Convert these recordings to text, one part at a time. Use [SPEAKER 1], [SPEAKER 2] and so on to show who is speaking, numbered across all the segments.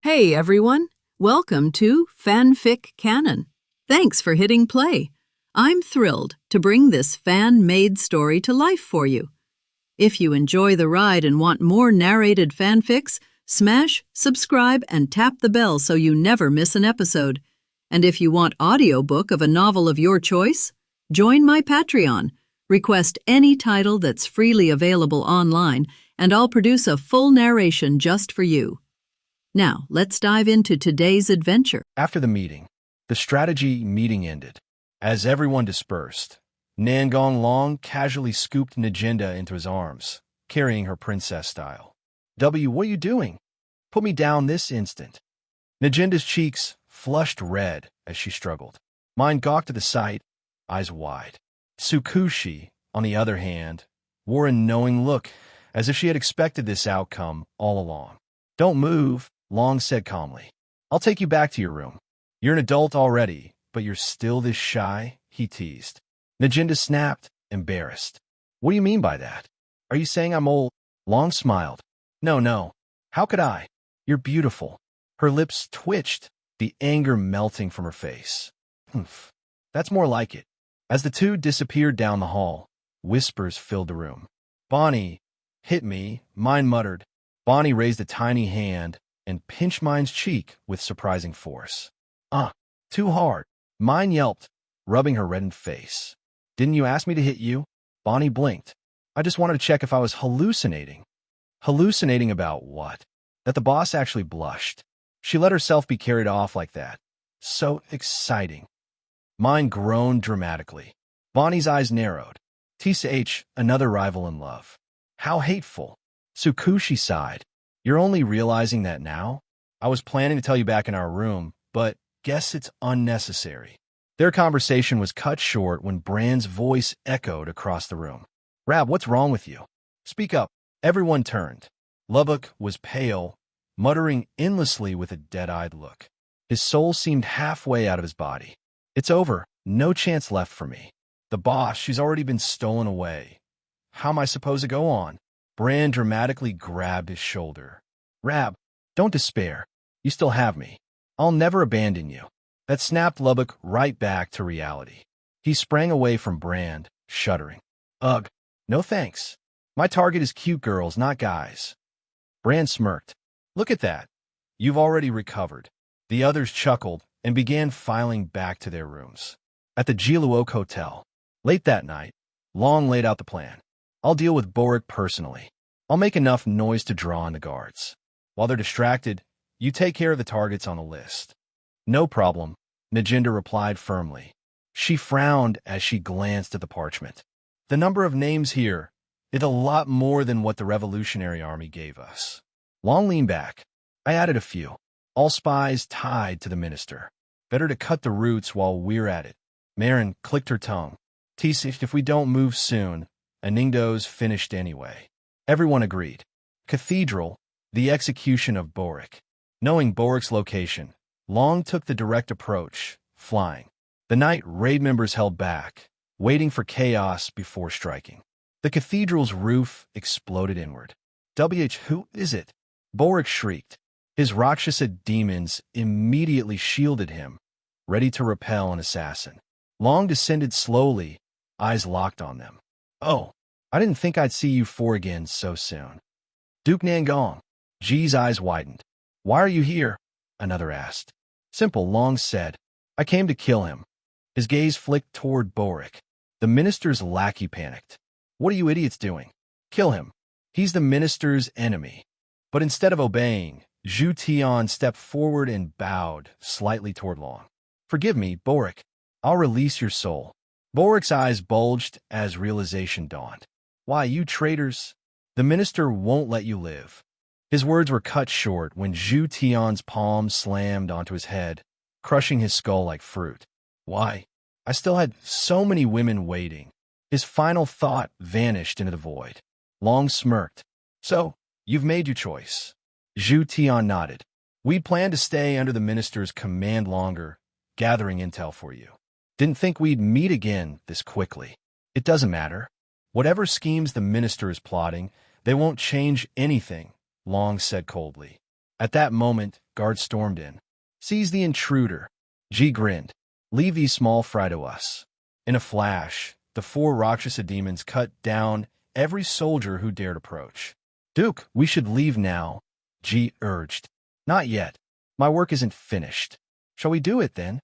[SPEAKER 1] Hey everyone, welcome to FanFic Canon. Thanks for hitting play. I'm thrilled to bring this fan-made story to life for you. If you enjoy the ride and want more narrated fanfics, smash, subscribe, and tap the bell so you never miss an episode. And if you want audiobook of a novel of your choice, join my Patreon. Request any title that's freely available online, and I'll produce a full narration just for you. Now, let's dive into today's adventure.
[SPEAKER 2] After the meeting, the strategy meeting ended. As everyone dispersed, Nangong Long casually scooped Najenda into his arms, carrying her princess style. What are you doing? Put me down this instant. Najenda's cheeks flushed red as she struggled. Mine gawked at the sight, eyes wide. Tsukushi, on the other hand, wore a knowing look, as if she had expected this outcome all along. Don't move, Long said calmly. I'll take you back to your room. You're an adult already, but you're still this shy, he teased. Najenda snapped, embarrassed. What do you mean by that? Are you saying I'm old? Long smiled. No. How could I? You're beautiful. Her lips twitched, the anger melting from her face. Humph. That's more like it. As the two disappeared down the hall, whispers filled the room. Bonnie, hit me, Mine muttered. Bonnie raised a tiny hand and pinched Mine's cheek with surprising force. Too hard, Mine yelped, rubbing her reddened face. Didn't you ask me to hit you? Bonnie blinked. I just wanted to check if I was hallucinating. Hallucinating about what? That the boss actually blushed. She let herself be carried off like that. So exciting. Mine groaned dramatically. Bonnie's eyes narrowed. TCH, another rival in love. How hateful. Tsukushi sighed. You're only realizing that now? I was planning to tell you back in our room, but guess it's unnecessary. Their conversation was cut short when Brand's voice echoed across the room. Rab, what's wrong with you? Speak up. Everyone turned. Lubbock was pale, muttering endlessly with a dead-eyed look. His soul seemed halfway out of his body. It's over. No chance left for me. The boss, she's already been stolen away. How am I supposed to go on? Brand dramatically grabbed his shoulder. Rab, don't despair. You still have me. I'll never abandon you. That snapped Lubbock right back to reality. He sprang away from Brand, shuddering. Ugh, no thanks. My target is cute girls, not guys. Brand smirked. Look at that. You've already recovered. The others chuckled and began filing back to their rooms. At the Jiluok Hotel, late that night, Long laid out the plan. I'll deal with Boric personally. I'll make enough noise to draw on the guards. While they're distracted, you take care of the targets on the list. No problem, Najenda replied firmly. She frowned as she glanced at the parchment. The number of names here is a lot more than what the Revolutionary Army gave us. Long leaned back. I added a few. All spies tied to the minister. Better to cut the roots while we're at it. Marin clicked her tongue. Tisif, if we don't move soon, Aningdo's finished anyway. Everyone agreed. Cathedral, the execution of Boric. Knowing Boric's location, Long took the direct approach, flying. The night raid members held back, waiting for chaos before striking. The cathedral's roof exploded inward. Who is it? Boric shrieked. His Rakshasa demons immediately shielded him, ready to repel an assassin. Long descended slowly, eyes locked on them. Oh, I didn't think I'd see you four again so soon. Duke Nangong. Ji's eyes widened. Why are you here? Another asked. Simple, Long said. I came to kill him. His gaze flicked toward Boric. The minister's lackey panicked. What are you idiots doing? Kill him. He's the minister's enemy. But instead of obeying, Zhu Tian stepped forward and bowed slightly toward Long. Forgive me, Boric. I'll release your soul. Boric's eyes bulged as realization dawned. Why, you traitors? The minister won't let you live. His words were cut short when Zhu Tian's palm slammed onto his head, crushing his skull like fruit. Why? I still had so many women waiting. His final thought vanished into the void. Long smirked. So, you've made your choice. Zhu Tian nodded. We'd planned to stay under the minister's command longer, gathering intel for you. Didn't think we'd meet again this quickly. It doesn't matter. Whatever schemes the minister is plotting, they won't change anything, Long said coldly. At that moment, guards stormed in. "Seize the intruder." G grinned. "Leave these small fry to us." In a flash, the 4 Rakshasa demons cut down every soldier who dared approach. "Duke, we should leave now," G urged. "Not yet. My work isn't finished." "Shall we do it then?"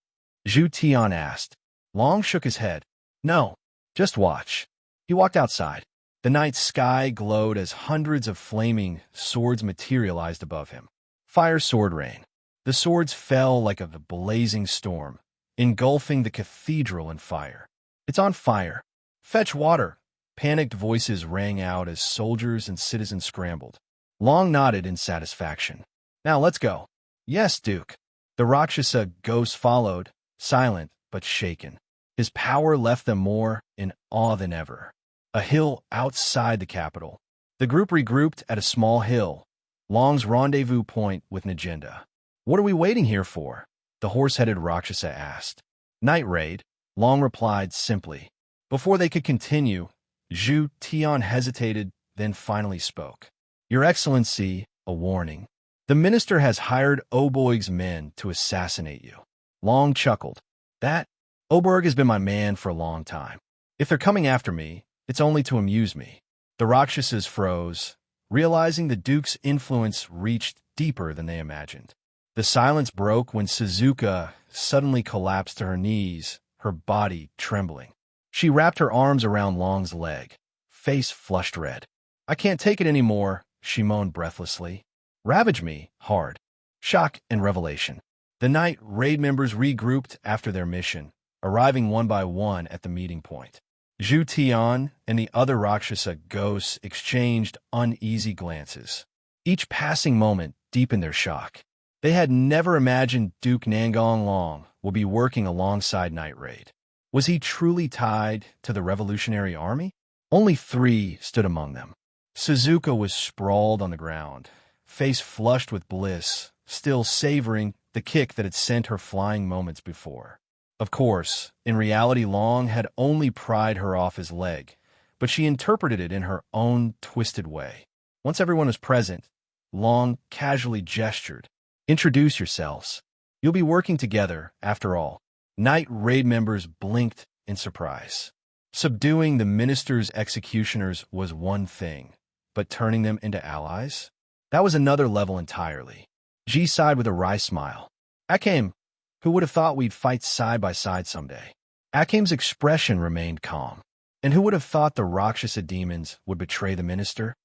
[SPEAKER 2] Zhu Tian asked. Long shook his head. "No, just watch." He walked outside. The night sky glowed as hundreds of flaming swords materialized above him. Fire sword rain. The swords fell like a blazing storm, engulfing the cathedral in fire. "It's on fire. Fetch water." Panicked voices rang out as soldiers and citizens scrambled. Long nodded in satisfaction. "Now let's go." "Yes, Duke." The Rakshasa ghost followed, silent but shaken. His power left them more in awe than ever. A hill outside the capital. The group regrouped at a small hill, Long's rendezvous point with Nangong. "What are we waiting here for?" the horse-headed Rakshasa asked. "Night raid," Long replied simply. Before they could continue, Zhu Tian hesitated, then finally spoke. "Your Excellency, a warning. The minister has hired Oborg's men to assassinate you." Long chuckled. "That? Oborg has been my man for a long time. If they're coming after me, it's only to amuse me." The Rakshasas froze, realizing the Duke's influence reached deeper than they imagined. The silence broke when Suzuka suddenly collapsed to her knees, her body trembling. She wrapped her arms around Long's leg, face flushed red. "I can't take it anymore," she moaned breathlessly. "Ravage me, hard." Shock and revelation. The night raid members regrouped after their mission, arriving one by one at the meeting point. Zhu Tian and the other Rakshasa ghosts exchanged uneasy glances. Each passing moment deepened their shock. They had never imagined Duke Nangong Long would be working alongside Night Raid. Was he truly tied to the Revolutionary Army? Only 3 stood among them. Suzuka was sprawled on the ground, face flushed with bliss, still savoring the kick that had sent her flying moments before. Of course, in reality, Long had only pried her off his leg, but she interpreted it in her own twisted way. Once everyone was present, Long casually gestured. "Introduce yourselves. You'll be working together, after all." Night raid members blinked in surprise. Subduing the minister's executioners was one thing, but turning them into allies? That was another level entirely. G sighed with a wry smile. "Akame, who would have thought we'd fight side by side someday?" Akame's expression remained calm. "And who would have thought the Rakshasa demons would betray the minister?"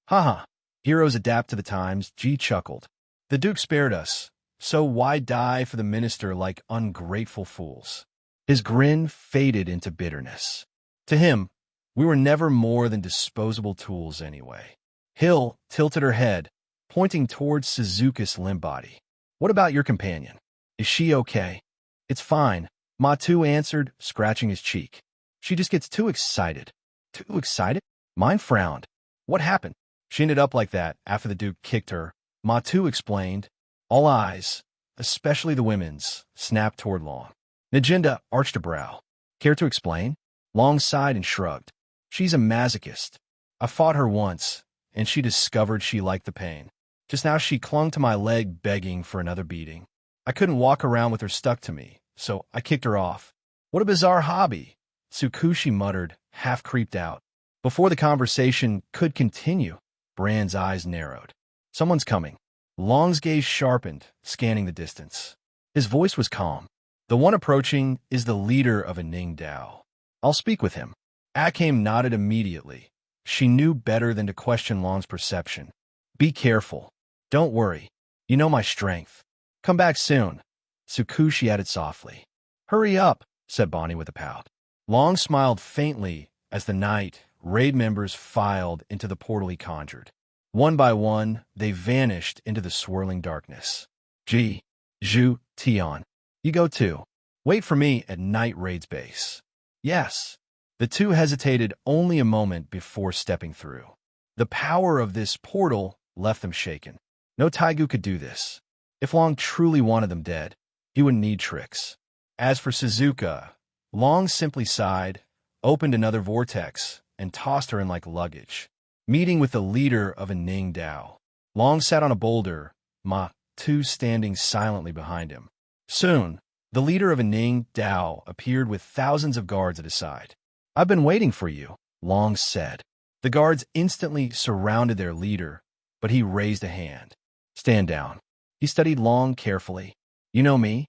[SPEAKER 2] "Haha, heroes adapt to the times," G chuckled. "The Duke spared us, so why die for the minister like ungrateful fools?" His grin faded into bitterness. To him, we were never more than disposable tools anyway. Hill tilted her head, pointing towards Suzuka's limp body. "What about your companion? Is she okay?" "It's fine," Matu answered, scratching his cheek. "She just gets too excited." "Too excited?" Mine frowned. "What happened?" "She ended up like that after the Duke kicked her," Matu explained. All eyes, especially the women's, snapped toward Long. Nangong arched a brow. "Care to explain?" Long sighed and shrugged. "She's a masochist. I fought her once, and she discovered she liked the pain. Just now she clung to my leg begging for another beating. I couldn't walk around with her stuck to me, so I kicked her off." "What a bizarre hobby," Tsukushi muttered, half creeped out. Before the conversation could continue, Brand's eyes narrowed. "Someone's coming." Long's gaze sharpened, scanning the distance. His voice was calm. "The one approaching is the leader of a Ning Dao. I'll speak with him." Akame nodded immediately. She knew better than to question Long's perception. "Be careful. Don't worry. You know my strength. Come back soon," Tsukushi added softly. "Hurry up," said Bonnie with a pout. Long smiled faintly as the night raid members filed into the portal he conjured. One by one, they vanished into the swirling darkness. Zhu Tian, you go too. Wait for me at Night Raid's base." "Yes." The two hesitated only a moment before stepping through. The power of this portal left them shaken. No Taigu could do this. If Long truly wanted them dead, he wouldn't need tricks. As for Suzuka, Long simply sighed, opened another vortex, and tossed her in like luggage. Meeting with the leader of a Ning Dao. Long sat on a boulder, Ma Tu standing silently behind him. Soon, the leader of Ning Dao appeared with thousands of guards at his side. "I've been waiting for you," Long said. The guards instantly surrounded their leader, but he raised a hand. "Stand down." He studied Long carefully. "You know me?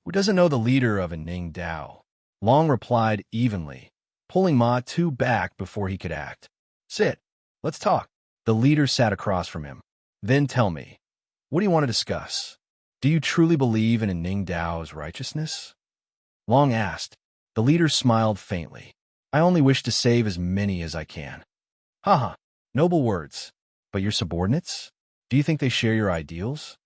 [SPEAKER 2] Who doesn't know the leader of a Ning Dao?" Long replied evenly, pulling Ma Tu back before he could act. "Sit. Let's talk." The leader sat across from him. "Then tell me, what do you want to discuss? Do you truly believe in a Ning Dao's righteousness?" Long asked. The leader smiled faintly. "I only wish to save as many as I can." "Haha, noble words. But your subordinates? Do you think they share your ideals?"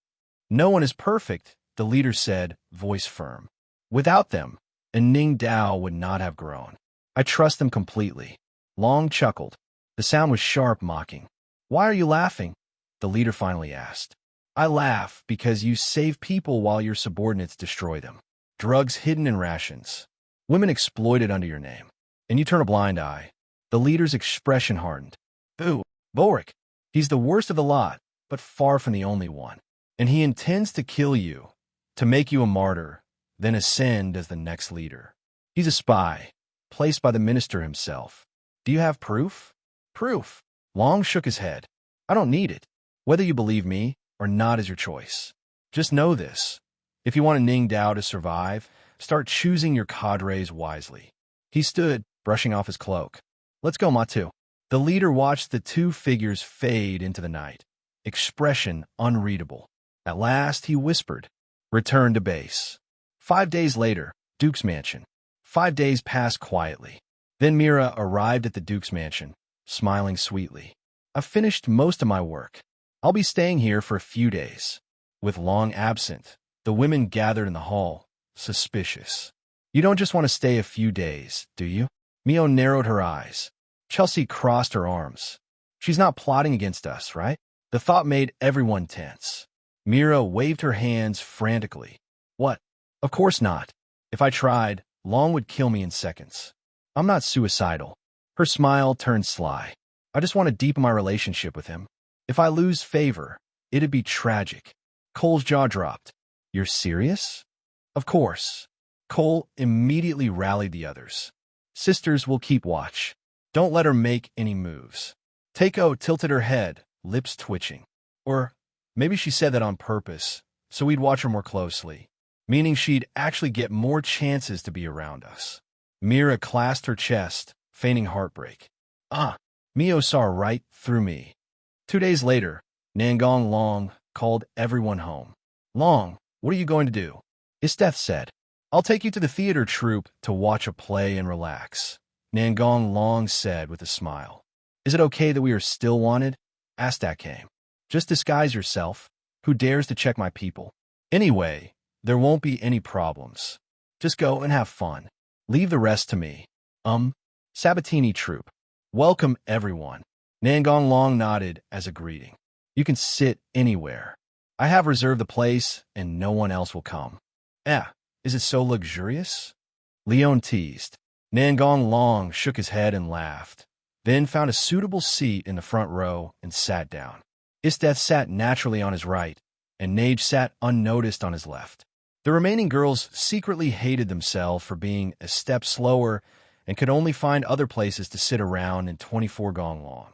[SPEAKER 2] "No one is perfect," the leader said, voice firm. "Without them, a Ning Dao would not have grown. I trust them completely." Long chuckled. The sound was sharp, mocking. "Why are you laughing?" the leader finally asked. "I laugh because you save people while your subordinates destroy them. Drugs hidden in rations. Women exploited under your name. And you turn a blind eye." The leader's expression hardened. "Boo, Boric. He's the worst of the lot, but far from the only one. And he intends to kill you, to make you a martyr, then ascend as the next leader. He's a spy, placed by the minister himself. Do you have proof?" "Proof?" Long shook his head. "I don't need it. Whether you believe me or not is your choice. Just know this. If you want a Ning Dao to survive, start choosing your cadres wisely." He stood, brushing off his cloak. "Let's go, Ma Tu." The leader watched the two figures fade into the night, expression unreadable. At last, he whispered, "Return to base." 5 days later, Duke's mansion. 5 days passed quietly. Then Meera arrived at the Duke's mansion, smiling sweetly. "I've finished most of my work. I'll be staying here for a few days." With Long absent, the women gathered in the hall, suspicious. "You don't just want to stay a few days, do you?" Mio narrowed her eyes. Chelsea crossed her arms. "She's not plotting against us, right?" The thought made everyone tense. Meera waved her hands frantically. "What? Of course not. If I tried, Long would kill me in seconds. I'm not suicidal." Her smile turned sly. "I just want to deepen my relationship with him. If I lose favor, it'd be tragic." Cole's jaw dropped. "You're serious?" "Of course." Cole immediately rallied the others. "Sisters will keep watch. Don't let her make any moves." Takeo tilted her head, lips twitching. Or maybe she said that on purpose, so we'd watch her more closely, meaning she'd actually get more chances to be around us. Meera clasped her chest, feigning heartbreak. Mio saw right through me. 2 days later, Nangong Long called everyone home. "Long, what are you going to do?" Isteth said. "I'll take you to the theater troupe to watch a play and relax," Nangong Long said with a smile. "Is it okay that we are still wanted?" asked Akame. "Just disguise yourself. Who dares to check my people? Anyway, there won't be any problems. Just go and have fun. Leave the rest to me." Sabatini troupe. "Welcome, everyone." Nangong Long nodded as a greeting. "You can sit anywhere. I have reserved the place, and no one else will come." Is it so luxurious?" Leon teased. Nangong Long shook his head and laughed, then found a suitable seat in the front row and sat down. Isteth sat naturally on his right, and Nage sat unnoticed on his left. The remaining girls secretly hated themselves for being a step slower and could only find other places to sit around in 24 gong long.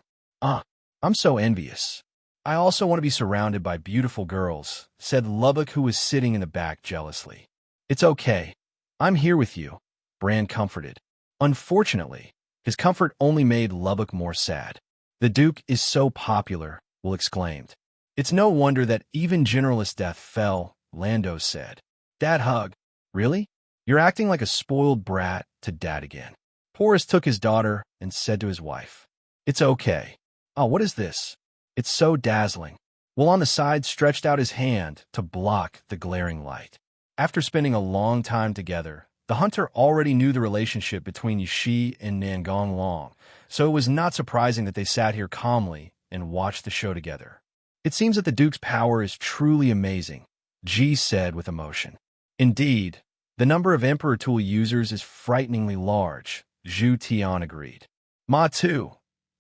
[SPEAKER 2] I'm so envious. I also want to be surrounded by beautiful girls," said Lubbock, who was sitting in the back jealously. "It's okay. I'm here with you," Bran comforted. Unfortunately, his comfort only made Lubbock more sad. "The Duke is so popular," Will exclaimed. "It's no wonder that even Generalist Death fell," Lando said. "Dad hug. Really? You're acting like a spoiled brat to Dad again." Porus took his daughter and said to his wife, "It's okay." "Oh, what is this? It's so dazzling." Will on the side stretched out his hand to block the glaring light. After spending a long time together, the hunter already knew the relationship between Yishi and Nangong Long, so it was not surprising that they sat here calmly and watched the show together. "It seems that the Duke's power is truly amazing," Ji said with emotion. "Indeed, the number of Emperor tool users is frighteningly large," Zhu Tian agreed. "Ma Tu,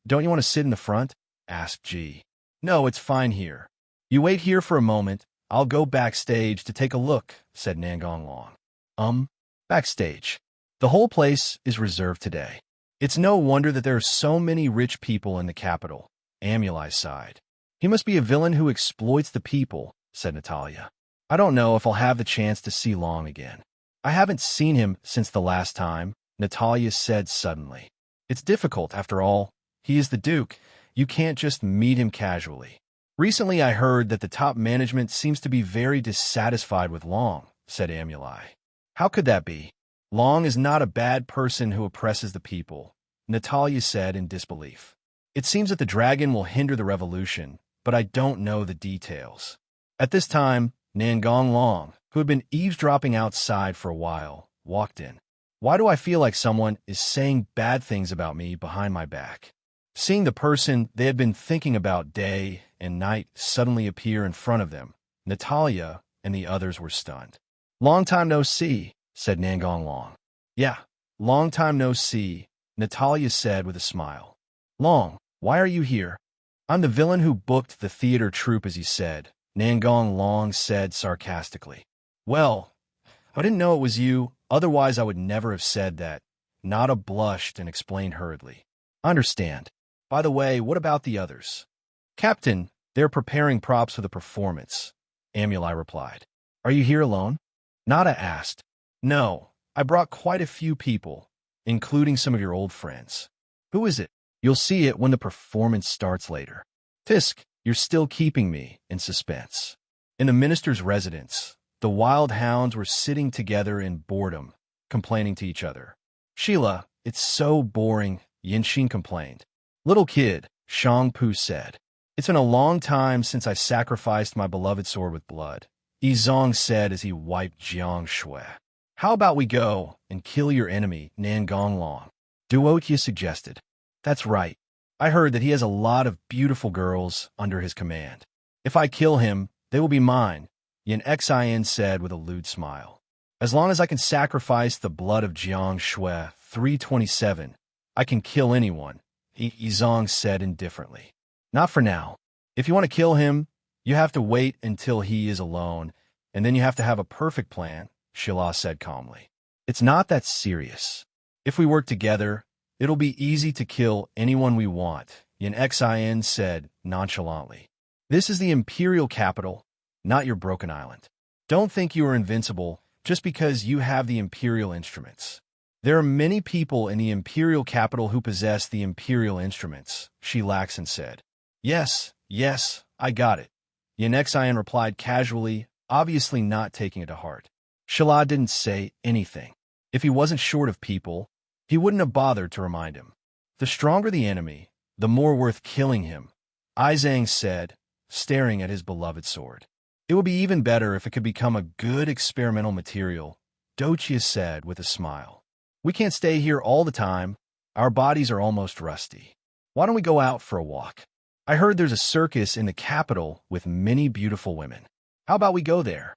[SPEAKER 2] don't you want to sit in the front?" asked Ji. "No, it's fine here." You wait here for a moment. I'll go backstage to take a look, said Nangong Long. Backstage. The whole place is reserved today. It's no wonder that there are so many rich people in the capital, Amuli sighed. He must be a villain who exploits the people, said Natalia. I don't know if I'll have the chance to see Long again. I haven't seen him since the last time, Natalia said suddenly. It's difficult, after all. He is the Duke. You can't just meet him casually. Recently I heard that the top management seems to be very dissatisfied with Long, said Amuli. How could that be? Long is not a bad person who oppresses the people, Natalia said in disbelief. It seems that the dragon will hinder the revolution, but I don't know the details. At this time, Nangong Long, who had been eavesdropping outside for a while, walked in. Why do I feel like someone is saying bad things about me behind my back? Seeing the person they had been thinking about day and night suddenly appear in front of them, Natalia and the others were stunned. Long time no see, said Nangong Long. Yeah, long time no see, Natalia said with a smile. Long, why are you here? I'm the villain who booked the theater troupe, as you said, Nangong Long said sarcastically. Well, I didn't know it was you, otherwise I would never have said that. Nada blushed and explained hurriedly. I understand. By the way, what about the others? Captain, they're preparing props for the performance, Amuli replied. Are you here alone? Nada asked. No, I brought quite a few people, including some of your old friends. Who is it? You'll see it when the performance starts later. Fisk, you're still keeping me in suspense. In the minister's residence, the wild hounds were sitting together in boredom, complaining to each other. Sheila, it's so boring, Yinshin complained. Little kid, Shangpu said. It's been a long time since I sacrificed my beloved sword with blood, Yizong said as he wiped Jiang Shui. How about we go and kill your enemy, Nangong Long? Duotia suggested. That's right. I heard that he has a lot of beautiful girls under his command. If I kill him, they will be mine, Yin Xin said with a lewd smile. As long as I can sacrifice the blood of Jiang Shui 327, I can kill anyone, Yizong said indifferently. Not for now. If you want to kill him, you have to wait until he is alone, and then you have to have a perfect plan, Sheila said calmly. It's not that serious. If we work together, it'll be easy to kill anyone we want, Yin Xin said nonchalantly. This is the imperial capital, not your broken island. Don't think you are invincible just because you have the imperial instruments. There are many people in the imperial capital who possess the imperial instruments, Shilaxan said. Yes, I got it. Yin Xin replied casually, obviously not taking it to heart. Sheila didn't say anything. If he wasn't short of people, he wouldn't have bothered to remind him. The stronger the enemy, the more worth killing him, Izang said, staring at his beloved sword. It would be even better if it could become a good experimental material, Dochia said with a smile. We can't stay here all the time. Our bodies are almost rusty. Why don't we go out for a walk? I heard there's a circus in the capital with many beautiful women. How about we go there?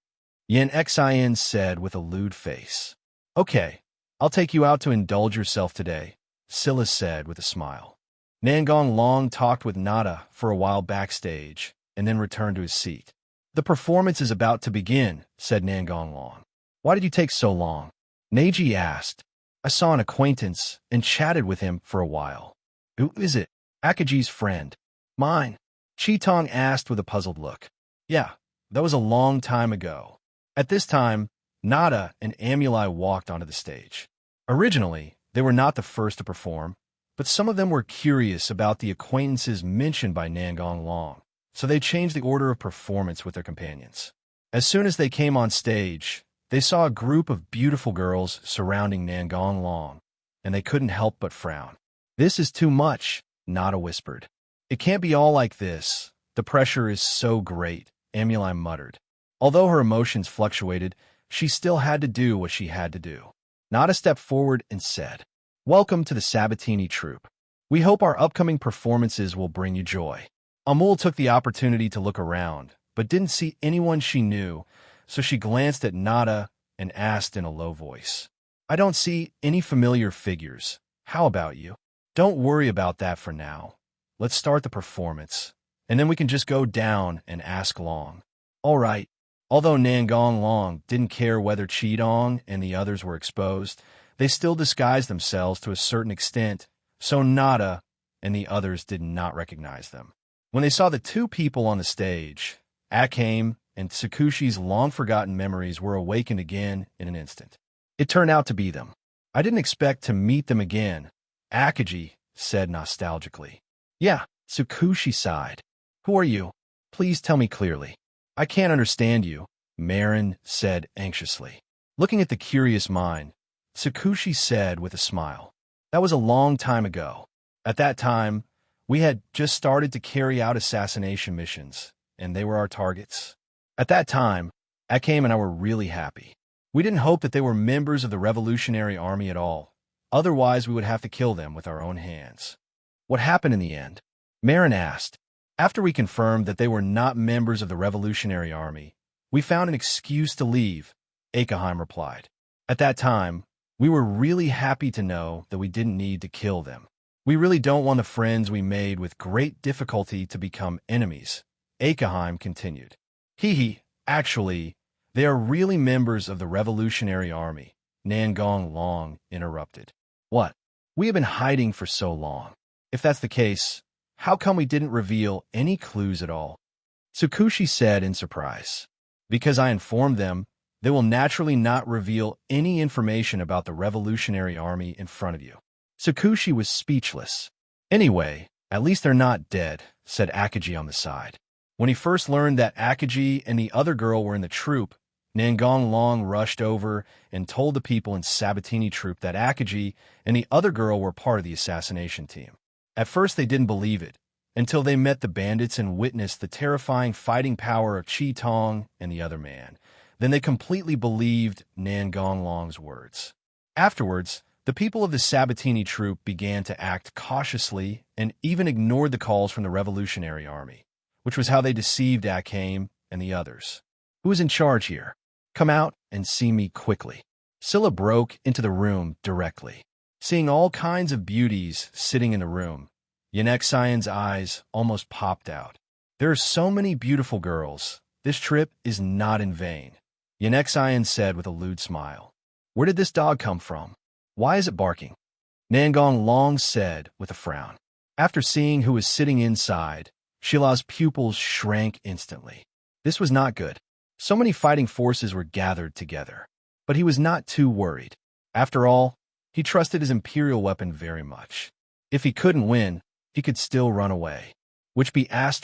[SPEAKER 2] Yin Xin said with a lewd face. Okay, I'll take you out to indulge yourself today, Scylla said with a smile. Nangong Long talked with Nada for a while backstage and then returned to his seat. The performance is about to begin, said Nangong Long. Why did you take so long? Neji asked. I saw an acquaintance and chatted with him for a while. Who is it? Akaji's friend. Mine. Chitong asked with a puzzled look. Yeah, that was a long time ago. At this time, Nada and Amuli walked onto the stage. Originally, they were not the first to perform, but some of them were curious about the acquaintances mentioned by Nangong Long, so they changed the order of performance with their companions. As soon as they came on stage, they saw a group of beautiful girls surrounding Nangong Long, and they couldn't help but frown. This is too much, Nada whispered. It can't be all like this. The pressure is so great, Amuli muttered. Although her emotions fluctuated, she still had to do what she had to do. Nada stepped forward and said, Welcome to the Sabatini troupe. We hope our upcoming performances will bring you joy. Amul took the opportunity to look around, but didn't see anyone she knew, so she glanced at Nada and asked in a low voice, I don't see any familiar figures. How about you? Don't worry about that for now. Let's start the performance, and then we can just go down and ask Long. All right. Although Nangong Long didn't care whether Qidong and the others were exposed, they still disguised themselves to a certain extent, so Nada and the others did not recognize them. When they saw the two people on the stage, Akame and Tsukushi's long-forgotten memories were awakened again in an instant. It turned out to be them. I didn't expect to meet them again, Akagi said nostalgically. Yeah, Tsukushi sighed. Who are you? Please tell me clearly. I can't understand you, Marin said anxiously. Looking at the curious mind, Tsukushi said with a smile. That was a long time ago. At that time, we had just started to carry out assassination missions, and they were our targets. At that time, Akame and I were really happy. We didn't hope that they were members of the Revolutionary Army at all. Otherwise, we would have to kill them with our own hands. What happened in the end? Marin asked. After we confirmed that they were not members of the Revolutionary Army, we found an excuse to leave, Akame replied. At that time, we were really happy to know that we didn't need to kill them. We really don't want the friends we made with great difficulty to become enemies, Akame continued. Actually, they are really members of the Revolutionary Army, Nangong Long interrupted. What? We have been hiding for so long. If that's the case, how come we didn't reveal any clues at all? Tsukushi said in surprise. Because I informed them, they will naturally not reveal any information about the Revolutionary Army in front of you. Tsukushi was speechless. Anyway, at least they're not dead, said Akagi on the side. When he first learned that Akagi and the other girl were in the troop, Nangong Long rushed over and told the people in Sabatini troop that Akagi and the other girl were part of the assassination team. At first they didn't believe it, until they met the bandits and witnessed the terrifying fighting power of Qitong and the other man. Then they completely believed Nangong Long's words. Afterwards, the people of the Sabatini troop began to act cautiously and even ignored the calls from the Revolutionary Army, which was how they deceived Akame and the others. Who is in charge here? Come out and see me quickly. Scylla broke into the room directly. Seeing all kinds of beauties sitting in the room, Yanexion's eyes almost popped out. There are so many beautiful girls. This trip is not in vain, Yanexion said with a lewd smile. Where did this dog come from? Why is it barking? Nangong Long said with a frown. After seeing who was sitting inside, Shila's pupils shrank instantly. This was not good. So many fighting forces were gathered together. But he was not too worried. After all, he trusted his imperial weapon very much. If he couldn't win, he could still run away. Which be **********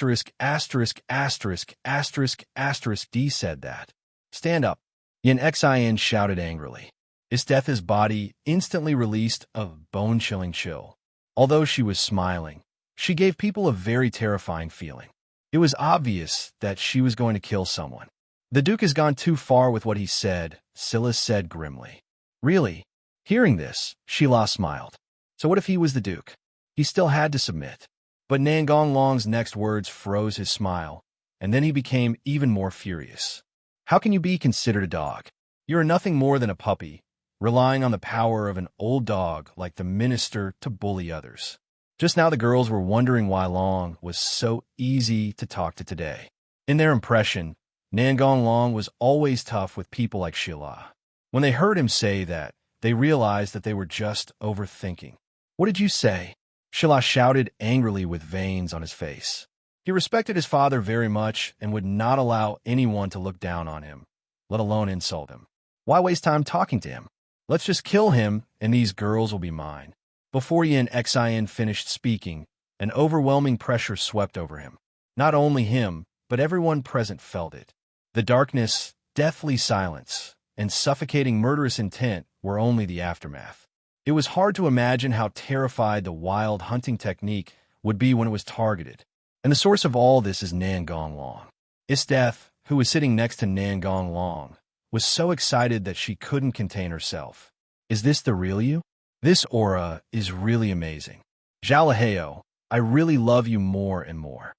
[SPEAKER 2] D said that. Stand up, Yanexion shouted angrily. Isthetha's body instantly released a bone-chilling chill. Although she was smiling, she gave people a very terrifying feeling. It was obvious that she was going to kill someone. The Duke has gone too far with what he said, Scylla said grimly. Really? Hearing this, Sheila smiled. So what if he was the Duke? He still had to submit. But Nangong Long's next words froze his smile, and then he became even more furious. How can you be considered a dog? You are nothing more than a puppy, relying on the power of an old dog like the minister to bully others. Just now the girls were wondering why Long was so easy to talk to today. In their impression, Nangong Long was always tough with people like Sheila. When they heard him say that, they realized that they were just overthinking. What did you say? Sheila shouted angrily with veins on his face. He respected his father very much and would not allow anyone to look down on him, let alone insult him. Why waste time talking to him? Let's just kill him and these girls will be mine. Before Yanexion finished speaking, an overwhelming pressure swept over him. Not only him, but everyone present felt it. The darkness, deathly silence, and suffocating murderous intent were only the aftermath. It was hard to imagine how terrified the wild hunting technique would be when it was targeted. And the source of all this is Nangong Long. Isteth, who was sitting next to Nangong Long, was so excited that she couldn't contain herself. Is this the real you? This aura is really amazing. Jalaheo, I really love you more and more.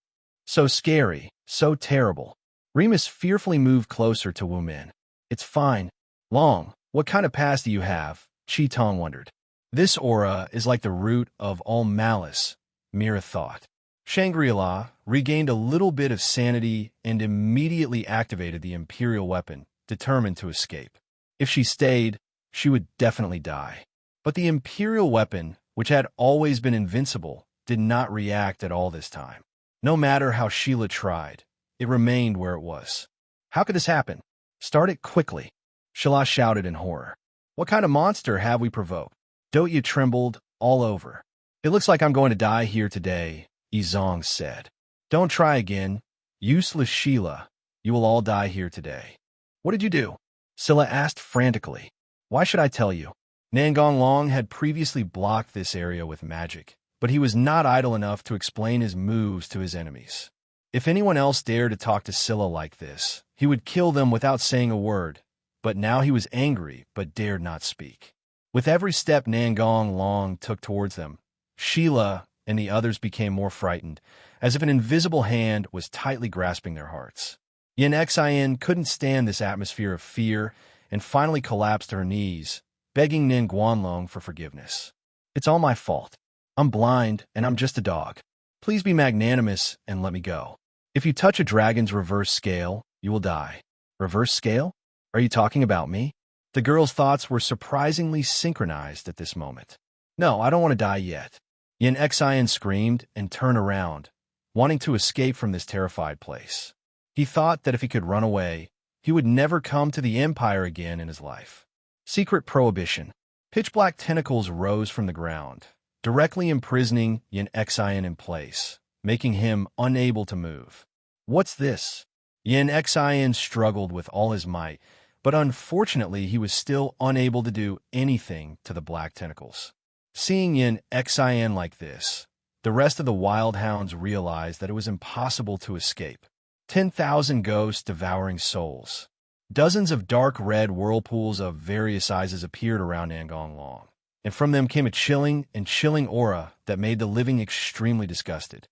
[SPEAKER 2] So scary, so terrible. Remus fearfully moved closer to Wumin. It's fine. Long, what kind of past do you have? Qitong wondered. This aura is like the root of all malice, Meera thought. Shangri-La regained a little bit of sanity and immediately activated the Imperial weapon, determined to escape. If she stayed, she would definitely die. But the Imperial weapon, which had always been invincible, did not react at all this time. No matter how Sheila tried, it remained where it was. How could this happen? Start it quickly, Sheila shouted in horror. What kind of monster have we provoked? Doya trembled all over. It looks like I'm going to die here today, Izong said. Don't try again, useless Sheila. You will all die here today. What did you do? Scylla asked frantically. Why should I tell you? Nangong Long had previously blocked this area with magic, but he was not idle enough to explain his moves to his enemies. If anyone else dared to talk to Scylla like this, he would kill them without saying a word, but now he was angry but dared not speak. With every step Nangong Long took towards them, Sheila and the others became more frightened, as if an invisible hand was tightly grasping their hearts. Yin Xian couldn't stand this atmosphere of fear and finally collapsed to her knees, begging Nangong Long for forgiveness. It's all my fault. I'm blind and I'm just a dog. Please be magnanimous and let me go. If you touch a dragon's reverse scale, you will die. Reverse scale? Are you talking about me? The girl's thoughts were surprisingly synchronized at this moment. No, I don't want to die yet. Yin Xian screamed and turned around, wanting to escape from this terrified place. He thought that if he could run away, he would never come to the Empire again in his life. Secret prohibition. Pitch-black tentacles rose from the ground, directly imprisoning Yin Xian in place, making him unable to move. What's this? Yin Xian struggled with all his might, but unfortunately he was still unable to do anything to the black tentacles. Seeing Yin Xian like this, the rest of the wild hounds realized that it was impossible to escape. 10,000 ghosts devouring souls. Dozens of dark red whirlpools of various sizes appeared around Nangong Long, and from them came a chilling aura that made the living extremely disgusted.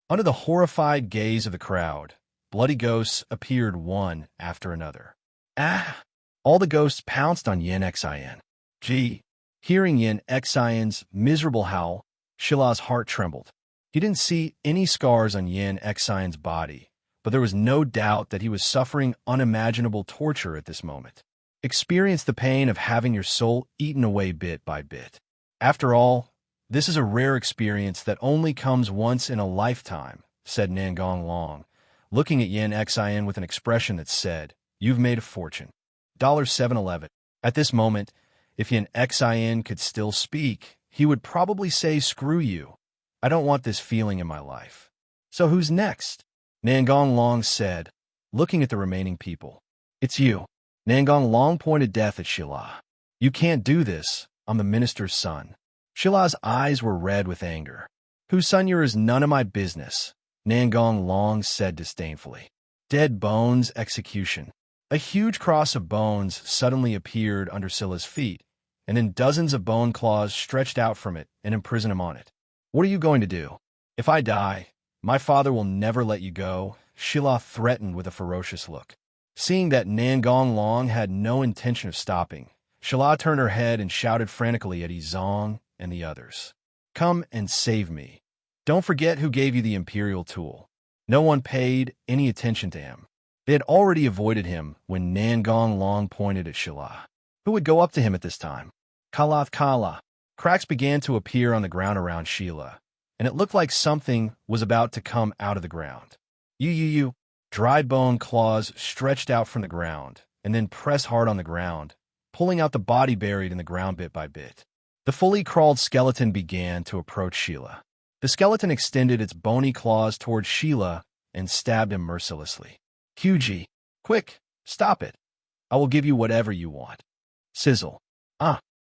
[SPEAKER 2] Under the horrified gaze of the crowd, bloody ghosts appeared one after another. Ah! All the ghosts pounced on Yin Xian. Gee! Hearing Yin Xian's miserable howl, Sheila's heart trembled. He didn't see any scars on Yin Xian's body, but there was no doubt that he was suffering unimaginable torture at this moment. Experience the pain of having your soul eaten away bit by bit. After all, this is a rare experience that only comes once in a lifetime, said Nangong Long, looking at Yin Xian with an expression that said, You've made a fortune. $7.11. At this moment, if Yin Xian could still speak, he would probably say, Screw you. I don't want this feeling in my life. So who's next? Nangong Long said, looking at the remaining people. It's you. Nangong Long pointed death at Sheila. You can't do this. I'm the minister's son. Sheila's eyes were red with anger. Whose son you're is none of my business, Nangong Long said disdainfully. Dead bones execution. A huge cross of bones suddenly appeared under Scylla's feet, and then dozens of bone claws stretched out from it and imprisoned him on it. What are you going to do? If I die, my father will never let you go, Sheila threatened with a ferocious look. Seeing that Nangong Long had no intention of stopping, Sheila turned her head and shouted frantically at Izong and the others. Come and save me. Don't forget who gave you the Imperial tool. No one paid any attention to him. They had already avoided him when Nangong Long pointed at Sheila. Who would go up to him at this time? Kala. Cracks began to appear on the ground around Sheila, and it looked like something was about to come out of the ground. You. Dried bone claws stretched out from the ground, and then pressed hard on the ground, pulling out the body buried in the ground bit by bit. The fully crawled skeleton began to approach Sheila. The skeleton extended its bony claws towards Sheila and stabbed him mercilessly. Hughie, quick, stop it. I will give you whatever you want. Sizzle.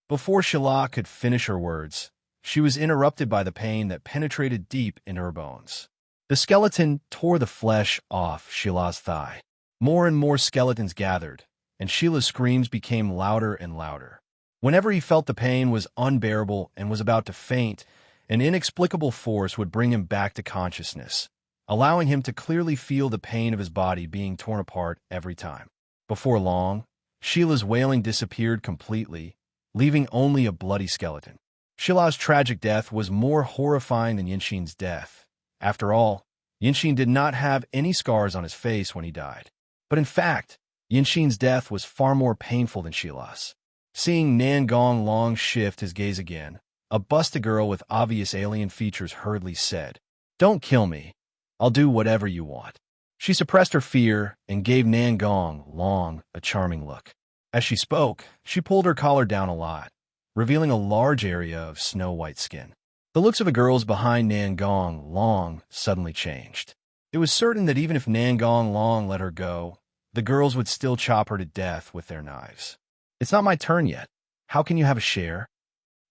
[SPEAKER 2] Before Sheila could finish her words, she was interrupted by the pain that penetrated deep into her bones. The skeleton tore the flesh off Sheila's thigh. More and more skeletons gathered, and Sheila's screams became louder and louder. Whenever he felt the pain was unbearable and was about to faint, an inexplicable force would bring him back to consciousness, allowing him to clearly feel the pain of his body being torn apart every time. Before long, Sheila's wailing disappeared completely, leaving only a bloody skeleton. Sheila's tragic death was more horrifying than Yinxin's death, After all, Yinxin did not have any scars on his face when he died. But in fact, Yinxin's death was far more painful than Xila's. Seeing Nangong Long shift his gaze again, a busted girl with obvious alien features hurriedly said, "Don't kill me. I'll do whatever you want." She suppressed her fear and gave Nangong Long a charming look. As she spoke, she pulled her collar down a lot, revealing a large area of snow-white skin. The looks of the girls behind Nangong Long suddenly changed. It was certain that even if Nangong Long let her go, the girls would still chop her to death with their knives. "It's not my turn yet. How can you have a share?"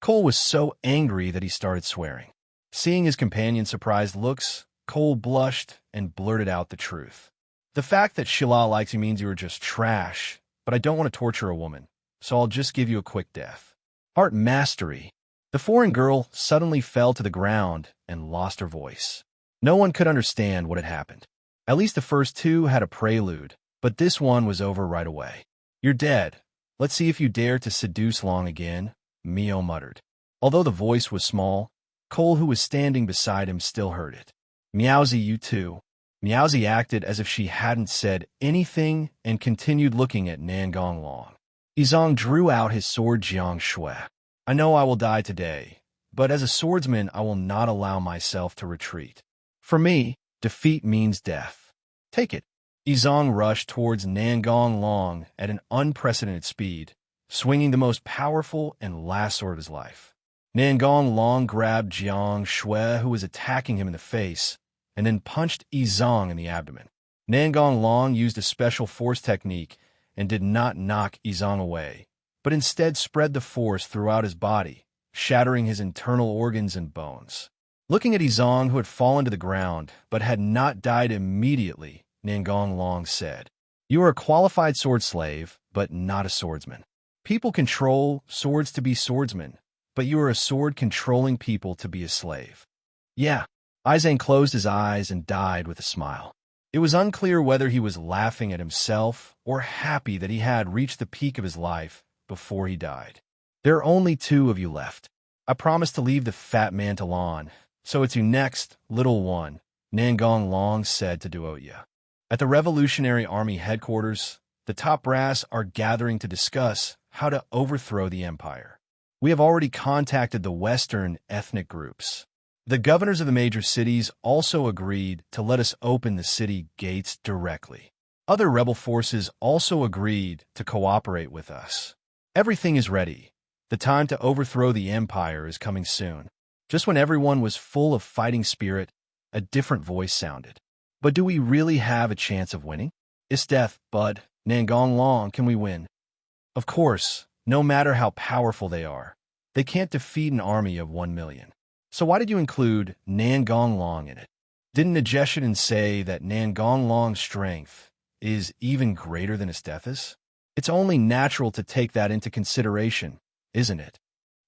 [SPEAKER 2] Cole was so angry that he started swearing. Seeing his companion's surprised looks, Cole blushed and blurted out the truth. "The fact that Shila likes you means you are just trash, but I don't want to torture a woman, so I'll just give you a quick death." Art mastery. The foreign girl suddenly fell to the ground and lost her voice. No one could understand what had happened. At least the first two had a prelude, but this one was over right away. "You're dead. Let's see if you dare to seduce Long again," Mio muttered. Although the voice was small, Cole, who was standing beside him, still heard it. "Meowsy, you too." Meowsy acted as if she hadn't said anything and continued looking at Nangong Long. Izong drew out his sword Jiang Shui. "I know I will die today, but as a swordsman I will not allow myself to retreat. For me, defeat means death. Take it." Izong rushed towards Nangong Long at an unprecedented speed, swinging the most powerful and last sword of his life. Nangong Long grabbed Jiang Shui, who was attacking him in the face, and then punched Izong in the abdomen. Nangong Long used a special force technique and did not knock Izong away, but instead spread the force throughout his body, shattering his internal organs and bones. Looking at Izong, who had fallen to the ground but had not died immediately, Nangong Long said, "You are a qualified sword slave, but not a swordsman. People control swords to be swordsmen, but you are a sword controlling people to be a slave." "Yeah." Izang closed his eyes and died with a smile. It was unclear whether he was laughing at himself or happy that he had reached the peak of his life before he died. "There are only two of you left. I promised to leave the fat man to Lon, so it's you next, little one," Nangong Long said to Duoya. At the Revolutionary Army headquarters, the top brass are gathering to discuss how to overthrow the empire. We have already contacted the Western ethnic groups. The governors of the major cities also agreed to let us open the city gates directly. Other rebel forces also agreed to cooperate with us. Everything is ready. The time to overthrow the empire is coming soon. Just when everyone was full of fighting spirit, a different voice sounded. "But do we really have a chance of winning?" "It's death, bud. Nangong Long, can we win?" "Of course, no matter how powerful they are. They can't defeat an army of 1 million. So why did you include Nangong Long in it? Didn't Nageshidan say that Nangong Long's strength is even greater than his death is? It's only natural to take that into consideration, isn't it?"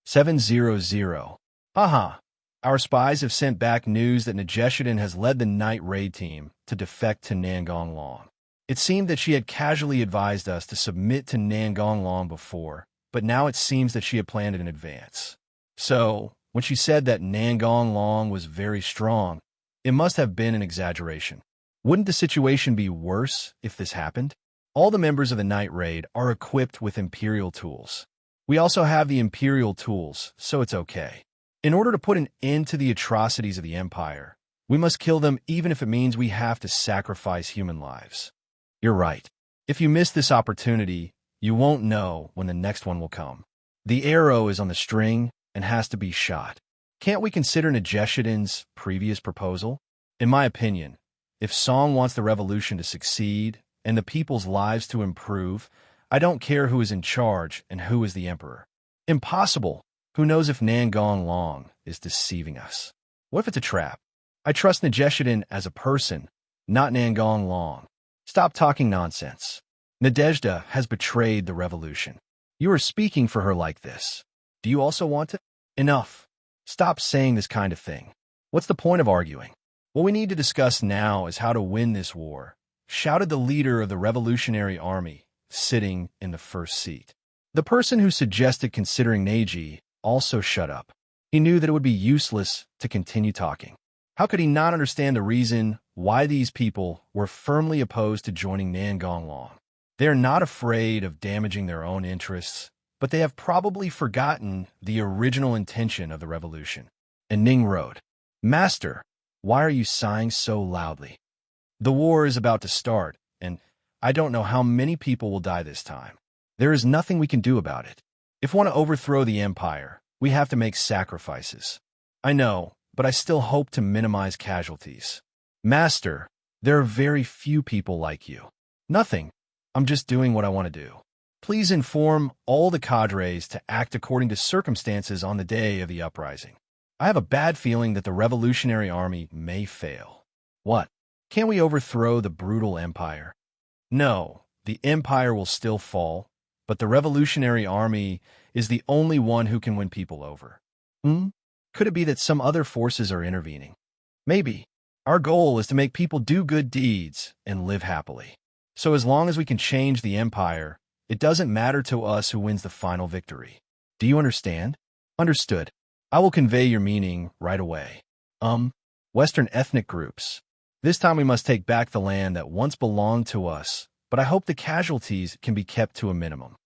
[SPEAKER 2] 700. Haha. Our spies have sent back news that Nageshidan has led the night raid team to defect to Nangong Long. It seemed that she had casually advised us to submit to Nangong Long before, but now it seems that she had planned it in advance. So, when she said that Nangong Long was very strong, it must have been an exaggeration. Wouldn't the situation be worse if this happened? All the members of the night raid are equipped with Imperial tools. We also have the Imperial tools, so it's okay. In order to put an end to the atrocities of the Empire, we must kill them even if it means we have to sacrifice human lives. You're right. If you miss this opportunity, you won't know when the next one will come. The arrow is on the string and has to be shot. Can't we consider Nageshidan's previous proposal? In my opinion, if Song wants the revolution to succeed and the people's lives to improve, I don't care who is in charge and who is the emperor. Impossible. Who knows if Nangong Long is deceiving us? What if it's a trap? I trust Nageshidan as a person, not Nangong Long. Stop talking nonsense. Nadezhda has betrayed the revolution. You are speaking for her like this. Do you also want to? Enough. Stop saying this kind of thing. What's the point of arguing? What we need to discuss now is how to win this war, shouted the leader of the Revolutionary Army, sitting in the first seat. The person who suggested considering Neji also shut up. He knew that it would be useless to continue talking. How could he not understand the reason why these people were firmly opposed to joining Nangong Long? They are not afraid of damaging their own interests, but they have probably forgotten the original intention of the revolution. And Ning wrote, "Master, why are you sighing so loudly? The war is about to start, and I don't know how many people will die this time. There is nothing we can do about it. If we want to overthrow the empire, we have to make sacrifices. I know, but I still hope to minimize casualties. Master, there are very few people like you. Nothing. I'm just doing what I want to do. Please inform all the cadres to act according to circumstances on the day of the uprising. I have a bad feeling that the Revolutionary Army may fail." What? Can't we overthrow the brutal empire? No, the empire will still fall, but the Revolutionary Army is the only one who can win people over. Could it be that some other forces are intervening? Maybe. Our goal is to make people do good deeds and live happily. So as long as we can change the empire, it doesn't matter to us who wins the final victory. Do you understand? Understood. I will convey your meaning right away. Western ethnic groups. This time we must take back the land that once belonged to us, but I hope the casualties can be kept to a minimum.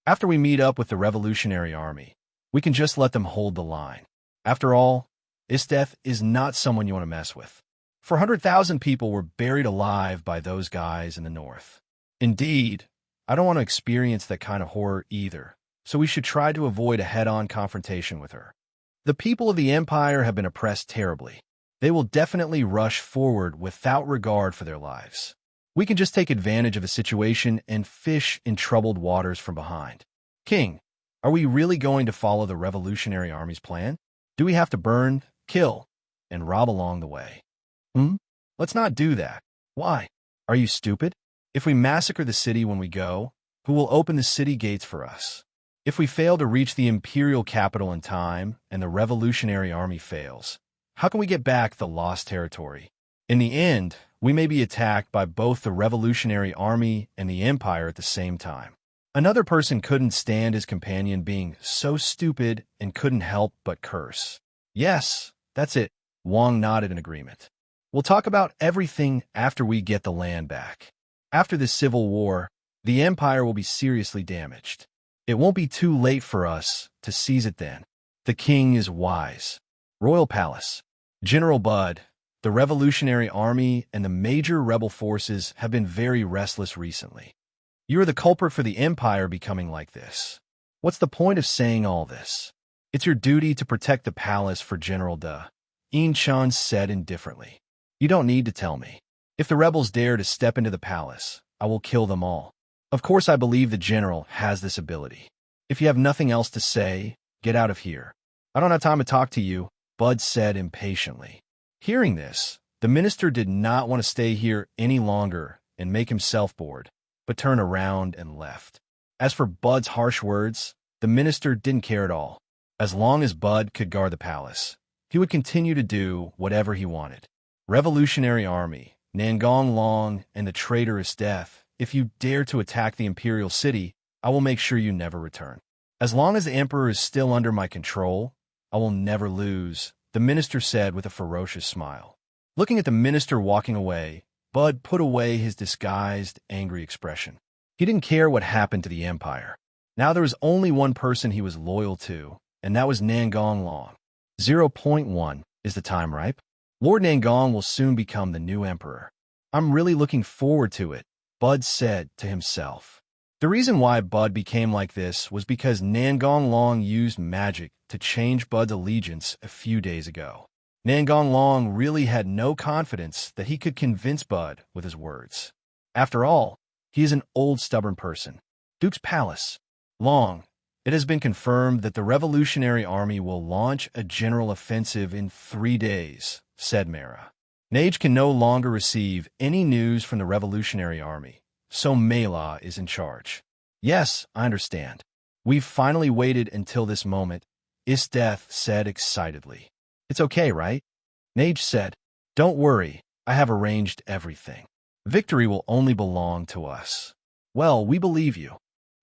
[SPEAKER 2] After we meet up with the Revolutionary Army, we can just let them hold the line. After all, Isteth is not someone you want to mess with. 400,000 people were buried alive by those guys in the north. Indeed, I don't want to experience that kind of horror either, so we should try to avoid a head-on confrontation with her. The people of the Empire have been oppressed terribly. They will definitely rush forward without regard for their lives. We can just take advantage of the situation and fish in troubled waters from behind. King, are we really going to follow the Revolutionary Army's plan? Do we have to burn, kill, and rob along the way? Let's not do that. Why? Are you stupid? If we massacre the city when we go, who will open the city gates for us? If we fail to reach the imperial capital in time and the Revolutionary Army fails, how can we get back the lost territory? In the end, we may be attacked by both the Revolutionary Army and the Empire at the same time. Another person couldn't stand his companion being so stupid and couldn't help but curse. Yes, that's it. Wong nodded in agreement. We'll talk about everything after we get the land back. After this civil war, the Empire will be seriously damaged. It won't be too late for us to seize it then. The king is wise. Royal Palace. General Bud, the Revolutionary Army and the major rebel forces have been very restless recently. You are the culprit for the Empire becoming like this. What's the point of saying all this? It's your duty to protect the palace for General Da. In Chan said indifferently. You don't need to tell me. If the rebels dare to step into the palace, I will kill them all. Of course I believe the general has this ability. If you have nothing else to say, get out of here. I don't have time to talk to you, Bud said impatiently. Hearing this, the minister did not want to stay here any longer and make himself bored, but turned around and left. As for Bud's harsh words, the minister didn't care at all. As long as Bud could guard the palace, he would continue to do whatever he wanted. Revolutionary Army, Nangong Long, and the traitorous Death, if you dare to attack the imperial city, I will make sure you never return. As long as the emperor is still under my control, I will never lose, the minister said with a ferocious smile. Looking at the minister walking away, Bud put away his disguised, angry expression. He didn't care what happened to the empire. Now there was only one person he was loyal to, and that was Nangong Long. 0.1. Is the time ripe? Lord Nangong will soon become the new emperor. I'm really looking forward to it, Bud said to himself. The reason why Bud became like this was because Nangong Long used magic to change Bud's allegiance a few days ago. Nangong Long really had no confidence that he could convince Bud with his words. After all, he is an old, stubborn person. Duke's Palace. Long. It has been confirmed that the Revolutionary Army will launch a general offensive in 3 days, said Meera. Nage can no longer receive any news from the Revolutionary Army, so Meela is in charge. Yes, I understand. We've finally waited until this moment, Isteth said excitedly. It's okay, right? Nage said, Don't worry, I have arranged everything. Victory will only belong to us. Well, we believe you.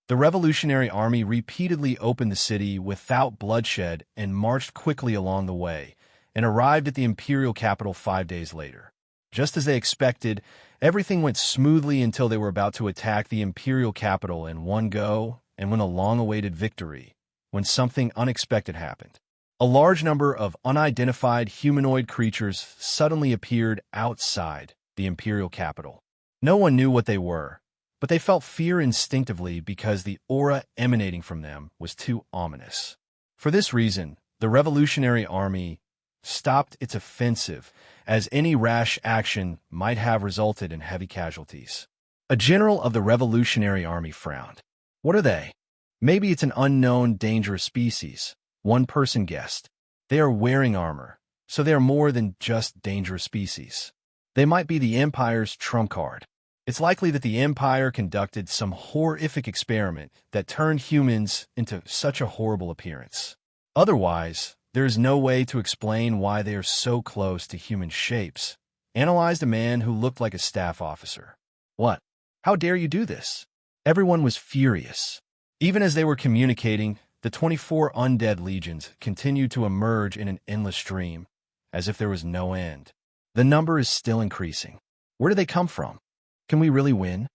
[SPEAKER 2] The Revolutionary Army repeatedly opened the city without bloodshed and marched quickly along the way, and arrived at the imperial capital 5 days later. Just as they expected, everything went smoothly until they were about to attack the imperial capital in one go and win a long-awaited victory, when something unexpected happened. A large number of unidentified humanoid creatures suddenly appeared outside the imperial capital. No one knew what they were, but they felt fear instinctively because the aura emanating from them was too ominous. For this reason, the Revolutionary Army stopped its offensive, as any rash action might have resulted in heavy casualties. A general of the Revolutionary Army frowned. What are they? Maybe it's an unknown, dangerous species. One person guessed. They are wearing armor, so they are more than just dangerous species. They might be the Empire's trump card. It's likely that the Empire conducted some horrific experiment that turned humans into such a horrible appearance. Otherwise, there is no way to explain why they are so close to human shapes, analyzed a man who looked like a staff officer. What? How dare you do this? Everyone was furious. Even as they were communicating, the 24 undead legions continued to emerge in an endless stream, as if there was no end. The number is still increasing. Where do they come from? Can we really win?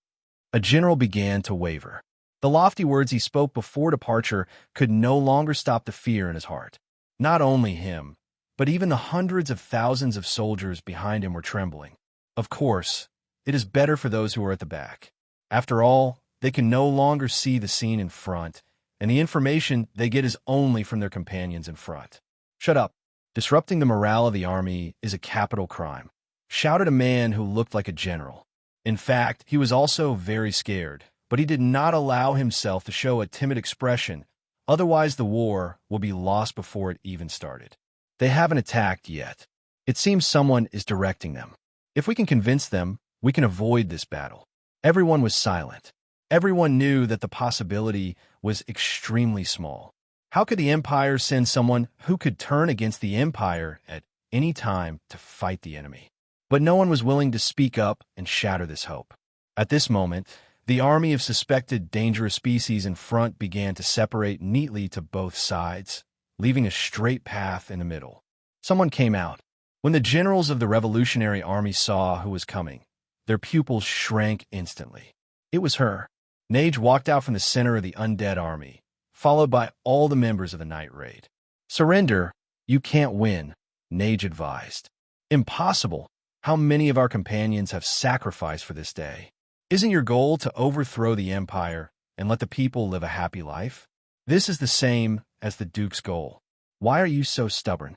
[SPEAKER 2] A general began to waver. The lofty words he spoke before departure could no longer stop the fear in his heart. Not only him, but even the hundreds of thousands of soldiers behind him were trembling. Of course, it is better for those who are at the back. After all, they can no longer see the scene in front, and the information they get is only from their companions in front. Shut up. Disrupting the morale of the army is a capital crime, shouted a man who looked like a general. In fact, he was also very scared, but he did not allow himself to show a timid expression, otherwise the war will be lost before it even started. They haven't attacked yet. It seems someone is directing them. If we can convince them, we can avoid this battle. Everyone was silent. Everyone knew that the possibility was extremely small. How could the Empire send someone who could turn against the Empire at any time to fight the enemy? But no one was willing to speak up and shatter this hope. At this moment, the army of suspected dangerous species in front began to separate neatly to both sides, leaving a straight path in the middle. Someone came out. When the generals of the Revolutionary Army saw who was coming, their pupils shrank instantly. It was her. Nage walked out from the center of the undead army, followed by all the members of the night raid. Surrender. You can't win, Nage advised. Impossible. How many of our companions have sacrificed for this day? Isn't your goal to overthrow the Empire and let the people live a happy life? This is the same as the Duke's goal. Why are you so stubborn?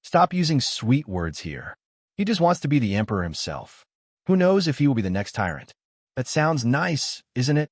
[SPEAKER 2] Stop using sweet words here. He just wants to be the Emperor himself. Who knows if he will be the next tyrant? That sounds nice, isn't it?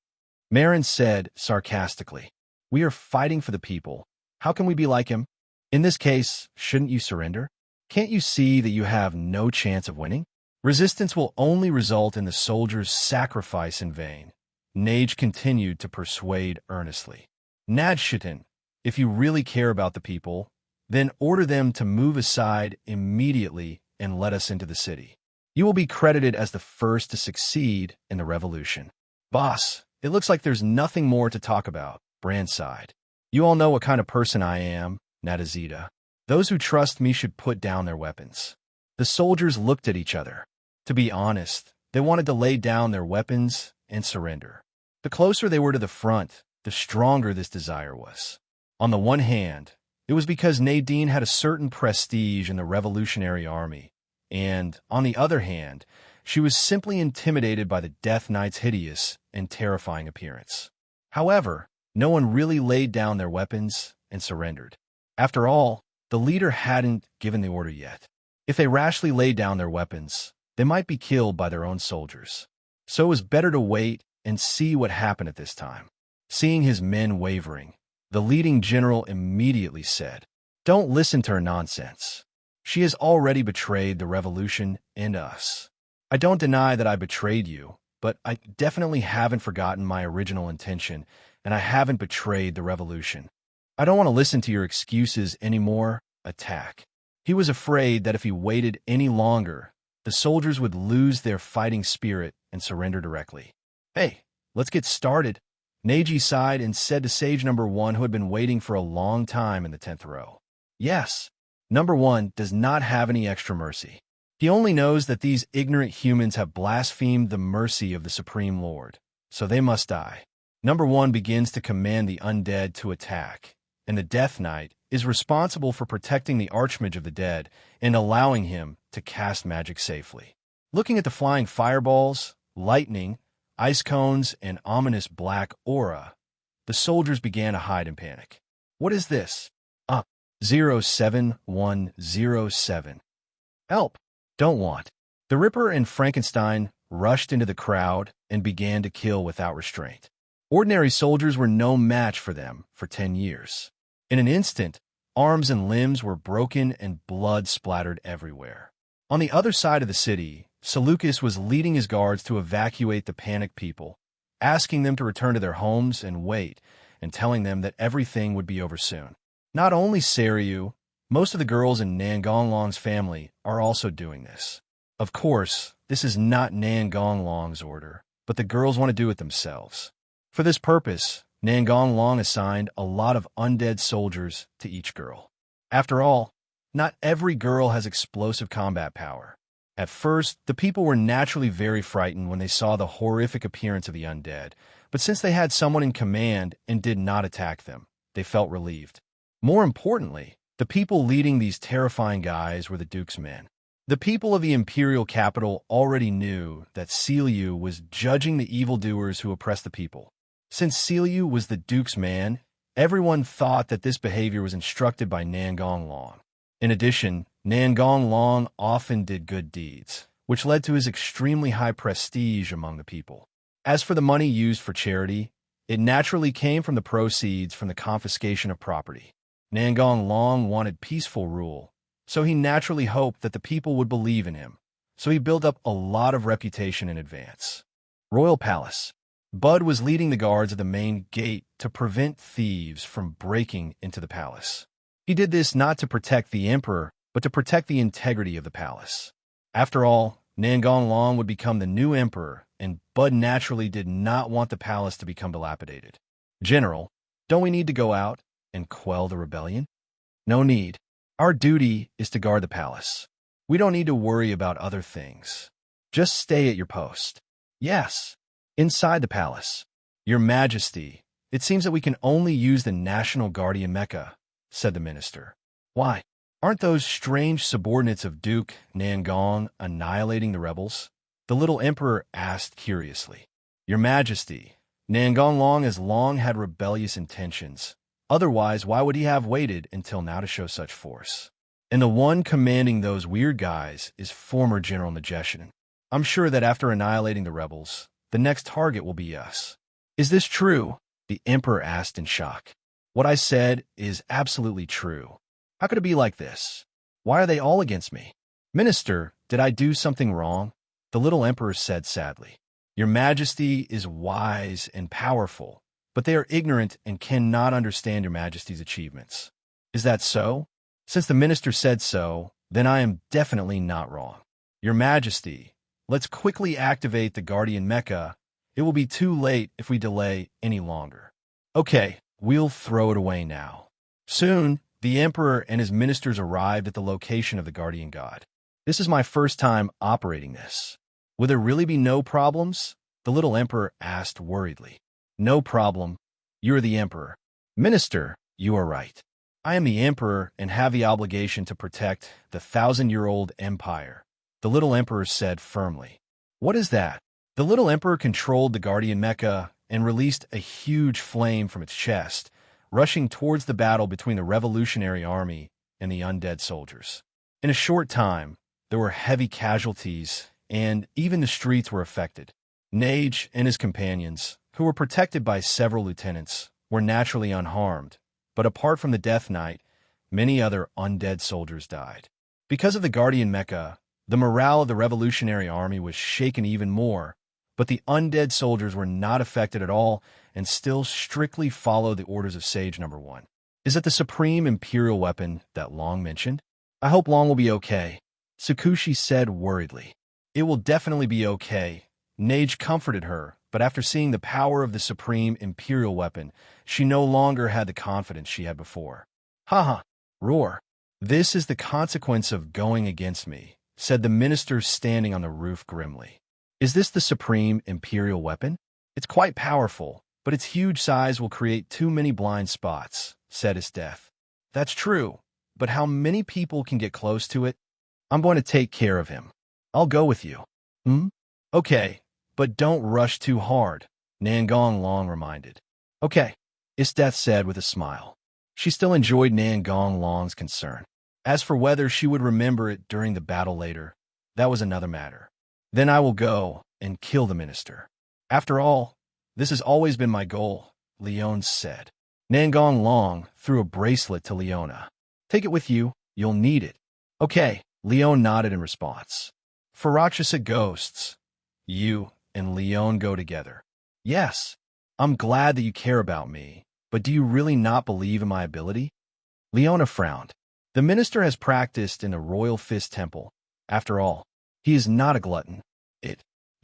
[SPEAKER 2] Marin said sarcastically. We are fighting for the people. How can we be like him? In this case, shouldn't you surrender? Can't you see that you have no chance of winning? Resistance will only result in the soldiers' sacrifice in vain. Nage continued to persuade earnestly. Nadshitan, if you really care about the people, then order them to move aside immediately and let us into the city. You will be credited as the first to succeed in the revolution. Boss, it looks like there's nothing more to talk about, Brand sighed. You all know what kind of person I am, Nadazita. Those who trust me should put down their weapons. The soldiers looked at each other. To be honest, they wanted to lay down their weapons and surrender. The closer they were to the front, the stronger this desire was. On the one hand, it was because Nadine had a certain prestige in the Revolutionary Army, and, on the other hand, she was simply intimidated by the Death Knight's hideous and terrifying appearance. However, no one really laid down their weapons and surrendered. After all, the leader hadn't given the order yet. If they rashly laid down their weapons, they might be killed by their own soldiers. So it was better to wait and see what happened at this time. Seeing his men wavering, the leading general immediately said, "Don't listen to her nonsense. She has already betrayed the revolution and us. I don't deny that I betrayed you, but I definitely haven't forgotten my original intention, and I haven't betrayed the revolution. I don't want to listen to your excuses anymore. Attack." He was afraid that if he waited any longer, the soldiers would lose their fighting spirit and surrender directly. Hey, let's get started. Neji sighed and said to Sage number 1, who had been waiting for a long time in the 10th row. Yes. Number 1 does not have any extra mercy. He only knows that these ignorant humans have blasphemed the mercy of the Supreme Lord, so they must die. Number 1 begins to command the undead to attack, and the Death Knight is responsible for protecting the Archmage of the Dead and allowing him to cast magic safely. Looking at the flying fireballs, lightning, ice cones, and ominous black aura, the soldiers began to hide in panic. What is this? 07107. Help! Don't want. The Ripper and Frankenstein rushed into the crowd and began to kill without restraint. Ordinary soldiers were no match for them for 10 years. In an instant, arms and limbs were broken and blood splattered everywhere. On the other side of the city, Seleucus was leading his guards to evacuate the panicked people, asking them to return to their homes and wait, and telling them that everything would be over soon. Not only Seriu, most of the girls in Nangong Long's family are also doing this. Of course, this is not Nangong Long's order, but the girls want to do it themselves. For this purpose, Nangong Long assigned a lot of undead soldiers to each girl. After all, not every girl has explosive combat power. At first, the people were naturally very frightened when they saw the horrific appearance of the undead, but since they had someone in command and did not attack them, they felt relieved. More importantly, the people leading these terrifying guys were the Duke's men. The people of the imperial capital already knew that Seriu was judging the evildoers who oppressed the people. Since Seriu was the Duke's man, everyone thought that this behavior was instructed by Nangong Long. In addition, Nangong Long often did good deeds, which led to his extremely high prestige among the people. As for the money used for charity, it naturally came from the proceeds from the confiscation of property. Nangong Long wanted peaceful rule, so he naturally hoped that the people would believe in him, so he built up a lot of reputation in advance. Royal Palace. Bud was leading the guards at the main gate to prevent thieves from breaking into the palace. He did this not to protect the emperor, but to protect the integrity of the palace. After all, Nangong Long would become the new emperor, and Bud naturally did not want the palace to become dilapidated. General, don't we need to go out and quell the rebellion? No need. Our duty is to guard the palace. We don't need to worry about other things. Just stay at your post. Yes. Inside the palace. Your Majesty, it seems that we can only use the National Guardian Mecha, said the minister. Why? Aren't those strange subordinates of Duke Nangong annihilating the rebels? The little emperor asked curiously. Your Majesty, Nangong Long has long had rebellious intentions. Otherwise, why would he have waited until now to show such force? And the one commanding those weird guys is former General Nageshin. I'm sure that after annihilating the rebels, the next target will be us. Is this true? The emperor asked in shock. What I said is absolutely true. How could it be like this? Why are they all against me? Minister, did I do something wrong? The little emperor said sadly. Your Majesty is wise and powerful, but they are ignorant and cannot understand your Majesty's achievements. Is that so? Since the minister said so, then I am definitely not wrong. Your Majesty, let's quickly activate the Guardian Mecha. It will be too late if we delay any longer. Okay, we'll throw it away now. Soon, the Emperor and his ministers arrived at the location of the Guardian God. This is my first time operating this. Will there really be no problems? The little Emperor asked worriedly. No problem. You are the Emperor. Minister, you are right. I am the Emperor and have the obligation to protect the 1,000-year-old empire, the little Emperor said firmly. What is that? The little Emperor controlled the Guardian Mecha and released a huge flame from its chest, rushing towards the battle between the Revolutionary Army and the undead soldiers. In a short time, there were heavy casualties, and even the streets were affected. Nage and his companions, who were protected by several lieutenants, were naturally unharmed, but apart from the Death Knight, many other undead soldiers died. Because of the Guardian Mecha, the morale of the Revolutionary Army was shaken even more, but the undead soldiers were not affected at all and still strictly followed the orders of Sage Number 1. Is it the supreme imperial weapon that Long mentioned? I hope Long will be okay, Tsukushi said worriedly. It will definitely be okay. Nage comforted her, but after seeing the power of the supreme imperial weapon, she no longer had the confidence she had before. Haha, roar. This is the consequence of going against me, said the minister standing on the roof grimly. Is this the supreme imperial weapon? It's quite powerful, but its huge size will create too many blind spots, said Istef. That's true, but how many people can get close to it? I'm going to take care of him. I'll go with you. Okay, but don't rush too hard, Nangong Long reminded. Okay, Istef said with a smile. She still enjoyed Nangong Long's concern. As for whether she would remember it during the battle later, that was another matter. Then I will go and kill the minister. After all, this has always been my goal, Leon said. Nangong Long threw a bracelet to Leona. Take it with you, you'll need it. Okay, Leon nodded in response. For Rakshasa ghosts, you and Leon go together. Yes, I'm glad that you care about me, but do you really not believe in my ability? Leona frowned. The minister has practiced in the Royal Fist Temple. After all, he is not a glutton.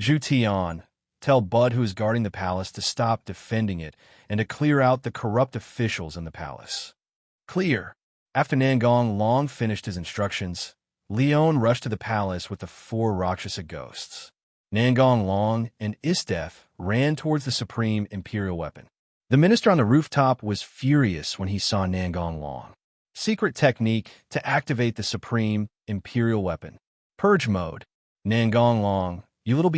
[SPEAKER 2] Zhu Tian, tell Bud who is guarding the palace to stop defending it and to clear out the corrupt officials in the palace. Clear. After Nangong Long finished his instructions, Leon rushed to the palace with the 4 Rakshasa ghosts. Nangong Long and Istef ran towards the supreme imperial weapon. The minister on the rooftop was furious when he saw Nangong Long. Secret technique to activate the supreme imperial weapon. Purge mode. Nangong Long, you little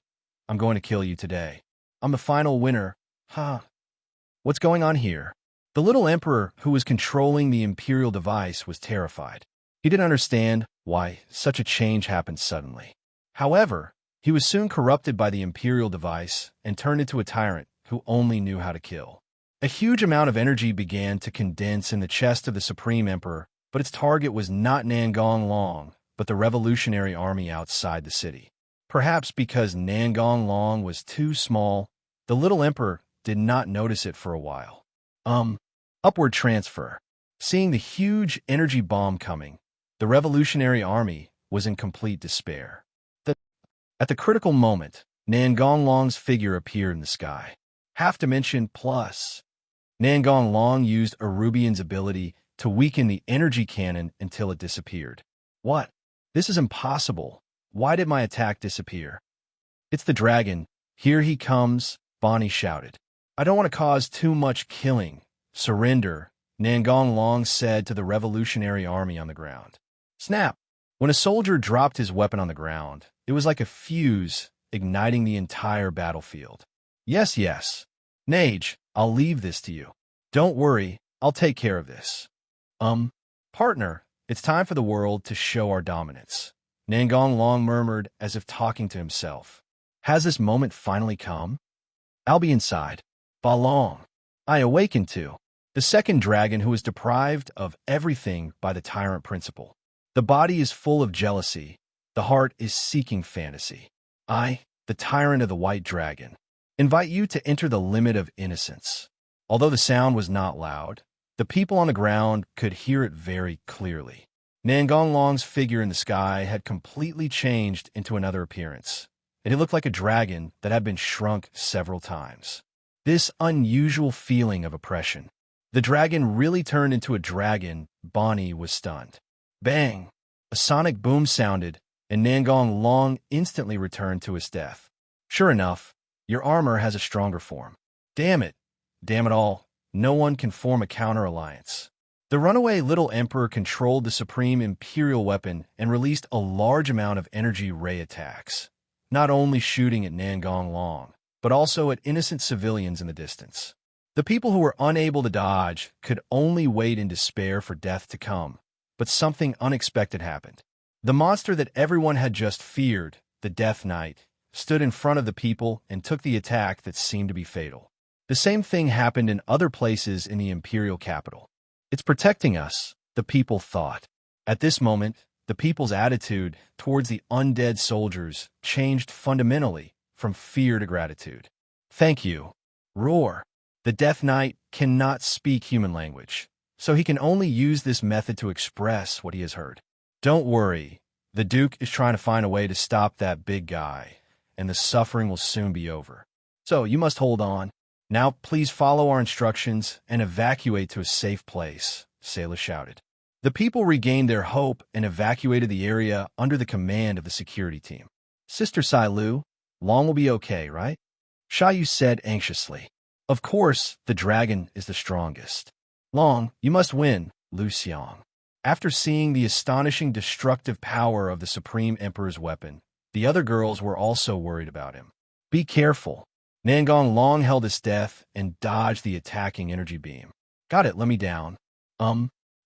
[SPEAKER 2] b****************************************************************************************************************************************************************************************************************************$*****e I'm the final winner. Ha. What's going on here? The little emperor who was controlling the imperial device was terrified. He didn't understand why such a change happened suddenly. However, he was soon corrupted by the imperial device and turned into a tyrant who only knew how to kill. A huge amount of energy began to condense in the chest of the Supreme Emperor, but its target was not Nangong Long, but the revolutionary army outside the city. Perhaps because Nangong Long was too small, the little emperor did not notice it for a while. Upward transfer. Seeing the huge energy bomb coming, the revolutionary army was in complete despair. At the critical moment, Nangong Long's figure appeared in the sky. Half dimension plus. Nangong Long used Arubian's ability to weaken the energy cannon until it disappeared. What? This is impossible. Why did my attack disappear? It's the dragon. Here he comes, Bonnie shouted. I don't want to cause too much killing. Surrender, Nangong Long said to the revolutionary army on the ground. Snap! When a soldier dropped his weapon on the ground, it was like a fuse, igniting the entire battlefield. Yes, yes. Nage, I'll leave this to you. Don't worry, I'll take care of this. Partner, it's time for the world to show our dominance. Nangong Long murmured as if talking to himself. Has this moment finally come? I'll be inside. Ba Long. I awakened to the second dragon who was deprived of everything by the tyrant principle. The body is full of jealousy. The heart is seeking fantasy. I, the tyrant of the white dragon, invite you to enter the limit of innocence. Although the sound was not loud, the people on the ground could hear it very clearly. Nangong Long's figure in the sky had completely changed into another appearance, and it looked like a dragon that had been shrunk several times. This unusual feeling of oppression. The dragon really turned into a dragon. Bonnie was stunned. Bang! A sonic boom sounded, and Nangong Long instantly returned to his death. Sure enough, your armor has a stronger form. Damn it! Damn it all! No one can form a counter-alliance. The runaway little emperor controlled the supreme imperial weapon and released a large amount of energy ray attacks, not only shooting at Nangong Long, but also at innocent civilians in the distance. The people who were unable to dodge could only wait in despair for death to come, but something unexpected happened. The monster that everyone had just feared, the Death Knight, stood in front of the people and took the attack that seemed to be fatal. The same thing happened in other places in the imperial capital. It's protecting us, the people thought. At this moment, the people's attitude towards the undead soldiers changed fundamentally from fear to gratitude. Thank you. Roar. The Death Knight cannot speak human language, so he can only use this method to express what he has heard. Don't worry. The Duke is trying to find a way to stop that big guy, and the suffering will soon be over. So you must hold on. Now please follow our instructions and evacuate to a safe place, Sayla shouted. The people regained their hope and evacuated the area under the command of the security team. Sister Lu, Long will be okay, right? Xiaoyu said anxiously. Of course, the dragon is the strongest. Long, you must win, Lu Xiang. After seeing the astonishing destructive power of the Supreme Emperor's weapon, the other girls were also worried about him. Be careful. Nangong Long held his death and dodged the attacking energy beam. Got it, let me down.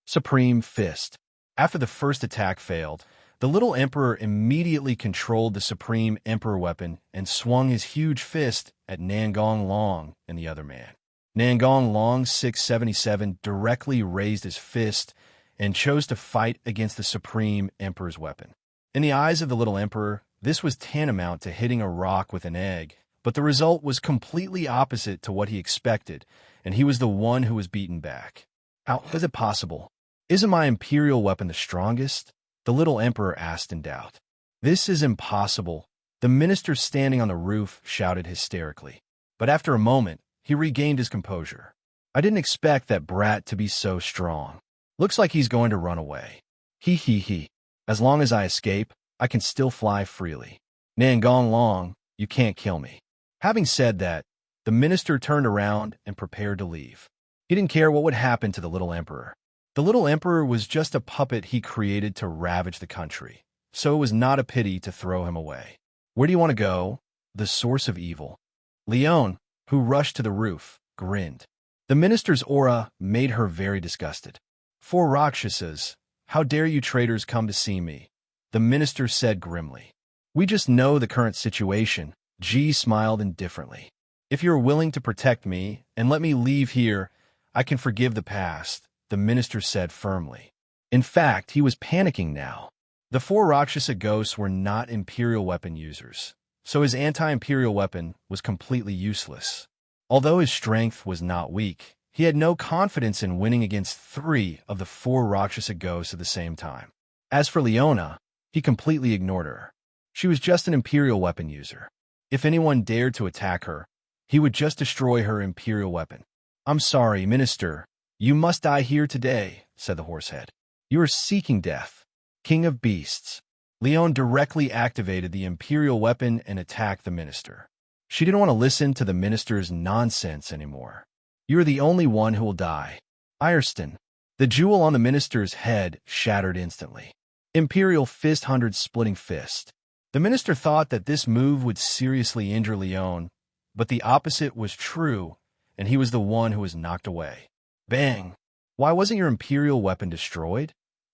[SPEAKER 2] Supreme Fist. After the first attack failed, the little emperor immediately controlled the Supreme Emperor weapon and swung his huge fist at Nangong Long and the other man. Nangong Long 677 directly raised his fist and chose to fight against the Supreme Emperor's weapon. In the eyes of the little emperor, this was tantamount to hitting a rock with an egg, but the result was completely opposite to what he expected, and he was the one who was beaten back. How is it possible? Isn't my imperial weapon the strongest? The little emperor asked in doubt. This is impossible, the minister standing on the roof shouted hysterically. But after a moment, he regained his composure. I didn't expect that brat to be so strong. Looks like he's going to run away. He. As long as I escape, I can still fly freely. Nangong Long, you can't kill me. Having said that, the minister turned around and prepared to leave. He didn't care what would happen to the little emperor. The little emperor was just a puppet he created to ravage the country, so it was not a pity to throw him away. Where do you want to go? The source of evil. Leon, who rushed to the roof, grinned. The minister's aura made her very disgusted. 4 Rakshasas, how dare you traitors come to see me? The minister said grimly. We just know the current situation. Ji smiled indifferently. If you're willing to protect me and let me leave here, I can forgive the past, the minister said firmly. In fact, he was panicking now. The 4 Rakshasa ghosts were not imperial weapon users, so his anti-imperial weapon was completely useless. Although his strength was not weak, he had no confidence in winning against 3 of the 4 Rakshasa ghosts at the same time. As for Leona, he completely ignored her. She was just an imperial weapon user. If anyone dared to attack her, he would just destroy her imperial weapon. I'm sorry, minister. You must die here today, said the horsehead. You are seeking death. King of Beasts. Leon directly activated the imperial weapon and attacked the minister. She didn't want to listen to the minister's nonsense anymore. You are the only one who will die. Ireston. The jewel on the minister's head shattered instantly. Imperial Fist 100 Splitting Fist. The minister thought that this move would seriously injure Leon, but the opposite was true, and he was the one who was knocked away. Bang! Why wasn't your imperial weapon destroyed?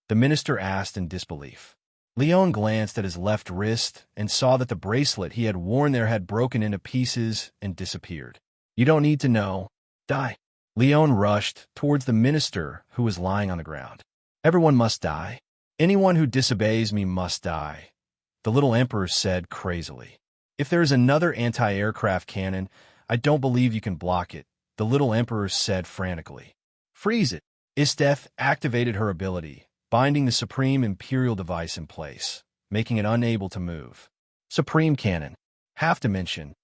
[SPEAKER 2] The minister asked in disbelief. Leon glanced at his left wrist and saw that the bracelet he had worn there had broken into pieces and disappeared. You don't need to know. Die. Leon rushed towards the minister who was lying on the ground. Everyone must die. Anyone who disobeys me must die, the little emperor said crazily. If there is another anti-aircraft cannon, I don't believe you can block it, the little emperor said frantically. Freeze it. Isteth activated her ability, binding the Supreme Imperial device in place, making it unable to move. Supreme Cannon. Half dimension.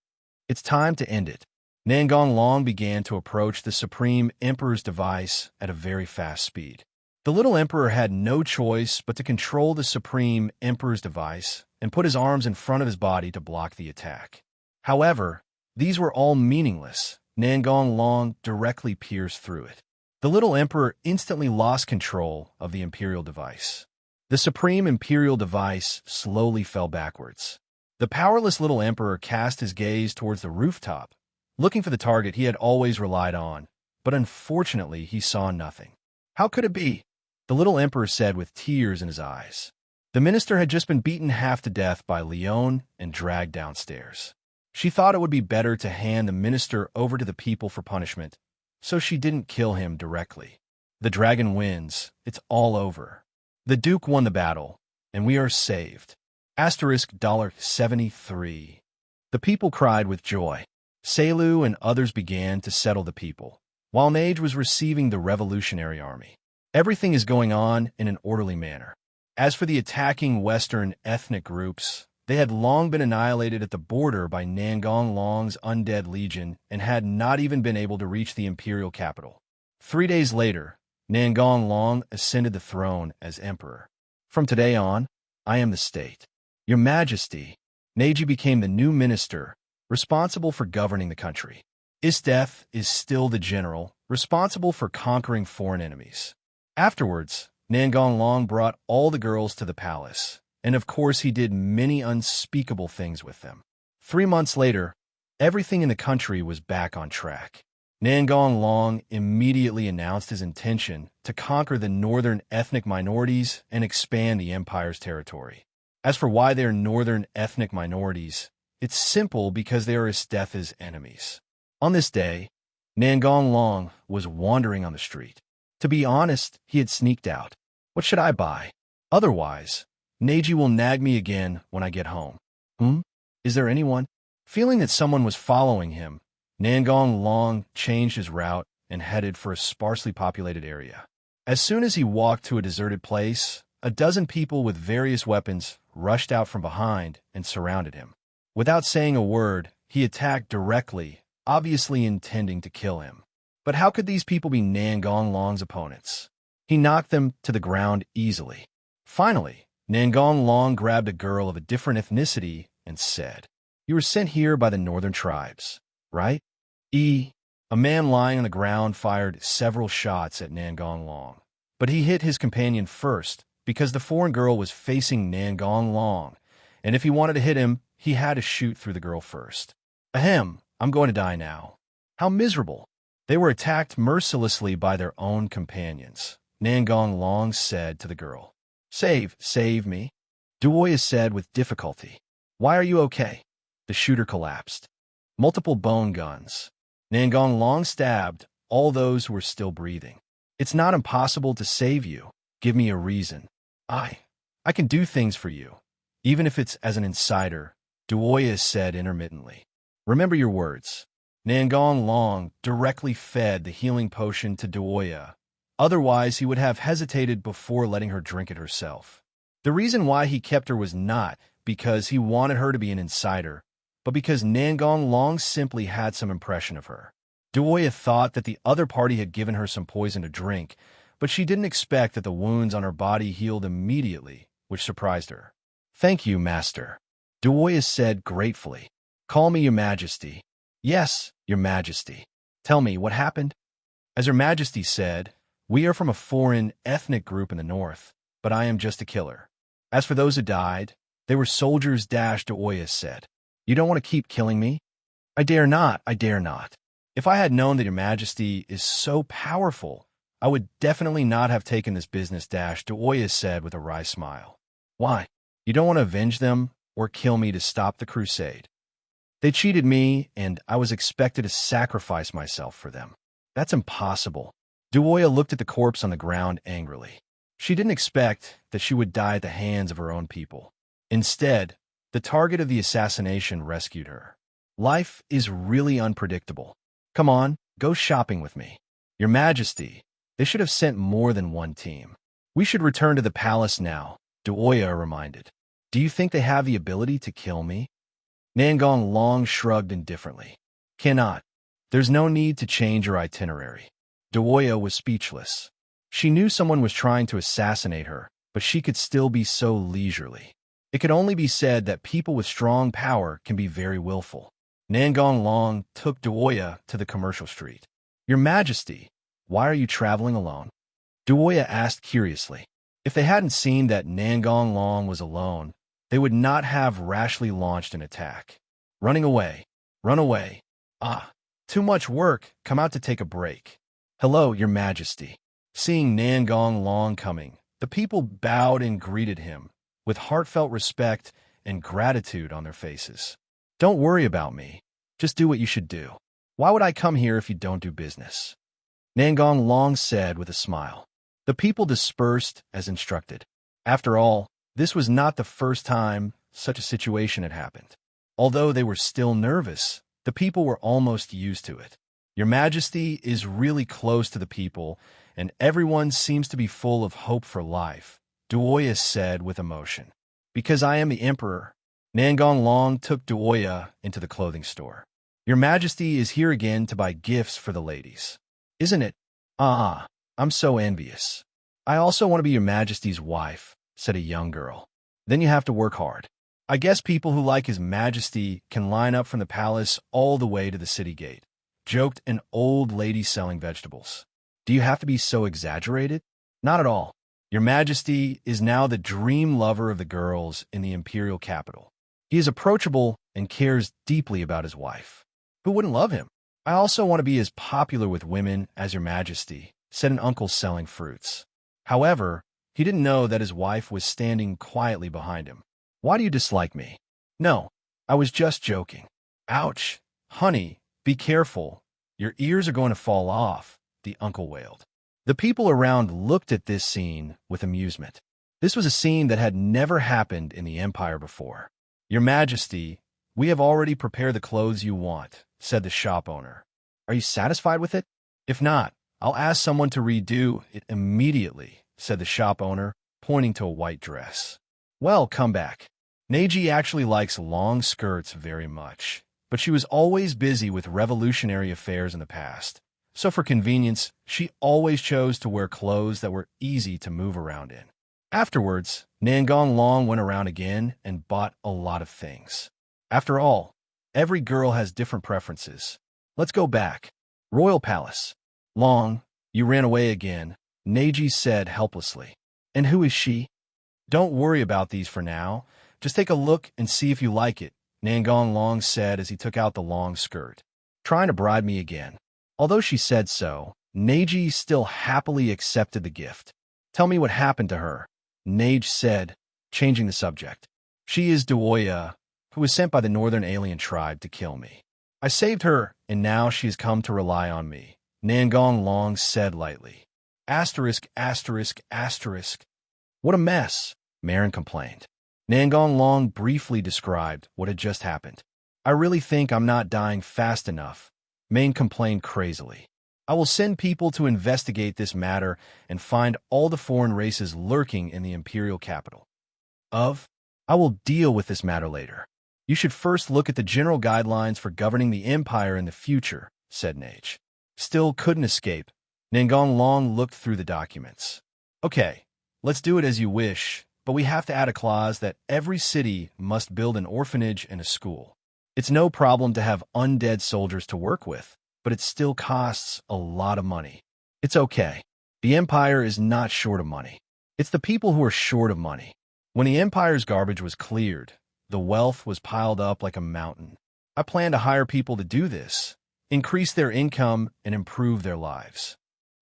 [SPEAKER 2] It's time to end it. Nangong Long began to approach the Supreme Emperor's device at a very fast speed. The little emperor had no choice but to control the Supreme Emperor's device and put his arms in front of his body to block the attack. However, these were all meaningless. Nangong Long directly pierced through it. The little emperor instantly lost control of the imperial device. The Supreme Imperial device slowly fell backwards. The powerless little emperor cast his gaze towards the rooftop, looking for the target he had always relied on, but unfortunately he saw nothing. How could it be? The little emperor said with tears in his eyes. The minister had just been beaten half to death by Leon and dragged downstairs. She thought it would be better to hand the minister over to the people for punishment, so she didn't kill him directly. The dragon wins. It's all over. The Duke won the battle, and we are saved. $73. The people cried with joy. Selu and others began to settle the people, while Nage was receiving the Revolutionary Army. Everything is going on in an orderly manner. As for the attacking Western ethnic groups, They had long been annihilated at the border by Nangong Long's undead legion and had not even been able to reach the imperial capital. 3 days later, Nangong Long ascended the throne as emperor. From today on, I am the state. Your Majesty, Neji became the new minister, responsible for governing the country. Isdef is still the general, responsible for conquering foreign enemies. Afterwards, Nangong Long brought all the girls to the palace, and of course he did many unspeakable things with them. 3 months later, everything in the country was back on track. Nangong Long immediately announced his intention to conquer the northern ethnic minorities and expand the empire's territory. As for why they are northern ethnic minorities, it's simple because they are Isdef's enemies. On this day, Nangong Long was wandering on the street. To be honest, he had sneaked out. What should I buy? Otherwise, Neji will nag me again when I get home. Is there anyone? Feeling that someone was following him, Nangong Long changed his route and headed for a sparsely populated area. As soon as he walked to a deserted place, a dozen people with various weapons rushed out from behind and surrounded him. Without saying a word, he attacked directly, obviously intending to kill him. But how could these people be Nangong Long's opponents? He knocked them to the ground easily. Finally, Nangong Long grabbed a girl of a different ethnicity and said, "You were sent here by the northern tribes, right?" A man lying on the ground fired several shots at Nangong Long, but he hit his companion first because the foreign girl was facing Nangong Long, and if he wanted to hit him, he had to shoot through the girl first. Ahem, I'm going to die now. How miserable. They were attacked mercilessly by their own companions. Nangong Long said to the girl, Save me. Duoya said with difficulty. Why are you okay? The shooter collapsed. Multiple bone guns. Nangong Long stabbed all those who were still breathing. It's not impossible to save you. Give me a reason. I can do things for you, even if it's as an insider, Duoya said intermittently. Remember your words. Nangong Long directly fed the healing potion to Duoya. Otherwise, he would have hesitated before letting her drink it herself. The reason why he kept her was not because he wanted her to be an insider, but because Nangong Long simply had some impression of her. Duoya thought that the other party had given her some poison to drink, but she didn't expect that the wounds on her body healed immediately, which surprised her. Thank you, Master. Duoya said gratefully. Call me Your Majesty. Yes, Your Majesty. Tell me, what happened? As Her Majesty said, we are from a foreign ethnic group in the north, but I am just a killer. As for those who died, they were soldiers, Duoya said. You don't want to keep killing me? I dare not. If I had known that Your Majesty is so powerful, I would definitely not have taken this business, Duoya said with a wry smile. Why? You don't want to avenge them or kill me to stop the crusade? They cheated me, and I was expected to sacrifice myself for them. That's impossible. Duoya looked at the corpse on the ground angrily. She didn't expect that she would die at the hands of her own people. Instead, the target of the assassination rescued her. Life is really unpredictable. Come on, go shopping with me. Your Majesty, they should have sent more than one team. We should return to the palace now, Duoya reminded. Do you think they have the ability to kill me? Nangong Long shrugged indifferently. Cannot. There's no need to change your itinerary. Duoya was speechless. She knew someone was trying to assassinate her, but she could still be so leisurely. It could only be said that people with strong power can be very willful. Nangong Long took Duoya to the commercial street. Your Majesty, why are you traveling alone? Duoya asked curiously. If they hadn't seen that Nangong Long was alone, they would not have rashly launched an attack. Running away. Run away. Too much work. Come out to take a break. Hello, Your Majesty. Seeing Nangong Long coming, the people bowed and greeted him, with heartfelt respect and gratitude on their faces. Don't worry about me. Just do what you should do. Why would I come here if you don't do business? Nangong Long said with a smile. The people dispersed as instructed. After all, this was not the first time such a situation had happened. Although they were still nervous, the people were almost used to it. Your Majesty is really close to the people, and everyone seems to be full of hope for life, Duoya said with emotion. Because I am the Emperor. Nangong Long took Duoya into the clothing store. Your Majesty is here again to buy gifts for the ladies. Isn't it? I'm so envious. I also want to be your Majesty's wife, said a young girl. Then you have to work hard. I guess people who like His Majesty can line up from the palace all the way to the city gate, joked an old lady selling vegetables. Do you have to be so exaggerated? Not at all. Your Majesty is now the dream lover of the girls in the imperial capital. He is approachable and cares deeply about his wife. Who wouldn't love him? I also want to be as popular with women as your Majesty, said an uncle selling fruits. However, he didn't know that his wife was standing quietly behind him. Why do you dislike me? No, I was just joking. Ouch. Honey, be careful. Your ears are going to fall off, the uncle wailed. The people around looked at this scene with amusement. This was a scene that had never happened in the Empire before. Your Majesty, we have already prepared the clothes you want, said the shop owner. Are you satisfied with it? If not, I'll ask someone to redo it immediately, said the shop owner, pointing to a white dress. Well, come back. Neji actually likes long skirts very much, but she was always busy with revolutionary affairs in the past. So for convenience, she always chose to wear clothes that were easy to move around in. Afterwards, Nangong Long went around again and bought a lot of things. After all, every girl has different preferences. Let's go back. Royal Palace. Long, you ran away again, Neji said helplessly. And who is she? Don't worry about these for now. Just take a look and see if you like it, Nangong Long said as he took out the long skirt. Trying to bribe me again. Although she said so, Neji still happily accepted the gift. Tell me what happened to her, Nage said, changing the subject. She is Duoya, who was sent by the northern alien tribe to kill me. I saved her, and now she has come to rely on me, Nangong Long said lightly. Asterisk, asterisk, asterisk. What a mess, Marin complained. Nangong Long briefly described what had just happened. I really think I'm not dying fast enough, Main complained crazily. I will send people to investigate this matter and find all the foreign races lurking in the imperial capital. I will deal with this matter later. You should first look at the general guidelines for governing the empire in the future, said Nage. Still couldn't escape. Nangong Long looked through the documents. Okay, let's do it as you wish, but we have to add a clause that every city must build an orphanage and a school. It's no problem to have undead soldiers to work with, but it still costs a lot of money. It's okay. The Empire is not short of money. It's the people who are short of money. When the Empire's garbage was cleared, the wealth was piled up like a mountain. I plan to hire people to do this, increase their income, and improve their lives.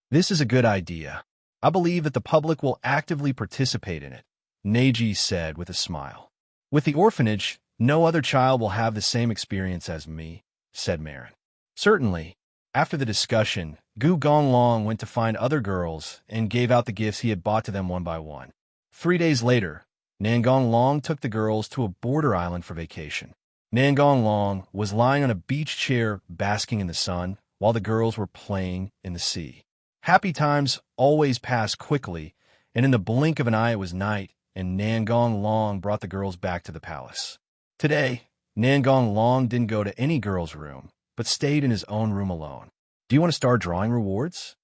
[SPEAKER 2] This is a good idea. I believe that the public will actively participate in it, Neji said with a smile. With the orphanage, no other child will have the same experience as me, said Marin. Certainly. After the discussion, Nangong Long went to find other girls and gave out the gifts he had bought to them one by one. 3 days later, Nangong Long took the girls to a border island for vacation. Nangong Long was lying on a beach chair basking in the sun while the girls were playing in the sea. Happy times always pass quickly, and in the blink of an eye it was night, and Nangong Long brought the girls back to the palace. Today, Nangong Long didn't go to any girl's room, but stayed in his own room alone. Do you want to start drawing rewards?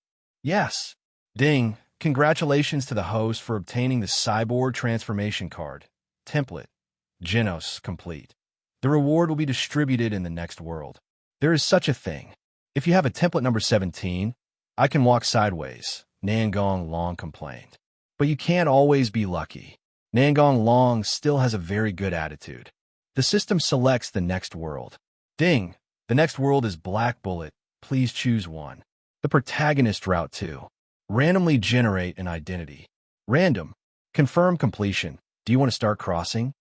[SPEAKER 2] Yes. Ding. Congratulations to the host for obtaining the cyborg transformation card. Template. Genos complete. The reward will be distributed in the next world. There is such a thing. If you have a template number 17, I can walk sideways, Nangong Long complained. But you can't always be lucky. Nangong Long still has a very good attitude. The system selects the next world. Ding! The next world is Black Bullet. Please choose one. The protagonist route 2. Randomly generate an identity. Random. Confirm completion. Do you want to start crossing?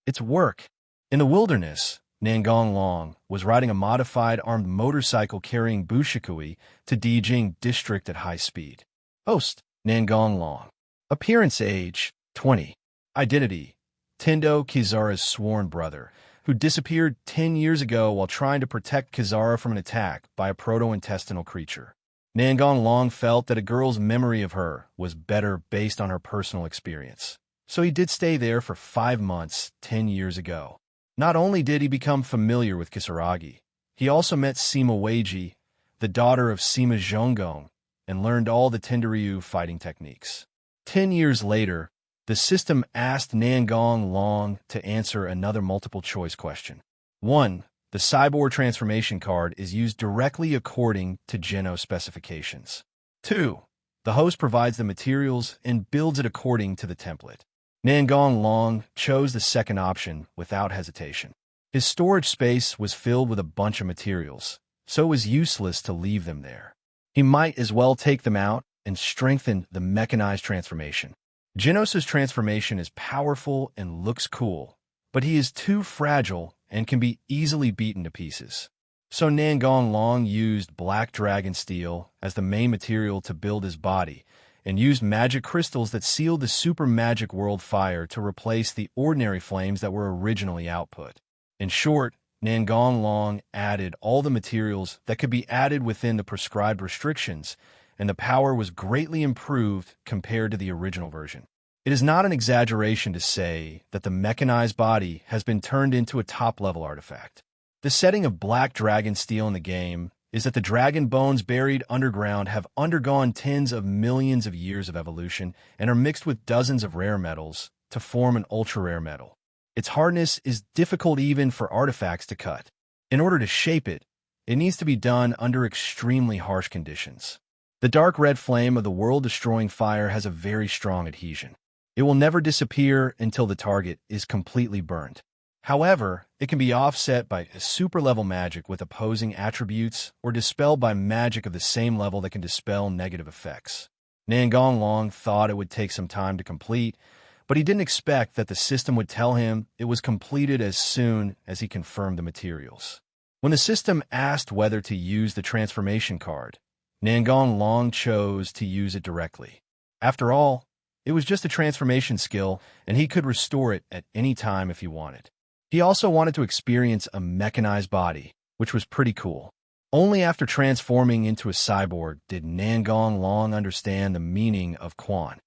[SPEAKER 2] It's work. In the wilderness, Nangong Long was riding a modified armed motorcycle carrying Bushikui to Dijing district at high speed. Host, Nangong Long. Appearance age, 20. Identity, Tendo Kizara's sworn brother, who disappeared 10 years ago while trying to protect Kizara from an attack by a proto-intestinal creature. Nangong Long felt that a girl's memory of her was better based on her personal experience. So he did stay there for 5 months 10 years ago. Not only did he become familiar with Kisaragi, he also met Sima Weiji, the daughter of Sima Zhonggong, and learned all the Tenryu fighting techniques. 10 years later, the system asked Nangong Long to answer another multiple-choice question. 1. The cyborg transformation card is used directly according to Genos specifications. 2. The host provides the materials and builds it according to the template. Nangong Long chose the second option without hesitation. His storage space was filled with a bunch of materials, so it was useless to leave them there. He might as well take them out and strengthen the mechanized transformation. Genos' transformation is powerful and looks cool, but he is too fragile and can be easily beaten to pieces. So Nangong Long used black dragon steel as the main material to build his body, and used magic crystals that sealed the super magic world fire to replace the ordinary flames that were originally output. In short, Nangong Long added all the materials that could be added within the prescribed restrictions, and the power was greatly improved compared to the original version. It is not an exaggeration to say that the mechanized body has been turned into a top-level artifact. The setting of black dragon steel in the game is that the dragon bones buried underground have undergone tens of millions of years of evolution and are mixed with dozens of rare metals to form an ultra-rare metal. Its hardness is difficult even for artifacts to cut. In order to shape it, it needs to be done under extremely harsh conditions. The dark red flame of the world-destroying fire has a very strong adhesion. It will never disappear until the target is completely burned. However, it can be offset by super-level magic with opposing attributes or dispelled by magic of the same level that can dispel negative effects. Nangong Long thought it would take some time to complete, but he didn't expect that the system would tell him it was completed as soon as he confirmed the materials. When the system asked whether to use the transformation card, Nangong Long chose to use it directly. After all, it was just a transformation skill, and he could restore it at any time if he wanted. He also wanted to experience a mechanized body, which was pretty cool. Only after transforming into a cyborg did Nangong Long understand the meaning of Quan.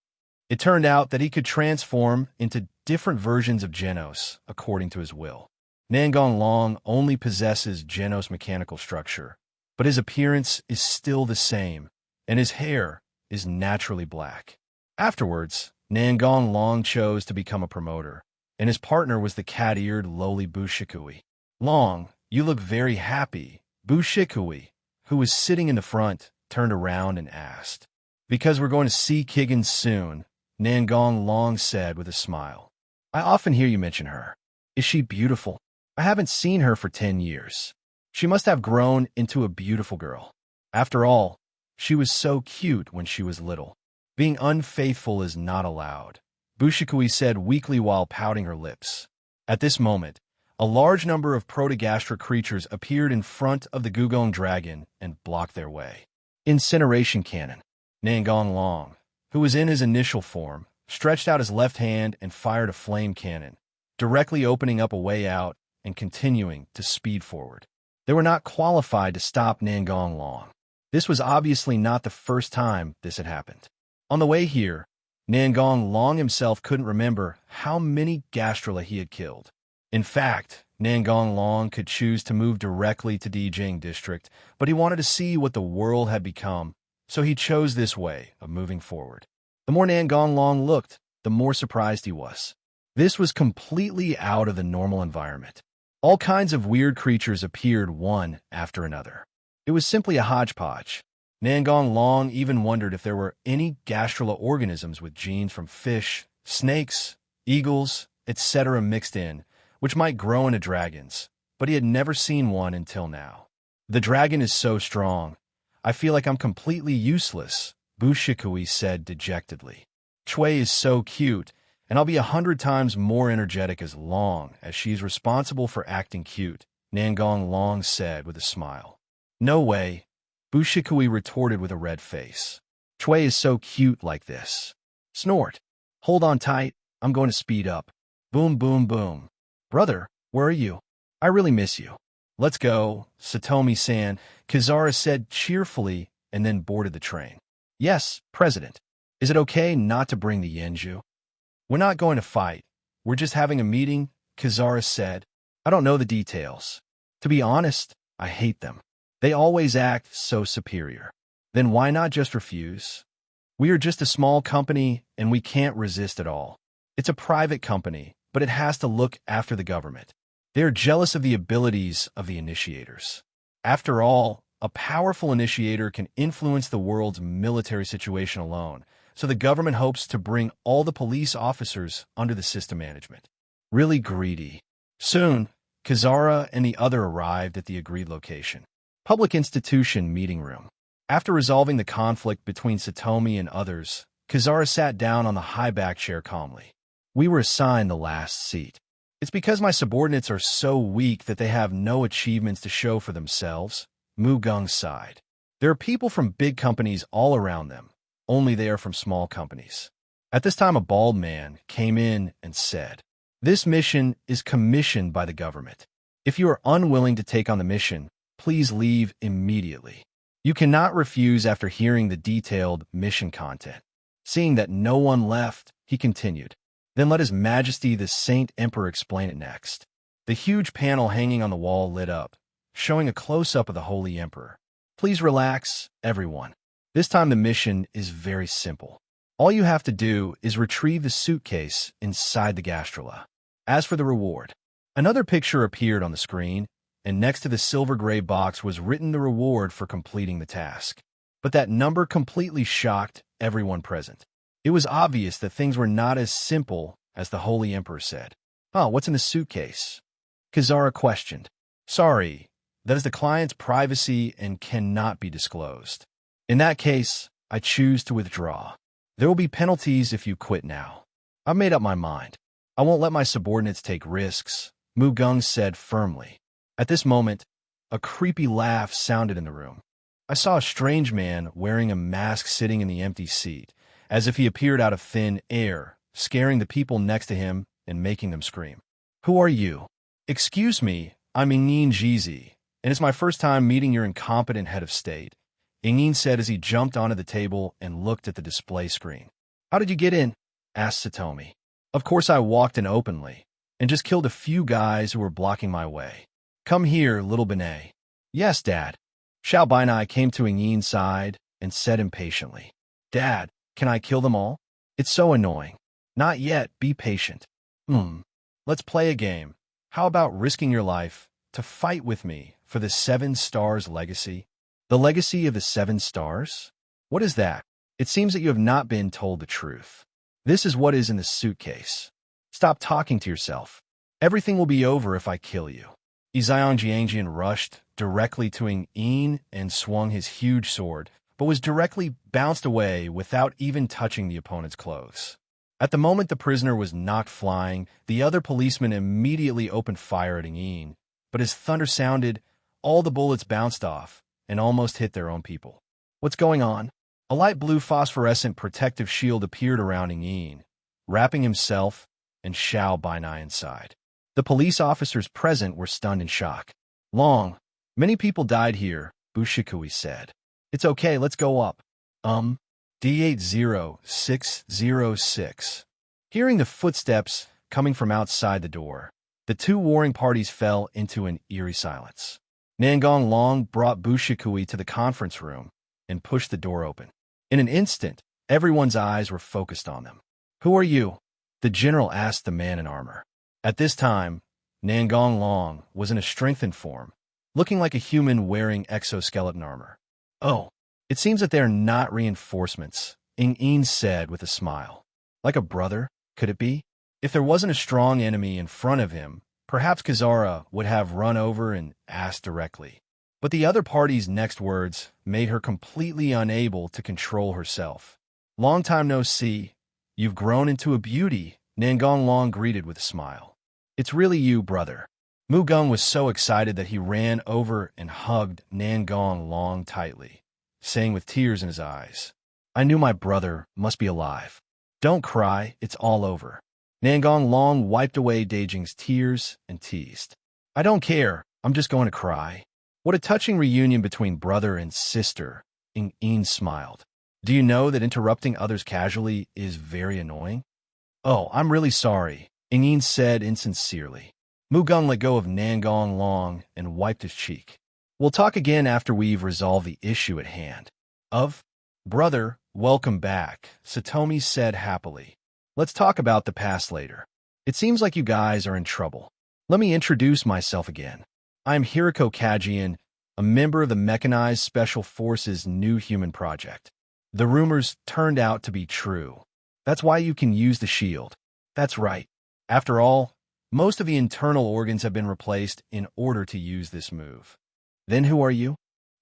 [SPEAKER 2] It turned out that he could transform into different versions of Genos according to his will. Nangong Long only possesses Genos' mechanical structure, but his appearance is still the same, and his hair is naturally black. Afterwards, Nangong Long chose to become a promoter, and his partner was the cat-eared lowly Bushikui. Long, you look very happy. Bushikui, who was sitting in the front, turned around and asked. Because we're going to see Kigan soon, Nangong Long said with a smile. I often hear you mention her. Is she beautiful? I haven't seen her for 10 years. She must have grown into a beautiful girl. After all, she was so cute when she was little. Being unfaithful is not allowed, Bushikui said weakly while pouting her lips. At this moment, a large number of protogastric creatures appeared in front of the Gugong dragon and blocked their way. Incineration Cannon. Nangong Long, who was in his initial form, stretched out his left hand and fired a flame cannon, directly opening up a way out and continuing to speed forward. They were not qualified to stop Nangong Long. This was obviously not the first time this had happened. On the way here, Nangong Long himself couldn't remember how many Gastrula he had killed. In fact, Nangong Long could choose to move directly to Dijing District, but he wanted to see what the world had become, so he chose this way of moving forward. The more Nangong Long looked, the more surprised he was. This was completely out of the normal environment. All kinds of weird creatures appeared one after another. It was simply a hodgepodge. Nangong Long even wondered if there were any gastrula organisms with genes from fish, snakes, eagles, etc. mixed in, which might grow into dragons, but he had never seen one until now. The dragon is so strong. I feel like I'm completely useless, Bushikui said dejectedly. Chui is so cute, and I'll be 100 times more energetic as long as she's responsible for acting cute, Nangong Long said with a smile. No way, Bushikui retorted with a red face. Chui is so cute like this. Snort. Hold on tight, I'm going to speed up. Boom, boom, boom. Brother, where are you? I really miss you. Let's go, Satomi-san, Kizara said cheerfully and then boarded the train. Yes, President. Is it okay not to bring the Yenju? We're not going to fight. We're just having a meeting, Kizara said. I don't know the details. To be honest, I hate them. They always act so superior. Then why not just refuse? We are just a small company and we can't resist at all. It's a private company, but it has to look after the government. They are jealous of the abilities of the initiators. After all, a powerful initiator can influence the world's military situation alone, so the government hopes to bring all the police officers under the system management. Really greedy. Soon, Kizara and the other arrived at the agreed location. Public institution meeting room. After resolving the conflict between Satomi and others, Kizara sat down on the high back chair calmly. We were assigned the last seat. It's because my subordinates are so weak that they have no achievements to show for themselves, Mugung sighed. There are people from big companies all around them, only they are from small companies. At this time, a bald man came in and said, "This mission is commissioned by the government. If you are unwilling to take on the mission, please leave immediately. You cannot refuse after hearing the detailed mission content." Seeing that no one left, he continued, "Then let His Majesty the Saint Emperor explain it next." The huge panel hanging on the wall lit up, showing a close-up of the Holy Emperor. Please relax, everyone. This time the mission is very simple. All you have to do is retrieve the suitcase inside the gastrola. As for the reward, another picture appeared on the screen, and next to the silver-gray box was written the reward for completing the task. But that number completely shocked everyone present. It was obvious that things were not as simple as the Holy Emperor said. What's in the suitcase?" Kizara questioned. "Sorry, that is the client's privacy and cannot be disclosed. In that case, I choose to withdraw. There will be penalties if you quit now." "I've made up my mind. I won't let my subordinates take risks," Mugung said firmly. At this moment, a creepy laugh sounded in the room. I saw a strange man wearing a mask sitting in the empty seat, as if he appeared out of thin air, scaring the people next to him and making them scream. "Who are you?" "Excuse me, I'm Ingin Jizi, and it's my first time meeting your incompetent head of state," Ingin said as he jumped onto the table and looked at the display screen. "How did you get in?" asked Satomi. "Of course I walked in openly, and just killed a few guys who were blocking my way. Come here, little Benet." "Yes, Dad." Xiao Bainai came to Ingin's side and said impatiently, "Dad, can I kill them all? It's so annoying." "Not yet, be patient." Let's play a game. How about risking your life to fight with me for the 7 Stars legacy?" "The legacy of the 7 Stars? What is that?" "It seems that you have not been told the truth. This is what is in the suitcase." "Stop talking to yourself. Everything will be over if I kill you." Izayang Jiangjian rushed directly to Ingin and swung his huge sword, but was directly bounced away without even touching the opponent's clothes. At the moment the prisoner was knocked flying, the other policemen immediately opened fire at Ingin, but as thunder sounded, all the bullets bounced off and almost hit their own people. "What's going on?" A light blue phosphorescent protective shield appeared around Ingin, wrapping himself and Xiao Bainai inside. The police officers present were stunned in shock. "Long, many people died here," Bushikui said. "It's okay, let's go up." D80606. Hearing the footsteps coming from outside the door, the two warring parties fell into an eerie silence. Nangong Long brought Bushikui to the conference room and pushed the door open. In an instant, everyone's eyes were focused on them. "Who are you?" the general asked the man in armor. At this time, Nangong Long was in a strengthened form, looking like a human wearing exoskeleton armor. "Oh, it seems that they are not reinforcements," Ingin said with a smile. "Like a brother, could it be?" If there wasn't a strong enemy in front of him, perhaps Kizara would have run over and asked directly. But the other party's next words made her completely unable to control herself. "Long time no see. You've grown into a beauty," Nangong Long greeted with a smile. "It's really you, brother." Mugung was so excited that he ran over and hugged Nangong Long tightly, saying with tears in his eyes, "I knew my brother must be alive. Don't cry, it's all over." Nangong Long wiped away Daijing's tears and teased, "I don't care, I'm just going to cry." "What a touching reunion between brother and sister," Ingin smiled. "Do you know that interrupting others casually is very annoying?" "Oh, I'm really sorry," Ingin said insincerely. Nangong let go of Nangong Long and wiped his cheek. We'll talk again after we've resolved the issue at hand. Brother, welcome back, Satomi said happily. Let's talk about the past later. It seems like you guys are in trouble. Let me introduce myself again. I'm Hiriko Kajian, a member of the Mechanized Special Forces New Human Project. The rumors turned out to be true. That's why you can use the shield. That's right. After all, most of the internal organs have been replaced in order to use this move. Then who are you?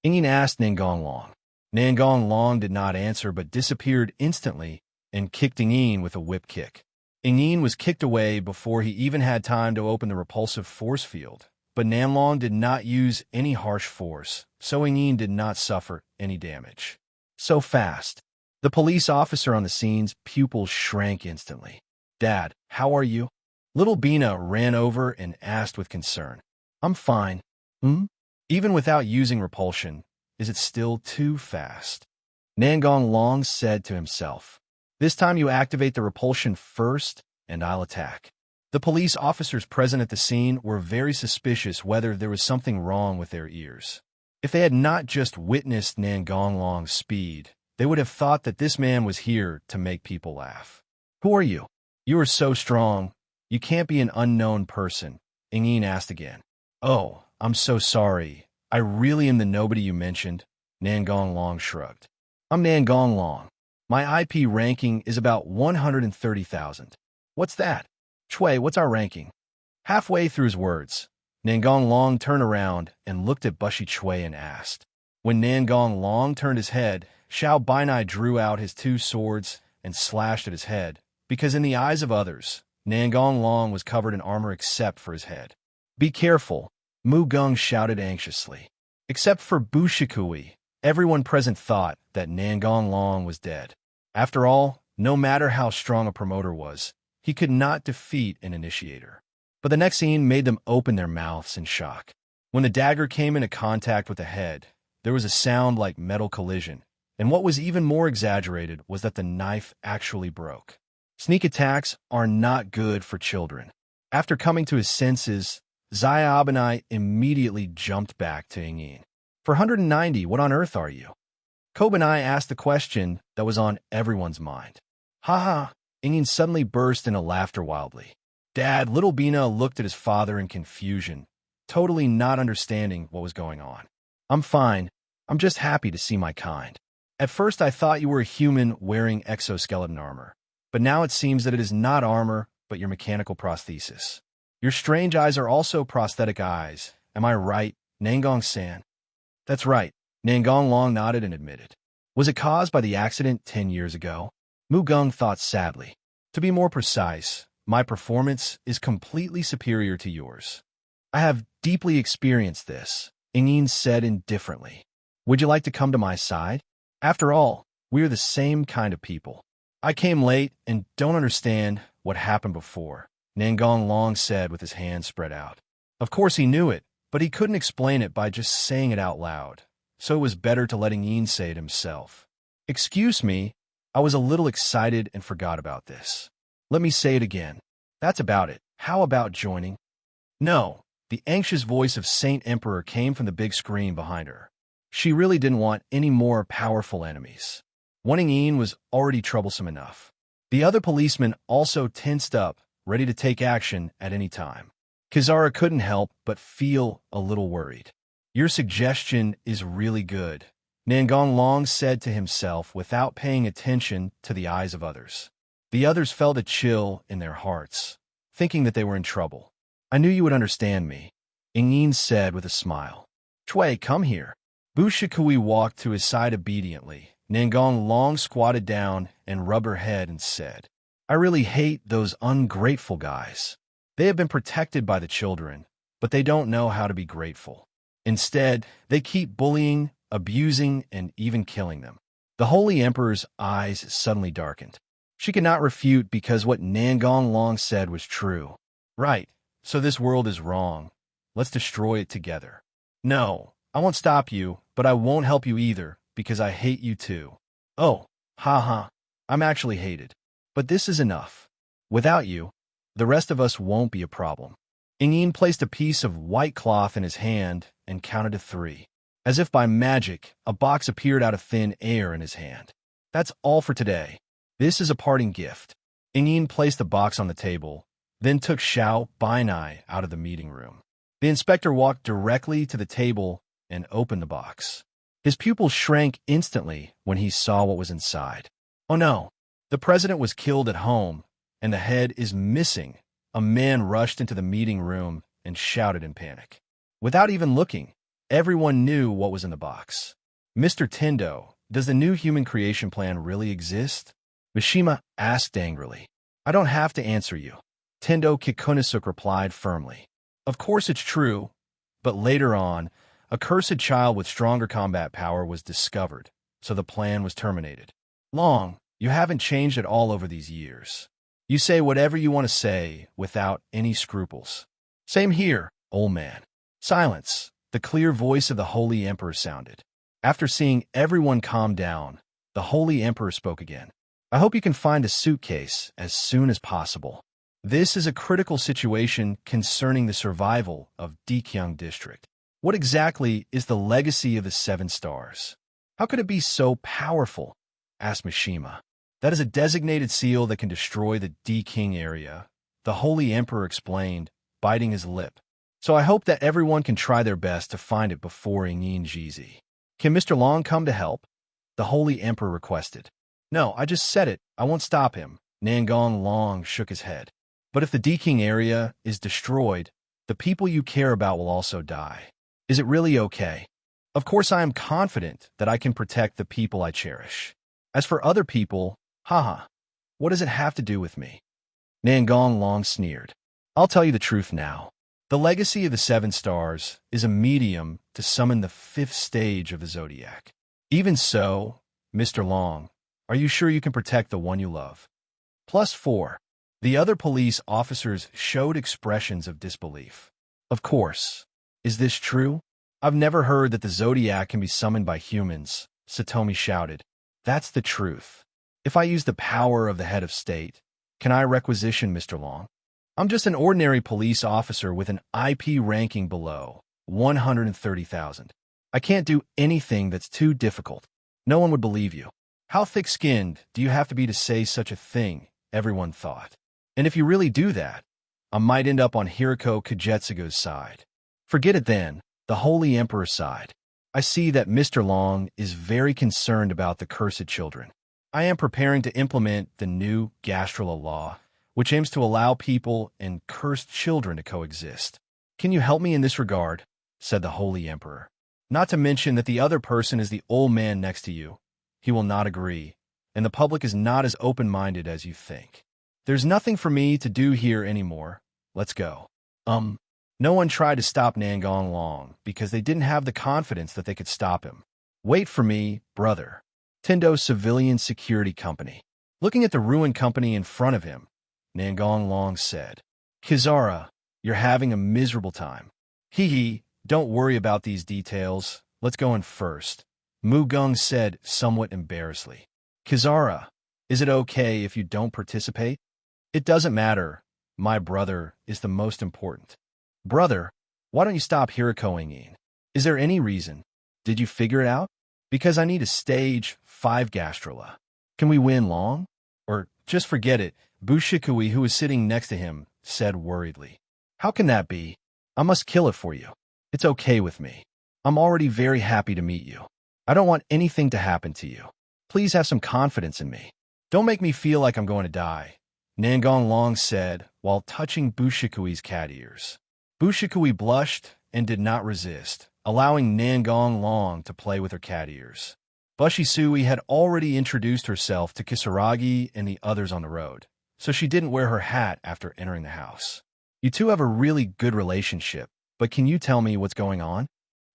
[SPEAKER 2] Ingyin asked Nangong Long. Nangong Long did not answer but disappeared instantly and kicked Ingyin with a whip kick. Ingyin was kicked away before he even had time to open the repulsive force field, but Nangong did not use any harsh force, so Ingyin did not suffer any damage. So fast. The police officer on the scene's pupils shrank instantly. Dad, how are you? Little Bina ran over and asked with concern. I'm fine. Even without using repulsion, is it still too fast? Nangong Long said to himself. This time you activate the repulsion first, and I'll attack. The police officers present at the scene were very suspicious whether there was something wrong with their ears. If they had not just witnessed Nangong Long's speed, they would have thought that this man was here to make people laugh. Who are you? You are so strong. You can't be an unknown person, Ingyin asked again. Oh, I'm so sorry. I really am the nobody you mentioned, Nangong Long shrugged. I'm Nangong Long. My IP ranking is about 130,000. What's that? Chui, what's our ranking? Halfway through his words, Nangong Long turned around and looked at Bushy Chui and asked. When Nangong Long turned his head, Xiao Bainai drew out his two swords and slashed at his head, because in the eyes of others, Nangong Long was covered in armor except for his head. Be careful, Mu Gung shouted anxiously. Except for Bushikui, everyone present thought that Nangong Long was dead. After all, no matter how strong a promoter was, he could not defeat an initiator. But the next scene made them open their mouths in shock. When the dagger came into contact with the head, there was a sound like metal collision, and what was even more exaggerated was that the knife actually broke. Sneak attacks are not good for children. After coming to his senses, Xiaobanai immediately jumped back to Ingyin. For 190, what on earth are you? Kobanai asked the question that was on everyone's mind. Ha! Ingyin suddenly burst into laughter wildly. Dad, little Bina looked at his father in confusion, totally not understanding what was going on. I'm fine. I'm just happy to see my kind. At first I thought you were a human wearing exoskeleton armor, but now it seems that it is not armor, but your mechanical prosthesis. Your strange eyes are also prosthetic eyes. Am I right, Nangong-san? That's right. Nangong Long nodded and admitted. Was it caused by the accident 10 years ago? Mu Gung thought sadly. To be more precise, my performance is completely superior to yours. I have deeply experienced this, Ingyin said indifferently. Would you like to come to my side? After all, we are the same kind of people. I came late and don't understand what happened before, Nangong Long said with his hands spread out. Of course he knew it, but he couldn't explain it by just saying it out loud, so it was better to let Ingyin say it himself. Excuse me, I was a little excited and forgot about this. Let me say it again. That's about it. How about joining? No, the anxious voice of Saint Emperor came from the big screen behind her. She really didn't want any more powerful enemies. Wanting Ingyin was already troublesome enough. The other policemen also tensed up, ready to take action at any time. Kizara couldn't help but feel a little worried. Your suggestion is really good, Nangong Long said to himself without paying attention to the eyes of others. The others felt a chill in their hearts, thinking that they were in trouble. I knew you would understand me, Ingyin said with a smile. Chui, come here. Bushikui walked to his side obediently. Nangong Long squatted down and rubbed her head and said, I really hate those ungrateful guys. They have been protected by the children, but they don't know how to be grateful. Instead, they keep bullying, abusing, and even killing them. The Holy Emperor's eyes suddenly darkened. She could not refute because what Nangong Long said was true. Right, so this world is wrong. Let's destroy it together. No, I won't stop you, but I won't help you either, because I hate you too. Oh, haha, I'm actually hated. But this is enough. Without you, the rest of us won't be a problem. Ingyin placed a piece of white cloth in his hand and counted to 3. As if by magic, a box appeared out of thin air in his hand. That's all for today. This is a parting gift. Ingyin placed the box on the table, then took Xiao Bainai out of the meeting room. The inspector walked directly to the table and opened the box. His pupils shrank instantly when he saw what was inside. Oh no! The president was killed at home, and the head is missing. A man rushed into the meeting room and shouted in panic. Without even looking, everyone knew what was in the box. Mr. Tendo, does the new human creation plan really exist? Mishima asked angrily. I don't have to answer you. Tendo Kikunisuk replied firmly. Of course it's true, but later on, a cursed child with stronger combat power was discovered, so the plan was terminated. Long, you haven't changed at all over these years. You say whatever you want to say without any scruples. Same here, old man. Silence. The clear voice of the Holy Emperor sounded. After seeing everyone calm down, the Holy Emperor spoke again. I hope you can find a suitcase as soon as possible. This is a critical situation concerning the survival of Dikyung District. What exactly is the legacy of the 7 stars? How could it be so powerful? Asked Mishima. That is a designated seal that can destroy the D-King area, the Holy Emperor explained, biting his lip. So I hope that everyone can try their best to find it before Ingyin Jizi. Can Mr. Long come to help? The Holy Emperor requested. No, I just said it. I won't stop him. Nangong Long shook his head. But if the D-King area is destroyed, the people you care about will also die. Is it really okay? Of course I am confident that I can protect the people I cherish. As for other people, haha, what does it have to do with me? Nangong Long sneered. I'll tell you the truth now. The legacy of the 7 stars is a medium to summon the 5th stage of the zodiac. Even so, Mr. Long, are you sure you can protect the one you love? +4. The other police officers showed expressions of disbelief. Of course. Is this true? I've never heard that the zodiac can be summoned by humans, Satomi shouted. That's the truth. If I use the power of the head of state, can I requisition Mr. Long? I'm just an ordinary police officer with an IP ranking below 130,000. I can't do anything that's too difficult. No one would believe you. How thick-skinned do you have to be to say such a thing, everyone thought. And if you really do that, I might end up on Hiriko Kagetsuga's side. Forget it then, the Holy Emperor sighed. I see that Mr. Long is very concerned about the cursed children. I am preparing to implement the new Gastrula law, which aims to allow people and cursed children to coexist. Can you help me in this regard? Said the Holy Emperor. Not to mention that the other person is the old man next to you. He will not agree, and the public is not as open-minded as you think. There's nothing for me to do here anymore. Let's go. No one tried to stop Nangong Long because they didn't have the confidence that they could stop him. Wait for me, brother. Tendo Civilian Security Company. Looking at the ruined company in front of him, Nangong Long said, Kizara, you're having a miserable time. Hee, don't worry about these details. Let's go in first. Mugung said somewhat embarrassedly. Kizara, is it okay if you don't participate? It doesn't matter. My brother is the most important. Brother, why don't you stop Hirikoing in? Is there any reason? Did you figure it out? Because I need a stage 5 Gastrula. Can we win Long? Or just forget it, Bushikui, who was sitting next to him, said worriedly. How can that be? I must kill it for you. It's okay with me. I'm already very happy to meet you. I don't want anything to happen to you. Please have some confidence in me. Don't make me feel like I'm going to die, Nangong Long said while touching Bushikui's cat ears. Bushikui blushed and did not resist, allowing Nangong Long to play with her cat ears. Bushisui had already introduced herself to Kisaragi and the others on the road, so she didn't wear her hat after entering the house. You two have a really good relationship, but can you tell me what's going on?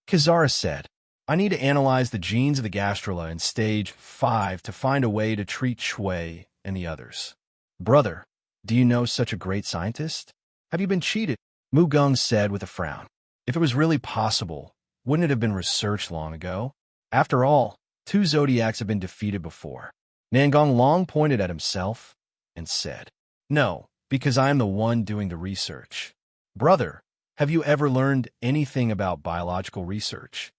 [SPEAKER 2] Kizara said, I need to analyze the genes of the Gastrula in stage 5 to find a way to treat Shui and the others. Brother, do you know such a great scientist? Have you been cheated? Mugung said with a frown. If it was really possible, wouldn't it have been researched long ago? After all, 2 zodiacs have been defeated before. Nangong Long pointed at himself and said, No, because I am the one doing the research. Brother, have you ever learned anything about biological research?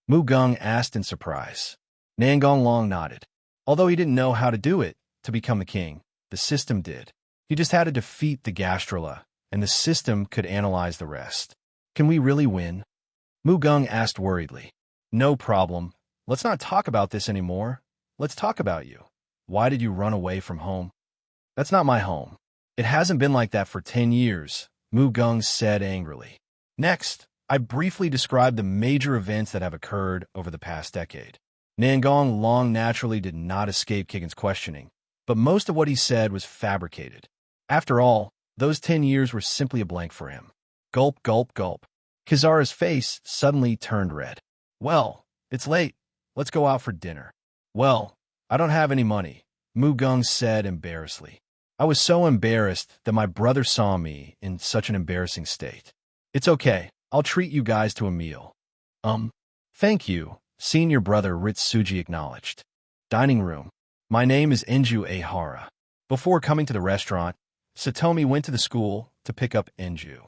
[SPEAKER 2] Gung asked in surprise. Nangong Long nodded. Although he didn't know how to do it to become the king, the system did. He just had to defeat the Gastrula, and the system could analyze the rest. Can we really win? Gung asked worriedly. No problem. Let's not talk about this anymore. Let's talk about you. Why did you run away from home? That's not my home. It hasn't been like that for 10 years, Gung said angrily. Next, I briefly described the major events that have occurred over the past decade. Nangong Long naturally did not escape Kigen's questioning, but most of what he said was fabricated. After all, those 10 years were simply a blank for him. Gulp, gulp, gulp. Kizara's face suddenly turned red. Well, it's late. Let's go out for dinner. Well, I don't have any money, Gung said embarrassedly. I was so embarrassed that my brother saw me in such an embarrassing state. It's okay. I'll treat you guys to a meal. Thank you, senior brother Ritsuji acknowledged. Dining room. My name is Enju Ehara. Before coming to the restaurant, Satomi went to the school to pick up Enju.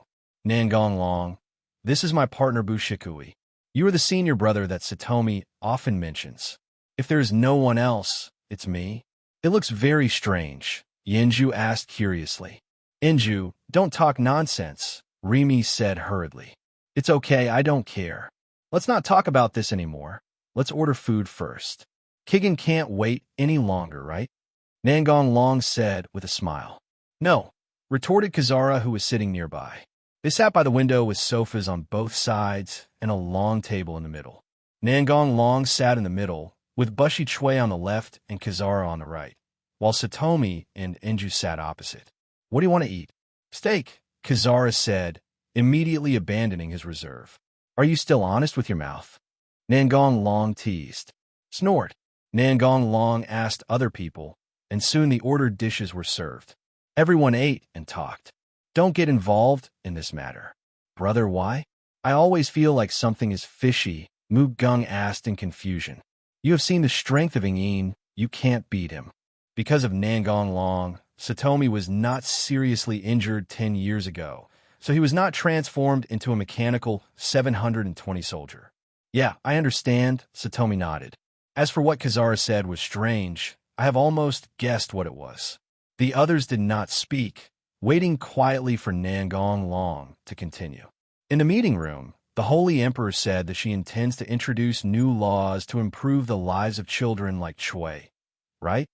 [SPEAKER 2] Nangong Long. This is my partner Bushikui. You are the senior brother that Satomi often mentions. If there is no one else, it's me. It looks very strange, Yenju asked curiously. Enju, don't talk nonsense, Rimi said hurriedly. It's okay, I don't care. Let's not talk about this anymore. Let's order food first. Kigen can't wait any longer, right? Nangong Long said with a smile. No, retorted Kizara, who was sitting nearby. They sat by the window with sofas on both sides and a long table in the middle. Nangong Long sat in the middle, with Bushi Chui on the left and Kizara on the right, while Satomi and Enju sat opposite. What do you want to eat? Steak, Kizara said, immediately abandoning his reserve. Are you still honest with your mouth? Nangong Long teased. Snort. Nangong Long asked other people, and soon the ordered dishes were served. Everyone ate and talked. Don't get involved in this matter. Brother, why? I always feel like something is fishy, Gung asked in confusion. You have seen the strength of Ingyin, you can't beat him. Because of Nangong Long, Satomi was not seriously injured 10 years ago, so he was not transformed into a mechanical 720 soldier. Yeah, I understand, Satomi nodded. As for what Kizara said was strange, I have almost guessed what it was. The others did not speak, waiting quietly for Nangong Long to continue. In the meeting room, the Holy Emperor said that she intends to introduce new laws to improve the lives of children like Chui. Right?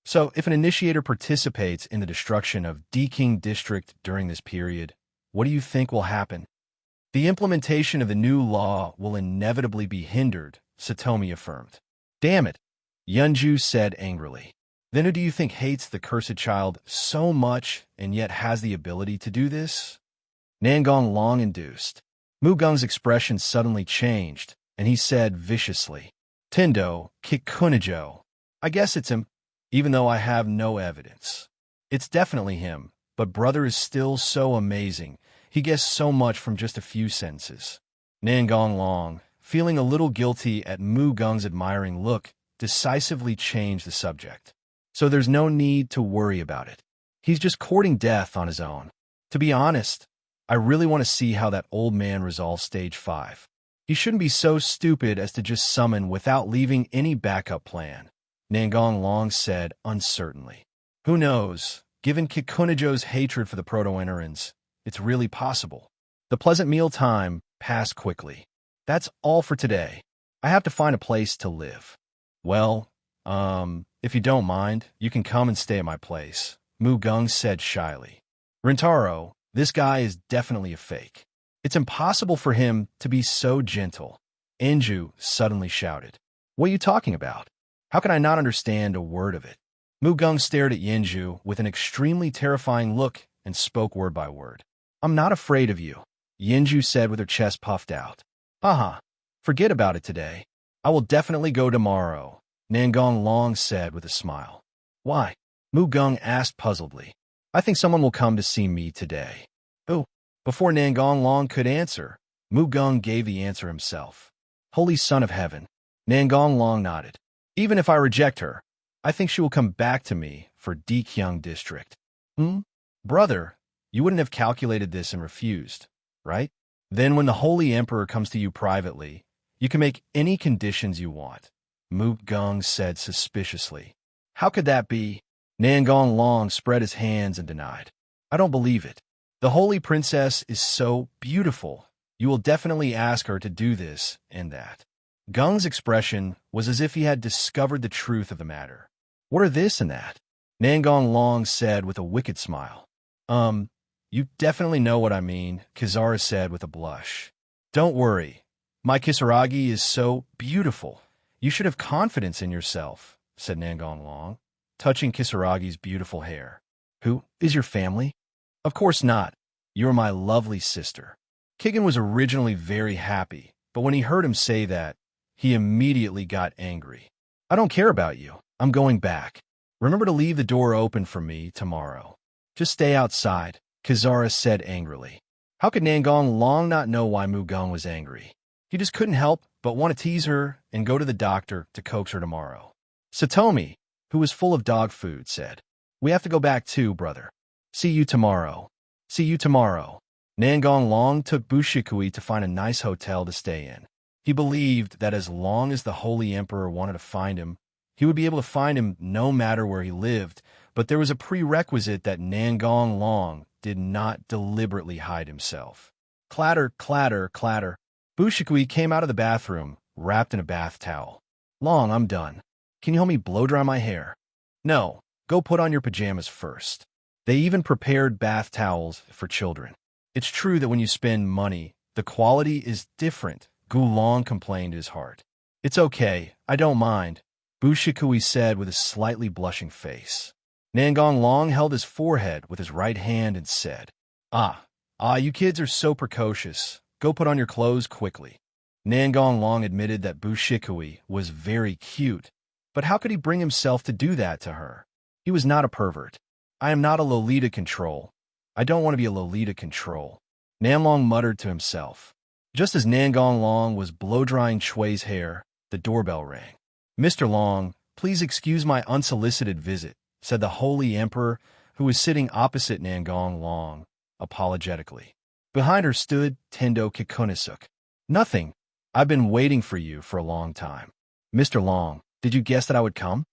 [SPEAKER 2] So if an initiator participates in the destruction of Deking District during this period, what do you think will happen? The implementation of the new law will inevitably be hindered, Satomi affirmed. Damn it, Yunju said angrily. Then who do you think hates the cursed child so much and yet has the ability to do this? Nangong Long induced. Gung's expression suddenly changed, and he said viciously, Tendo, Kikunajo. I guess it's him, even though I have no evidence. It's definitely him, but brother is still so amazing. He guessed so much from just a few sentences. Nangong Long, feeling a little guilty at Gung's admiring look, decisively changed the subject. So there's no need to worry about it. He's just courting death on his own. To be honest, I really want to see how that old man resolves stage 5. He shouldn't be so stupid as to just summon without leaving any backup plan, Nangong Long said uncertainly. Who knows? Given Kikunajo's hatred for the Proto-Enterans, it's really possible. The pleasant meal time passed quickly. That's all for today. I have to find a place to live. Well, if you don't mind, you can come and stay at my place, Gung said shyly. Rintaro, this guy is definitely a fake. It's impossible for him to be so gentle, Enju suddenly shouted. What are you talking about? How can I not understand a word of it? Gung stared at Yenju with an extremely terrifying look and spoke word by word. I'm not afraid of you, Yenju said with her chest puffed out. Haha, forget about it today. I will definitely go tomorrow, Nangong Long said with a smile. Why? Gung asked puzzledly. I think someone will come to see me today. Who? Before Nangong Long could answer, Gung gave the answer himself. Holy Son of Heaven. Nangong Long nodded. Even if I reject her, I think she will come back to me for Dekyang District. Brother, You wouldn't have calculated this and refused, right? Then when the Holy Emperor comes to you privately, you can make any conditions you want, Nangong said suspiciously. How could that be? Nangong Long spread his hands and denied. I don't believe it. The Holy Princess is so beautiful. You will definitely ask her to do this and that. Gung's expression was as if he had discovered the truth of the matter. What are this and that? Nangong Long said with a wicked smile. You definitely know what I mean, Kizara said with a blush. Don't worry. My Kisaragi is so beautiful. You should have confidence in yourself, said Nangong Long, touching Kisaragi's beautiful hair. Who is your family? Of course not. You are my lovely sister. Kigan was originally very happy, but when he heard him say that, he immediately got angry. I don't care about you. I'm going back. Remember to leave the door open for me tomorrow. Just stay outside, Kizara said angrily. How could Nangong Long not know why Mugong was angry? He just couldn't help but want to tease her and go to the doctor to coax her tomorrow. Satomi, who was full of dog food, said, We have to go back too, brother. See you tomorrow. See you tomorrow. Nangong Long took Bushikui to find a nice hotel to stay in. He believed that as long as the Holy Emperor wanted to find him, he would be able to find him no matter where he lived, but there was a prerequisite that Nangong Long did not deliberately hide himself. Clatter, clatter, clatter. Bushikui came out of the bathroom, wrapped in a bath towel. Long, I'm done. Can you help me blow-dry my hair? No, go put on your pajamas first. They even prepared bath towels for children. It's true that when you spend money, the quality is different, Gulong complained to his heart. It's okay, I don't mind, Bushikui said with a slightly blushing face. Nangong Long held his forehead with his right hand and said, You kids are so precocious. Go put on your clothes quickly. Nangong Long admitted that Bushikui was very cute, but how could he bring himself to do that to her? He was not a pervert. I am not a Lolita control. I don't want to be a Lolita control. Nanlong muttered to himself. Just as Nangong Long was blow-drying Chui's hair, the doorbell rang. Mr. Long, please excuse my unsolicited visit, said the Holy Emperor, who was sitting opposite Nangong Long, apologetically. Behind her stood Tendo Kikunisuk. Nothing. I've been waiting for you for a long time. Mr. Long, did you guess that I would come?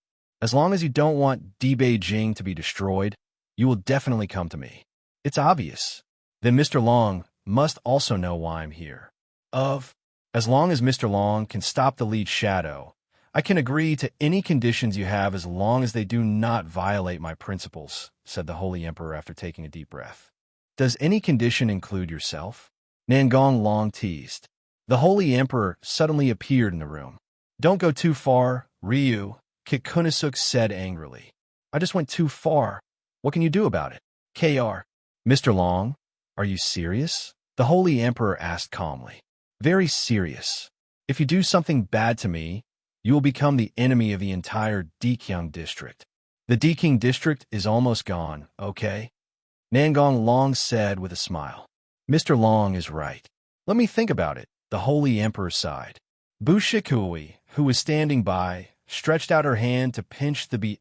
[SPEAKER 2] As long as you don't want Di Beijing to be destroyed, you will definitely come to me. It's obvious. Then Mr. Long must also know why I'm here. As long as Mr. Long can stop the lead shadow, I can agree to any conditions you have as long as they do not violate my principles, said the Holy Emperor after taking a deep breath. Does any condition include yourself? Nangong Long teased. The Holy Emperor suddenly appeared in the room. Don't go too far, Ryu, Kikunisuk said angrily. I just went too far. What can you do about it? KR. Mr. Long, are you serious? The Holy Emperor asked calmly. Very serious. If you do something bad to me, you will become the enemy of the entire Dekyang district. The Deking district is almost gone, okay? Nangong Long said with a smile. Mr. Long is right. Let me think about it, the Holy Emperor sighed. Bushikui, who was standing by, stretched out her hand to pinch the B***********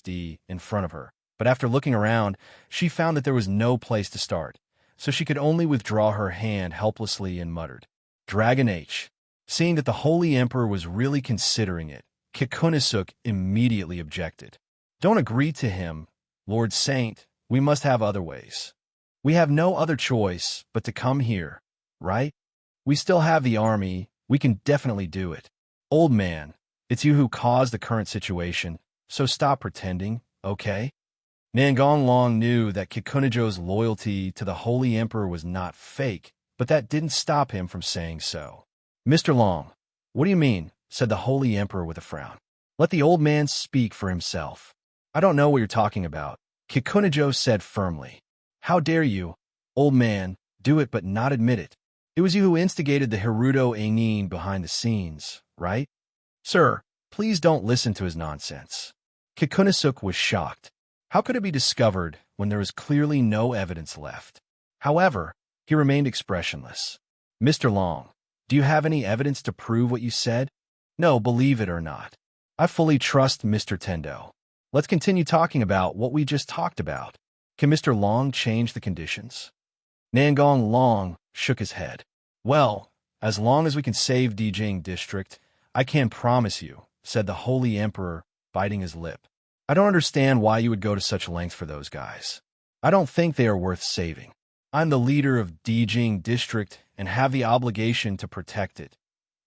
[SPEAKER 2] D in front of her. But after looking around, she found that there was no place to start, so she could only withdraw her hand helplessly and muttered, Dragon H. Seeing that the Holy Emperor was really considering it, Kikunisuk immediately objected. Don't agree to him, Lord Saint. We must have other ways. We have no other choice but to come here, right? We still have the army. We can definitely do it. Old man, it's you who caused the current situation, so stop pretending, okay? Nangong Long knew that Kikunijo's loyalty to the Holy Emperor was not fake, but that didn't stop him from saying so. Mr. Long, what do you mean? Said the Holy Emperor with a frown. Let the old man speak for himself. I don't know what you're talking about, Kikunijo said firmly. How dare you, old man, do it but not admit it. It was you who instigated the Hirudo Ainin behind the scenes, right? Sir, please don't listen to his nonsense. Kikunisuk was shocked. How could it be discovered when there was clearly no evidence left? However, he remained expressionless. Mr. Long, do you have any evidence to prove what you said? No, believe it or not. I fully trust Mr. Tendo. Let's continue talking about what we just talked about. Can Mr. Long change the conditions? Nangong Long shook his head. Well, as long as we can save DxD District, I can promise you, said the Holy Emperor, biting his lip. I don't understand why you would go to such lengths for those guys. I don't think they are worth saving. I'm the leader of DxD District and have the obligation to protect it,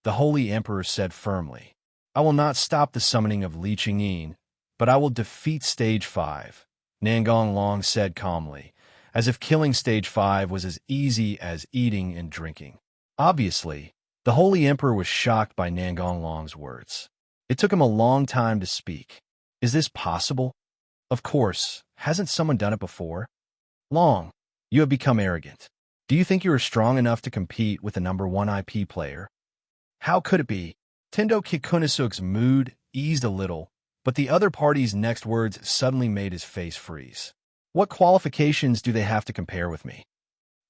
[SPEAKER 2] the Holy Emperor said firmly. I will not stop the summoning of Li Qingyin, but I will defeat Stage 5, Nangong Long said calmly, as if killing Stage 5 was as easy as eating and drinking. Obviously, the Holy Emperor was shocked by Nangong Long's words. It took him a long time to speak. Is this possible? Of course, hasn't someone done it before? Long, you have become arrogant. Do you think you are strong enough to compete with the #1 IP player? How could it be? Tendo Kikunisuk's mood eased a little, but the other party's next words suddenly made his face freeze. What qualifications do they have to compare with me?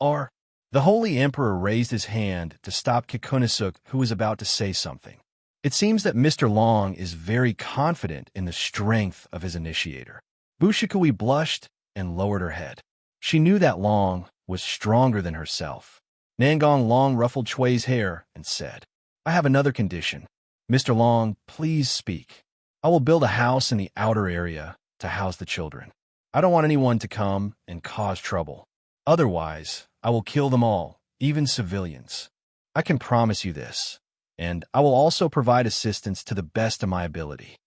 [SPEAKER 2] The Holy Emperor raised his hand to stop Kikunisuk, who was about to say something. It seems that Mr. Long is very confident in the strength of his initiator. Bushikui blushed and lowered her head. She knew that Long was stronger than herself. Nangong Long ruffled Chui's hair and said, I have another condition. Mr. Long, please speak. I will build a house in the outer area to house the children. I don't want anyone to come and cause trouble. Otherwise, I will kill them all, even civilians. I can promise you this, and I will also provide assistance to the best of my ability.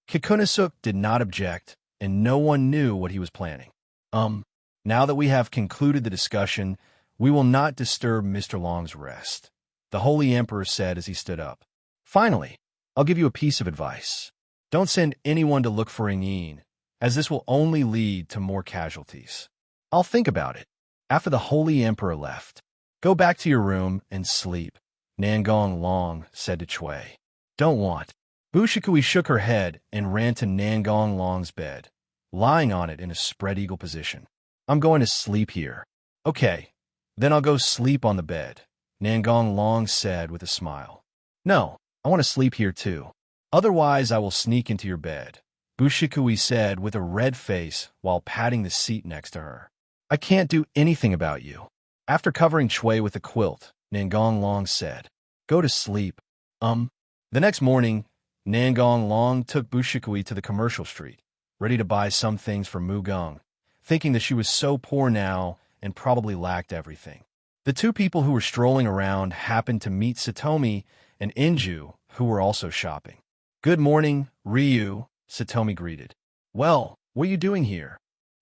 [SPEAKER 2] Kikunisuk did not object, and no one knew what he was planning. Now that we have concluded the discussion, we will not disturb Mr. Long's rest, the Holy Emperor said as he stood up. Finally, I'll give you a piece of advice. Don't send anyone to look for Yingyin, as this will only lead to more casualties. I'll think about it. After the Holy Emperor left, go back to your room and sleep, Nangong Long said to Chui. Don't want. Bushikui shook her head and ran to Nangong Long's bed, lying on it in a spread eagle position. I'm going to sleep here. Okay, then I'll go sleep on the bed, Nangong Long said with a smile. No, I want to sleep here too. Otherwise I will sneak into your bed, Bushikui said with a red face while patting the seat next to her. I can't do anything about you. After covering Chui with a quilt, Nangong Long said, Go to sleep. The next morning, Nangong Long took Bushikui to the commercial street, ready to buy some things for Mugong, thinking that she was so poor now and probably lacked everything. The two people who were strolling around happened to meet Satomi and Inju, who were also shopping. Good morning, Ryu, Satomi greeted. Well, what are you doing here?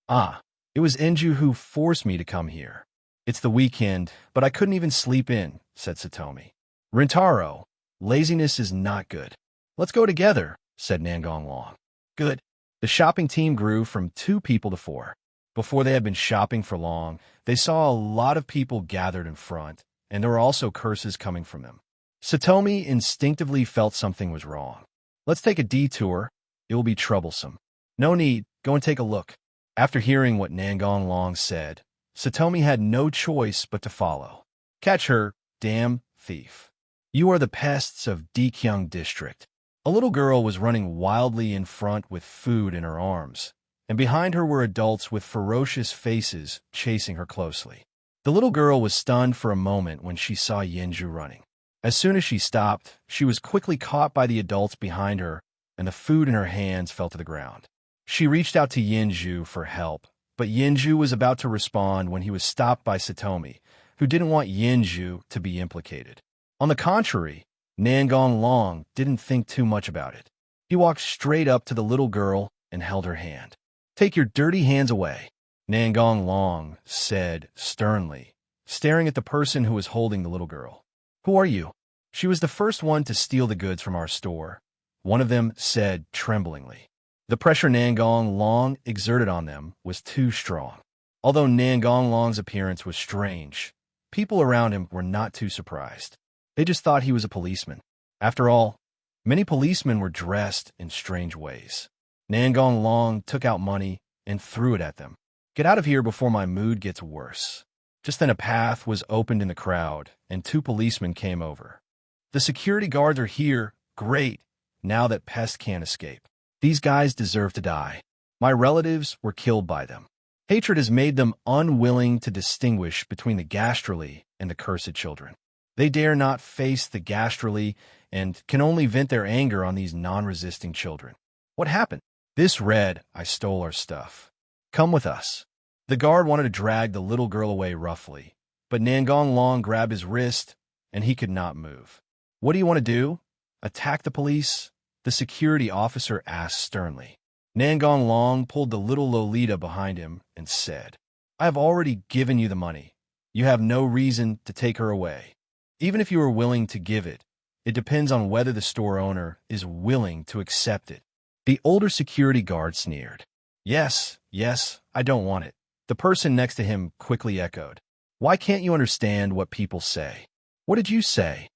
[SPEAKER 2] It was Inju who forced me to come here. It's the weekend, but I couldn't even sleep in, said Satomi. Rintaro, laziness is not good. Let's go together, said Nangong Long. Good. The shopping team grew from 2 people to 4. Before they had been shopping for long, they saw a lot of people gathered in front, and there were also curses coming from them. Satomi instinctively felt something was wrong. Let's take a detour. It will be troublesome. No need. Go and take a look. After hearing what Nangong Long said, Satomi had no choice but to follow. Catch her, damn thief. You are the pests of DxD District. A little girl was running wildly in front with food in her arms, and behind her were adults with ferocious faces chasing her closely. The little girl was stunned for a moment when she saw Yinju running. As soon as she stopped, she was quickly caught by the adults behind her, and the food in her hands fell to the ground. She reached out to Yinju for help, but Yinju was about to respond when he was stopped by Satomi, who didn't want Yinju to be implicated. On the contrary, Nangong Long didn't think too much about it. He walked straight up to the little girl and held her hand. Take your dirty hands away, Nangong Long said sternly, staring at the person who was holding the little girl. Who are you? She was the first one to steal the goods from our store, one of them said tremblingly. The pressure Nangong Long exerted on them was too strong. Although Nangong Long's appearance was strange, people around him were not too surprised. They just thought he was a policeman. After all, many policemen were dressed in strange ways. Nangong Long took out money and threw it at them. Get out of here before my mood gets worse. Just then a path was opened in the crowd, and 2 policemen came over. The security guards are here. Great. Now that Pest can't escape. These guys deserve to die. My relatives were killed by them. Hatred has made them unwilling to distinguish between the gastrally and the cursed children. They dare not face the gastrally and can only vent their anger on these non-resisting children. What happened? This read, I stole our stuff. Come with us. The guard wanted to drag the little girl away roughly, but Nangong Long grabbed his wrist, and he could not move. What do you want to do? Attack the police? The security officer asked sternly. Nangong Long pulled the little Lolita behind him and said, I have already given you the money. You have no reason to take her away. Even if you are willing to give it, it depends on whether the store owner is willing to accept it. The older security guard sneered. Yes, I don't want it. The person next to him quickly echoed. Why can't you understand what people say? What did you say?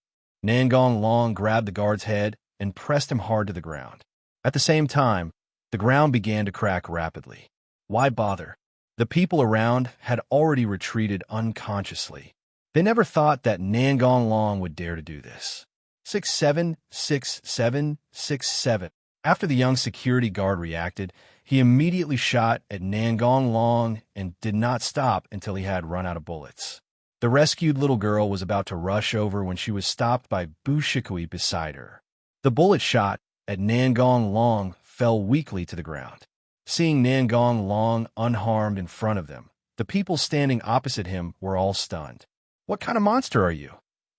[SPEAKER 2] Nangong Long grabbed the guard's head and pressed him hard to the ground. At the same time, the ground began to crack rapidly. Why bother? The people around had already retreated unconsciously. They never thought that Nangong Long would dare to do this. 6-7, 6-7, 6-7. After the young security guard reacted, he immediately shot at Nangong Long and did not stop until he had run out of bullets. The rescued little girl was about to rush over when she was stopped by Bu Shikui beside her. The bullet shot at Nangong Long fell weakly to the ground. Seeing Nangong Long unharmed in front of them, the people standing opposite him were all stunned. What kind of monster are you?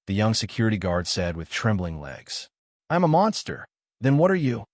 [SPEAKER 2] The young security guard said with trembling legs. I'm a monster. Then what are you?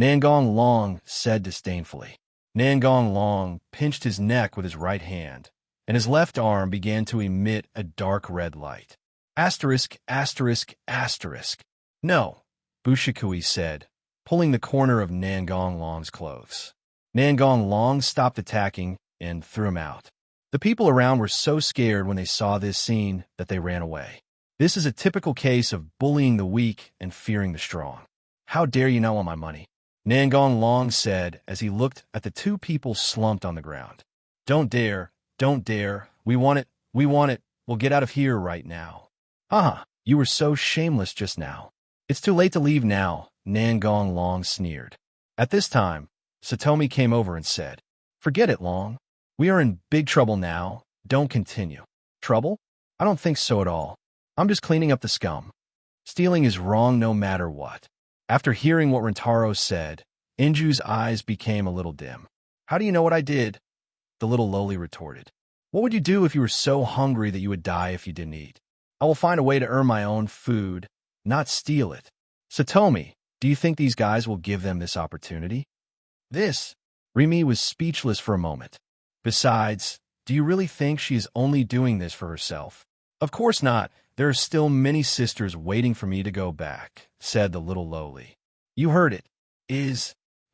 [SPEAKER 2] Nangong Long said disdainfully. Nangong Long pinched his neck with his right hand, and his left arm began to emit a dark red light. Asterisk, asterisk, asterisk. No, Bu Shikui said, pulling the corner of Nangong Long's clothes. Nangong Long stopped attacking and threw him out. The people around were so scared when they saw this scene that they ran away. This is a typical case of bullying the weak and fearing the strong. How dare you not want my money? Nangong Long said as he looked at the two people slumped on the ground. Don't dare, we want it, we'll get out of here right now. You were so shameless just now. It's too late to leave now, Nangong Long sneered. At this time, Satomi came over and said, Forget it, Long. We are in big trouble now, don't continue. Trouble? I don't think so at all. I'm just cleaning up the scum. Stealing is wrong no matter what. After hearing what Rintaro said, Inju's eyes became a little dim. How do you know what I did? The little loli retorted. What would you do if you were so hungry that you would die if you didn't eat? I will find a way to earn my own food, not steal it. Satomi, do you think these guys will give them this opportunity? Rimi was speechless for a moment. Besides, do you really think she is only doing this for herself? Of course not. There are still many sisters waiting for me to go back, said the little loli. You heard it.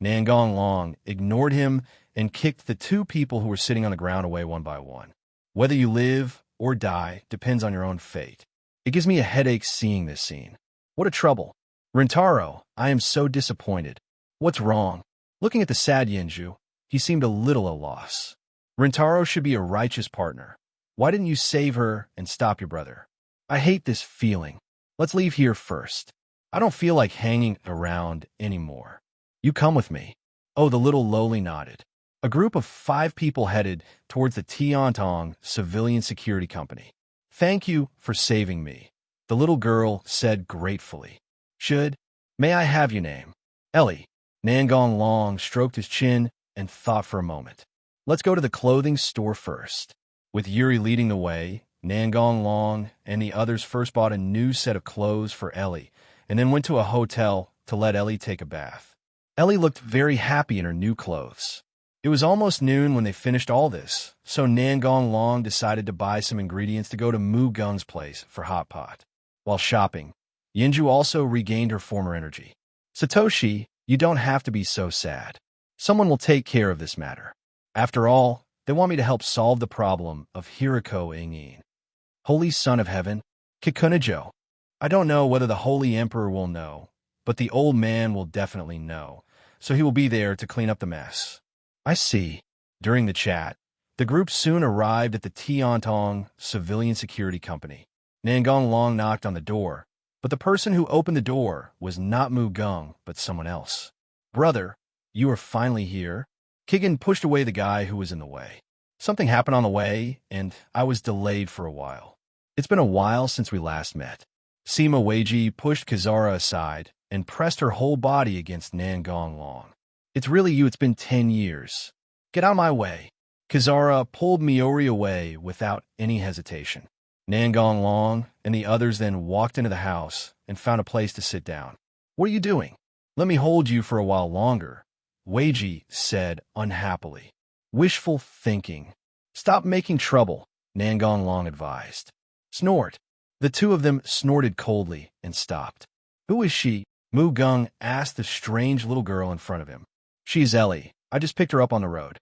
[SPEAKER 2] Nangong Long ignored him and kicked the two people who were sitting on the ground away one by one. Whether you live or die depends on your own fate. It gives me a headache seeing this scene. What a trouble. Rintaro, I am so disappointed. What's wrong? Looking at the sad Yinju, he seemed a little at a loss. Rintaro should be a righteous partner. Why didn't you save her and stop your brother? I hate this feeling. Let's leave here first. I don't feel like hanging around anymore. You come with me. Oh, the little loli nodded. A group of 5 people headed towards the Tiantong Civilian Security Company. Thank you for saving me, the little girl said gratefully. May I have your name? Ellie. Nangong Long stroked his chin and thought for a moment. Let's go to the clothing store first. With Yuri leading the way, Nangong Long and the others first bought a new set of clothes for Ellie and then went to a hotel to let Ellie take a bath. Ellie looked very happy in her new clothes. It was almost noon when they finished all this, so Nangong Long decided to buy some ingredients to go to Mu Gung's place for hot pot. While shopping, Yinju also regained her former energy. Satoshi, you don't have to be so sad. Someone will take care of this matter. After all, they want me to help solve the problem of Hiriko Ingin. Holy Son of Heaven, Kikunajo. I don't know whether the Holy Emperor will know, but the old man will definitely know, so he will be there to clean up the mess. I see. During the chat, the group soon arrived at the Tiantong Civilian Security Company. Nangong Long knocked on the door, but the person who opened the door was not Mu Gung, but someone else. Brother, you are finally here? Kigen pushed away the guy who was in the way. Something happened on the way, and I was delayed for a while. It's been a while since we last met. Sima Weiji pushed Kizara aside and pressed her whole body against Nangong Long. It's really you, it's been 10 years. Get out of my way. Kizara pulled Miori away without any hesitation. Nangong Long and the others then walked into the house and found a place to sit down. What are you doing? Let me hold you for a while longer, Weiji said unhappily. Wishful thinking. Stop making trouble, Nangong Long advised. Snort. The two of them snorted coldly and stopped. Who is she? Mu Gung asked the strange little girl in front of him. She's Ellie. I just picked her up on the road.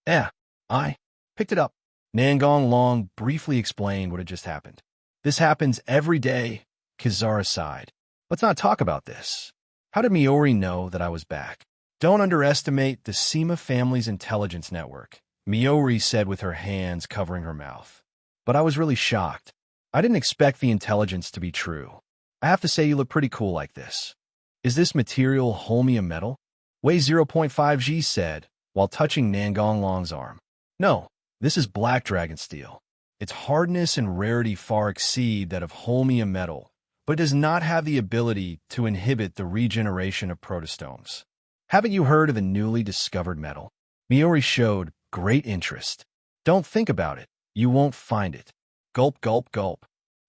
[SPEAKER 2] I picked it up. Nangong Long briefly explained what had just happened. This happens every day, Kizara sighed. Let's not talk about this. How did Miori know that I was back? Don't underestimate the Sima family's intelligence network, Miori said with her hands covering her mouth. But I was really shocked. I didn't expect the intelligence to be true. I have to say you look pretty cool like this. Is this material holmium metal? Weighs 0.5 G said, while touching Nangong Long's arm. No, this is black dragon steel. Its hardness and rarity far exceed that of holmium metal, but does not have the ability to inhibit the regeneration of protostomes. Haven't you heard of the newly discovered metal? Miori showed great interest. Don't think about it. You won't find it. Gulp, gulp, gulp.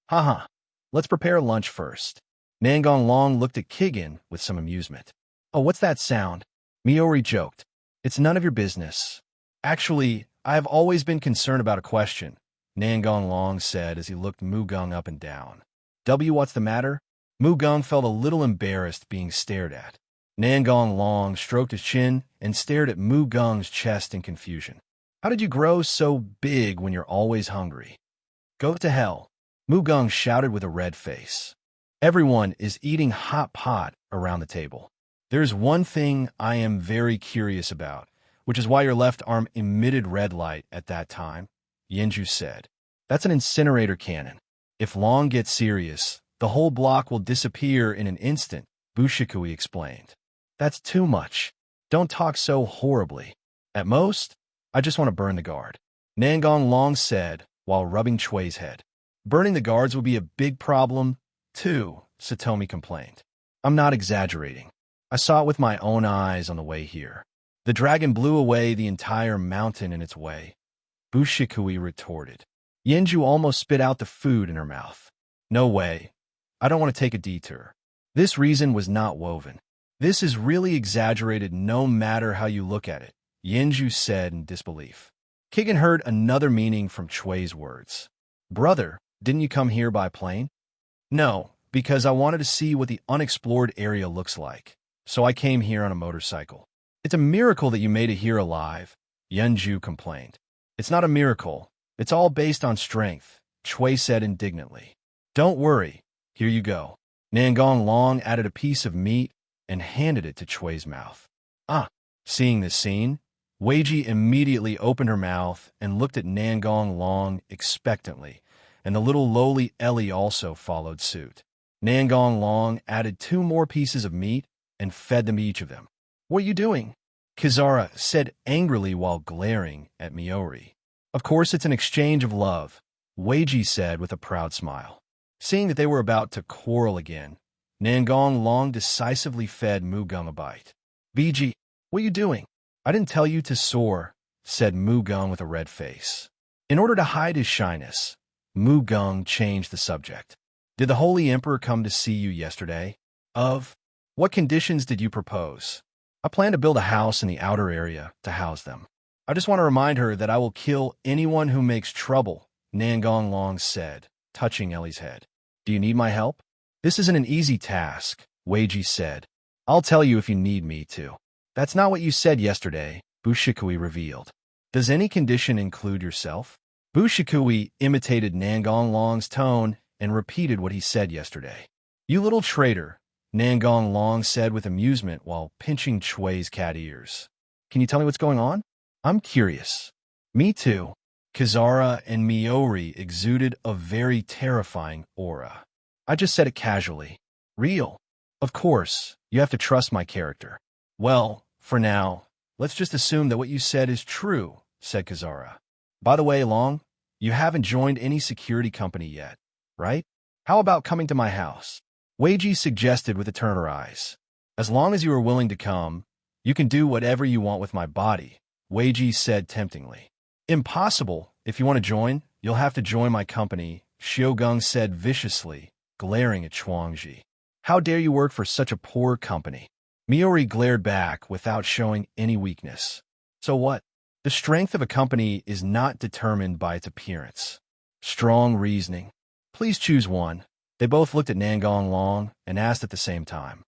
[SPEAKER 2] Haha. Let's prepare lunch first. Nangong Long looked at Kigen with some amusement. Oh, what's that sound? Miori joked. It's none of your business. Actually, I have always been concerned about a question, Nangong Long said as he looked Mu Gung up and down. What's the matter? Mu Gung felt a little embarrassed being stared at. Nangong Long stroked his chin and stared at Mu Gung's chest in confusion. How did you grow so big when you're always hungry? Go to hell, Mu Gung shouted with a red face. Everyone is eating hot pot around the table. There's one thing I am very curious about, which is why your left arm emitted red light at that time, Yenju said. That's an incinerator cannon. If Long gets serious, the whole block will disappear in an instant, Bushikui explained. That's too much. Don't talk so horribly. At most, I just want to burn the guard, Nangong Long said while rubbing Chui's head. Burning the guards would be a big problem, too, Satomi complained. I'm not exaggerating. I saw it with my own eyes on the way here. The dragon blew away the entire mountain in its way, Bushikui retorted. Yenju almost spit out the food in her mouth. No way. I don't want to take a detour. This reason was not woven. This is really exaggerated no matter how you look at it, Yenju said in disbelief. Kigen heard another meaning from Chui's words. Brother, didn't you come here by plane? No, because I wanted to see what the unexplored area looks like, so I came here on a motorcycle. It's a miracle that you made it here alive, Yenju complained. It's not a miracle. It's all based on strength, Chui said indignantly. Don't worry. Here you go. Nangong Long added a piece of meat and handed it to Chui's mouth. Seeing this scene, Weiji immediately opened her mouth and looked at Nangong Long expectantly, and the little lowly Ellie also followed suit. Nangong Long added 2 more pieces of meat and fed them each of them. What are you doing? Kizara said angrily while glaring at Miori. Of course it's an exchange of love, Weiji said with a proud smile. Seeing that they were about to quarrel again, Nangong Long decisively fed Mu Gung a bite. BG, what are you doing? I didn't tell you to soar, said Mu Gung with a red face. In order to hide his shyness, Mu Gung changed the subject. Did the Holy Emperor come to see you yesterday? What conditions did you propose? I plan to build a house in the outer area to house them. I just want to remind her that I will kill anyone who makes trouble, Nangong Long said, touching Ellie's head. Do you need my help? This isn't an easy task, Weiji said. I'll tell you if you need me to. That's not what you said yesterday, Bushikui revealed. Does any condition include yourself? Bushikui imitated Nangong Long's tone and repeated what he said yesterday. You little traitor, Nangong Long said with amusement while pinching Chui's cat ears. Can you tell me what's going on? I'm curious. Me too. Kizara and Miori exuded a very terrifying aura. I just said it casually. Real. Of course, you have to trust my character. Well, for now, Let's just assume that what you said is true, said Kazara. By the way, Long, you haven't joined any security company yet, right? How about coming to my house? Weiji suggested with a turn of her eyes. As long as you are willing to come, you can do whatever you want with my body, Weiji said temptingly. Impossible. If you want to join, you'll have to join my company, Xiaogung said viciously, glaring at Chuangji. How dare you work for such a poor company? Miori glared back without showing any weakness. So what? The strength of a company is not determined by its appearance. Strong reasoning. Please choose one. They both looked at Nangong Long and asked at the same time.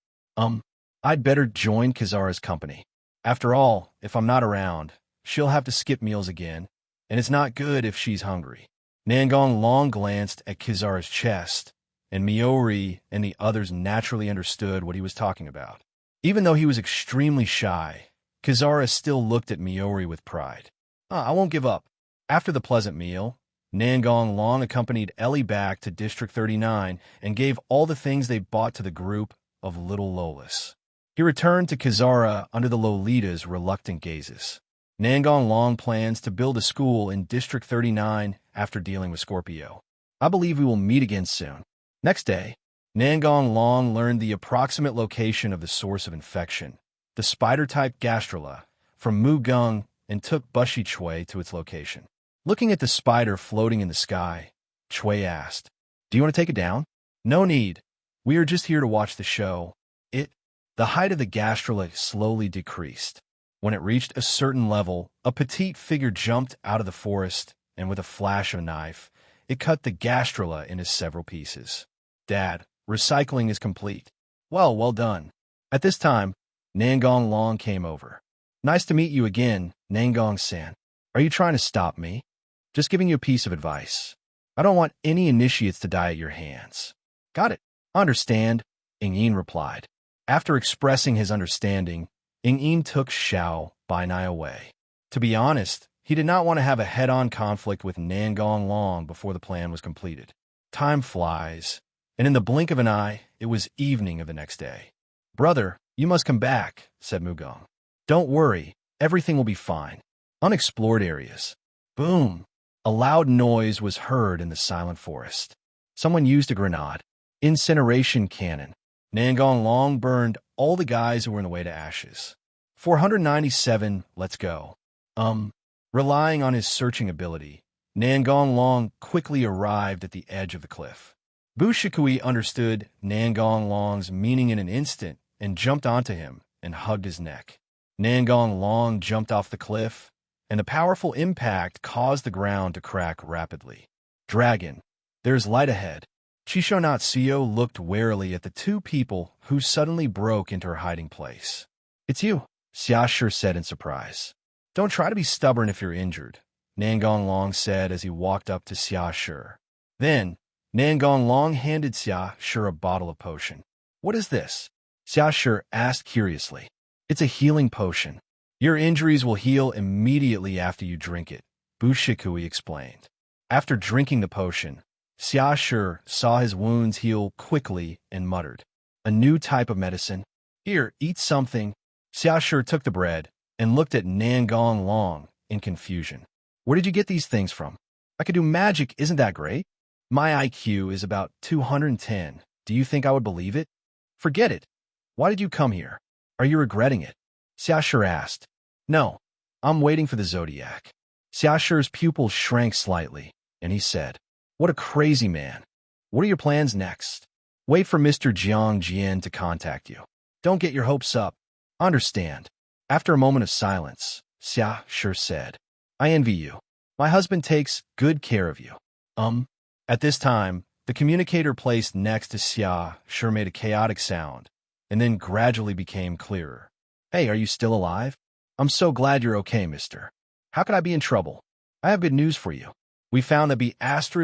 [SPEAKER 2] I'd better join Kazara's company. After all, if I'm not around, she'll have to skip meals again, and it's not good if she's hungry. Nangong Long glanced at Kazara's chest, and Miori and the others naturally understood what he was talking about. Even though he was extremely shy, Kazara still looked at Miori with pride. I won't give up. After the pleasant meal, Nangong Long accompanied Ellie back to District 39 and gave all the things they bought to the group of little Lolas. He returned to Kazara under the Lolita's reluctant gazes. Nangong Long plans to build a school in District 39 after dealing with Scorpio. I believe we will meet again soon. Next day, Nangong Long learned the approximate location of the source of infection, the spider-type gastrula, from Mu Gung, and took Bushi Chui to its location. Looking at the spider floating in the sky, Chui asked, "Do you want to take it down?" "No need. We are just here to watch the show." The height of the gastrula slowly decreased. When it reached a certain level, a petite figure jumped out of the forest, and with a flash of a knife, it cut the gastrula into several pieces. "Dad, recycling is complete." Well done." At this time, Nangong Long came over. "Nice to meet you again, Nangong-san. Are you trying to stop me?" "Just giving you a piece of advice. I don't want any initiates to die at your hands." "Got it. Understand," Ingyin replied. After expressing his understanding, Ingyin took Xiao Bainai away. To be honest, he did not want to have a head-on conflict with Nangong Long before the plan was completed. Time flies, and in the blink of an eye, it was evening of the next day. "Brother, you must come back," said Mugong. "Don't worry, everything will be fine." Unexplored areas. Boom! A loud noise was heard in the silent forest. Someone used a grenade. Incineration cannon. Nangong Long burned all the guys who were in the way to ashes. 497, let's go. Relying on his searching ability, Nangong Long quickly arrived at the edge of the cliff. Bushikui understood Nangong Long's meaning in an instant and jumped onto him and hugged his neck. Nangong Long jumped off the cliff, and the powerful impact caused the ground to crack rapidly. "Dragon, there's light ahead." Chisho Natsuyo looked warily at the two people who suddenly broke into her hiding place. "It's you," Xiashi said in surprise. "Don't try to be stubborn if you're injured," Nangong Long said as he walked up to Xiashi. Then, Nangong Long handed Xiashi a bottle of potion. "What is this?" Xiashi asked curiously. "It's a healing potion. Your injuries will heal immediately after you drink it," Bushikui explained. After drinking the potion, Xiashi saw his wounds heal quickly and muttered, "A new type of medicine? Here, eat something." Xiashi took the bread and looked at Nangong Long in confusion. "Where did you get these things from?" "I could do magic, isn't that great?" "My IQ is about 210. Do you think I would believe it?" "Forget it. Why did you come here? Are you regretting it?" Xiashi asked. "No, I'm waiting for the Zodiac." Xiashi's pupils shrank slightly, and he said, "What a crazy man. What are your plans next?" "Wait for Mr. Jiang Jian to contact you. Don't get your hopes up." "Understand." After a moment of silence, Xiashi said, "I envy you. My husband takes good care of you." At this time, the communicator placed next to Xiashi made a chaotic sound, and then gradually became clearer. "Hey, are you still alive? I'm so glad you're okay, mister. How could I be in trouble? I have good news for you. We found the B****************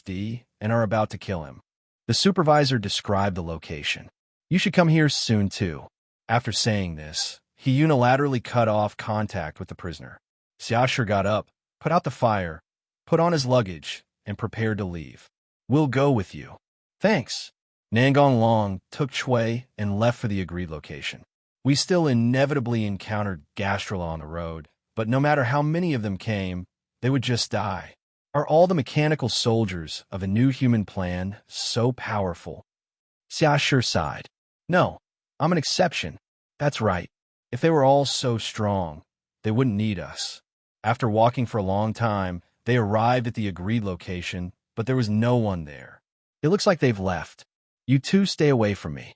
[SPEAKER 2] D and are about to kill him." The supervisor described the location. "You should come here soon, too." After saying this, he unilaterally cut off contact with the prisoner. Xiashi got up, put out the fire, put on his luggage, and prepared to leave. "We'll go with you." "Thanks." Nangong Long took Chui and left for the agreed location. We still inevitably encountered Gastrala on the road, but no matter how many of them came, they would just die. Are all the mechanical soldiers of a new human plan so powerful? Xiashi sighed. No, I'm an exception. That's right. If they were all so strong, they wouldn't need us. After walking for a long time, they arrived at the agreed location, but there was no one there. It looks like they've left. You two stay away from me.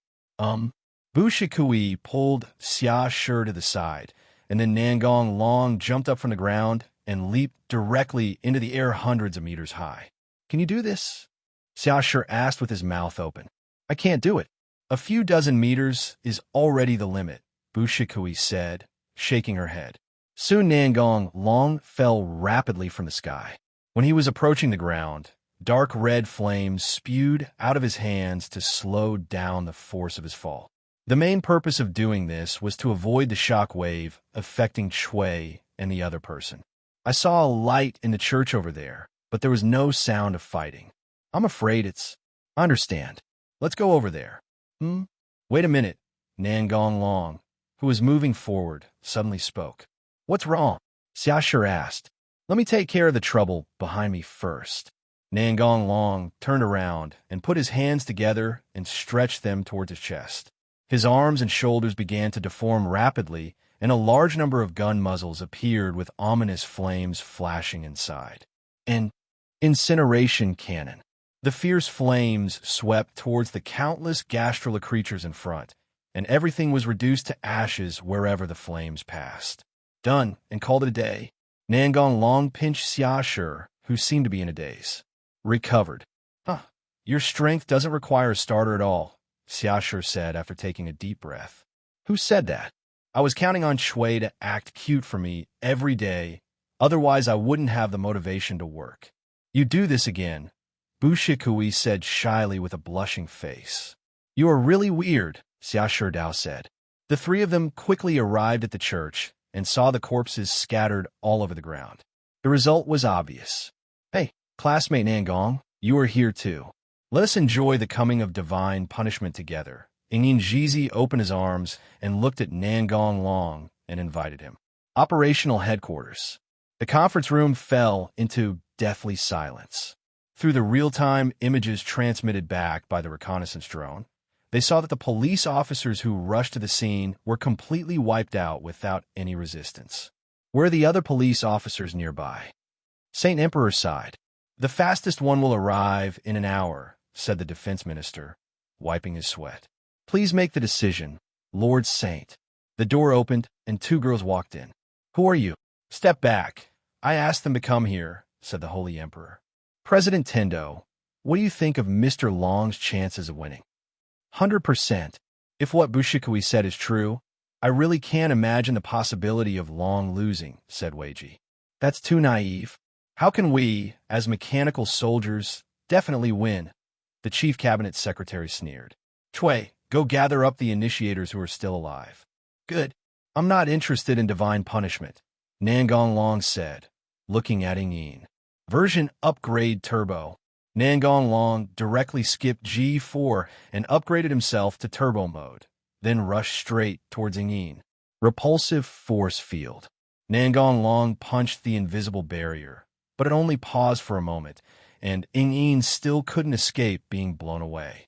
[SPEAKER 2] Bushikui pulled Xiashi to the side, and then Nangong Long jumped up from the ground and leaped directly into the air hundreds of meters high. Can you do this? Xiashi asked with his mouth open. I can't do it. A few dozen meters is already the limit, Bushikui said, shaking her head. Soon Nangong Long fell rapidly from the sky. When he was approaching the ground, dark red flames spewed out of his hands to slow down the force of his fall. The main purpose of doing this was to avoid the shock wave affecting Shui and the other person. I saw a light in the church over there, but there was no sound of fighting. I'm afraid it's... I understand. Let's go over there. Wait a minute. Nangong Long, who was moving forward, suddenly spoke. What's wrong? Xiashi asked. Let me take care of the trouble behind me first. Nangong Long turned around and put his hands together and stretched them towards his chest. His arms and shoulders began to deform rapidly, and a large number of gun muzzles appeared with ominous flames flashing inside. An incineration cannon. The fierce flames swept towards the countless Gastrala creatures in front, and everything was reduced to ashes wherever the flames passed. Done, and called it a day. Nangong Long pinched Xiashi, who seemed to be in a daze. Recovered. Your strength doesn't require a starter at all, Xiashi said after taking a deep breath. Who said that? I was counting on Shui to act cute for me every day, otherwise I wouldn't have the motivation to work. You do this again, Bushikui said shyly with a blushing face. You are really weird, Xiashi Dao said. The three of them quickly arrived at the church and saw the corpses scattered all over the ground. The result was obvious. Hey, classmate Nangong, you are here too. Let us enjoy the coming of divine punishment together. Ingin Jizi opened his arms and looked at Nangong Long and invited him. Operational headquarters. The conference room fell into deathly silence. Through the real-time images transmitted back by the reconnaissance drone, they saw that the police officers who rushed to the scene were completely wiped out without any resistance. Where are the other police officers nearby? Saint Emperor sighed. The fastest one will arrive in an hour, said the defense minister, wiping his sweat. Please make the decision, Lord Saint. The door opened, and two girls walked in. Who are you? Step back. I asked them to come here, said the Holy Emperor. President Tendo, what do you think of Mr. Long's chances of winning? 100%. If what Bushikui said is true, I really can't imagine the possibility of Long losing, said Weiji. That's too naive. How can we, as mechanical soldiers, definitely win? The chief cabinet secretary sneered. Chui, go gather up the initiators who are still alive. Good. I'm not interested in divine punishment, Nangong Long said, looking at Ingyin. Version upgrade turbo. Nangong Long directly skipped G4 and upgraded himself to turbo mode, then rushed straight towards Ingyin. Repulsive force field. Nangong Long punched the invisible barrier, but it only paused for a moment, and Ingyin still couldn't escape being blown away.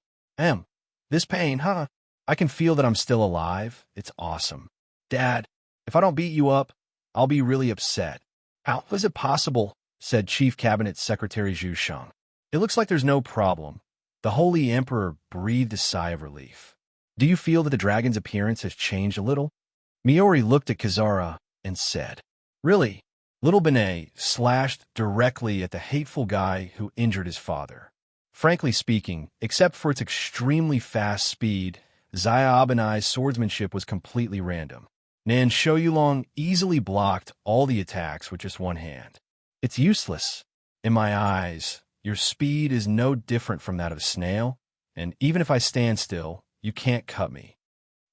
[SPEAKER 2] This pain, huh? I can feel that I'm still alive. It's awesome. Dad, if I don't beat you up, I'll be really upset. How is it possible? Said Chief Cabinet Secretary Zhu Sheng. It looks like there's no problem. The Holy Emperor breathed a sigh of relief. Do you feel that the dragon's appearance has changed a little? Miori looked at Kizara and said, Really? Little Benet slashed directly at the hateful guy who injured his father. Frankly speaking, except for its extremely fast speed, Xia Abanai's swordsmanship was completely random. Nan Shoyulong easily blocked all the attacks with just one hand. It's useless. In my eyes, your speed is no different from that of a snail, and even if I stand still, you can't cut me.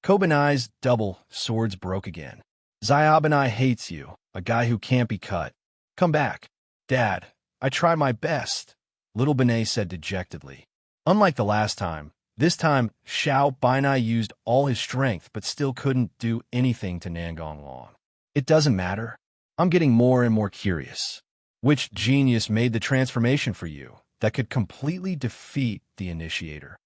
[SPEAKER 2] Kobanai's double swords broke again. Xia Abanai hates you, a guy who can't be cut. Come back. Dad, I try my best, Little Benet said dejectedly. Unlike the last time, This time, Xiao Bainai used all his strength but still couldn't do anything to Nangong Long. It doesn't matter. I'm getting more and more curious. Which genius made the transformation for you that could completely defeat the initiator?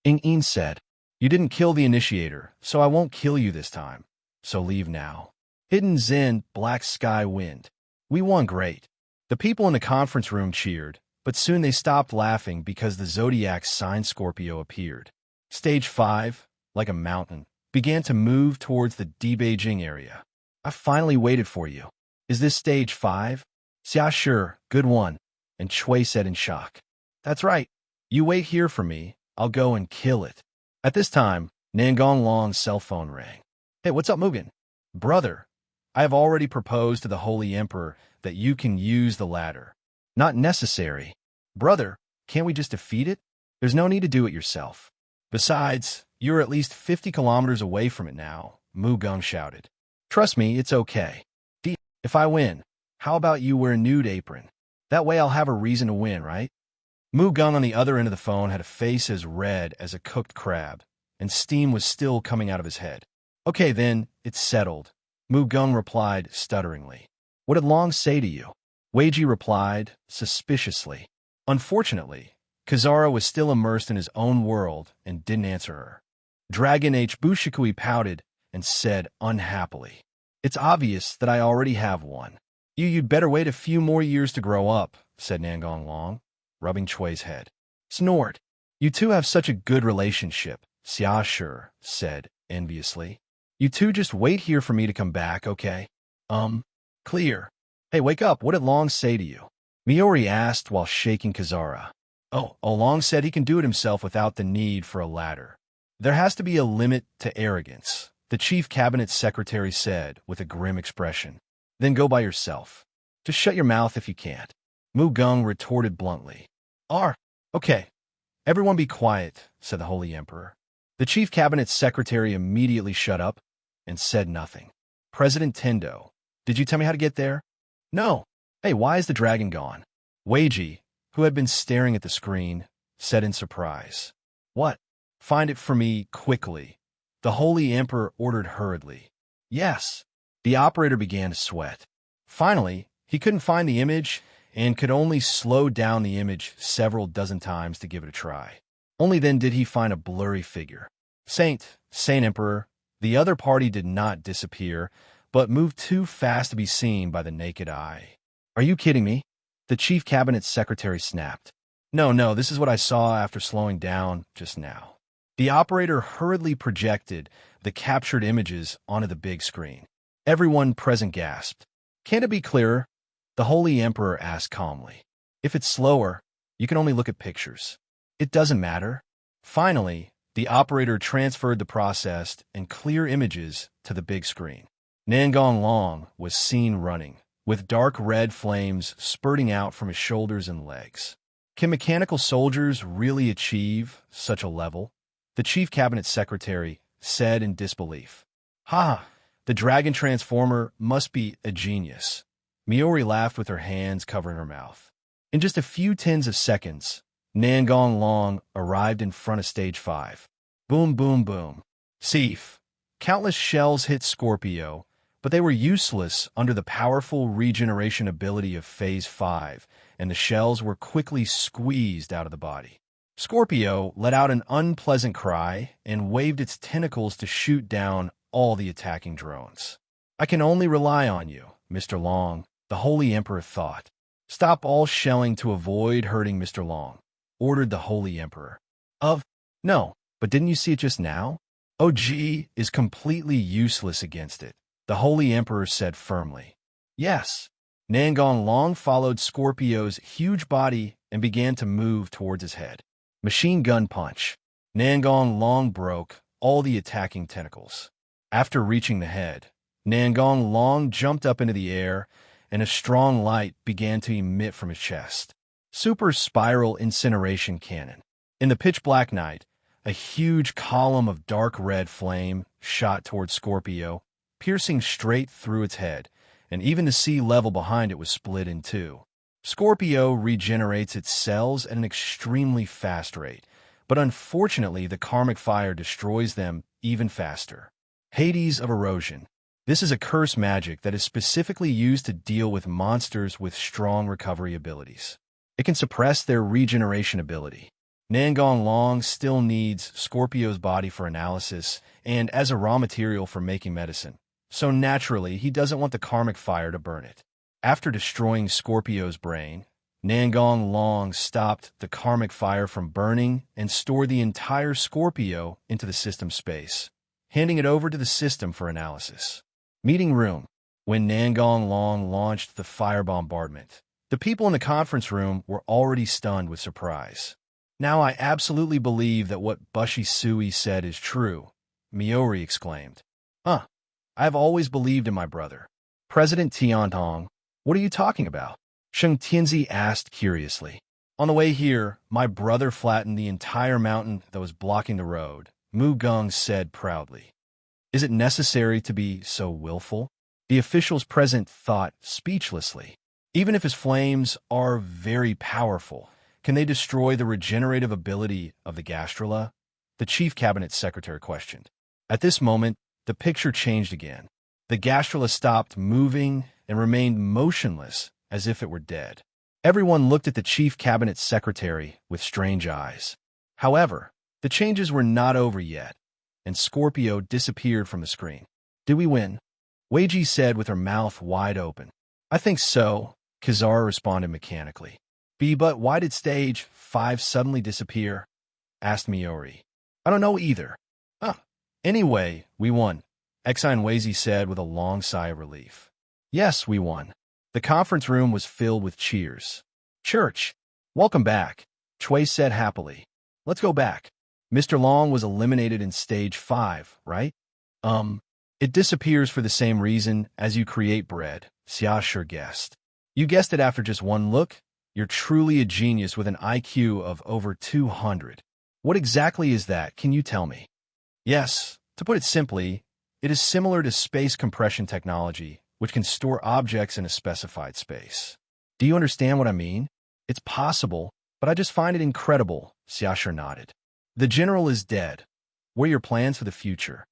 [SPEAKER 2] Ing said, You didn't kill the initiator, so I won't kill you this time. So leave now. Hidden Zen, Black Sky Wind. We won great. The people in the conference room cheered, but soon they stopped laughing because the Zodiac's sign Scorpio appeared. Stage 5, like a mountain, began to move towards the de-Beijing area. I finally waited for you. Is this stage 5? Xia sure, good one. And Chui said in shock. That's right. You wait here for me. I'll go and kill it. At this time, Nangong Long's cell phone rang. Hey, what's up, Mugen? Brother, I have already proposed to the Holy Emperor that you can use the ladder. Not necessary. Brother, can't we just defeat it? There's no need to do it yourself. Besides, you're at least 50 kilometers away from it now, Mu Gung shouted. Trust me, it's okay. If I win, how about you wear a nude apron? That way I'll have a reason to win, right? Mu Gung on the other end of the phone had a face as red as a cooked crab, and steam was still coming out of his head. Okay then, it's settled, Mu Gung replied stutteringly. What did Long say to you? Weiji replied, suspiciously. Unfortunately, Kazara was still immersed in his own world and didn't answer her. Dragon H. Bushikui pouted and said unhappily, It's obvious that I already have one. You'd better wait a few more years to grow up, said Nangong Long, rubbing Chui's head. Snort. You two have such a good relationship, Xia Shi said enviously. You two just wait here for me to come back, okay? Clear. Hey, wake up, what did Long say to you? Miori asked while shaking Kazara. Oh, Long said he can do it himself without the need for a ladder. There has to be a limit to arrogance, the chief cabinet secretary said with a grim expression. Then go by yourself. Just shut your mouth if you can't. Mu Gung retorted bluntly. Okay. Everyone be quiet, said the Holy Emperor. The chief cabinet secretary immediately shut up and said nothing. President Tendo, did you tell me how to get there? No. Hey, why is the dragon gone? Weiji, who had been staring at the screen, said in surprise. What? Find it for me quickly. The Holy Emperor ordered hurriedly. Yes. The operator began to sweat. Finally, he couldn't find the image and could only slow down the image several dozen times to give it a try. Only then did he find a blurry figure. Saint Emperor, the other party did not disappear, but moved too fast to be seen by the naked eye. Are you kidding me? The chief cabinet secretary snapped. No, this is what I saw after slowing down just now. The operator hurriedly projected the captured images onto the big screen. Everyone present gasped. Can't it be clearer? The Holy Emperor asked calmly. If it's slower, you can only look at pictures. It doesn't matter. Finally, the operator transferred the processed and clear images to the big screen. Nangong Long was seen running, with dark red flames spurting out from his shoulders and legs. Can mechanical soldiers really achieve such a level? The chief cabinet secretary said in disbelief. The dragon transformer must be a genius. Miori laughed with her hands covering her mouth. In just a few tens of seconds, Nangong Long arrived in front of stage 5. Boom, boom, boom. Seef. Countless shells hit Scorpio, but they were useless under the powerful regeneration ability of Phase 5, and the shells were quickly squeezed out of the body. Scorpio let out an unpleasant cry and waved its tentacles to shoot down all the attacking drones. I can only rely on you, Mr. Long, the Holy Emperor thought. Stop all shelling to avoid hurting Mr. Long, ordered the Holy Emperor. No, but didn't you see it just now? OG is completely useless against it, the Holy Emperor said firmly. Yes. Nangong Long followed Scorpio's huge body and began to move towards his head. Machine gun punch. Nangong Long broke all the attacking tentacles. After reaching the head, Nangong Long jumped up into the air, and a strong light began to emit from his chest. Super Spiral Incineration Cannon. In the pitch-black night, a huge column of dark red flame shot towards Scorpio, piercing straight through its head, and even the sea level behind it was split in two. Scorpio regenerates its cells at an extremely fast rate, but unfortunately the karmic fire destroys them even faster. Hades of Erosion. This is a curse magic that is specifically used to deal with monsters with strong recovery abilities. It can suppress their regeneration ability. Nangong Long still needs Scorpio's body for analysis and as a raw material for making medicine, so naturally he doesn't want the karmic fire to burn it. After destroying Scorpio's brain, Nangong Long stopped the karmic fire from burning and stored the entire Scorpio into the system space, handing it over to the system for analysis. Meeting room. When Nangong Long launched the fire bombardment, the people in the conference room were already stunned with surprise. Now I absolutely believe that what Bushi Sui said is true, Miori exclaimed. I've always believed in my brother. President Tiantong, what are you talking about? Sheng Tianzi asked curiously. On the way here, my brother flattened the entire mountain that was blocking the road, Mu Gung said proudly. Is it necessary to be so willful? The officials present thought speechlessly. Even if his flames are very powerful, can they destroy the regenerative ability of the gastrula? The chief cabinet secretary questioned. At this moment, the picture changed again. The gastrula stopped moving and remained motionless as if it were dead. Everyone looked at the chief cabinet secretary with strange eyes. However, the changes were not over yet, and Scorpio disappeared from the screen. Did we win? Weiji said with her mouth wide open. I think so, Kizaru responded mechanically. But why did stage 5 suddenly disappear? Asked Miori. I don't know either. Anyway, we won, Exine Weiji said with a long sigh of relief. Yes, we won. The conference room was filled with cheers. Church, welcome back, Chui said happily. Let's go back. Mr. Long was eliminated in stage 5, right? It disappears for the same reason as you create bread, Xia sure guessed. You guessed it after just one look? You're truly a genius with an IQ of over 200. What exactly is that? Can you tell me? Yes, to put it simply, it is similar to space compression technology, which can store objects in a specified space. Do you understand what I mean? It's possible, but I just find it incredible, Xiaoshi nodded. The general is dead. What are your plans for the future?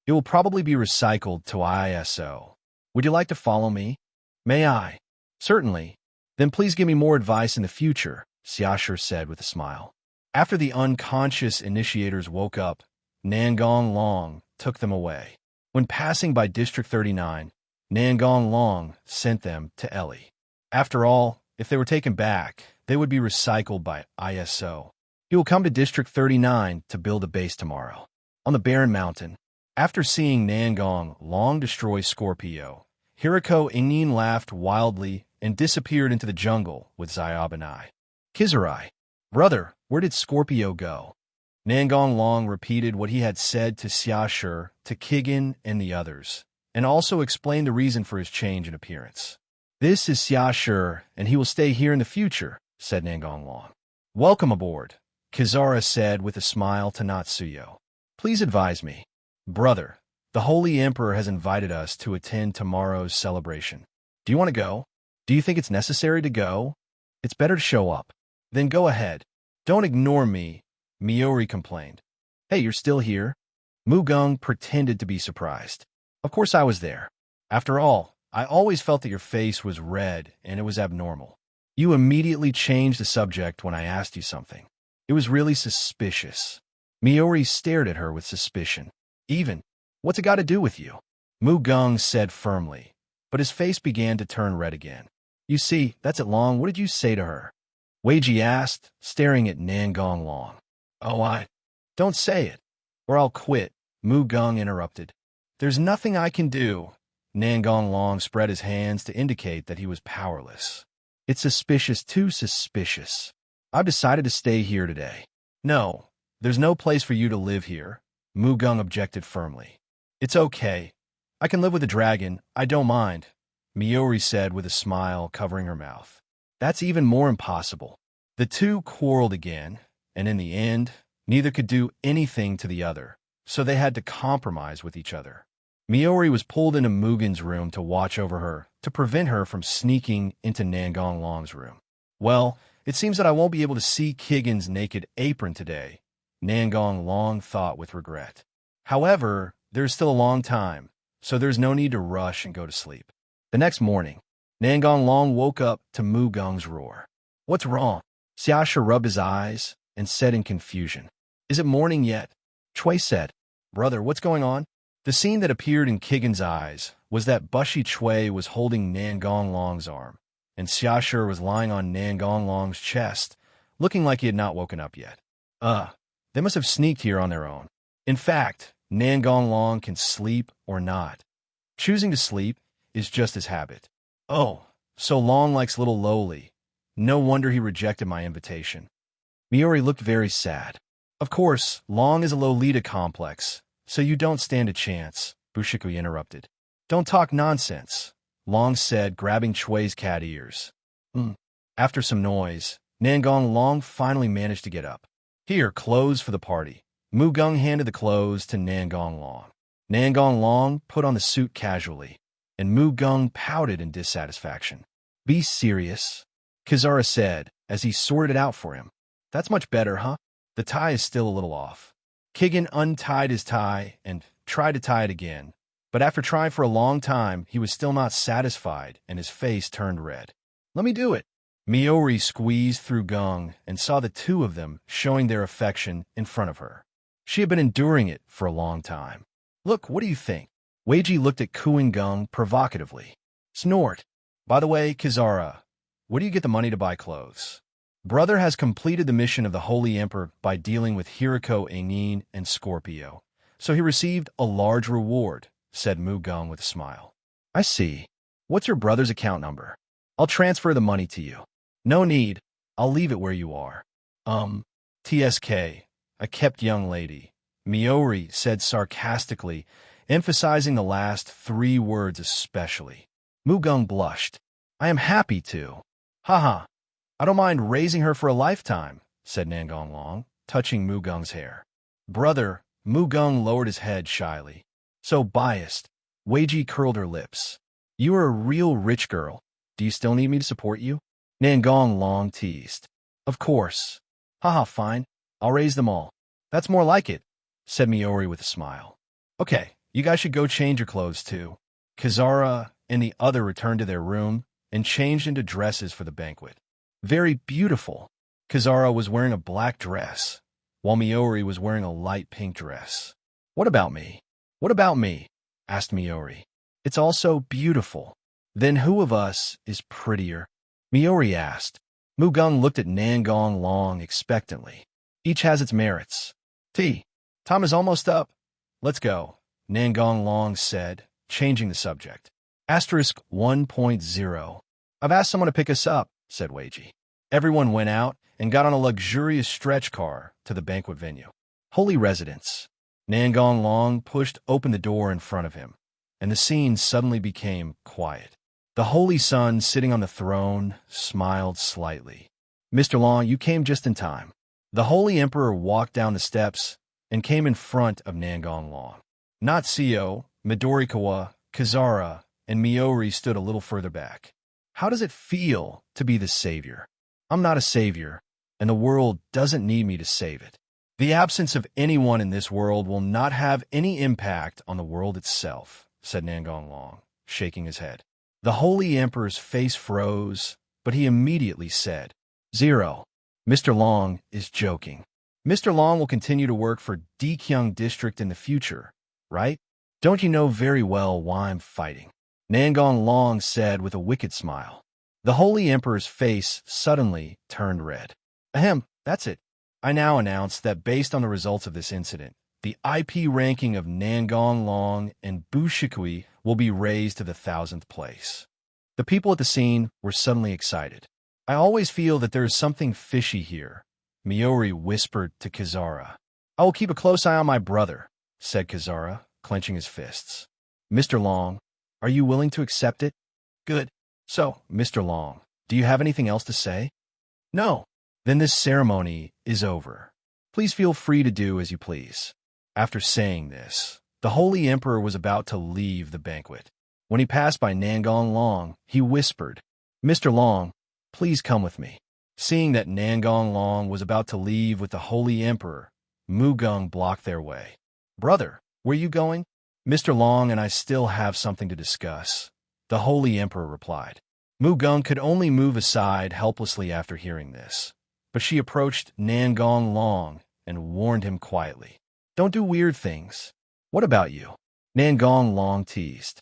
[SPEAKER 2] It will probably be recycled to ISO. Would you like to follow me? May I? Certainly. Then please give me more advice in the future, Xiaoshi said with a smile. After the unconscious initiators woke up, Nangong Long took them away. When passing by District 39, Nangong Long sent them to Ellie. After all, if they were taken back, they would be recycled by ISO. He will come to District 39 to build a base tomorrow. On the barren mountain, after seeing Nangong Long destroy Scorpio, Hiriko Ingin laughed wildly and disappeared into the jungle with Xiaob and I. Kizarai, brother, where did Scorpio go? Nangong Long repeated what he had said to Xiaoshi, to Kigen, and the others, and also explained the reason for his change in appearance. This is Xiaoshi, and he will stay here in the future, said Nangong Long. Welcome aboard, Kizaru said with a smile to Natsuyo. Please advise me. Brother, the Holy Emperor has invited us to attend tomorrow's celebration. Do you want to go? Do you think it's necessary to go? It's better to show up. Then go ahead. Don't ignore me, Miori complained. Hey, you're still here? Mu Gung pretended to be surprised. Of course I was there. After all, I always felt that your face was red and it was abnormal. You immediately changed the subject when I asked you something. It was really suspicious. Miori stared at her with suspicion. What's it got to do with you? Mu Gung said firmly, but his face began to turn red again. You see, that's it, Long. What did you say to her? Weiji asked, staring at Nangong Long. Oh, don't say it, or I'll quit, Mu Gung interrupted. There's nothing I can do. Nangong Long spread his hands to indicate that he was powerless. It's suspicious, too suspicious. I've decided to stay here today. No, there's no place for you to live here, Mu Gung objected firmly. It's okay. I can live with a dragon. I don't mind, Miori said with a smile covering her mouth. That's even more impossible. The two quarreled again, and in the end, neither could do anything to the other, so they had to compromise with each other. Miori was pulled into Mugen's room to watch over her, to prevent her from sneaking into Nangong Long's room. Well, it seems that I won't be able to see Kigen's naked apron today, Nangong Long thought with regret. However, there's still a long time, so there's no need to rush and go to sleep. The next morning, Nangong Long woke up to Mu Gung's roar. What's wrong? Xiaxia rubbed his eyes and said in confusion. Is it morning yet? Chui said. Brother, what's going on? The scene that appeared in Kigan's eyes was that Bushi Chui was holding Nangong Long's arm, and Xiaxia was lying on Nangong Long's chest, looking like he had not woken up yet. They must have sneaked here on their own. In fact, Nangong Long can sleep or not. Choosing to sleep is just his habit. Oh, so Long likes little lowly. No wonder he rejected my invitation. Miori looked very sad. Of course, Long is a Lolita complex, so you don't stand a chance, Bushikui interrupted. Don't talk nonsense, Long said, grabbing Chui's cat ears. After some noise, Nangong Long finally managed to get up. Here, clothes for the party. Mu Gung handed the clothes to Nangong Long. Nangong Long put on the suit casually, and Mu Gung pouted in dissatisfaction. Be serious, Kizara said as he sorted it out for him. That's much better, huh? The tie is still a little off. Kigan untied his tie and tried to tie it again, but after trying for a long time, he was still not satisfied and his face turned red. Let me do it. Miori squeezed through Gung and saw the two of them showing their affection in front of her. She had been enduring it for a long time. Look, what do you think? Weiji looked at cooing Gung provocatively. Snort. By the way, Kizara, where do you get the money to buy clothes? Brother has completed the mission of the Holy Emperor by dealing with Hiriko Engin and Scorpio, so he received a large reward, said Mu Gung with a smile. I see. What's your brother's account number? I'll transfer the money to you. No need. I'll leave it where you are. TSK, a kept young lady, Miori said sarcastically, emphasizing the last 3 words especially. Mu Gung blushed. I am happy to. Haha. I don't mind raising her for a lifetime, said Nangong Long, touching Mu Gung's hair. Brother, Mu Gung lowered his head shyly. So biased. Weiji curled her lips. You are a real rich girl. Do you still need me to support you? Nangong Long teased. Of course. Haha, fine. I'll raise them all. That's more like it, said Miori with a smile. Okay, you guys should go change your clothes too. Kizara and the other returned to their room and changed into dresses for the banquet. Very beautiful. Kizara was wearing a black dress, while Miori was wearing a light pink dress. What about me? What about me? Asked Miori. It's also beautiful. Then who of us is prettier? Miori asked. Mu Gung looked at Nangong Long expectantly. Each has its merits. Time is almost up. Let's go, Nangong Long said, changing the subject. Asterisk 1.0. I've asked someone to pick us up, said Weiji. Everyone went out and got on a luxurious stretch car to the banquet venue. Holy residence. Nangong Long pushed open the door in front of him, and the scene suddenly became quiet. The Holy Son, sitting on the throne, smiled slightly. Mr. Long, you came just in time. The Holy Emperor walked down the steps and came in front of Nangong Long. Natsuo, Midorikawa, Kizara, and Miori stood a little further back. How does it feel to be the savior? I'm not a savior, and the world doesn't need me to save it. The absence of anyone in this world will not have any impact on the world itself, said Nangong Long, shaking his head. The Holy Emperor's face froze, but he immediately said, 0. Mr. Long is joking. Mr. Long will continue to work for Dekyung District in the future, right? Don't you know very well why I'm fighting? Nangong Long said with a wicked smile. The Holy Emperor's face suddenly turned red. Ahem, that's it. I now announce that based on the results of this incident, the IP ranking of Nangong Long and Bushikui will be raised to the 1,000th place. The people at the scene were suddenly excited. I always feel that there is something fishy here, Miori whispered to Kizara. I will keep a close eye on my brother, said Kizara, clenching his fists. Mr. Long, are you willing to accept it? Good. So, Mr. Long, do you have anything else to say? No. Then this ceremony is over. Please feel free to do as you please. After saying this, the Holy Emperor was about to leave the banquet. When he passed by Nangong Long, he whispered, Mr. Long, please come with me. Seeing that Nangong Long was about to leave with the Holy Emperor, Mugung blocked their way. "Brother, where you going?" "Mr. Long and I still have something to discuss," the Holy Emperor replied. Mugung could only move aside helplessly after hearing this, but she approached Nangong Long and warned him quietly. "Don't do weird things." "What about you?" Nangong Long teased.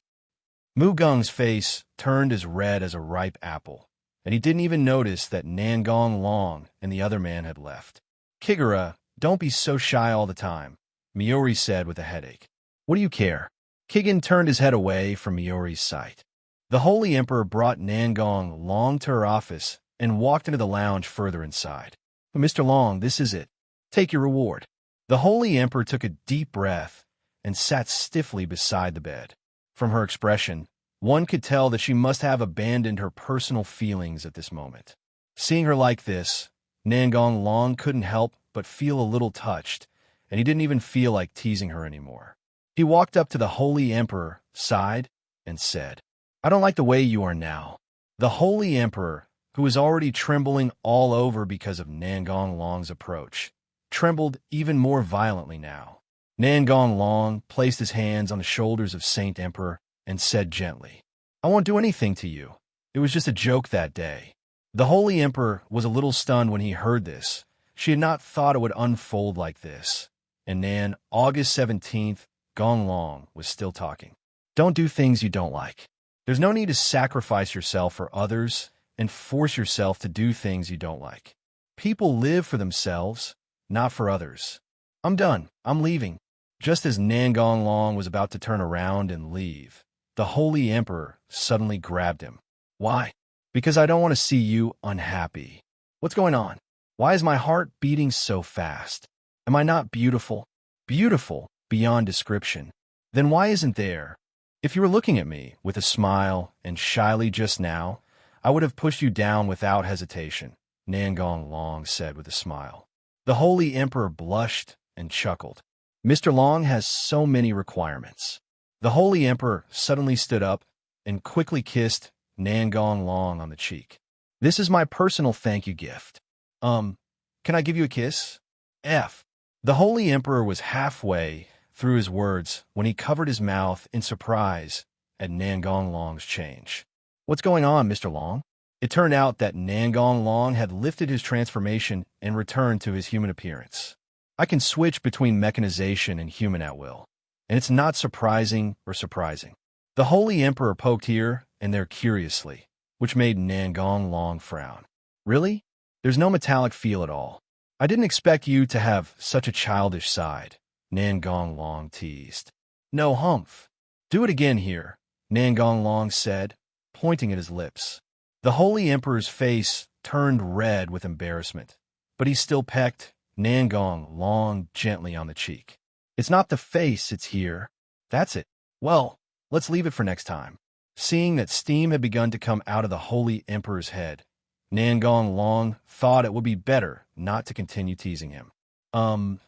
[SPEAKER 2] Mugung's face turned as red as a ripe apple, and he didn't even notice that Nangong Long and the other man had left. "Kigura, don't be so shy all the time," Miori said with a headache. "What do you care?" Kigen turned his head away from Miori's sight. The Holy Emperor brought Nangong Long to her office and walked into the lounge further inside. "Mr. Long, this is it. Take your reward." The Holy Emperor took a deep breath and sat stiffly beside the bed. From her expression, one could tell that she must have abandoned her personal feelings at this moment. Seeing her like this, Nangong Long couldn't help but feel a little touched, and he didn't even feel like teasing her anymore. He walked up to the Holy Emperor, sighed, and said, "I don't like the way you are now." The Holy Emperor, who was already trembling all over because of Nangong Long's approach, trembled even more violently now. Nangong Long placed his hands on the shoulders of Saint Emperor and said gently, "I won't do anything to you. It was just a joke that day." The Holy Emperor was a little stunned when he heard this. She had not thought it would unfold like this. And Nan, August 17th, Gong Long was still talking. "Don't do things you don't like. There's no need to sacrifice yourself for others and force yourself to do things you don't like. People live for themselves, not for others. I'm done. I'm leaving." Just as Nangong Long was about to turn around and leave, the Holy Emperor suddenly grabbed him. "Why?" "Because I don't want to see you unhappy." "What's going on? Why is my heart beating so fast? Am I not beautiful?" "Beautiful beyond description." "Then why isn't there?" "If you were looking at me with a smile and shyly just now, I would have pushed you down without hesitation," Nangong Long said with a smile. The Holy Emperor blushed and chuckled. "Mr. Long has so many requirements." The Holy Emperor suddenly stood up and quickly kissed Nangong Long on the cheek. "This is my personal thank you gift. Can I give you a kiss?" F. The Holy Emperor was halfway through his words when he covered his mouth in surprise at Nangong Long's change. "What's going on, Mr. Long?" It turned out that Nangong Long had lifted his transformation and returned to his human appearance. "I can switch between mechanization and human at will, and it's not surprising or surprising." The Holy Emperor poked here and there curiously, which made Nangong Long frown. "Really? There's no metallic feel at all. I didn't expect you to have such a childish side," Nangong Long teased. "No humph. Do it again here," Nangong Long said, pointing at his lips. The Holy Emperor's face turned red with embarrassment, but he still pecked Nangong Long gently on the cheek. "It's not the face, it's here. That's it. Well, let's leave it for next time." Seeing that steam had begun to come out of the Holy Emperor's head, Nangong Long thought it would be better not to continue teasing him. Am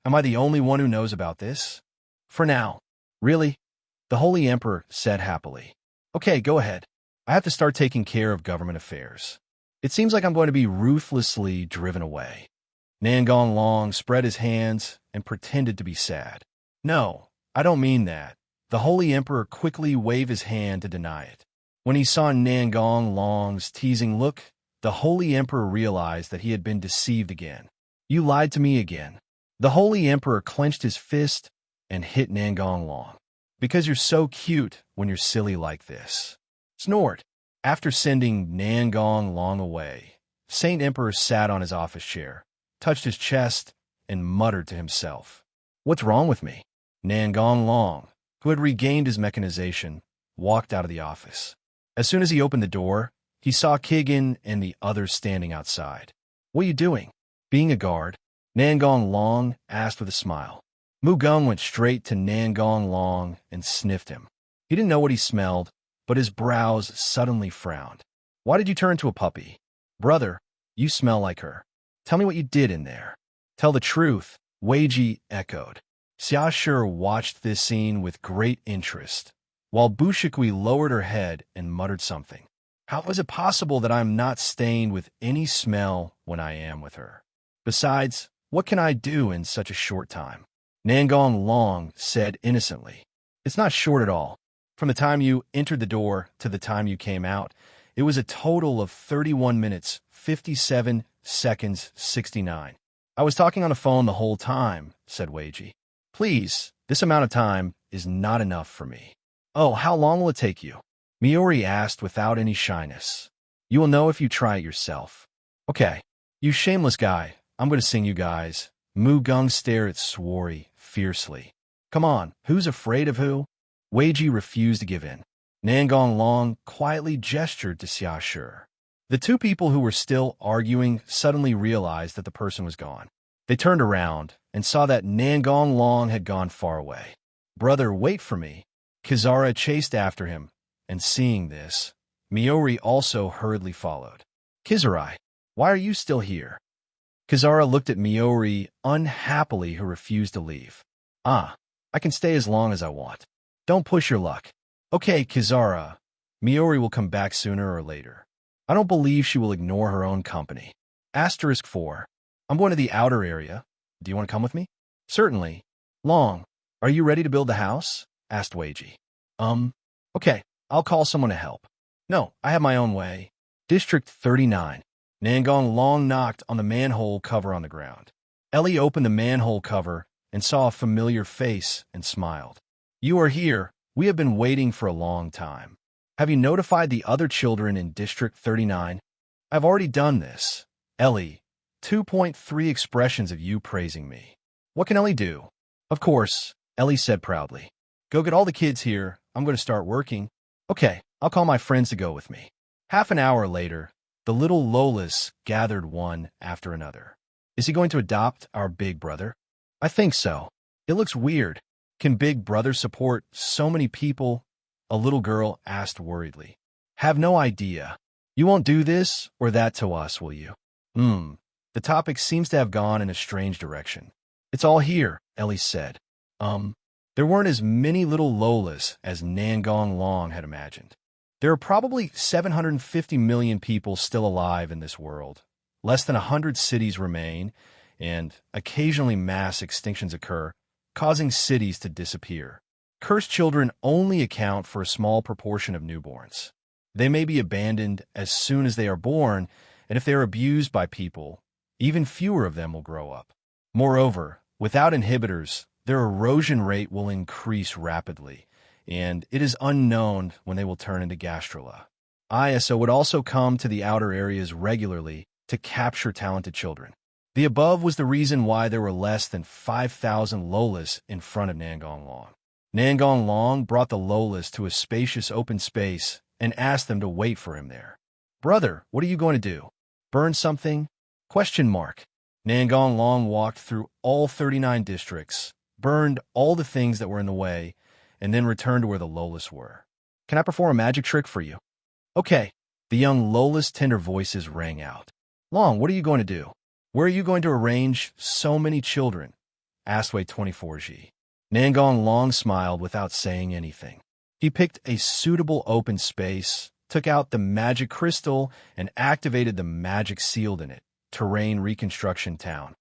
[SPEAKER 2] I the only one who knows about this?" "For now." "Really?" the Holy Emperor said happily. "Okay, go ahead. I have to start taking care of government affairs. It seems like I'm going to be ruthlessly driven away." Nangong Long spread his hands and pretended to be sad. "No, I don't mean that." The Holy Emperor quickly waved his hand to deny it. When he saw Nangong Long's teasing look, the Holy Emperor realized that he had been deceived again. "You lied to me again." The Holy Emperor clenched his fist and hit Nangong Long. "Because you're so cute when you're silly like this." Snort. After sending Nangong Long away, Saint Emperor sat on his office chair, touched his chest, and muttered to himself, "What's wrong with me?" Nangong Long, who had regained his mechanization, walked out of the office. As soon as he opened the door, he saw Kigen and the others standing outside. "What are you doing?" "Being a guard," Nangong Long asked with a smile. Mugung went straight to Nangong Long and sniffed him. He didn't know what he smelled, but his brows suddenly frowned. "Why did you turn into a puppy?" "Brother, you smell like her. Tell me what you did in there." "Tell the truth," Weiji echoed. Xiaoshi watched this scene with great interest, while Bushikui lowered her head and muttered something. "How is it possible that I am not stained with any smell when I am with her? Besides, What can I do in such a short time? Nangong Long said innocently. It's not short at all. From the time you entered the door to the time you came out, it was a total of 31 minutes, 57 seconds, 69. I was talking on the phone the whole time, said Weiji. Please, this amount of time is not enough for me. Oh, how long will it take you? Miori asked without any shyness. You will know if you try it yourself. Okay, you shameless guy, I'm going to sing you guys. Mugung stared at Swarry fiercely. Come on, who's afraid of who? Weiji refused to give in. Nangong Long quietly gestured to Xia Shi. The two people who were still arguing suddenly realized that the person was gone. They turned around and saw that Nangong Long had gone far away. Brother, wait for me. Kizara chased after him, and seeing this, Miori also hurriedly followed. Kizarai, why are you still here? Kizara looked at Miori unhappily, who refused to leave. I can stay as long as I want. Don't push your luck. Okay, Kizara. Miori will come back sooner or later. I don't believe she will ignore her own company. Asterisk 4. I'm going to the outer area. Do you want to come with me? Certainly. Long, are you ready to build the house? Asked Weiji. Okay, I'll call someone to help. No, I have my own way. District 39. Nangong Long knocked on the manhole cover on the ground. Ellie opened the manhole cover and saw a familiar face and smiled. You are here. We have been waiting for a long time. Have you notified the other children in District 39? I've already done this. Ellie, 2.3 expressions of you praising me. What can Ellie do? Of course, Ellie said proudly. Go get all the kids here. I'm going to start working. Okay, I'll call my friends to go with me. Half an hour later, the little Lolas gathered one after another. Is he going to adopt our big brother? I think so. It looks weird. Can Big Brother support so many people? A little girl asked worriedly. Have no idea. You won't do this or that to us, will you? The topic seems to have gone in a strange direction. It's all here, Ellie said. There weren't as many little Lolas as Nangong Long had imagined. There are probably 750 million people still alive in this world. Less than 100 cities remain, and occasionally mass extinctions occur, causing cities to disappear. Cursed children only account for a small proportion of newborns. They may be abandoned as soon as they are born, and if they are abused by people, even fewer of them will grow up. Moreover, without inhibitors, their erosion rate will increase rapidly, and it is unknown when they will turn into gastrula. ISO would also come to the outer areas regularly to capture talented children. The above was the reason why there were less than 5,000 Lolas in front of Nangong Long. Nangong Long brought the Lolas to a spacious open space and asked them to wait for him there. Brother, what are you going to do? Burn something? Nangong Long walked through all 39 districts, burned all the things that were in the way, and then returned to where the Lolas were. Can I perform a magic trick for you? Okay. The young Lola's tender voices rang out. Long, what are you going to do? Where are you going to arrange so many children? Asked Wei 24G. Nangong Long smiled without saying anything. He picked a suitable open space, took out the magic crystal, and activated the magic sealed in it, Terrain Reconstruction Town.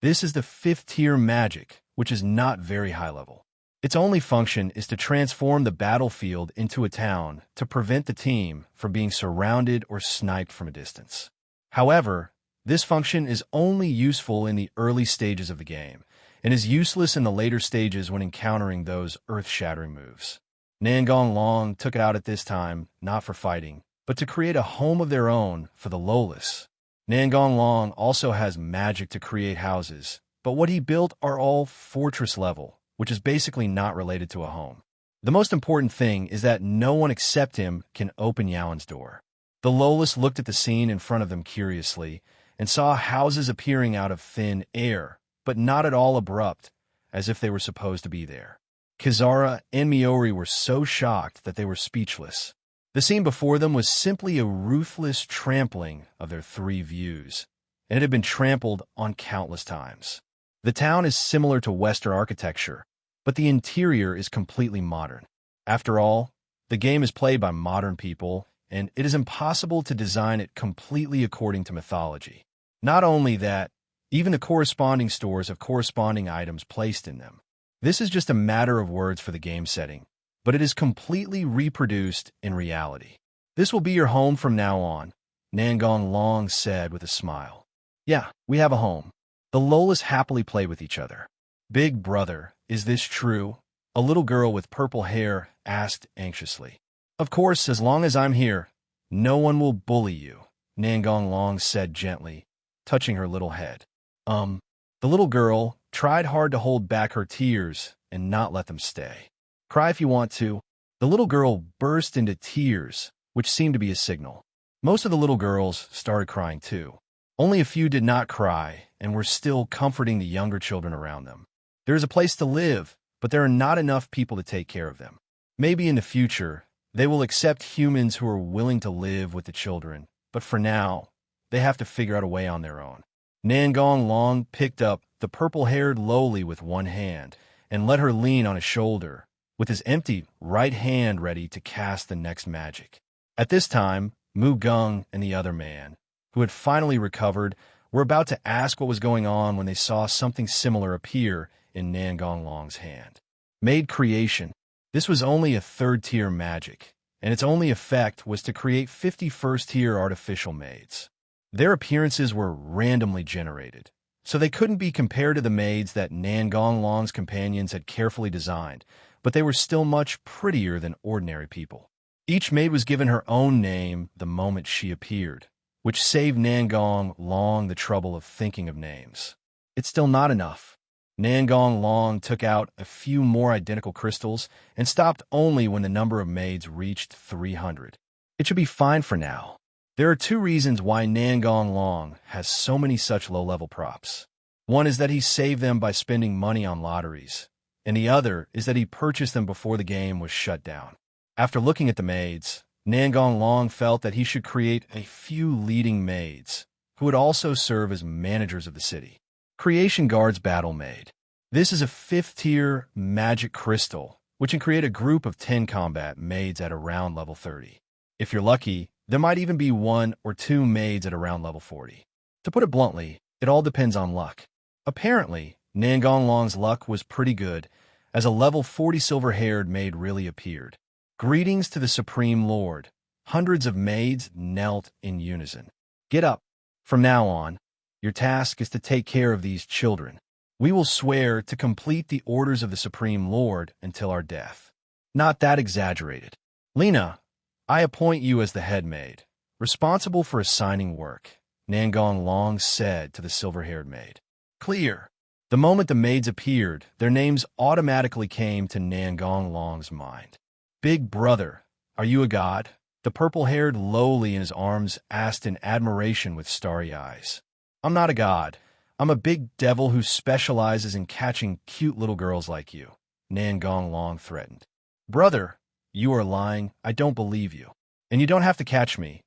[SPEAKER 2] This is the 5th tier magic, which is not very high level. Its only function is to transform the battlefield into a town to prevent the team from being surrounded or sniped from a distance. However, this function is only useful in the early stages of the game, and is useless in the later stages when encountering those earth-shattering moves. Nangong Long took it out at this time, not for fighting, but to create a home of their own for the Lolas. Nangong Long also has magic to create houses, but what he built are all fortress level, which is basically not related to a home. The most important thing is that no one except him can open Yaoan's door. The Lolas looked at the scene in front of them curiously, and saw houses appearing out of thin air, but not at all abrupt, as if they were supposed to be there. Kizara and Miori were so shocked that they were speechless. The scene before them was simply a ruthless trampling of their 3 views, and it had been trampled on countless times. The town is similar to Western architecture, but the interior is completely modern. After all, the game is played by modern people, and it is impossible to design it completely according to mythology. Not only that, Even the corresponding stores have corresponding items placed in them. This is just a matter of words for the game setting, but it is completely reproduced in reality. This will be your home from now on, Nangong Long said with a smile. Yeah, we have a home. The Lolas happily play with each other. Big brother, is this true? A little girl with purple hair asked anxiously. Of course, as long as I'm here, no one will bully you, Nangong Long said gently, touching her little head. The little girl tried hard to hold back her tears and not let them stay. Cry if you want to. The little girl burst into tears, which seemed to be a signal. Most of the little girls started crying too. Only a few did not cry and were still comforting the younger children around them. There is a place to live, but there are not enough people to take care of them. Maybe in the future, they will accept humans who are willing to live with the children, but for now, they have to figure out a way on their own. Nangong Long picked up the purple-haired lowly with one hand and let her lean on his shoulder, with his empty right hand ready to cast the next magic. At this time, Mu Gung and the other man, who had finally recovered, were about to ask what was going on when they saw something similar appear in Nangong Long's hand. Maid creation. This was only a third-tier magic, and its only effect was to create 50 first-tier artificial maids. Their appearances were randomly generated, so they couldn't be compared to the maids that Nangong Long's companions had carefully designed, but they were still much prettier than ordinary people. Each maid was given her own name the moment she appeared, which saved Nangong Long the trouble of thinking of names. It's still not enough. Nangong Long took out a few more identical crystals and stopped only when the number of maids reached 300. It should be fine for now. There are two reasons why Nangong Long has so many such low-level props. One is that he saved them by spending money on lotteries, and the other is that he purchased them before the game was shut down. After looking at the maids, Nangong Long felt that he should create a few leading maids, who would also serve as managers of the city. Creation Guard's Battle Maid. This is a 5th-tier magic crystal, which can create a group of 10 combat maids at around level 30. If you're lucky, there might even be 1 or 2 maids at around level 40. To put it bluntly, it all depends on luck. Apparently, Nangong Long's luck was pretty good, as a level 40 silver-haired maid really appeared. Greetings to the Supreme Lord. Hundreds of maids knelt in unison. Get up. From now on, your task is to take care of these children. We will swear to complete the orders of the Supreme Lord until our death. Not that exaggerated. Lena, I appoint you as the head maid, responsible for assigning work, Nangong Long said to the silver-haired maid. Clear. The moment the maids appeared, their names automatically came to Nangong Long's mind. Big brother, are you a god? The purple-haired lowly in his arms asked in admiration with starry eyes. I'm not a god. I'm a big devil who specializes in catching cute little girls like you, Nangong Long threatened. Brother, you are lying. I don't believe you. And you don't have to catch me.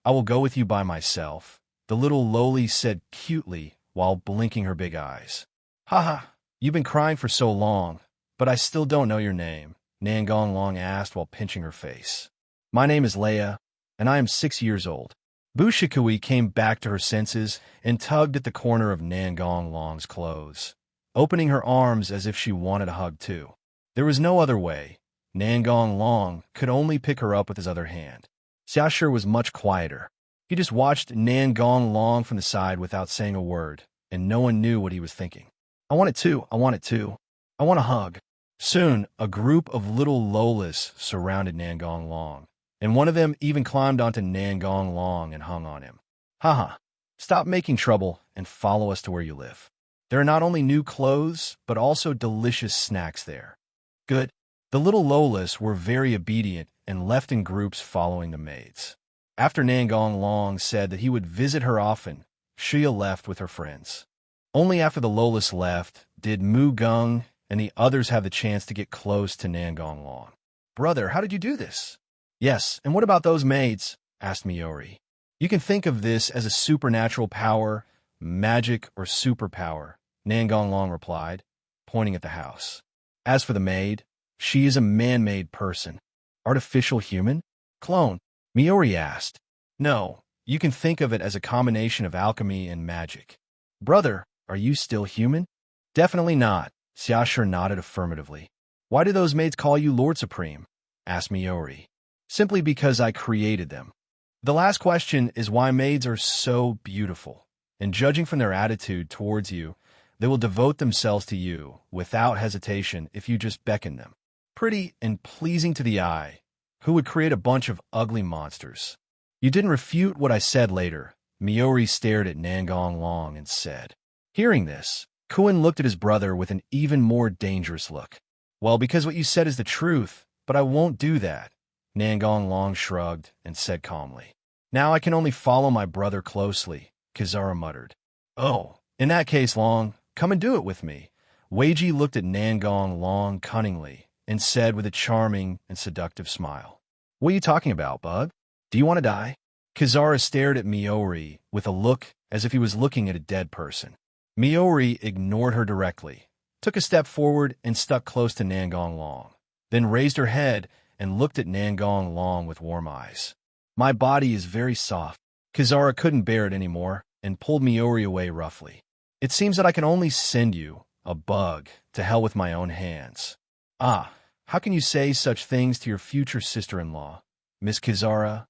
[SPEAKER 2] I will go with you by myself, the little lowly said cutely while blinking her big eyes. Haha, you've been crying for so long, but I still don't know your name, Nangong Long asked while pinching her face. My name is Leia, and I am 6 years old. Bushikui came back to her senses and tugged at the corner of Nangong Long's clothes, opening her arms as if she wanted a hug too. There was no other way. Nangong Long could only pick her up with his other hand. Xiaoshi was much quieter. He just watched Nangong Long from the side without saying a word, and no one knew what he was thinking. I want it too. I want it too. I want a hug. Soon, a group of little Lolas surrounded Nangong Long, and one of them even climbed onto Nangong Long and hung on him. Haha, stop making trouble and follow us to where you live. There are not only new clothes, but also delicious snacks there. Good. The little Lolas were very obedient and left in groups following the maids. After Nangong Long said that he would visit her often, Shia left with her friends. Only after the Lolas left did Mu Gung and the others have the chance to get close to Nangong Long. Brother, how did you do this? Yes, and what about those maids? Asked Miori. You can think of this as a supernatural power, magic, or superpower, Nangong Long replied, pointing at the house. As for the maid, she is a man-made person. Artificial human? Clone? Miori asked. No, you can think of it as a combination of alchemy and magic. Brother, are you still human? Definitely not. Xiaoshi nodded affirmatively. Why do those maids call you Lord Supreme? Asked Miori. Simply because I created them. The last question is why maids are so beautiful, and judging from their attitude towards you, they will devote themselves to you without hesitation if you just beckon them. Pretty and pleasing to the eye, who would create a bunch of ugly monsters? You didn't refute what I said later. Miori stared at Nangong Long and said. Hearing this, Kuin looked at his brother with an even more dangerous look. Well, because what you said is the truth, but I won't do that. Nangong Long shrugged and said calmly. Now I can only follow my brother closely, Kizara muttered. Oh, in that case, Long, come and do it with me. Weiji looked at Nangong Long cunningly and said with a charming and seductive smile. What are you talking about, bud? Do you want to die? Kizara stared at Miori with a look as if he was looking at a dead person. Miori ignored her directly, took a step forward and stuck close to Nangong Long, then raised her head and looked at Nangong Long with warm eyes. My body is very soft. Kizara couldn't bear it anymore and pulled Miori away roughly. It seems that I can only send you, a bug, to hell with my own hands. Ah, how can you say such things to your future sister-in-law, Miss Kizara?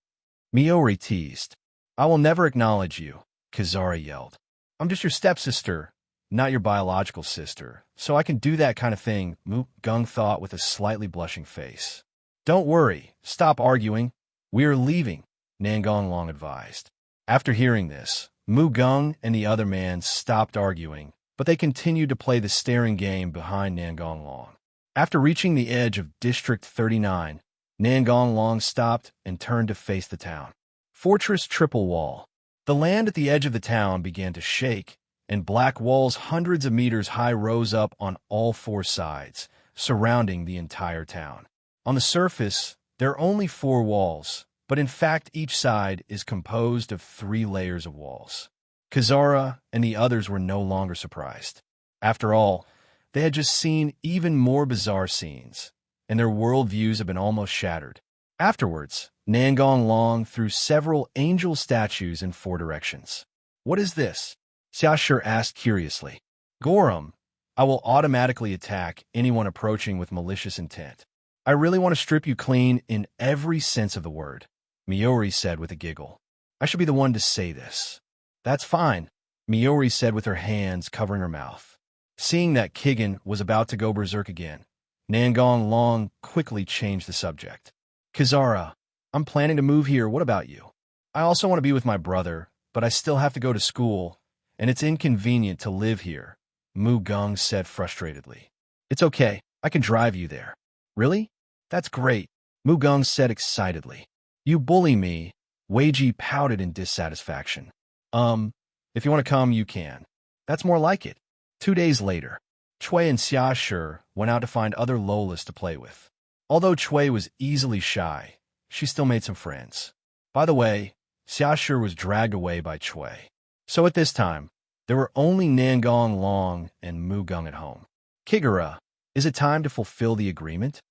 [SPEAKER 2] Miori teased. I will never acknowledge you, Kizara yelled. I'm just your stepsister, not your biological sister, so I can do that kind of thing, Mu Gung thought with a slightly blushing face. Don't worry, stop arguing. We are leaving, Nangong Long advised. After hearing this, Mu Gung and the other man stopped arguing, but they continued to play the staring game behind Nangong Long. After reaching the edge of District 39, Nangong Long stopped and turned to face the town. Fortress Triple Wall. The land at the edge of the town began to shake, and black walls hundreds of meters high rose up on all four sides, surrounding the entire town. On the surface, there are only 4 walls, but in fact each side is composed of 3 layers of walls. Kizara and the others were no longer surprised. After all, they had just seen even more bizarre scenes, and their worldviews had been almost shattered. Afterwards, Nangong Long threw several angel statues in 4 directions. What is this? Xiaoshi asked curiously. Gorum, I will automatically attack anyone approaching with malicious intent. I really want to strip you clean in every sense of the word, Miori said with a giggle. I should be the one to say this. That's fine, Miori said with her hands covering her mouth. Seeing that Kigen was about to go berserk again, Nangong Long quickly changed the subject. Kizara, I'm planning to move here. What about you? I also want to be with my brother, but I still have to go to school, and it's inconvenient to live here, Mu Gung said frustratedly. It's okay. I can drive you there. Really? That's great, Mu Gung said excitedly. You bully me, Weiji pouted in dissatisfaction. If you want to come, you can. That's more like it. 2 days later, Chui and Xiaoshi went out to find other Lolas to play with. Although Chui was easily shy, she still made some friends. By the way, Xiaoshi was dragged away by Chui. So at this time, there were only Nangong Long and Mu Gung at home. Kigura, is it time to fulfill the agreement?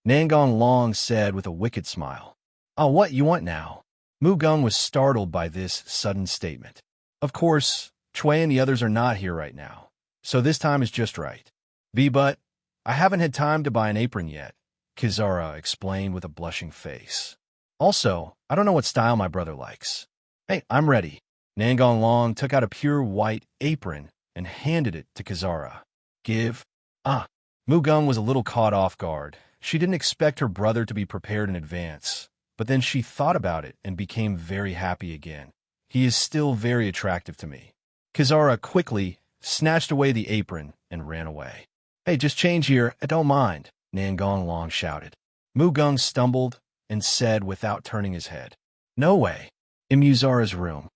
[SPEAKER 2] Nangong Long said with a wicked smile. Oh, what you want now? Mu Gung was startled by this sudden statement. Of course, Chui and the others are not here right now, so this time is just right. But I haven't had time to buy an apron yet, Kizara explained with a blushing face. Also, I don't know what style my brother likes. Hey, I'm ready. Nangong Long took out a pure white apron and handed it to Kizara. Give. Mu Gung was a little caught off guard. She didn't expect her brother to be prepared in advance, but then she thought about it and became very happy again. He is still very attractive to me. Kizara quickly snatched away the apron and ran away. Hey, just change here. I don't mind, Nangong Long shouted. Mu Gung stumbled and said without turning his head. No way. In Muzara's room.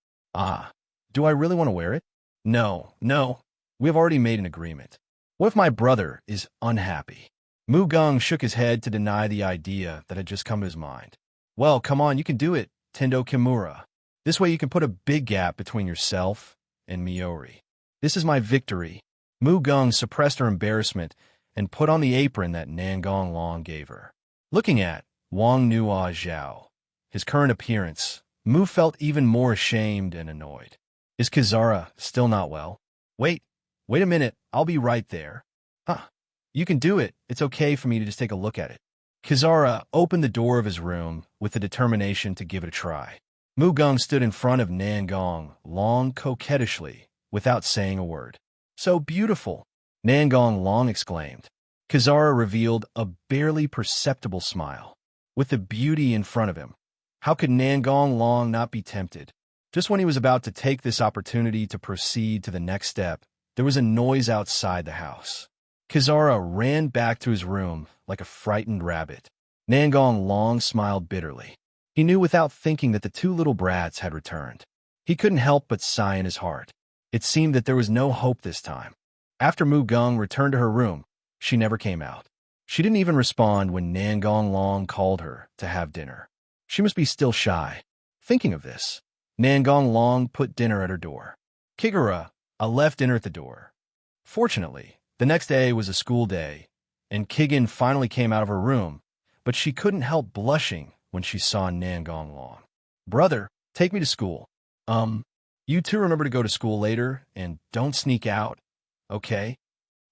[SPEAKER 2] Do I really want to wear it? No. We have already made an agreement. What if my brother is unhappy? Mu Gung shook his head to deny the idea that had just come to his mind. Well, come on, you can do it, Tendo Kimura. This way you can put a big gap between yourself and Miori. This is my victory. Mu Gung suppressed her embarrassment and put on the apron that Nangong Long gave her. Looking at Wang Nua Zhao, his current appearance, Mu felt even more ashamed and annoyed. Is Kizara still not well? Wait, Wait a minute, I'll be right there. Huh. You can do it. It's okay for me to just take a look at it. Kizara opened the door of his room with the determination to give it a try. Mugung stood in front of Nangong Long coquettishly, without saying a word. So beautiful, Nangong Long exclaimed. Kizara revealed a barely perceptible smile. With the beauty in front of him, how could Nangong Long not be tempted? Just when he was about to take this opportunity to proceed to the next step, there was a noise outside the house. Kizara ran back to his room like a frightened rabbit. Nangong Long smiled bitterly. He knew without thinking that the two little brats had returned. He couldn't help but sigh in his heart. It seemed that there was no hope this time. After Mugung returned to her room, she never came out. She didn't even respond when Nangong Long called her to have dinner. She must be still shy. Thinking of this, Nangong Long put dinner at her door. Kigura left dinner at the door. Fortunately, the next day was a school day, and Kigan finally came out of her room, but she couldn't help blushing when she saw Nangong Long. Brother, take me to school. You two remember to go to school later, and don't sneak out, okay?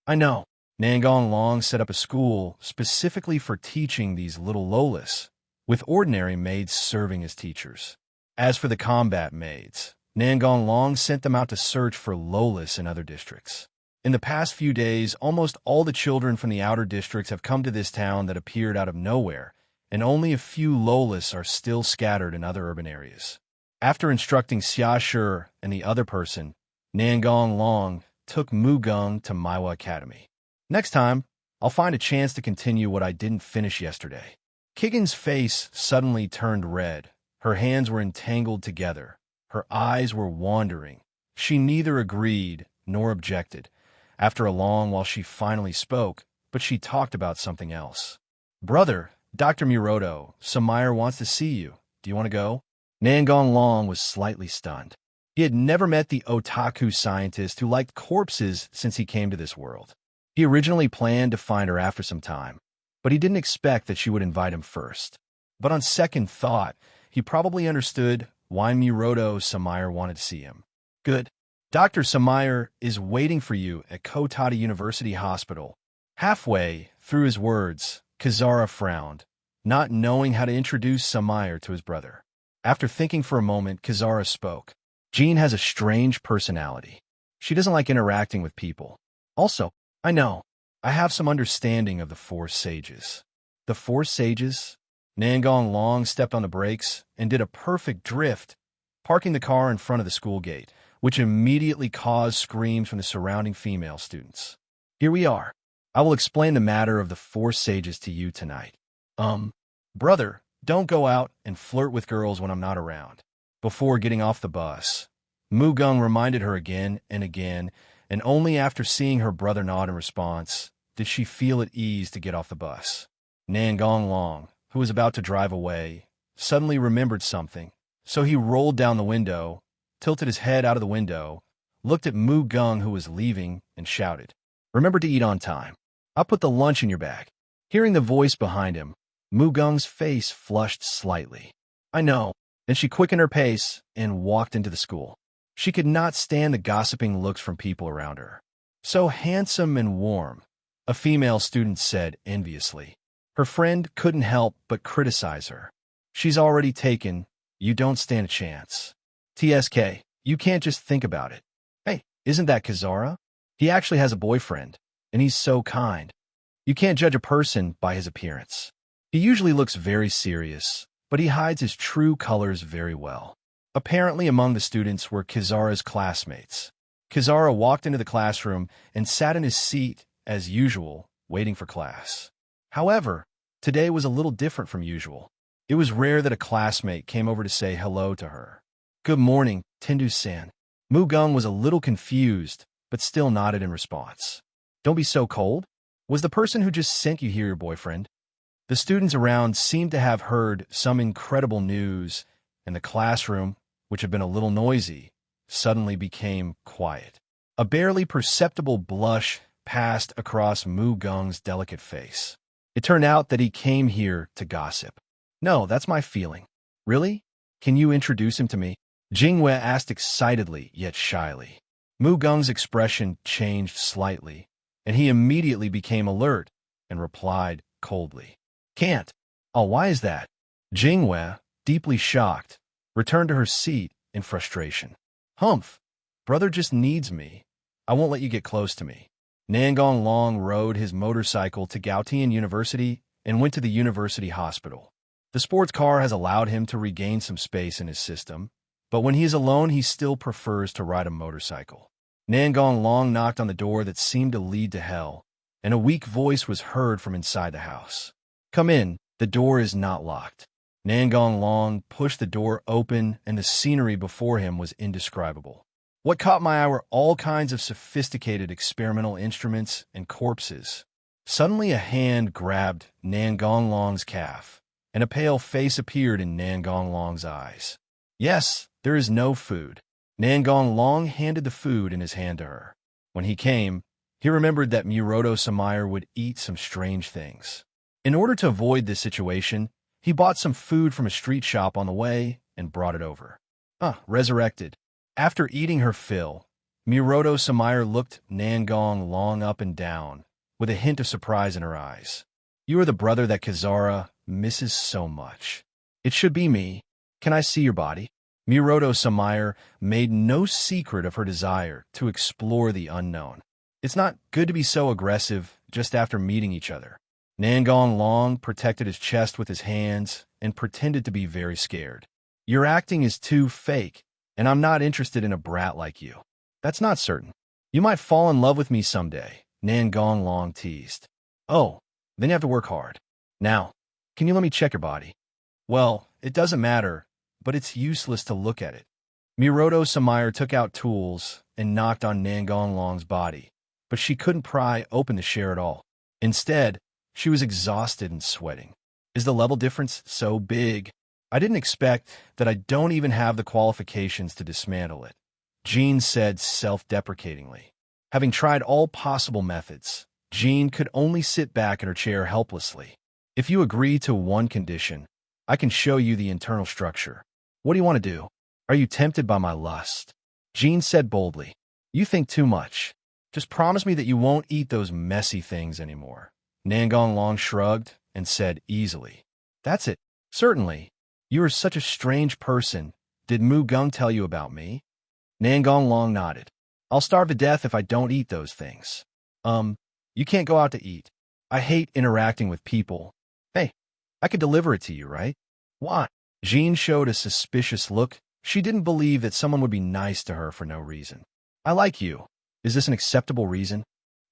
[SPEAKER 2] I know. Nangong Long set up a school specifically for teaching these little Lolas, with ordinary maids serving as teachers. As for the combat maids, Nangong Long sent them out to search for Lolas in other districts. In the past few days, almost all the children from the outer districts have come to this town that appeared out of nowhere, and only a few Lolas are still scattered in other urban areas. After instructing Xiashi and the other person, Nangong Long took Mugung to Maiwa Academy. Next time, I'll find a chance to continue what I didn't finish yesterday. Kigan's face suddenly turned red. Her hands were entangled together. Her eyes were wandering. She neither agreed nor objected. After a long while, she finally spoke, but she talked about something else. Brother, Dr. Miroto, Samaire wants to see you. Do you want to go? Nangong Long was slightly stunned. He had never met the otaku scientist who liked corpses since he came to this world. He originally planned to find her after some time, but he didn't expect that she would invite him first. But on second thought, he probably understood why Miroto Samaire wanted to see him. Good. Dr. Samaire is waiting for you at Kotata University Hospital. Halfway through his words, Kizara frowned, not knowing how to introduce Samaire to his brother. After thinking for a moment, Kizara spoke. Jean has a strange personality. She doesn't like interacting with people. Also, I know, I have some understanding of the Four Sages. The Four Sages? Nangong Long stepped on the brakes and did a perfect drift, parking the car in front of the school gate, which immediately caused screams from the surrounding female students. Here we are. I will explain the matter of the Four Sages to you tonight. Brother, don't go out and flirt with girls when I'm not around. Before getting off the bus, Mugung reminded her again and again, and only after seeing her brother nod in response did she feel at ease to get off the bus. Nangong Long, who was about to drive away, suddenly remembered something, so he rolled down the window, tilted his head out of the window, looked at Mugung, who was leaving, and shouted, "Remember to eat on time. I'll put the lunch in your bag." Hearing the voice behind him, Mugung's face flushed slightly. I know. Then she quickened her pace and walked into the school. She could not stand the gossiping looks from people around her. So handsome and warm, a female student said enviously. Her friend couldn't help but criticize her. She's already taken. You don't stand a chance. TSK, you can't just think about it. Hey, isn't that Kizara? He actually has a boyfriend, and he's so kind. You can't judge a person by his appearance. He usually looks very serious, but he hides his true colors very well. Apparently among the students were Kizara's classmates. Kizara walked into the classroom and sat in his seat as usual, waiting for class. However, today was a little different from usual. It was rare that a classmate came over to say hello to her. Good morning, Tendu-san. Mugung was a little confused, but still nodded in response. Don't be so cold. Was the person who just sent you here your boyfriend? The students around seemed to have heard some incredible news, and the classroom, which had been a little noisy, suddenly became quiet. A barely perceptible blush passed across Mugung's delicate face. It turned out that he came here to gossip. No, that's my feeling. Really? Can you introduce him to me? Jingwei asked excitedly, yet shyly. Gung's expression changed slightly, and he immediately became alert and replied coldly, "Can't." "Oh, why is that?" Jingwei, deeply shocked, returned to her seat in frustration. "Humph, brother just needs me. I won't let you get close to me." Nangong Long rode his motorcycle to Gaotian University and went to the university hospital. The sports car has allowed him to regain some space in his system, but when he is alone, he still prefers to ride a motorcycle. Nangong Long knocked on the door that seemed to lead to hell, and a weak voice was heard from inside the house. "Come in, the door is not locked." Nangong Long pushed the door open, and the scenery before him was indescribable. What caught my eye were all kinds of sophisticated experimental instruments and corpses. Suddenly a hand grabbed Nangong Long's calf, and a pale face appeared in Nangong Long's eyes. "Yes, there is no food." Nangong Long handed the food in his hand to her. When he came, he remembered that Muroto-Samayer would eat some strange things. In order to avoid this situation, he bought some food from a street shop on the way and brought it over. Resurrected. After eating her fill, Muroto-Samayer looked Nangong Long up and down, with a hint of surprise in her eyes. "You are the brother that Kizara misses so much." "It should be me. Can I see your body?" Muroto-Samayer made no secret of her desire to explore the unknown. "It's not good to be so aggressive just after meeting each other." Nangong Long protected his chest with his hands and pretended to be very scared. "Your acting is too fake, and I'm not interested in a brat like you." "That's not certain. You might fall in love with me someday," Nangong Long teased. "Oh, then you have to work hard. Now, can you let me check your body?" "Well, it doesn't matter, but it's useless to look at it." Muroto-Samayer took out tools and knocked on Nangong Long's body, but she couldn't pry open the share at all. Instead, she was exhausted and sweating. "Is the level difference so big? I didn't expect that. I don't even have the qualifications to dismantle it," Jean said self-deprecatingly. Having tried all possible methods, Jean could only sit back in her chair helplessly. "If you agree to one condition, I can show you the internal structure." "What do you want to do?" "Are you tempted by my lust?" Jean said boldly. "You think too much. Just promise me that you won't eat those messy things anymore." Nangong Long shrugged and said easily, "That's it. Certainly. You are such a strange person. Did Gung tell you about me?" Nangong Long nodded. "I'll starve to death if I don't eat those things." You can't go out to eat. I hate interacting with people." "Hey, I could deliver it to you, right?" "Why?" Jean showed a suspicious look. She didn't believe that someone would be nice to her for no reason. "I like you. Is this an acceptable reason?"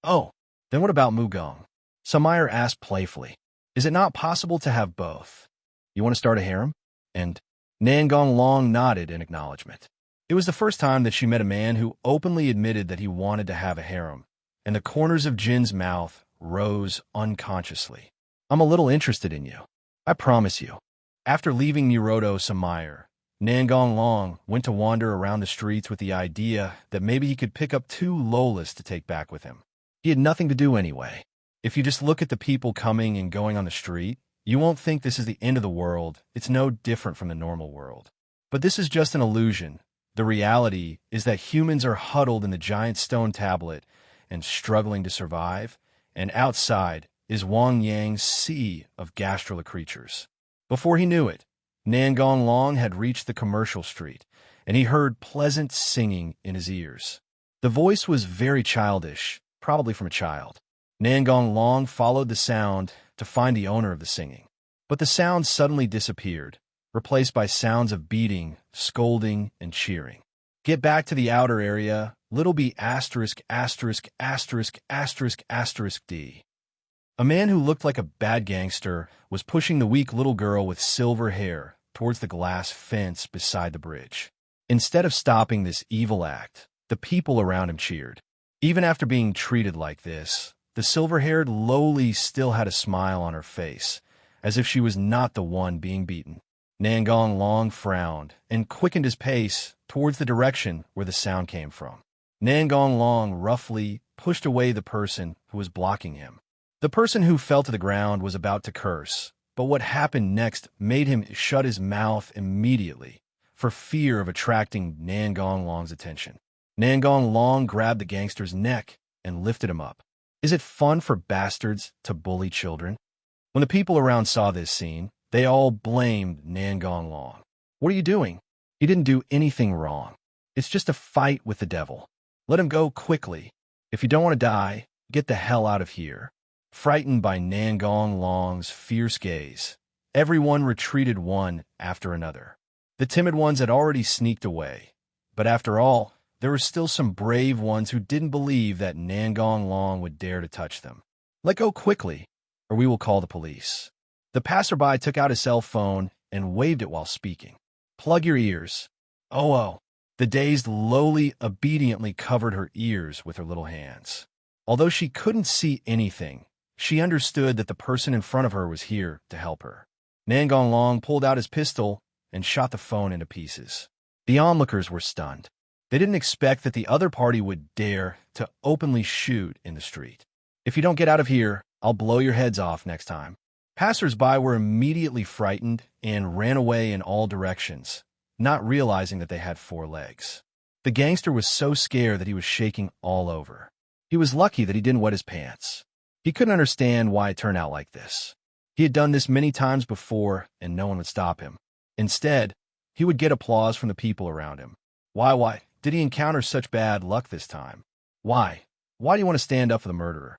[SPEAKER 2] "Oh, then what about Gung?" Samayer asked playfully. "Is it not possible to have both? You want to start a harem?" And Nangong Long nodded in acknowledgement. It was the first time that she met a man who openly admitted that he wanted to have a harem, and the corners of Jin's mouth rose unconsciously. "I'm a little interested in you. I promise you." After leaving Muroto-Samayer, Nangong Long went to wander around the streets with the idea that maybe he could pick up 2 lolas to take back with him. He had nothing to do anyway. If you just look at the people coming and going on the street, you won't think this is the end of the world. It's no different from the normal world. But this is just an illusion. The reality is that humans are huddled in the giant stone tablet and struggling to survive, and outside is Wang Yang's sea of gastrula creatures. Before he knew it, Nangong Long had reached the commercial street, and he heard pleasant singing in his ears. The voice was very childish, probably from a child. Nangong Long followed the sound to find the owner of the singing. But the sound suddenly disappeared, replaced by sounds of beating, scolding, and cheering. "Get back to the outer area, little b asterisk asterisk asterisk asterisk asterisk d." A man who looked like a bad gangster was pushing the weak little girl with silver hair towards the glass fence beside the bridge. Instead of stopping this evil act, the people around him cheered. Even after being treated like this, the silver-haired lowly still had a smile on her face, as if she was not the one being beaten. Nangong Long frowned and quickened his pace towards the direction where the sound came from. Nangong Long roughly pushed away the person who was blocking him. The person who fell to the ground was about to curse, but what happened next made him shut his mouth immediately for fear of attracting Nangong Long's attention. Nangong Long grabbed the gangster's neck and lifted him up. Is it fun for bastards to bully children? When the people around saw this scene, they all blamed Nangong Long. What are you doing? He didn't do anything wrong. It's just a fight with the devil. Let him go quickly. If you don't want to die, get the hell out of here. Frightened by Nangong Long's fierce gaze, everyone retreated one after another. The timid ones had already sneaked away, but after all, there were still some brave ones who didn't believe that Nangong Long would dare to touch them. Let go quickly, or we will call the police. The passerby took out his cell phone and waved it while speaking. Plug your ears. Oh. The dazed Loli obediently covered her ears with her little hands. Although she couldn't see anything, she understood that the person in front of her was here to help her. Nangong Long pulled out his pistol and shot the phone into pieces. The onlookers were stunned. They didn't expect that the other party would dare to openly shoot in the street. If you don't get out of here, I'll blow your heads off next time. Passers-by were immediately frightened and ran away in all directions, not realizing that they had 4 legs. The gangster was so scared that he was shaking all over. He was lucky that he didn't wet his pants. He couldn't understand why it turned out like this. He had done this many times before, and no one would stop him. Instead, he would get applause from the people around him. Why did he encounter such bad luck this time? Why do you want to stand up for the murderer?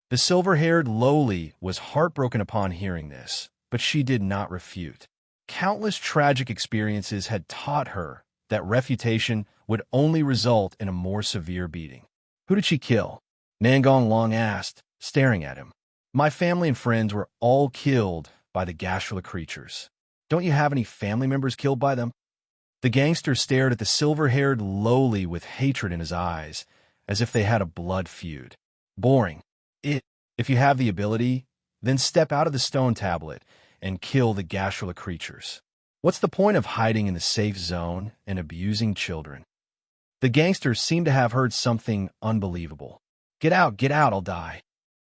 [SPEAKER 2] The silver-haired Loli was heartbroken upon hearing this, but she did not refute. Countless tragic experiences had taught her that refutation would only result in a more severe beating. Who did she kill? Nangong Long asked, staring at him. My family and friends were all killed by the Gashula creatures. Don't you have any family members killed by them? The gangster stared at the silver-haired Loli with hatred in his eyes, as if they had a blood feud. Boring. If you have the ability, then step out of the stone tablet and kill the Gashula creatures. What's the point of hiding in the safe zone and abusing children? The gangster seemed to have heard something unbelievable. Get out, I'll die.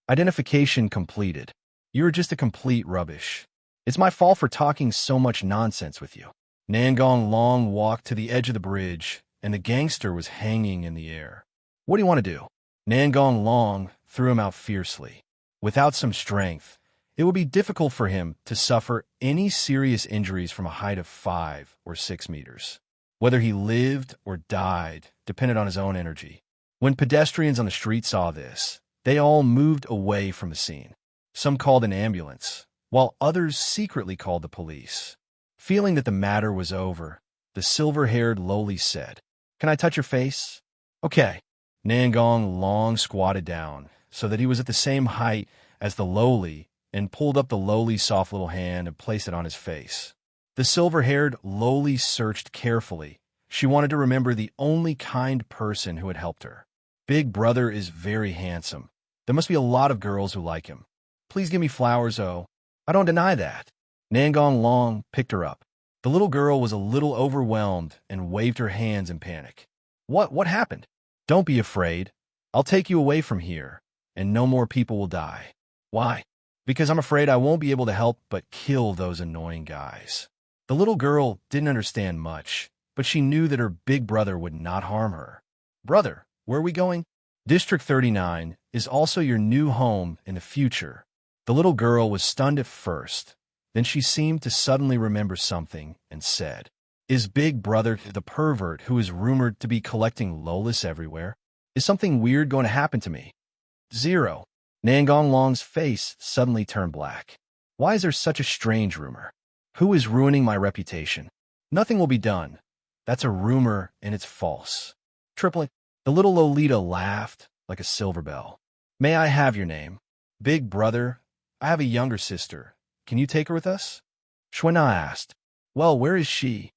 [SPEAKER 2] Identification completed. You're just a complete rubbish. It's my fault for talking so much nonsense with you. Nangong Long walked to the edge of the bridge, and the gangster was hanging in the air. What do you want to do? Nangong Long threw him out fiercely. Without some strength, it would be difficult for him to suffer any serious injuries from a height of 5 or 6 meters. Whether he lived or died depended on his own energy. When pedestrians on the street saw this, they all moved away from the scene. Some called an ambulance, while others secretly called the police. Feeling that the matter was over, the silver-haired Loli said, "Can I touch your face?" Okay. Nangong Long squatted down so that he was at the same height as the Loli and pulled up the Loli's soft little hand and placed it on his face. The silver-haired Loli searched carefully. She wanted to remember the only kind person who had helped her. Big Brother is very handsome. There must be a lot of girls who like him. Please give me flowers, oh. I don't deny that. Nangong Long picked her up. The little girl was a little overwhelmed and waved her hands in panic. What happened? Don't be afraid. I'll take you away from here, and no more people will die. Why? Because I'm afraid I won't be able to help but kill those annoying guys. The little girl didn't understand much, but she knew that her big brother would not harm her. Brother, where are we going? District 39 is also your new home in the future. The little girl was stunned at first. Then she seemed to suddenly remember something and said, Is Big Brother the pervert who is rumored to be collecting Lolis everywhere? Is something weird going to happen to me? 0. Nangong Long's face suddenly turned black. Why is there such a strange rumor? Who is ruining my reputation? Nothing will be done. That's a rumor and it's false. Tripling. The little Lolita laughed like a silver bell. May I have your name? Big Brother, I have a younger sister. Can you take her with us? Shwena asked. Well, where is she?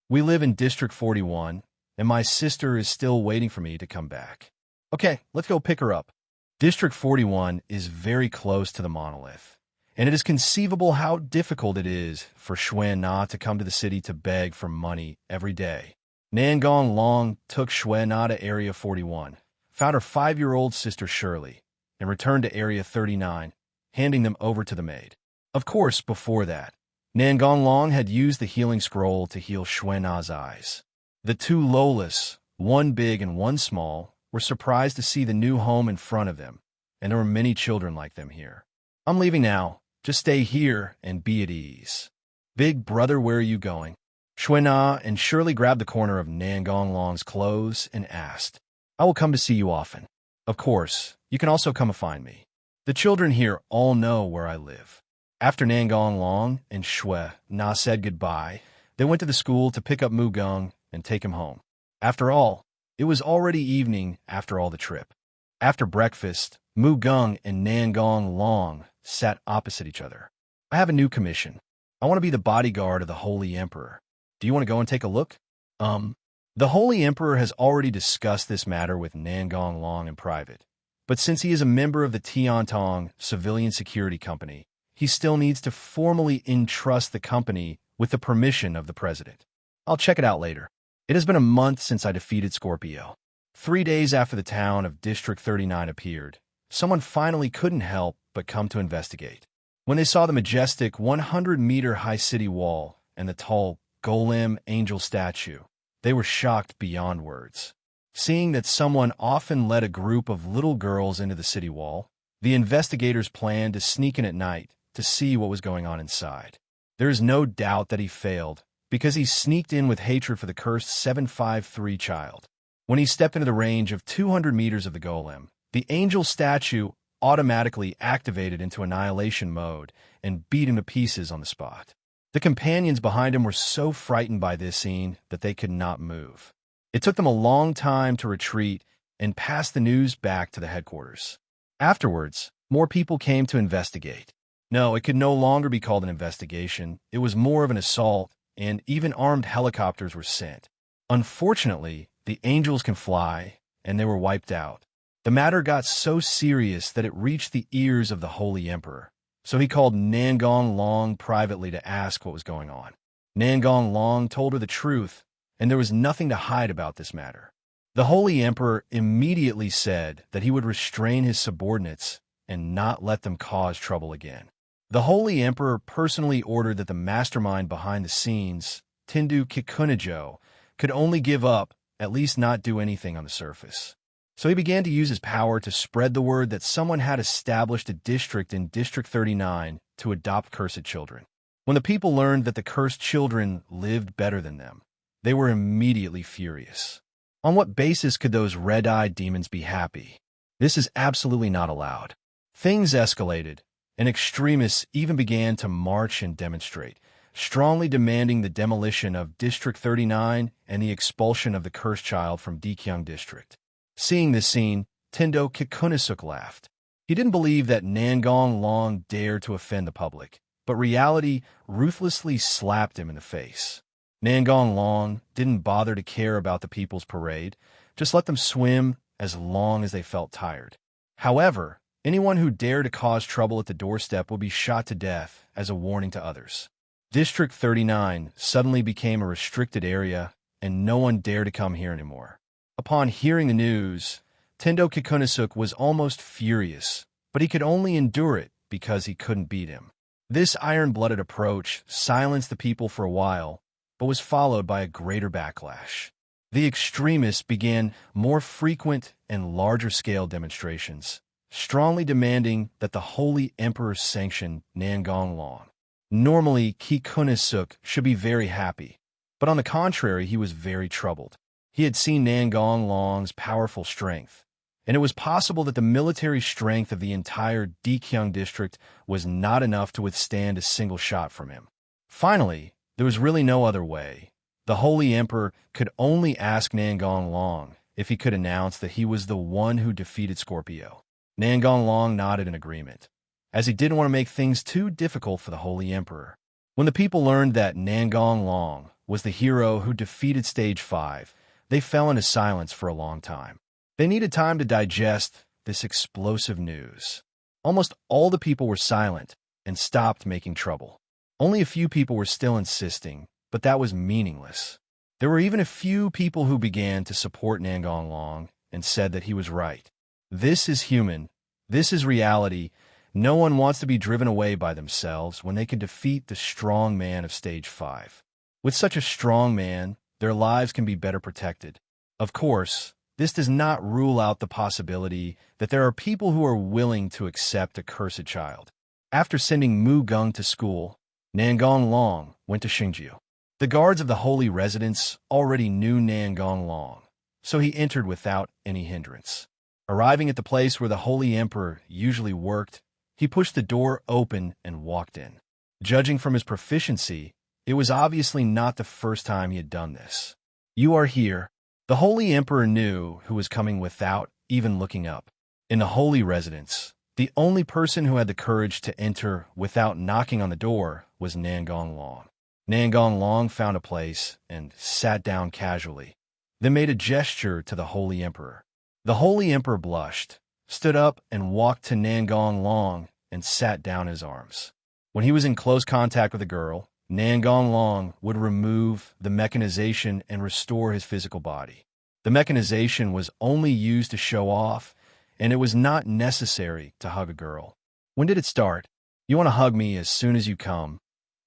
[SPEAKER 2] We live in District 41, and my sister is still waiting for me to come back. Okay, let's go pick her up. District 41 is very close to the monolith, and it is conceivable how difficult it is for Shwena to come to the city to beg for money every day. Nangong Long took Shwena to Area 41, found her 5-year-old sister Shirley, and returned to Area 39, handing them over to the maid. Of course, before that, Nangong Long had used the healing scroll to heal Shwena's eyes. The two Lolis one big and one small, were surprised to see the new home in front of them, and there were many children like them here. I'm leaving now. Just stay here and be at ease. Big brother, where are you going? Shuina and Shirley grabbed the corner of Nangong Long's clothes and asked, I will come to see you often. Of course, you can also come and find me. The children here all know where I live. After Nangong Long and Shui Na said goodbye, they went to the school to pick up Mugung and take him home. After all, it was already evening after all the trip. After breakfast, Mugung and Nangong Long sat opposite each other. I have a new commission. I want to be the bodyguard of the Holy Emperor. Do you want to go and take a look? The Holy Emperor has already discussed this matter with Nangong Long in private. But since he is a member of the Tiantong Civilian Security Company, he still needs to formally entrust the company with the permission of the president. I'll check it out later. It has been a month since I defeated Scorpio. 3 days after the town of District 39 appeared, someone finally couldn't help but come to investigate. When they saw the majestic 100-meter-high city wall and the tall golem angel statue, they were shocked beyond words. Seeing that someone often led a group of little girls into the city wall, the investigators planned to sneak in at night to see what was going on inside. There is no doubt that he failed, because he sneaked in with hatred for the cursed 753 child. When he stepped into the range of 200 meters of the golem, the angel statue automatically activated into annihilation mode and beat him to pieces on the spot. The companions behind him were so frightened by this scene that they could not move. It took them a long time to retreat and pass the news back to the headquarters. Afterwards, more people came to investigate. No, it could no longer be called an investigation. It was more of an assault, and even armed helicopters were sent. Unfortunately, the angels can fly, and they were wiped out. The matter got so serious that it reached the ears of the Holy Emperor, so he called Nangong Long privately to ask what was going on. Nangong Long told her the truth, and there was nothing to hide about this matter. The Holy Emperor immediately said that he would restrain his subordinates and not let them cause trouble again. The Holy Emperor personally ordered that the mastermind behind the scenes, Tindu Kikunajo, could only give up, at least not do anything on the surface. So he began to use his power to spread the word that someone had established a district in District 39 to adopt cursed children. When the people learned that the cursed children lived better than them, they were immediately furious. On what basis could those red-eyed demons be happy? This is absolutely not allowed. Things escalated, and extremists even began to march and demonstrate, strongly demanding the demolition of District 39 and the expulsion of the cursed child from Dikyung District. Seeing this scene, Tendo Kikunasuk laughed. He didn't believe that Nangong Long dared to offend the public, but reality ruthlessly slapped him in the face. Nangong Long didn't bother to care about the people's parade, just let them swim as long as they felt tired. However, anyone who dared to cause trouble at the doorstep would be shot to death as a warning to others. District 39 suddenly became a restricted area, and no one dared to come here anymore. Upon hearing the news, Tendo Kikunasuk was almost furious, but he could only endure it because he couldn't beat him. This iron-blooded approach silenced the people for a while, but was followed by a greater backlash. The extremists began more frequent and larger-scale demonstrations, strongly demanding that the Holy Emperor sanction Nangong Long. Normally, Kikunasuk should be very happy, but on the contrary, he was very troubled. He had seen Nangong Long's powerful strength, and it was possible that the military strength of the entire Dikyung district was not enough to withstand a single shot from him. Finally, there was really no other way. The Holy Emperor could only ask Nangong Long if he could announce that he was the one who defeated Scorpio. Nangong Long nodded in agreement, as he didn't want to make things too difficult for the Holy Emperor. When the people learned that Nangong Long was the hero who defeated Stage 5, they fell into silence for a long time. They needed time to digest this explosive news. Almost all the people were silent and stopped making trouble. Only a few people were still insisting, but that was meaningless. There were even a few people who began to support Nangong Long and said that he was right. This is human. This is reality. No one wants to be driven away by themselves when they can defeat the strong man of Stage 5. With such a strong man, their lives can be better protected. Of course, this does not rule out the possibility that there are people who are willing to accept a cursed child. After sending Mu Gung to school, Nangong Long went to Xingjiu. The guards of the holy residence already knew Nangong Long, so he entered without any hindrance. Arriving at the place where the Holy Emperor usually worked, he pushed the door open and walked in. Judging from his proficiency, it was obviously not the first time he had done this. "You are here." The Holy Emperor knew who was coming without even looking up. In the holy residence, the only person who had the courage to enter without knocking on the door was Nangong Long. Nangong Long found a place and sat down casually, then made a gesture to the Holy Emperor. The Holy Emperor blushed, stood up and walked to Nangong Long and sat down in his arms. When he was in close contact with a girl, Nangong Long would remove the mechanization and restore his physical body. The mechanization was only used to show off, and it was not necessary to hug a girl. "When did it start? You want to hug me as soon as you come,"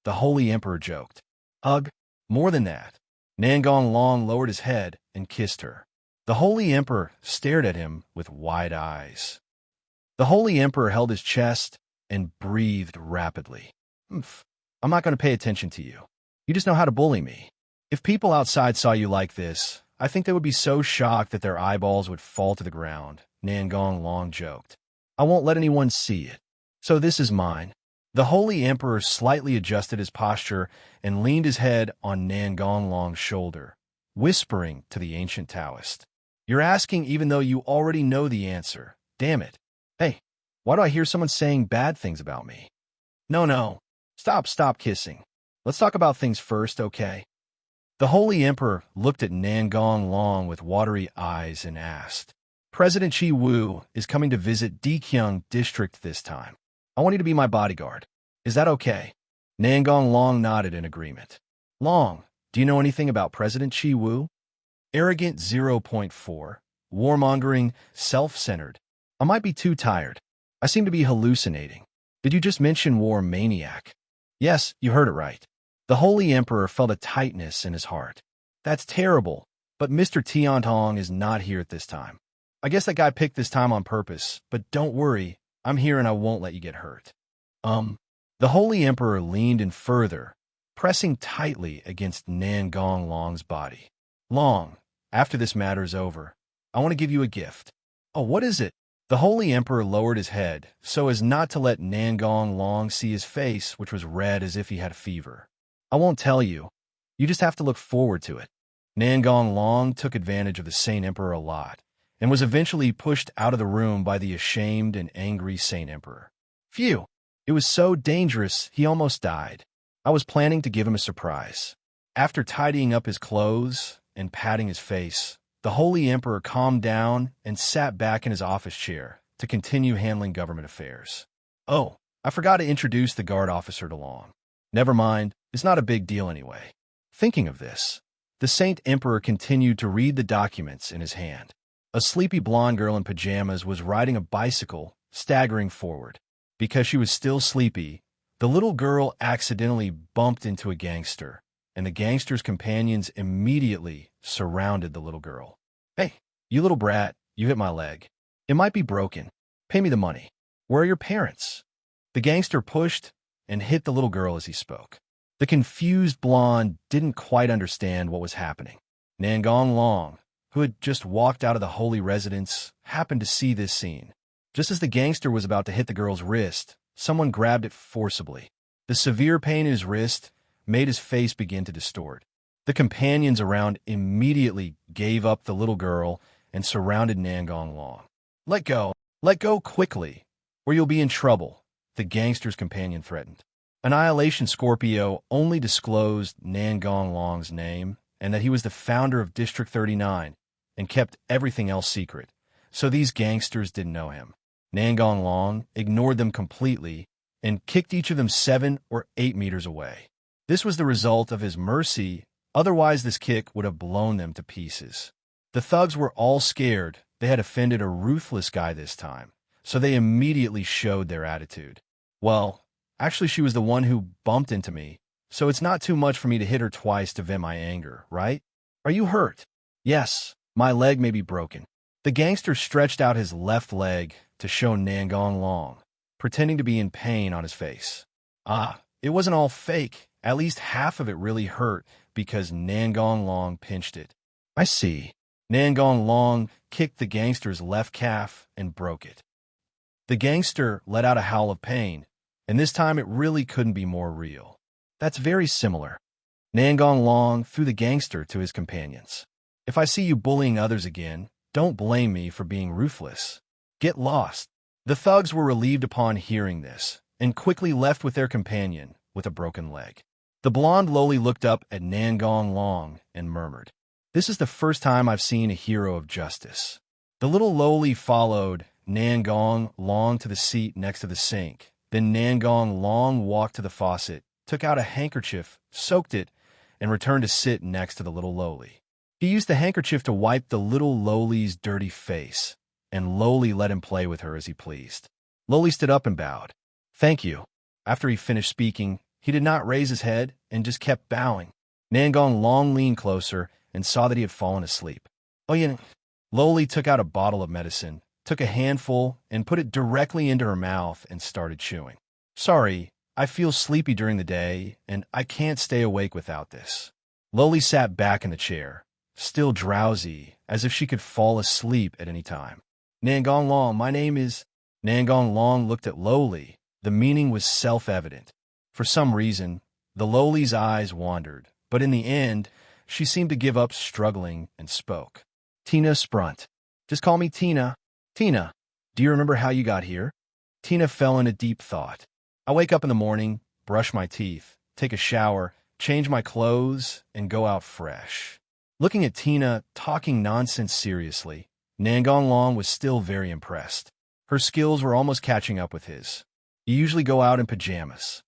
[SPEAKER 2] the Holy Emperor joked. "Hug? More than that." Nangong Long lowered his head and kissed her. The Holy Emperor stared at him with wide eyes. The Holy Emperor held his chest and breathed rapidly. "I'm not going to pay attention to you. You just know how to bully me. If people outside saw you like this, I think they would be so shocked that their eyeballs would fall to the ground," Nangong Long joked. "I won't let anyone see it. So this is mine." The Holy Emperor slightly adjusted his posture and leaned his head on Nangong Long's shoulder, whispering to the ancient Taoist. "You're asking even though you already know the answer. Damn it. Hey, why do I hear someone saying bad things about me?" No. Stop kissing. Let's talk about things first, okay?" The Holy Emperor looked at Nangong Long with watery eyes and asked, "President Chi Wu is coming to visit Dikyung District this time. I want you to be my bodyguard. Is that okay?" Nangong Long nodded in agreement. "Long, do you know anything about President Chi Wu?" "Arrogant 0.4, warmongering, self-centered. I might be too tired. I seem to be hallucinating. Did you just mention war maniac?" "Yes, you heard it right." The Holy Emperor felt a tightness in his heart. "That's terrible, but Mr. Tiantong is not here at this time. I guess that guy picked this time on purpose, but don't worry, I'm here and I won't let you get hurt." The Holy Emperor leaned in further, pressing tightly against Nangong Long's body. "Long, after this matter is over, I want to give you a gift." "Oh, what is it?" The Holy Emperor lowered his head so as not to let Nangong Long see his face, which was red as if he had a fever. "I won't tell you. You just have to look forward to it." Nangong Long took advantage of the Saint Emperor a lot and was eventually pushed out of the room by the ashamed and angry Saint Emperor. "Phew! It was so dangerous he almost died. I was planning to give him a surprise." After tidying up his clothes and patting his face, the Holy Emperor calmed down and sat back in his office chair to continue handling government affairs. "Oh, I forgot to introduce the guard officer to Long." "Never mind, it's not a big deal anyway." Thinking of this, the Saint Emperor continued to read the documents in his hand. A sleepy blonde girl in pajamas was riding a bicycle, staggering forward. Because she was still sleepy, the little girl accidentally bumped into a gangster, and the gangster's companions immediately surrounded the little girl. "Hey, you little brat, you hit my leg. It might be broken. Pay me the money. Where are your parents?" The gangster pushed and hit the little girl as he spoke. The confused blonde didn't quite understand what was happening. Nangong Long, who had just walked out of the holy residence, happened to see this scene. Just as the gangster was about to hit the girl's wrist, someone grabbed it forcibly. The severe pain in his wrist made his face begin to distort. The companions around immediately gave up the little girl and surrounded Nangong Long. Let go quickly, or you'll be in trouble," the gangster's companion threatened. Annihilation Scorpio only disclosed Nangong Long's name and that he was the founder of District 39 and kept everything else secret, so these gangsters didn't know him. Nangong Long ignored them completely and kicked each of them 7 or 8 meters away. This was the result of his mercy, otherwise this kick would have blown them to pieces. The thugs were all scared they had offended a ruthless guy this time, so they immediately showed their attitude. "Well, actually she was the one who bumped into me, so it's not too much for me to hit her twice to vent my anger, right? Are you hurt?" "Yes, My leg may be broken. The gangster stretched out his left leg to show Nangong Long, pretending to be in pain on his face. It wasn't all fake. At least half of it really hurt because Nangong Long pinched it. I see. Nangong Long kicked the gangster's left calf and broke it. The gangster let out a howl of pain, and this time it really couldn't be more real. That's very similar. Nangong Long threw the gangster to his companions. If I see you bullying others again, don't blame me for being ruthless. Get lost. The thugs were relieved upon hearing this, and quickly left with their companion with a broken leg. The blonde loli looked up at Nangong Long and murmured, "This is the first time I've seen a hero of justice." The little loli followed Nangong Long to the seat next to the sink. Then Nangong Long walked to the faucet, took out a handkerchief, soaked it, and returned to sit next to the little loli. He used the handkerchief to wipe the little loli's dirty face, and Loli let him play with her as he pleased. Loli stood up and bowed. "Thank you." After he finished speaking, he did not raise his head and just kept bowing. Nangong Long leaned closer and saw that he had fallen asleep. "Oh, yeah." Loli took out a bottle of medicine, took a handful, and put it directly into her mouth and started chewing. "Sorry, I feel sleepy during the day, and I can't stay awake without this." Loli sat back in the chair, still drowsy, as if she could fall asleep at any time. "Nangong Long, my name is—" Nangong Long looked at Loli. The meaning was self-evident. For some reason, the loli's eyes wandered, but in the end, she seemed to give up struggling and spoke. "Tina Sprunt. Just call me Tina." "Tina, do you remember how you got here?" Tina fell into deep thought. "I wake up in the morning, brush my teeth, take a shower, change my clothes, and go out fresh." Looking at Tina talking nonsense seriously, Nangong Long was still very impressed. Her skills were almost catching up with his. "You usually go out in pajamas."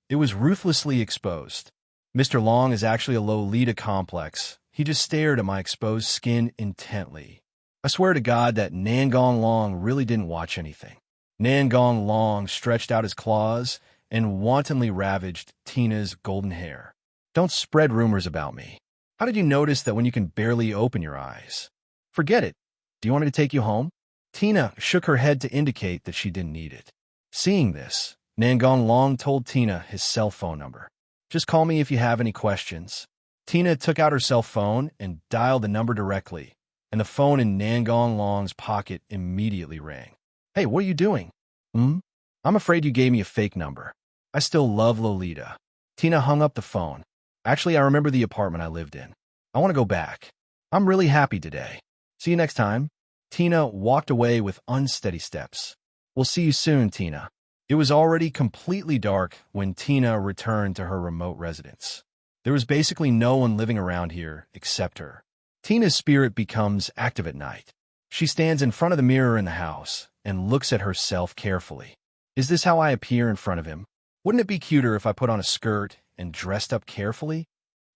[SPEAKER 2] It was ruthlessly exposed. "Mr. Long is actually a Lolita complex. He just stared at my exposed skin intently." I swear to God that Nangong Long really didn't watch anything. Nangong Long stretched out his claws and wantonly ravaged Tina's golden hair. "Don't spread rumors about me. How did you notice that when you can barely open your eyes?" "Forget it. Do you want me to take you home?" Tina shook her head to indicate that she didn't need it. Seeing this, Nangong Long told Tina his cell phone number. "Just call me if you have any questions." Tina took out her cell phone and dialed the number directly, and the phone in Nangong Long's pocket immediately rang. "Hey, what are you doing?" "I'm afraid you gave me a fake number. I still love Lolita." Tina hung up the phone. "Actually, I remember the apartment I lived in. I want to go back. I'm really happy today. See you next time." Tina walked away with unsteady steps. "We'll see you soon, Tina." It was already completely dark when Tina returned to her remote residence. There was basically no one living around here except her. Tina's spirit becomes active at night. She stands in front of the mirror in the house and looks at herself carefully. Is this how I appear in front of him? Wouldn't it be cuter if I put on a skirt and dressed up carefully?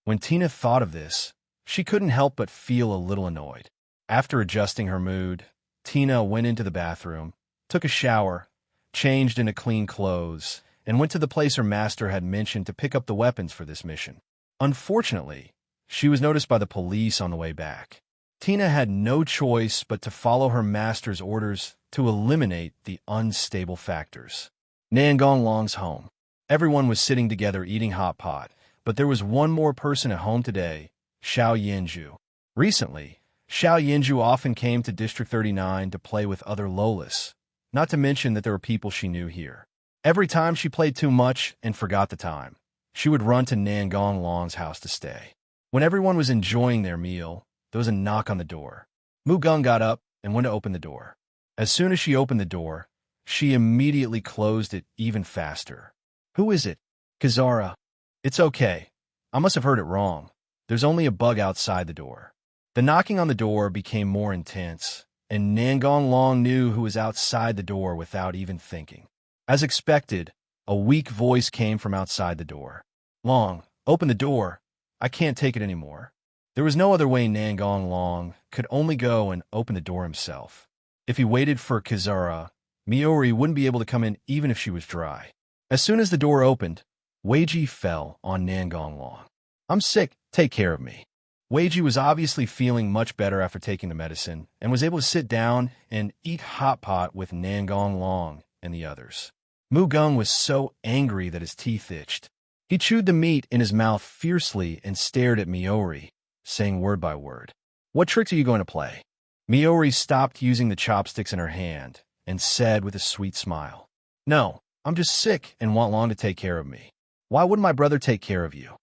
[SPEAKER 2] When Tina thought of this, she couldn't help but feel a little annoyed. After adjusting her mood, Tina went into the bathroom, took a shower, changed into clean clothes, and went to the place her master had mentioned to pick up the weapons for this mission. Unfortunately, she was noticed by the police on the way back. Tina had no choice but to follow her master's orders to eliminate the unstable factors. Nangong Long's home. Everyone was sitting together eating hot pot, but there was one more person at home today, Xiao Yinju. Recently, Xiao Yinju often came to District 39 to play with other Lolas, not to mention that there were people she knew here. Every time she played too much and forgot the time, she would run to Nangong Long's house to stay. When everyone was enjoying their meal, there was a knock on the door. Mugung got up and went to open the door. As soon as she opened the door, she immediately closed it even faster. "Who is it?" "Kazara." "It's okay. I must have heard it wrong. There's only a bug outside the door." The knocking on the door became more intense, and Nangong Long knew who was outside the door without even thinking. As expected, a weak voice came from outside the door. "Long, open the door. I can't take it anymore." There was no other way Nangong Long could only go and open the door himself. If he waited for Kazara, Miori wouldn't be able to come in even if she was dry. As soon as the door opened, Weiji fell on Nangong Long. "I'm sick. Take care of me." Weiji was obviously feeling much better after taking the medicine and was able to sit down and eat hot pot with Nangong Long and the others. Mugung was so angry that his teeth itched. He chewed the meat in his mouth fiercely and stared at Miori, saying word by word, "What tricks are you going to play?" Miori stopped using the chopsticks in her hand and said with a sweet smile, "No, I'm just sick and want Long to take care of me. Why wouldn't my brother take care of you?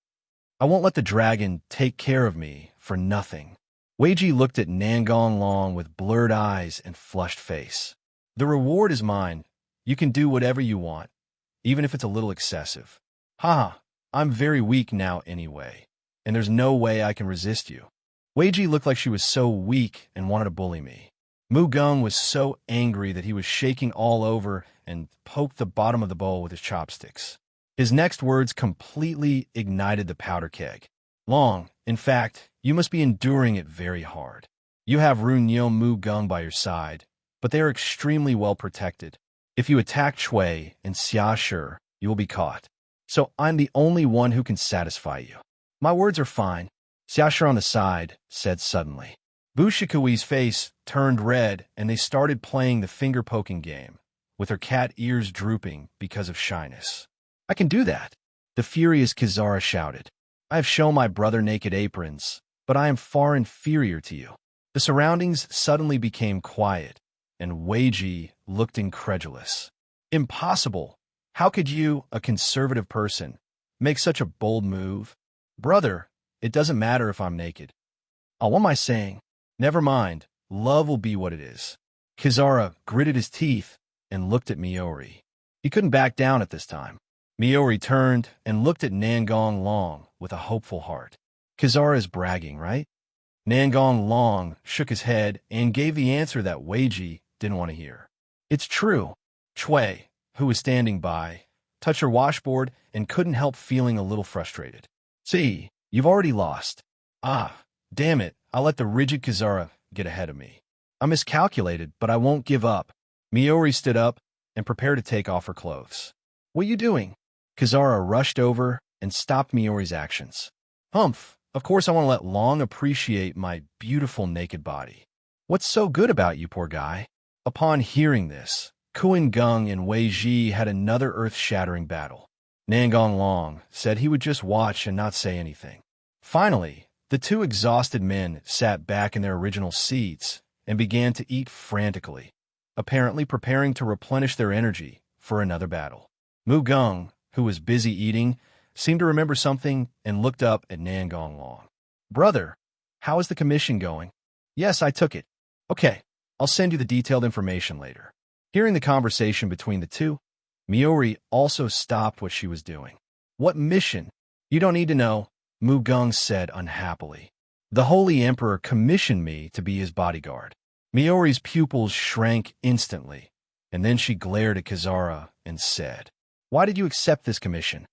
[SPEAKER 2] I won't let the dragon take care of me for nothing." Weiji looked at Nangong Long with blurred eyes and flushed face. "The reward is mine. You can do whatever you want, even if it's a little excessive. Haha, I'm very weak now anyway, and there's no way I can resist you." Weiji looked like she was so weak and wanted to bully me. Mugung was so angry that he was shaking all over and poked the bottom of the bowl with his chopsticks. His next words completely ignited the powder keg. "Long, in fact, you must be enduring it very hard. You have Runyo Mugung by your side, but they are extremely well protected. If you attack Chui and Xiashi, you will be caught. So I'm the only one who can satisfy you." "My words are fine," Xiashi on the side said suddenly. Bushikui's face turned red and they started playing the finger-poking game, with her cat ears drooping because of shyness. "I can do that," the furious Kizara shouted. "I have shown my brother naked aprons, but I am far inferior to you." The surroundings suddenly became quiet, and Weiji looked incredulous. "Impossible! How could you, a conservative person, make such a bold move?" "Brother, it doesn't matter if I'm naked." "Oh, what am I saying? Never mind, love will be what it is." Kizara gritted his teeth and looked at Miori. He couldn't back down at this time. Miori turned and looked at Nangong Long with a hopeful heart. "Kizara is bragging, right?" Nangong Long shook his head and gave the answer that Weiji didn't want to hear. "It's true." Chui, who was standing by, touched her washboard and couldn't help feeling a little frustrated. "See, you've already lost." "Ah, damn it, I'll let the rigid Kizara get ahead of me. I miscalculated, but I won't give up." Miori stood up and prepared to take off her clothes. "What are you doing?" Kizara rushed over and stopped Miori's actions. "Humph, of course I want to let Long appreciate my beautiful naked body. What's so good about you, poor guy?" Upon hearing this, Kuin Gung and Wei Ji had another earth-shattering battle. Nangong Long said he would just watch and not say anything. Finally, the two exhausted men sat back in their original seats and began to eat frantically, apparently preparing to replenish their energy for another battle. Mugung, who was busy eating, seemed to remember something and looked up at Nangong Long. "Brother, how is the commission going?" "Yes, I took it." "Okay, I'll send you the detailed information later." Hearing the conversation between the two, Miori also stopped what she was doing. "What mission?" "You don't need to know," Mugung said unhappily. "The Holy Emperor commissioned me to be his bodyguard." Miori's pupils shrank instantly, and then she glared at Kizara and said, "Why did you accept this commission?"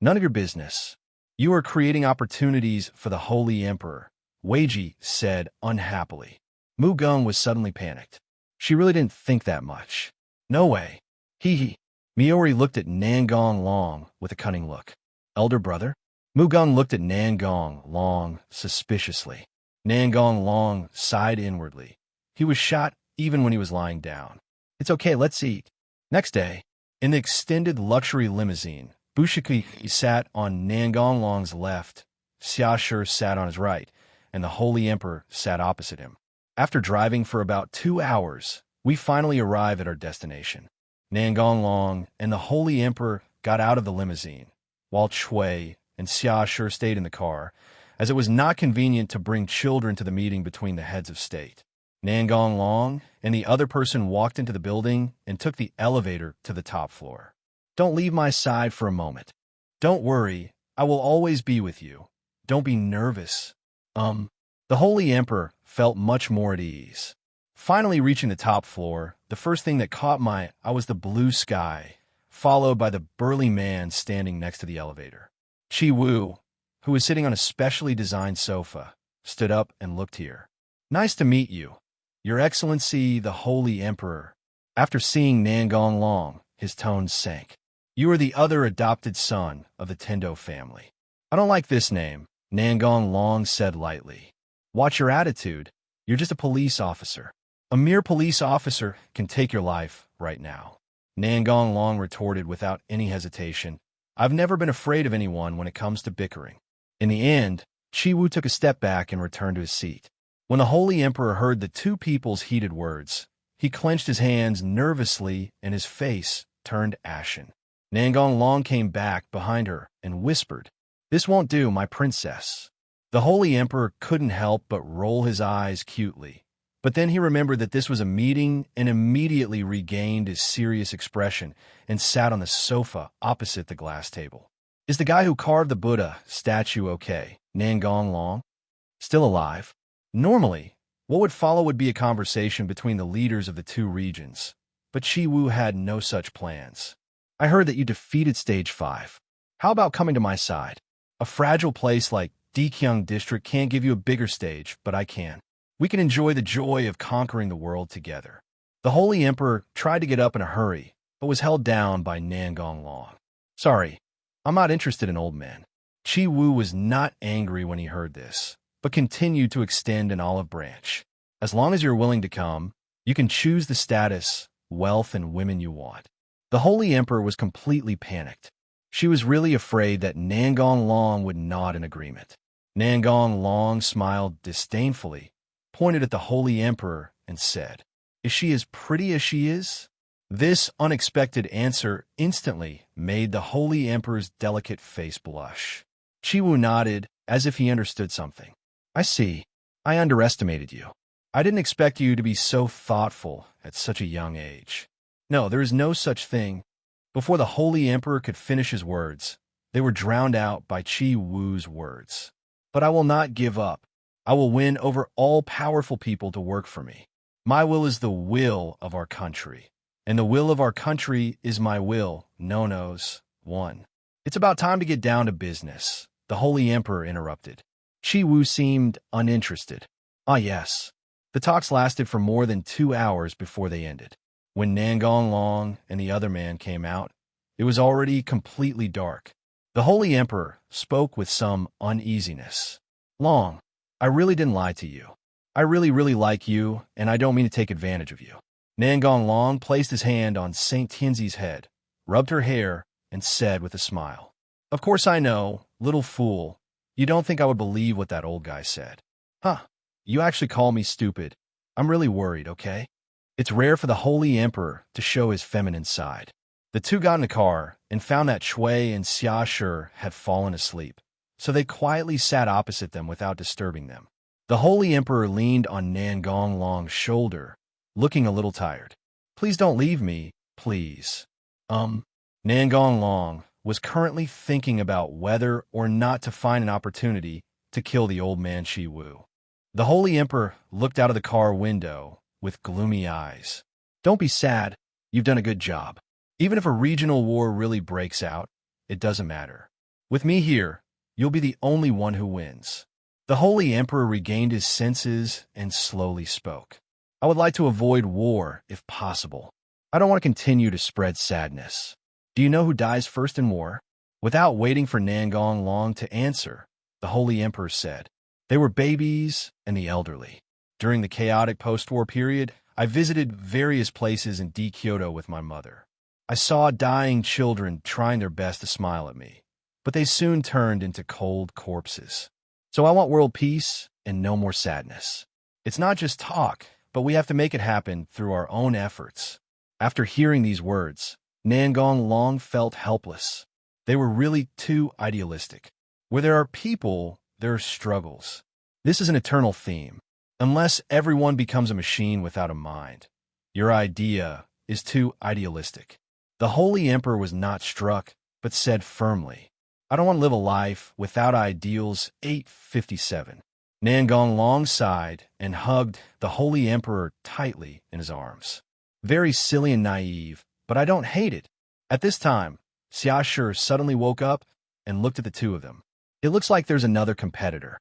[SPEAKER 2] "None of your business. You are creating opportunities for the Holy Emperor," Weiji said unhappily. Mugung was suddenly panicked. She really didn't think that much. "No way. Hee. Miori looked at Nangong Long with a cunning look. "Elder brother?" Mugung looked at Nangong Long suspiciously. Nangong Long sighed inwardly. He was shot even when he was lying down. "It's okay, let's eat." Next day, in the extended luxury limousine, Bushiki sat on Nangong Long's left, Xiashi sat on his right, and the Holy Emperor sat opposite him. After driving for about 2 hours, we finally arrived at our destination. Nangong Long and the Holy Emperor got out of the limousine, while Chui and Xiashi stayed in the car, as it was not convenient to bring children to the meeting between the heads of state. Nangong Long and the other person walked into the building and took the elevator to the top floor. "Don't leave my side for a moment." "Don't worry, I will always be with you. Don't be nervous." The Holy Emperor felt much more at ease. Finally reaching the top floor, the first thing that caught my eye was the blue sky, followed by the burly man standing next to the elevator. Chi Wu, who was sitting on a specially designed sofa, stood up and looked here. "Nice to meet you, Your Excellency the Holy Emperor." After seeing Nangong Long, his tones sank. "You are the other adopted son of the Tendo family." "I don't like this name," Nangong Long said lightly. Watch your attitude. You're just a police officer. A mere police officer can take your life right now. Nangong Long retorted without any hesitation. I've never been afraid of anyone when it comes to bickering. In the end, Chi-Wu took a step back and returned to his seat. When the Holy Emperor heard the two people's heated words, he clenched his hands nervously and his face turned ashen. Nangong Long came back behind her and whispered, This won't do, my princess. The Holy Emperor couldn't help but roll his eyes cutely. But then he remembered that this was a meeting and immediately regained his serious expression and sat on the sofa opposite the glass table. Is the guy who carved the Buddha statue okay, Nangong Long? Still alive? Normally, what would follow would be a conversation between the leaders of the two regions, but Chi-Wu had no such plans. I heard that you defeated Stage 5. How about coming to my side? A fragile place like Dekyung District can't give you a bigger stage, but I can. We can enjoy the joy of conquering the world together. The Holy Emperor tried to get up in a hurry, but was held down by Nangong Long. Sorry, I'm not interested in old men. Chi-Wu was not angry when he heard this, but continued to extend an olive branch. As long as you're willing to come, you can choose the status, wealth, and women you want. The Holy Emperor was completely panicked. She was really afraid that Nangong Long would nod in agreement. Nangong Long smiled disdainfully, pointed at the Holy Emperor, and said, Is she as pretty as she is? This unexpected answer instantly made the Holy Emperor's delicate face blush. Chi-Wu nodded, as if he understood something. I see. I underestimated you. I didn't expect you to be so thoughtful at such a young age. No, there is no such thing. Before the Holy Emperor could finish his words, they were drowned out by Chi-Wu's words. But I will not give up. I will win over all powerful people to work for me. My will is the will of our country, and the will of our country is my will, Nonos. 1. It's about time to get down to business, the Holy Emperor interrupted. Chi-Wu seemed uninterested. Ah, yes. The talks lasted for more than 2 hours before they ended. When Nangong Long and the other man came out, it was already completely dark. The Holy Emperor spoke with some uneasiness. Long, I really didn't lie to you. I really like you, and I don't mean to take advantage of you. Nangong Long placed his hand on Saint Tianzi's head, rubbed her hair, and said with a smile, Of course I know, little fool. You don't think I would believe what that old guy said. Huh, you actually call me stupid. I'm really worried, okay? It's rare for the Holy Emperor to show his feminine side. The two got in the car and found that Shui and Xia had fallen asleep, so they quietly sat opposite them without disturbing them. The Holy Emperor leaned on Nangong Long's shoulder, looking a little tired. Please don't leave me, please. Nangong Long was currently thinking about whether or not to find an opportunity to kill the old man Chi-Wu. The Holy Emperor looked out of the car window with gloomy eyes. Don't be sad. You've done a good job. Even if a regional war really breaks out, it doesn't matter. With me here, you'll be the only one who wins. The Holy Emperor regained his senses and slowly spoke. I would like to avoid war if possible. I don't want to continue to spread sadness. Do you know who dies first in war? Without waiting for Nangong Long to answer, the Holy Emperor said, They were babies and the elderly. During the chaotic post-war period, I visited various places in Kyoto with my mother. I saw dying children trying their best to smile at me, but they soon turned into cold corpses. So I want world peace and no more sadness. It's not just talk, but we have to make it happen through our own efforts. After hearing these words, Nangong Long felt helpless. They were really too idealistic. Where there are people, there are struggles. This is an eternal theme. Unless everyone becomes a machine without a mind, your idea is too idealistic. The Holy Emperor was not struck, but said firmly, I don't want to live a life without ideals. 857. Nangong Long sighed and hugged the Holy Emperor tightly in his arms. Very silly and naive, but I don't hate it. At this time, Xia suddenly woke up and looked at the two of them. It looks like there's another competitor.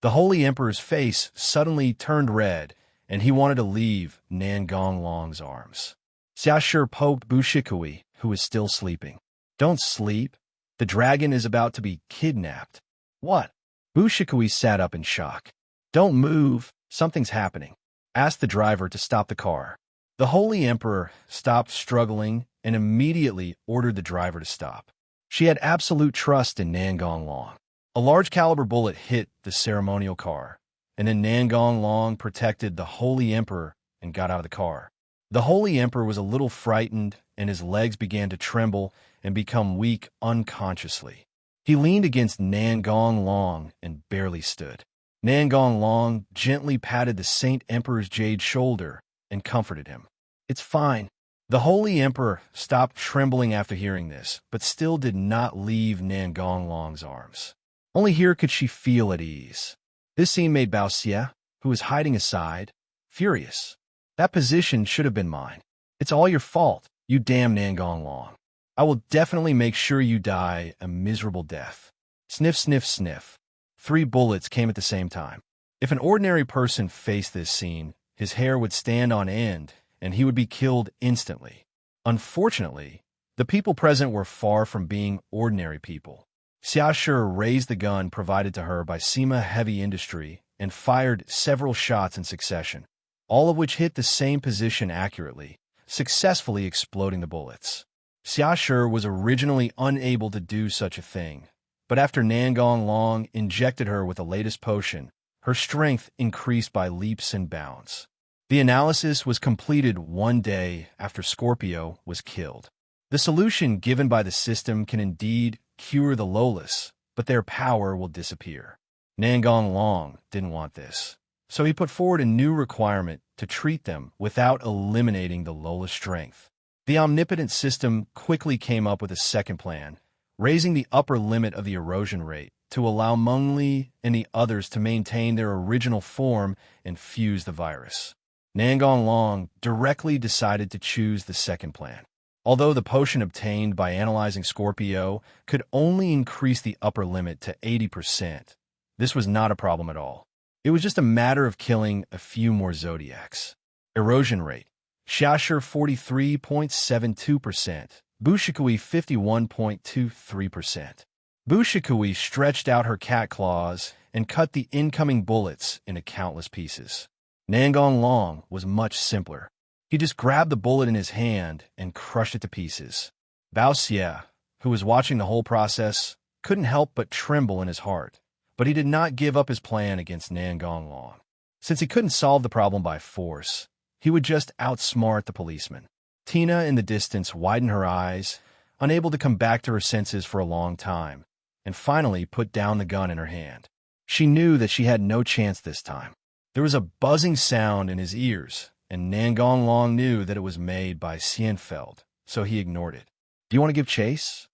[SPEAKER 2] The Holy Emperor's face suddenly turned red, and he wanted to leave Nangong Long's arms. Xia poked Bushikui, who was still sleeping. Don't sleep. The dragon is about to be kidnapped. What? Bushikui sat up in shock. "Don't move, something's happening," asked the driver to stop the car. The Holy Emperor stopped struggling and immediately ordered the driver to stop. She had absolute trust in Nangong Long. A large caliber bullet hit the ceremonial car, and then Nangong Long protected the Holy Emperor and got out of the car. The Holy Emperor was a little frightened, and his legs began to tremble and become weak unconsciously. He leaned against Nangong Long and barely stood. Nangong Long gently patted the Saint Emperor's jade shoulder and comforted him. "It's fine." The Holy Emperor stopped trembling after hearing this, but still did not leave Nangong Long's arms. Only here could she feel at ease. This scene made Bao Xie, who was hiding aside, furious. "That position should have been mine. It's all your fault, you damn Nangong Long. I will definitely make sure you die a miserable death." Sniff, sniff, sniff. 3 bullets came at the same time. If an ordinary person faced this scene, his hair would stand on end, and he would be killed instantly. Unfortunately, the people present were far from being ordinary people. Xia Shi raised the gun provided to her by Sima Heavy Industry and fired several shots in succession, all of which hit the same position accurately, successfully exploding the bullets. Xia Shi was originally unable to do such a thing, but after Nangong Long injected her with the latest potion, her strength increased by leaps and bounds. The analysis was completed 1 day after Scorpio was killed. The solution given by the system can indeed cure the lawless, but their power will disappear. Nangong Long didn't want this, so he put forward a new requirement to treat them without eliminating the lawless strength. The omnipotent system quickly came up with a second plan, raising the upper limit of the erosion rate to allow Meng Li and the others to maintain their original form and fuse the virus. Nangong Long directly decided to choose the second plan. Although the potion obtained by analyzing Scorpio could only increase the upper limit to 80%, this was not a problem at all. It was just a matter of killing a few more zodiacs. Erosion rate: Xiashi 43.72%, Bushikui 51.23%. Bushikui stretched out her cat claws and cut the incoming bullets into countless pieces. Nangong Long was much simpler. He just grabbed the bullet in his hand and crushed it to pieces. Bao Xie, who was watching the whole process, couldn't help but tremble in his heart, but he did not give up his plan against Nangong Long. Since he couldn't solve the problem by force, he would just outsmart the policeman. Tina in the distance widened her eyes, unable to come back to her senses for a long time, and finally put down the gun in her hand. She knew that she had no chance this time. There was a buzzing sound in his ears, and Nangong Long knew that it was made by Sienfeld, so he ignored it. "Do you want to give chase?"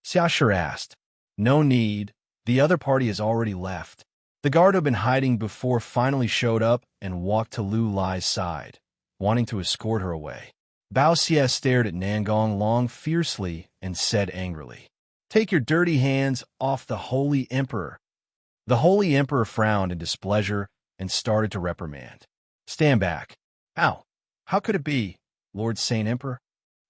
[SPEAKER 2] Xia Shi asked. "No need. The other party has already left." The guard who had been hiding before finally showed up and walked to Lu Lai's side, wanting to escort her away. Bao Xie stared at Nangong Long fiercely and said angrily, "Take your dirty hands off the Holy Emperor." The Holy Emperor frowned in displeasure and started to reprimand. "Stand back." "How? How could it be, Lord Saint Emperor?"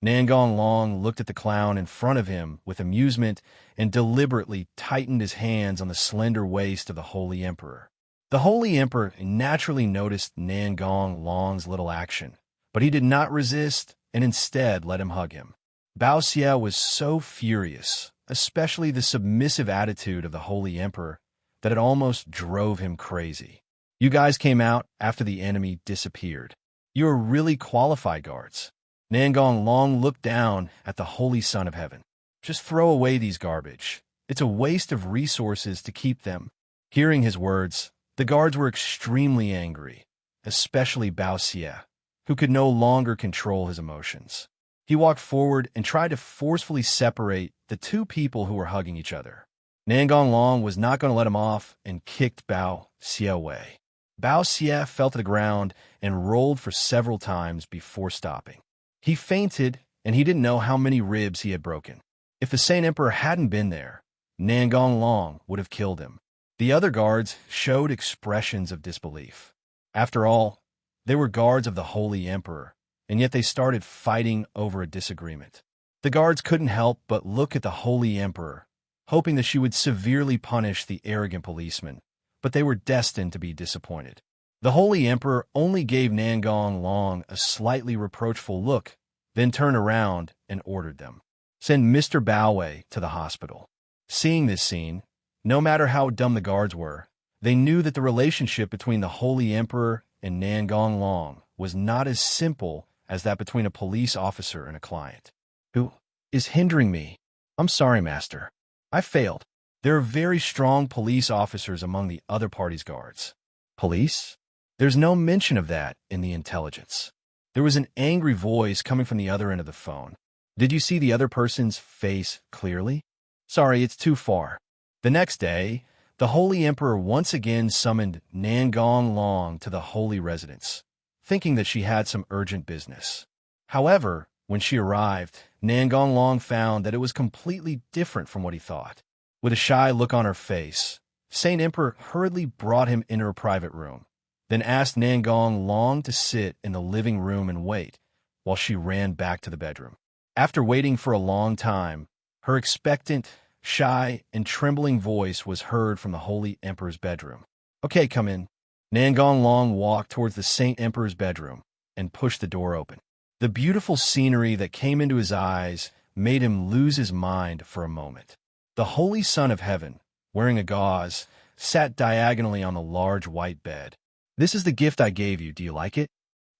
[SPEAKER 2] Nangong Long looked at the clown in front of him with amusement and deliberately tightened his hands on the slender waist of the Holy Emperor. The Holy Emperor naturally noticed Nangong Long's little action, but he did not resist and instead let him hug him. Bao Xie was so furious, especially the submissive attitude of the Holy Emperor, that it almost drove him crazy. "You guys came out after the enemy disappeared. You are really qualified guards." Nangong Long looked down at the Holy Son of Heaven. "Just throw away these garbage. It's a waste of resources to keep them." Hearing his words, the guards were extremely angry, especially Bao Xie, who could no longer control his emotions. He walked forward and tried to forcefully separate the two people who were hugging each other. Nangong Long was not going to let him off and kicked Bao Xie away. Bao Xie fell to the ground and rolled for several times before stopping. He fainted, and he didn't know how many ribs he had broken. If the Saint Emperor hadn't been there, Nangong Long would have killed him. The other guards showed expressions of disbelief. After all, they were guards of the Holy Emperor, and yet they started fighting over a disagreement. The guards couldn't help but look at the Holy Emperor hoping that she would severely punish the arrogant policeman, but they were destined to be disappointed. The Holy Emperor only gave Nangong Long a slightly reproachful look, then turned around and ordered them. Send Mr. Baowei to the hospital. Seeing this scene, no matter how dumb the guards were, they knew that the relationship between the Holy Emperor and Nangong Long was not as simple as that between a police officer and a client. Who is hindering me? I'm sorry, Master. I failed. There are very strong police officers among the other party's guards. Police? There's no mention of that in the intelligence. There was an angry voice coming from the other end of the phone. Did you see the other person's face clearly? Sorry, it's too far. The next day, the Holy Emperor once again summoned Nangong Long to the holy residence, thinking that she had some urgent business. However, when she arrived, Nangong Long found that it was completely different from what he thought. With a shy look on her face, Saint Emperor hurriedly brought him into her private room, then asked Nangong Long to sit in the living room and wait, while she ran back to the bedroom. After waiting for a long time, her expectant, shy, and trembling voice was heard from the Holy Emperor's bedroom. Okay, come in. Nangong Long walked towards the Saint Emperor's bedroom and pushed the door open. The beautiful scenery that came into his eyes made him lose his mind for a moment. The Holy Son of Heaven, wearing a gauze, sat diagonally on the large white bed. This is the gift I gave you. Do you like it?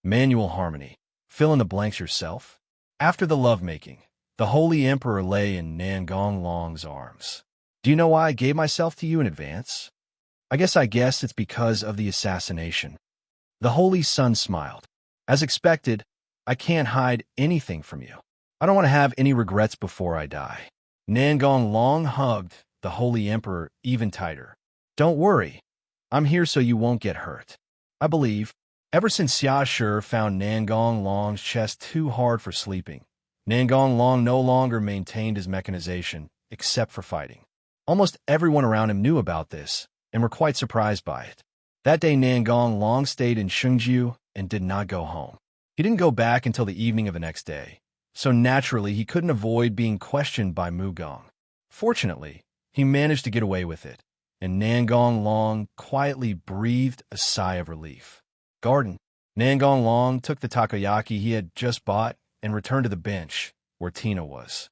[SPEAKER 2] Manual harmony. Fill in the blanks yourself. After the lovemaking, the Holy Emperor lay in Nangong Long's arms. Do you know why I gave myself to you in advance? I guess it's because of the assassination. The Holy Son smiled. As expected, I can't hide anything from you. I don't want to have any regrets before I die. Nangong Long hugged the Holy Emperor even tighter. Don't worry. I'm here so you won't get hurt. I believe, ever since Xia Shi found Nangong Long's chest too hard for sleeping, Nangong Long no longer maintained his mechanization, except for fighting. Almost everyone around him knew about this, and were quite surprised by it. That day Nangong Long stayed in Shungju and did not go home. He didn't go back until the evening of the next day, so naturally he couldn't avoid being questioned by Mugong. Fortunately, he managed to get away with it, and Nangong Long quietly breathed a sigh of relief. Garden. Nangong Long took the takoyaki he had just bought and returned to the bench where Tina was.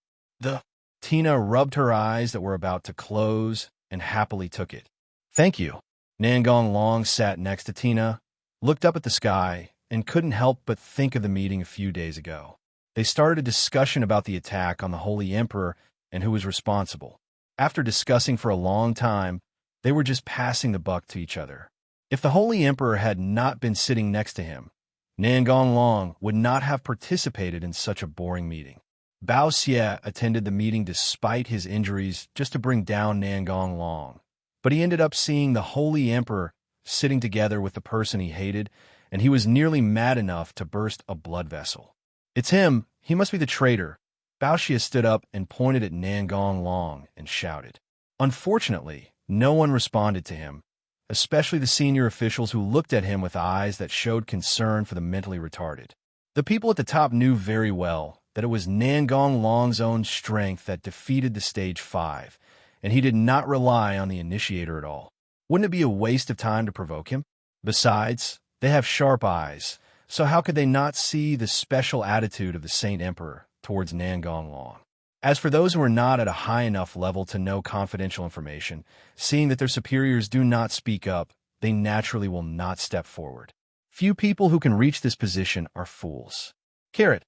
[SPEAKER 2] Tina rubbed her eyes that were about to close and happily took it. Thank you. Nangong Long sat next to Tina, looked up at the sky, and couldn't help but think of the meeting a few days ago. They started a discussion about the attack on the Holy Emperor and who was responsible. After discussing for a long time, they were just passing the buck to each other. If the Holy Emperor had not been sitting next to him, Nangong Long would not have participated in such a boring meeting. Bao Xie attended the meeting despite his injuries just to bring down Nangong Long, but he ended up seeing the Holy Emperor sitting together with the person he hated, and he was nearly mad enough to burst a blood vessel. It's him. He must be the traitor. Bao Xie stood up and pointed at Nangong Long and shouted. Unfortunately, no one responded to him, especially the senior officials who looked at him with eyes that showed concern for the mentally retarded. The people at the top knew very well that it was Nangong Long's own strength that defeated the Stage 5, and he did not rely on the initiator at all. Wouldn't it be a waste of time to provoke him? Besides, they have sharp eyes, so how could they not see the special attitude of the Saint Emperor towards Nangong Long? As for those who are not at a high enough level to know confidential information, seeing that their superiors do not speak up, they naturally will not step forward. Few people who can reach this position are fools. Carrot.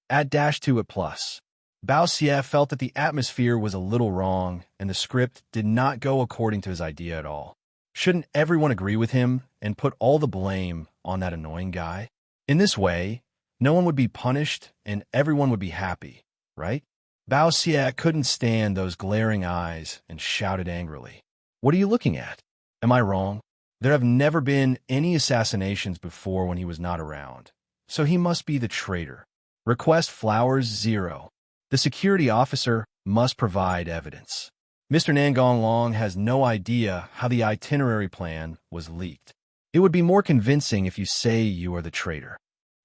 [SPEAKER 2] Add -2 at plus. Bao Xie felt that the atmosphere was a little wrong, and the script did not go according to his idea at all. Shouldn't everyone agree with him and put all the blame on that annoying guy? In this way, no one would be punished and everyone would be happy, right? Bao Xie couldn't stand those glaring eyes and shouted angrily. What are you looking at? Am I wrong? There have never been any assassinations before when he was not around, so he must be the traitor. Request flowers 0. The security officer must provide evidence. Mr. Nangong Long has no idea how the itinerary plan was leaked. It would be more convincing if you say you are the traitor.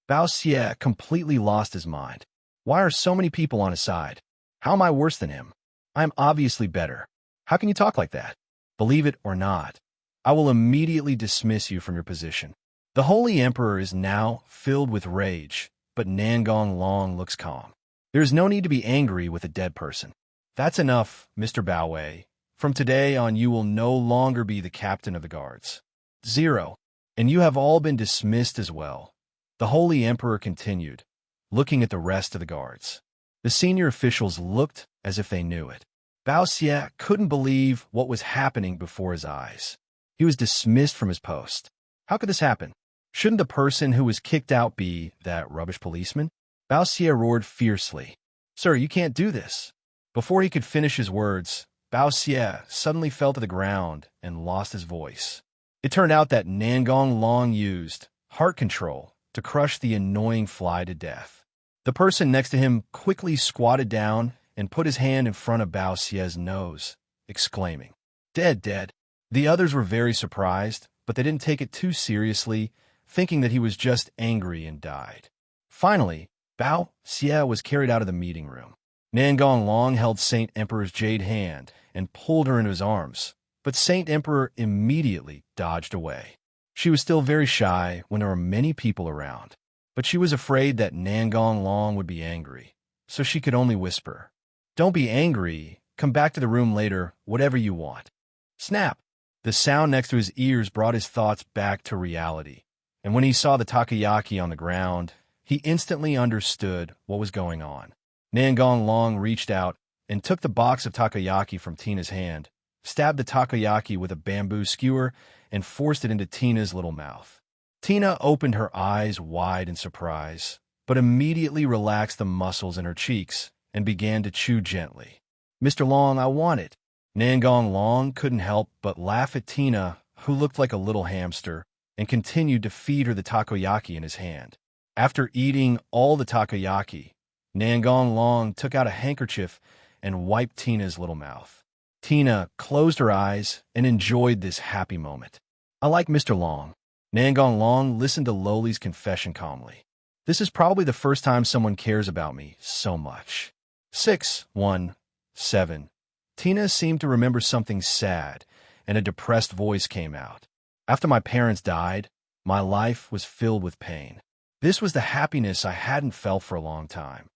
[SPEAKER 2] Bao Xie completely lost his mind. Why are so many people on his side? How am I worse than him? I'm obviously better. How can you talk like that? Believe it or not, I will immediately dismiss you from your position. The Holy Emperor is now filled with rage, but Nangong Long looks calm. There is no need to be angry with a dead person. That's enough, Mr. Baowei. From today on, you will no longer be the captain of the guards. 0. And you have all been dismissed as well. The Holy Emperor continued, looking at the rest of the guards. The senior officials looked as if they knew it. Bao Xie couldn't believe what was happening before his eyes. He was dismissed from his post. How could this happen? Shouldn't the person who was kicked out be that rubbish policeman? Bao Xie roared fiercely. Sir, you can't do this. Before he could finish his words, Bao Xie suddenly fell to the ground and lost his voice. It turned out that Nangong Long used heart control to crush the annoying fly to death. The person next to him quickly squatted down and put his hand in front of Bao Xie's nose, exclaiming, Dead, dead. The others were very surprised, but they didn't take it too seriously, thinking that he was just angry and died. Finally, Bao Xie was carried out of the meeting room. Nangong Long held Saint Emperor's jade hand and pulled her into his arms, but Saint Emperor immediately dodged away. She was still very shy when there were many people around, but she was afraid that Nangong Long would be angry, so she could only whisper, Don't be angry. Come back to the room later, whatever you want. Snap! The sound next to his ears brought his thoughts back to reality, and when he saw the takoyaki on the ground, he instantly understood what was going on. Nangong Long reached out and took the box of takoyaki from Tina's hand, stabbed the takoyaki with a bamboo skewer, and forced it into Tina's little mouth. Tina opened her eyes wide in surprise, but immediately relaxed the muscles in her cheeks and began to chew gently. Mr. Long, I want it. Nangong Long couldn't help but laugh at Tina, who looked like a little hamster, and continued to feed her the takoyaki in his hand. After eating all the takoyaki, Nangong Long took out a handkerchief and wiped Tina's little mouth. Tina closed her eyes and enjoyed this happy moment. I like Mr. Long. Nangong Long listened to Loli's confession calmly. This is probably the first time someone cares about me so much. 617. Tina seemed to remember something sad, and a depressed voice came out. After my parents died, my life was filled with pain. This was the happiness I hadn't felt for a long time.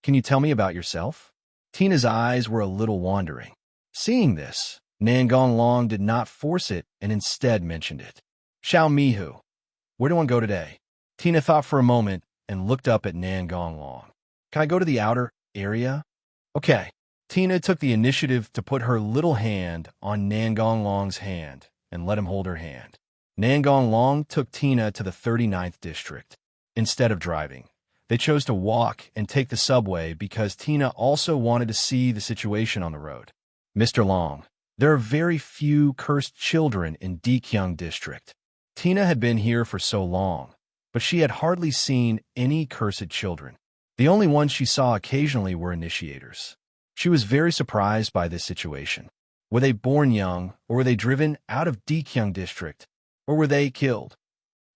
[SPEAKER 2] Can you tell me about yourself? Tina's eyes were a little wandering. Seeing this, Nangong Long did not force it and instead mentioned it. Xiao Mihu, where do I go today? Tina thought for a moment and looked up at Nangong Long. Can I go to the outer area? Okay. Tina took the initiative to put her little hand on Nangong Long's hand and let him hold her hand. Nangong Long took Tina to the 39th district. Instead of driving, they chose to walk and take the subway because Tina also wanted to see the situation on the road. Mr. Long, there are very few cursed children in Dekyung district. Tina had been here for so long, but she had hardly seen any cursed children. The only ones she saw occasionally were initiators. She was very surprised by this situation. Were they born young, or were they driven out of Dekyung district, or were they killed?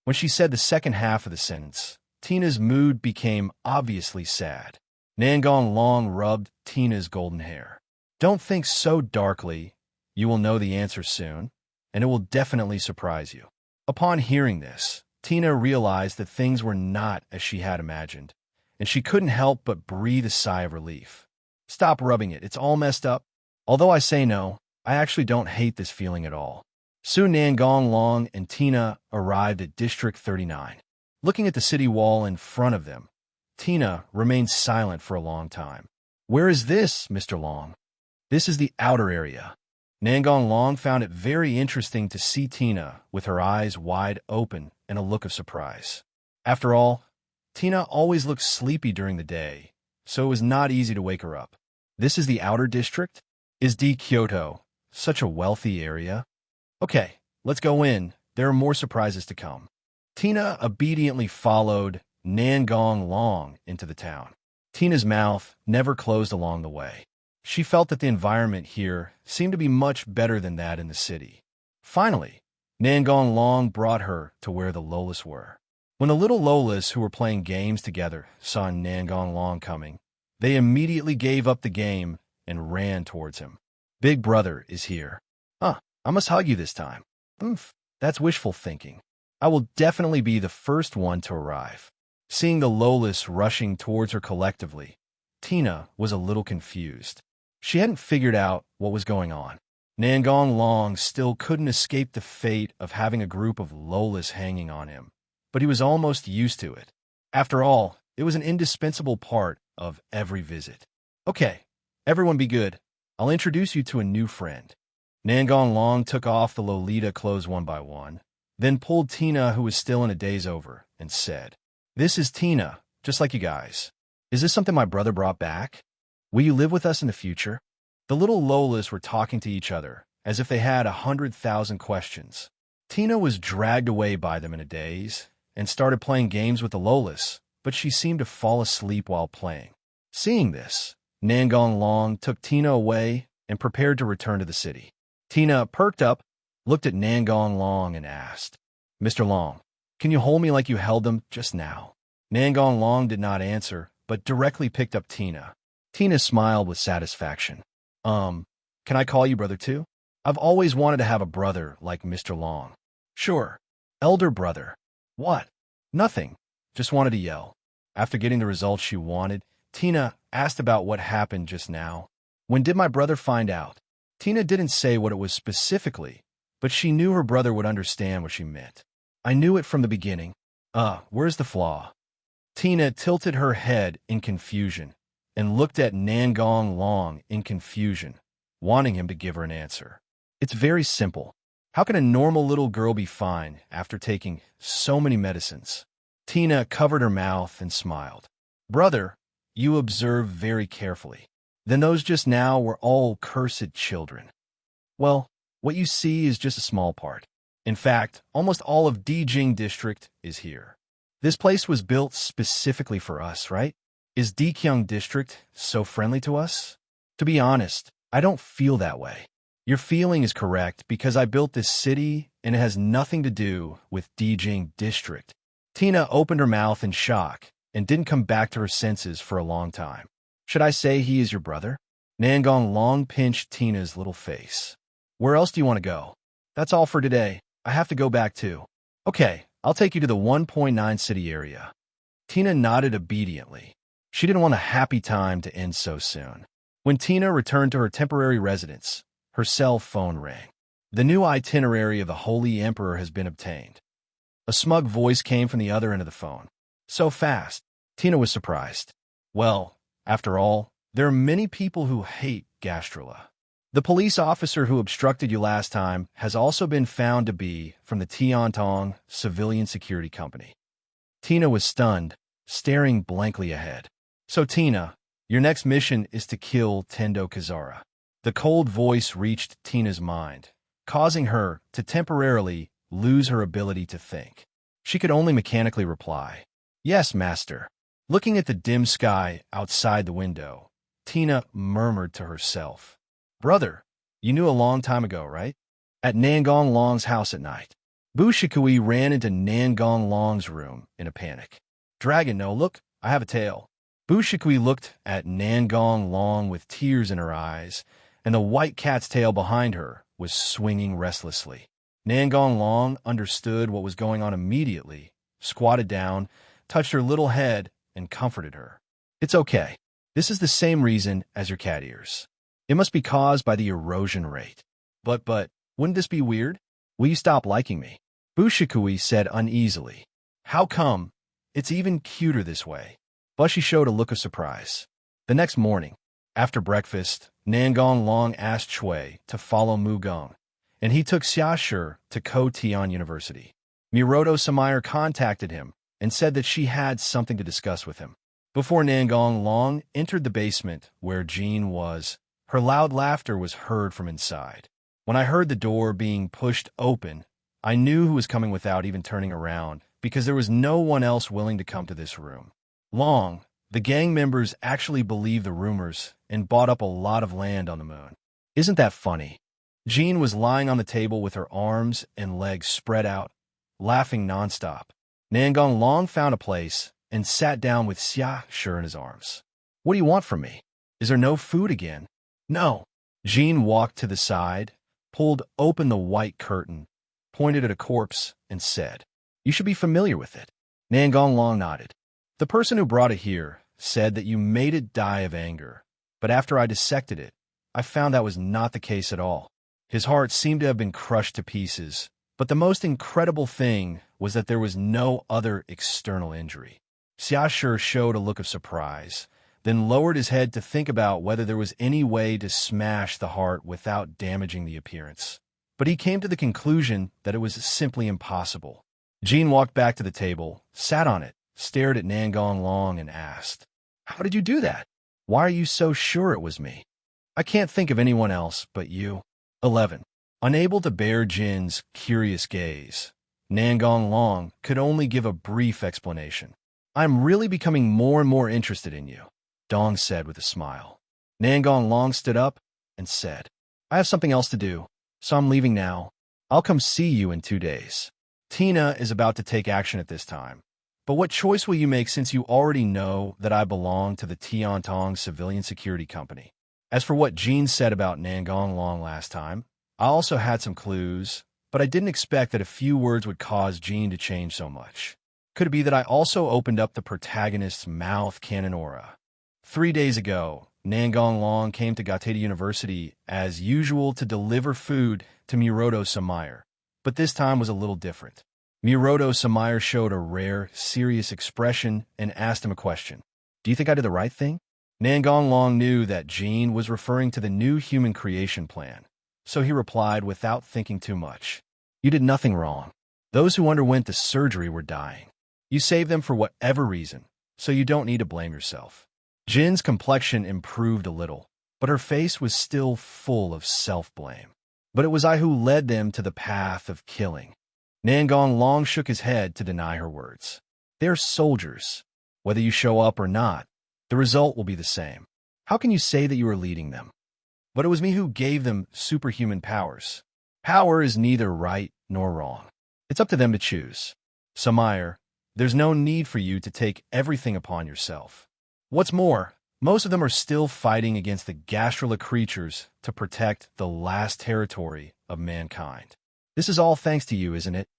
[SPEAKER 2] When she said the second half of the sentence, Tina's mood became obviously sad. Nangong Long rubbed Tina's golden hair. Don't think so darkly. You will know the answer soon, and it will definitely surprise you. Upon hearing this, Tina realized that things were not as she had imagined, and she couldn't help but breathe a sigh of relief. Stop rubbing it. It's all messed up. Although I say no, I actually don't hate this feeling at all. Soon Nangong Long and Tina arrived at District 39. Looking at the city wall in front of them, Tina remained silent for a long time. Where is this, Mr. Long? This is the outer area. Nangong Long found it very interesting to see Tina with her eyes wide open and a look of surprise. After all, Tina always looked sleepy during the day, so it was not easy to wake her up. This is the outer district? Is Kyoto such a wealthy area? Okay, let's go in. There are more surprises to come. Tina obediently followed Nangong Long into the town. Tina's mouth never closed along the way. She felt that the environment here seemed to be much better than that in the city. Finally, Nangong Long brought her to where the Lolas were. When the little Lolas who were playing games together saw Nangong Long coming, they immediately gave up the game and ran towards him. Big brother is here. Huh, I must hug you this time. Oomph, that's wishful thinking. I will definitely be the first one to arrive. Seeing the Lolis rushing towards her collectively, Tina was a little confused. She hadn't figured out what was going on. Nangong Long still couldn't escape the fate of having a group of Lolis hanging on him, but he was almost used to it. After all, it was an indispensable part of every visit. Okay, everyone be good. I'll introduce you to a new friend. Nangong Long took off the Lolita clothes one by one, then pulled Tina, who was still in a daze, over, and said, "This is Tina, just like you guys. Is this something my brother brought back? Will you live with us in the future?" The little Lolas were talking to each other, as if they had 100,000 questions. Tina was dragged away by them in a daze, and started playing games with the Lolas, but she seemed to fall asleep while playing. Seeing this, Nangong Long took Tina away and prepared to return to the city. Tina perked up, looked at Nangong Long, and asked, "Mr. Long, can you hold me like you held them just now?" Nangong Long did not answer, but directly picked up Tina. Tina smiled with satisfaction. Can I call you brother too? I've always wanted to have a brother like Mr. Long." "Sure. Elder brother." "What?" "Nothing. Just wanted to yell." After getting the results she wanted, Tina asked about what happened just now. "When did my brother find out?" Tina didn't say what it was specifically, but she knew her brother would understand what she meant. "I knew it from the beginning." Where's the flaw?" Tina tilted her head in confusion and looked at Nangong Long in confusion, wanting him to give her an answer. "It's very simple. How can a normal little girl be fine after taking so many medicines?" Tina covered her mouth and smiled. "Brother, you observe very carefully. Then those just now were all cursed children." "Well, what you see is just a small part. In fact, almost all of DxD district is here. This place was built specifically for us, right? Is DxD district so friendly to us? To be honest, I don't feel that way. Your feeling is correct because I built this city and it has nothing to do with DxD district." Tina opened her mouth in shock and didn't come back to her senses for a long time. "Should I say he is your brother?" Nangong Long pinched Tina's little face. "Where else do you want to go?" "That's all for today. I have to go back too." "Okay, I'll take you to the 1.9 city area." Tina nodded obediently. She didn't want a happy time to end so soon. When Tina returned to her temporary residence, her cell phone rang. "The new itinerary of the Holy Emperor has been obtained." A smug voice came from the other end of the phone. "So fast." Tina was surprised. "Well, after all, there are many people who hate Gastrula. The police officer who obstructed you last time has also been found to be from the Tiantong Civilian Security Company." Tina was stunned, staring blankly ahead. "So Tina, your next mission is to kill Tendo Kazara." The cold voice reached Tina's mind, causing her to temporarily lose her ability to think. She could only mechanically reply, "Yes, master." Looking at the dim sky outside the window, Tina murmured to herself, "Brother, you knew a long time ago, right? At Nangong Long's house at night." Bushikui ran into Nangong Long's room in a panic. "Dragon, no, look, I have a tail." Bushikui looked at Nangong Long with tears in her eyes, and the white cat's tail behind her was swinging restlessly. Nangong Long understood what was going on immediately, squatted down, touched her little head, and comforted her. "It's okay. This is the same reason as your cat ears. It must be caused by the erosion rate." But, wouldn't this be weird? Will you stop liking me?" Bushikui said uneasily. "How come? It's even cuter this way." Bushi showed a look of surprise. The next morning, after breakfast, Nangong Long asked Shui to follow Mugong, and he took Xiashi to Ko-Tian University. Miroto Samayer contacted him and said that she had something to discuss with him. Before Nangong Long entered the basement where Jean was, her loud laughter was heard from inside. When I heard the door being pushed open, I knew who was coming without even turning around, because there was no one else willing to come to this room. Long, the gang members actually believed the rumors and bought up a lot of land on the moon. Isn't that funny? Jean was lying on the table with her arms and legs spread out, laughing nonstop. Nangong Long found a place and sat down with Xiashi in his arms. "What do you want from me? Is there no food again?" No. Jean walked to the side, pulled open the white curtain, pointed at a corpse, and said, "You should be familiar with it." Nangong Long nodded. "The person who brought it here said that you made it die of anger, but after I dissected it, I found that was not the case at all. His heart seemed to have been crushed to pieces, but the most incredible thing was that there was no other external injury." Xiashi showed a look of surprise, then lowered his head to think about whether there was any way to smash the heart without damaging the appearance. But he came to the conclusion that it was simply impossible. Jean walked back to the table, sat on it, stared at Nangong Long, and asked, "How did you do that? Why are you so sure it was me? I can't think of anyone else but you." 11. Unable to bear Jin's curious gaze, Nangong Long could only give a brief explanation. "I'm really becoming more and more interested in you," Dong said with a smile. Nangong Long stood up and said, "I have something else to do, so I'm leaving now. I'll come see you in 2 days. Tina is about to take action at this time. But what choice will you make since you already know that I belong to the Tiantong Civilian Security Company?" As for what Jean said about Nangong Long last time, I also had some clues, but I didn't expect that a few words would cause Jean to change so much. Could it be that I also opened up the protagonist's mouth cannon aura? 3 days ago, Nangong Long came to Gateta University as usual to deliver food to Miroto Samayer, but this time was a little different. Miroto Samayer showed a rare, serious expression and asked him a question. "Do you think I did the right thing?" Nangong Long knew that Jean was referring to the new human creation plan, so he replied without thinking too much. "You did nothing wrong. Those who underwent the surgery were dying. You saved them for whatever reason, so you don't need to blame yourself." Jin's complexion improved a little, but her face was still full of self-blame. "But it was I who led them to the path of killing." Nangong Long shook his head to deny her words. "They're soldiers. Whether you show up or not, the result will be the same. How can you say that you are leading them?" "But it was me who gave them superhuman powers." "Power is neither right nor wrong. It's up to them to choose. Samayer, there's no need for you to take everything upon yourself. What's more, most of them are still fighting against the gastrula creatures to protect the last territory of mankind. This is all thanks to you, isn't it?"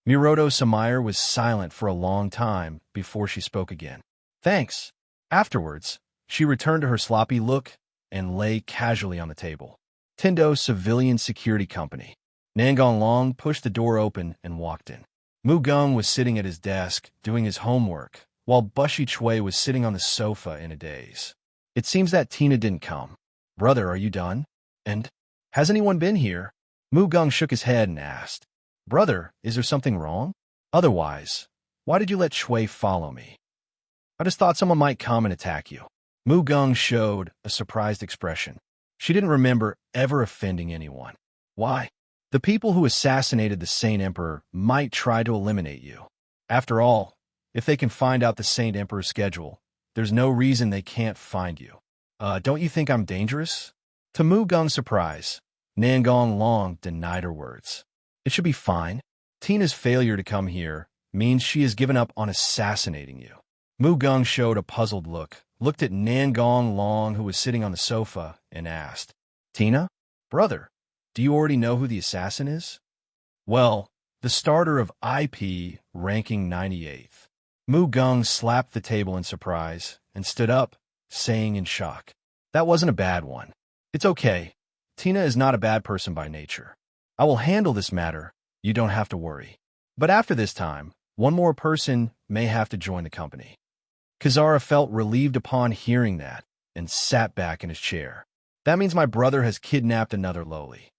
[SPEAKER 2] Miroto Samayer was silent for a long time before she spoke again. "Thanks." Afterwards, she returned to her sloppy look and lay casually on the table. Tindo Civilian Security Company. Nangong Long pushed the door open and walked in. Mu Gung was sitting at his desk doing his homework, while Bushi Chui was sitting on the sofa in a daze. "It seems that Tina didn't come. Brother, are you done? And has anyone been here?" Mu Gung shook his head and asked, "Brother, is there something wrong? Otherwise, why did you let Chui follow me?" "I just thought someone might come and attack you." Mu Gung showed a surprised expression. She didn't remember ever offending anyone. "Why? The people who assassinated the Saint Emperor might try to eliminate you. After all, if they can find out the Saint Emperor's schedule, there's no reason they can't find you. Don't you think I'm dangerous?" To Mu Gung's surprise, Nangong Long denied her words. "It should be fine. Tina's failure to come here means she has given up on assassinating you." Mu Gung showed a puzzled look, looked at Nangong Long, who was sitting on the sofa, and asked, "Tina? Brother, do you already know who the assassin is?" "Well, the starter of IP ranking 98th. Mu Gung slapped the table in surprise and stood up, saying in shock, "That wasn't a bad one. It's okay. Tina is not a bad person by nature. I will handle this matter. You don't have to worry. But after this time, one more person may have to join the company." Kazara felt relieved upon hearing that and sat back in his chair. "That means my brother has kidnapped another loli."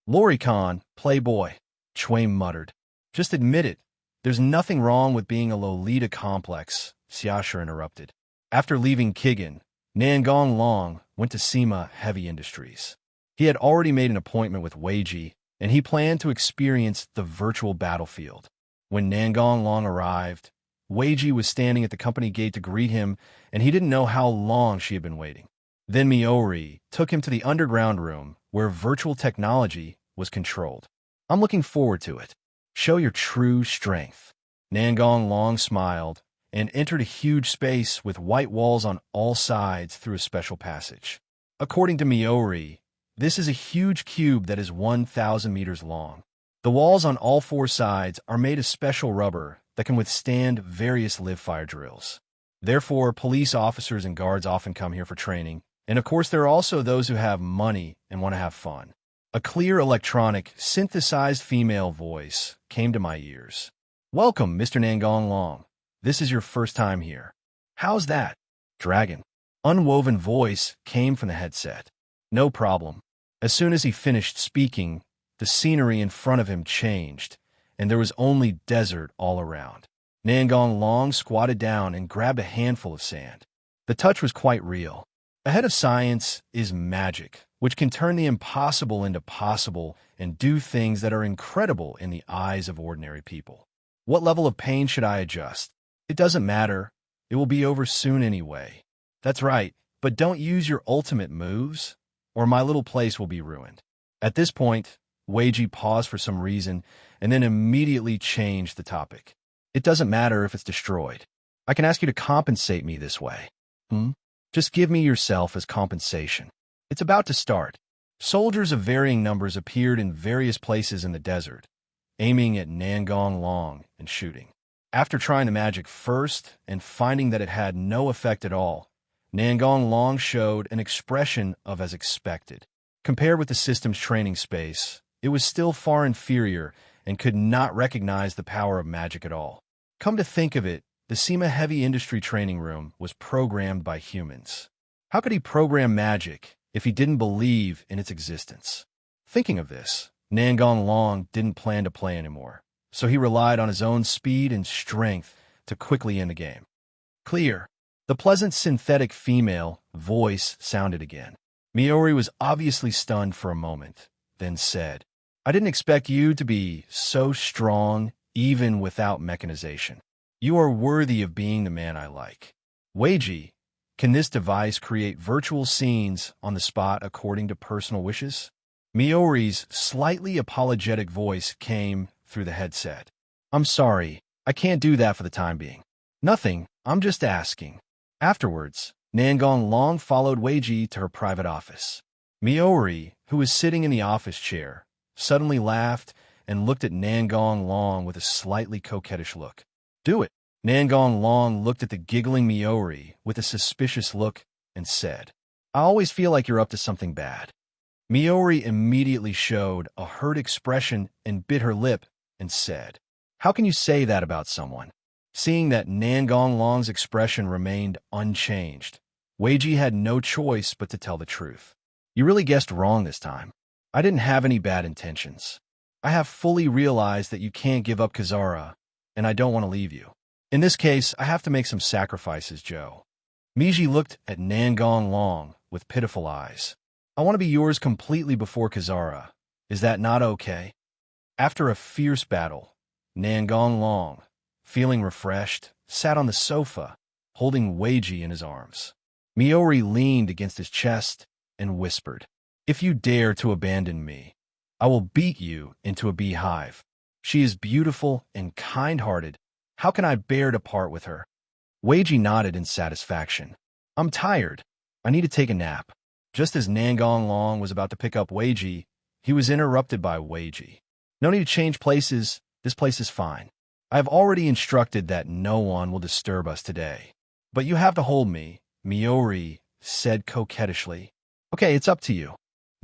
[SPEAKER 2] "Loricon, playboy," Chwame muttered. "Just admit it. There's nothing wrong with being a Lolita complex," Xiashi interrupted. After leaving Kigan, Nangong Long went to Sima Heavy Industries. He had already made an appointment with Weiji, and he planned to experience the virtual battlefield. When Nangong Long arrived, Weiji was standing at the company gate to greet him, and he didn't know how long she had been waiting. Then Miori took him to the underground room where virtual technology was controlled. "I'm looking forward to it. Show your true strength." Nangong Long smiled and entered a huge space with white walls on all sides through a special passage. According to Miori, this is a huge cube that is 1,000 meters long. The walls on all four sides are made of special rubber that can withstand various live fire drills. Therefore, police officers and guards often come here for training, and of course there are also those who have money and want to have fun. A clear electronic, synthesized female voice came to my ears. "Welcome, Mr. Nangong Long. This is your first time here. How's that, dragon?" Unwoven voice came from the headset. "No problem." As soon as he finished speaking, the scenery in front of him changed, and there was only desert all around. Nangong Long squatted down and grabbed a handful of sand. The touch was quite real. Ahead of science is magic, which can turn the impossible into possible and do things that are incredible in the eyes of ordinary people. What level of pain should I adjust? It doesn't matter. It will be over soon anyway. That's right, but don't use your ultimate moves, or my little place will be ruined. At this point, Weiji paused for some reason and then immediately changed the topic. It doesn't matter if it's destroyed. I can ask you to compensate me this way. Just give me yourself as compensation. It's about to start. Soldiers of varying numbers appeared in various places in the desert, aiming at Nangong Long and shooting. After trying the magic first and finding that it had no effect at all, Nangong Long showed an expression of as expected. Compared with the system's training space, it was still far inferior and could not recognize the power of magic at all. Come to think of it, the SEMA Heavy Industry Training Room was programmed by humans. How could he program magic if he didn't believe in its existence? Thinking of this, Nangong Long didn't plan to play anymore, so he relied on his own speed and strength to quickly end the game. Clear. The pleasant synthetic female voice sounded again. Miori was obviously stunned for a moment, then said, "I didn't expect you to be so strong even without mechanization. You are worthy of being the man I like. Weiji, can this device create virtual scenes on the spot according to personal wishes?" Miori's slightly apologetic voice came through the headset. "I'm sorry, I can't do that for the time being." "Nothing, I'm just asking." Afterwards, Nangong Long followed Weiji to her private office. Miori, who was sitting in the office chair, suddenly laughed and looked at Nangong Long with a slightly coquettish look. "Do it." Nangong Long looked at the giggling Miori with a suspicious look and said, "I always feel like you're up to something bad." Miori immediately showed a hurt expression and bit her lip and said, "How can you say that about someone?" Seeing that Nangong Long's expression remained unchanged, Weiji had no choice but to tell the truth. "You really guessed wrong this time. I didn't have any bad intentions. I have fully realized that you can't give up Kazara, and I don't want to leave you. In this case, I have to make some sacrifices, Joe." Miji looked at Nangong Long with pitiful eyes. "I want to be yours completely before Kazara. Is that not okay?" After a fierce battle, Nangong Long, feeling refreshed, sat on the sofa, holding Weiji in his arms. Miori leaned against his chest and whispered, "If you dare to abandon me, I will beat you into a beehive. She is beautiful and kind-hearted. How can I bear to part with her?" Weiji nodded in satisfaction. "I'm tired. I need to take a nap." Just as Nangong Long was about to pick up Weiji, he was interrupted by Weiji. "No need to change places. This place is fine. I have already instructed that no one will disturb us today. But you have to hold me," Miori said coquettishly. "Okay, it's up to you."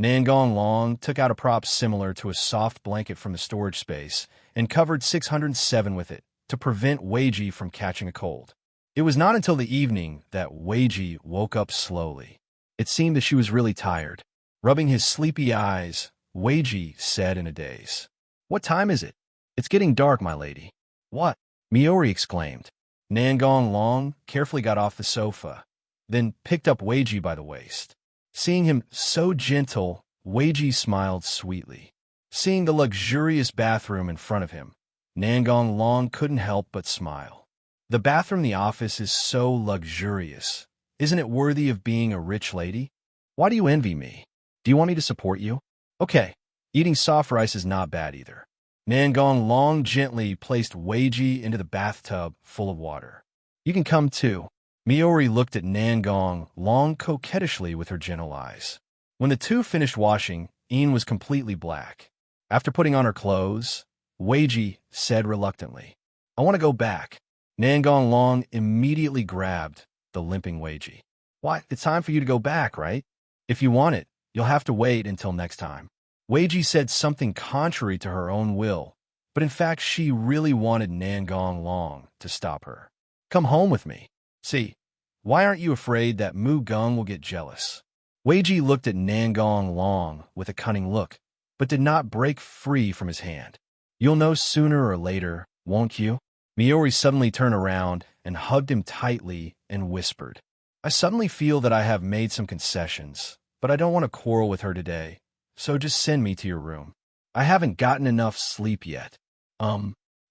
[SPEAKER 2] Nangong Long took out a prop similar to a soft blanket from the storage space and covered 607 with it to prevent Weiji from catching a cold. It was not until the evening that Weiji woke up slowly. It seemed that she was really tired. Rubbing his sleepy eyes, Weiji said in a daze, "What time is it?" "It's getting dark, my lady." "What?" Miori exclaimed. Nangong Long carefully got off the sofa, then picked up Weiji by the waist. Seeing him so gentle, Weiji smiled sweetly. Seeing the luxurious bathroom in front of him, Nangong Long couldn't help but smile. The bathroom in the office is so luxurious. Isn't it worthy of being a rich lady? Why do you envy me? Do you want me to support you? Okay, eating soft rice is not bad either. Nangong Long gently placed Weiji into the bathtub full of water. "You can come too." Miori looked at Nangong Long coquettishly with her gentle eyes. When the two finished washing, Ian was completely black. After putting on her clothes, Weiji said reluctantly, "I want to go back." Nangong Long immediately grabbed the limping Weiji. "Why, it's time for you to go back, right? If you want it, you'll have to wait until next time." Weiji said something contrary to her own will, but in fact she really wanted Nangong Long to stop her. "Come home with me. See, why aren't you afraid that Mu Gung will get jealous?" Weiji looked at Nangong Long with a cunning look, but did not break free from his hand. "You'll know sooner or later, won't you?" Miori suddenly turned around and hugged him tightly and whispered, "I suddenly feel that I have made some concessions, but I don't want to quarrel with her today, so just send me to your room. I haven't gotten enough sleep yet."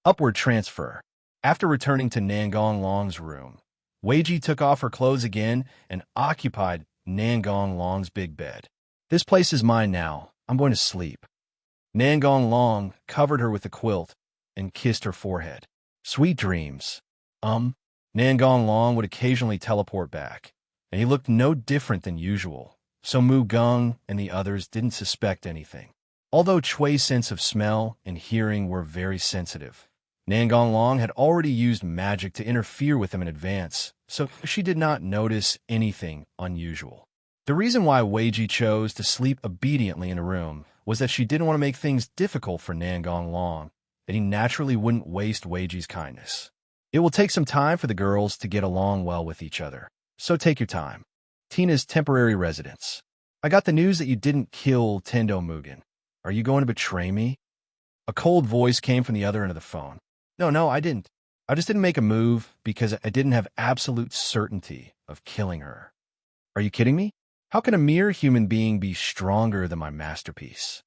[SPEAKER 2] Upward transfer. After returning to Nangong Long's room, Weiji took off her clothes again and occupied Nangong Long's big bed. "This place is mine now. I'm going to sleep." Nangong Long covered her with the quilt and kissed her forehead. "Sweet dreams." Nangong Long would occasionally teleport back, and he looked no different than usual, so Mu Gung and the others didn't suspect anything. Although Chui's sense of smell and hearing were very sensitive, Nangong Long had already used magic to interfere with him in advance, so she did not notice anything unusual. The reason why Weiji chose to sleep obediently in a room was that she didn't want to make things difficult for Nangong Long, and he naturally wouldn't waste Weiji's kindness. It will take some time for the girls to get along well with each other, so take your time. Tina's temporary residence. "I got the news that you didn't kill Tendo Mugen. Are you going to betray me?" A cold voice came from the other end of the phone. No, I didn't. I just didn't make a move because I didn't have absolute certainty of killing her." "Are you kidding me? How can a mere human being be stronger than my masterpiece?"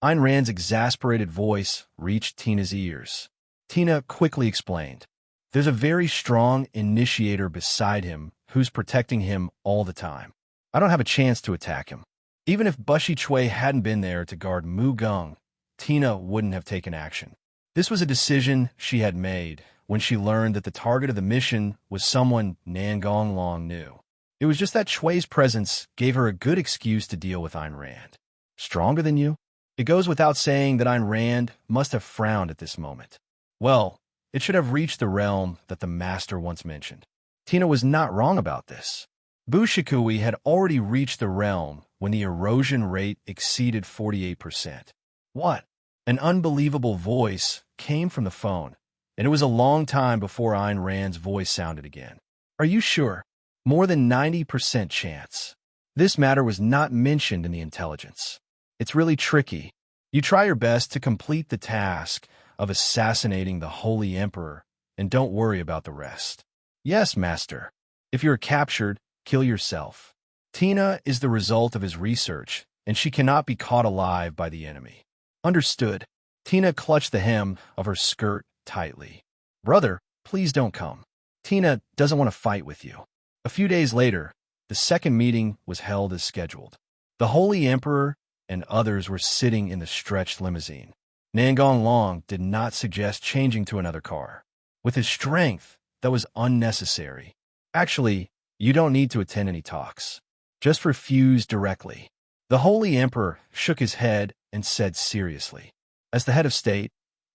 [SPEAKER 2] Ayn Rand's exasperated voice reached Tina's ears. Tina quickly explained, "There's a very strong initiator beside him who's protecting him all the time. I don't have a chance to attack him. Even if Bushi Chui hadn't been there to guard Mu Gung, Tina wouldn't have taken action." This was a decision she had made when she learned that the target of the mission was someone Nangong Long knew. It was just that Chui's presence gave her a good excuse to deal with Ayn Rand. Stronger than you? It goes without saying that Ayn Rand must have frowned at this moment. Well, it should have reached the realm that the master once mentioned. Tina was not wrong about this. Bushikui had already reached the realm when the erosion rate exceeded 48%. What? An unbelievable voice came from the phone, and it was a long time before Ayn Rand's voice sounded again. "Are you sure?" "More than 90% chance." This matter was not mentioned in the intelligence. "It's really tricky. You try your best to complete the task of assassinating the Holy Emperor, and don't worry about the rest." "Yes, Master. If you're captured, kill yourself. Tina is the result of his research, and she cannot be caught alive by the enemy." "Understood." Tina clutched the hem of her skirt tightly. "Brother, please don't come. Tina doesn't want to fight with you." A few days later, the second meeting was held as scheduled. The Holy Emperor and others were sitting in the stretched limousine. Nangong Long did not suggest changing to another car. With his strength, that was unnecessary. "Actually, you don't need to attend any talks. Just refuse directly." The Holy Emperor shook his head and said seriously, "As the head of state,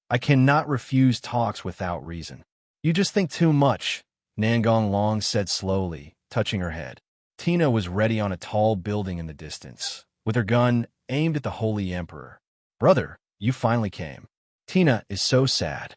[SPEAKER 2] I cannot refuse talks without reason." "You just think too much," Nangong Long said slowly, touching her head. Tina was ready on a tall building in the distance, with her gun aimed at the Holy Emperor. "Brother, you finally came. Tina is so sad."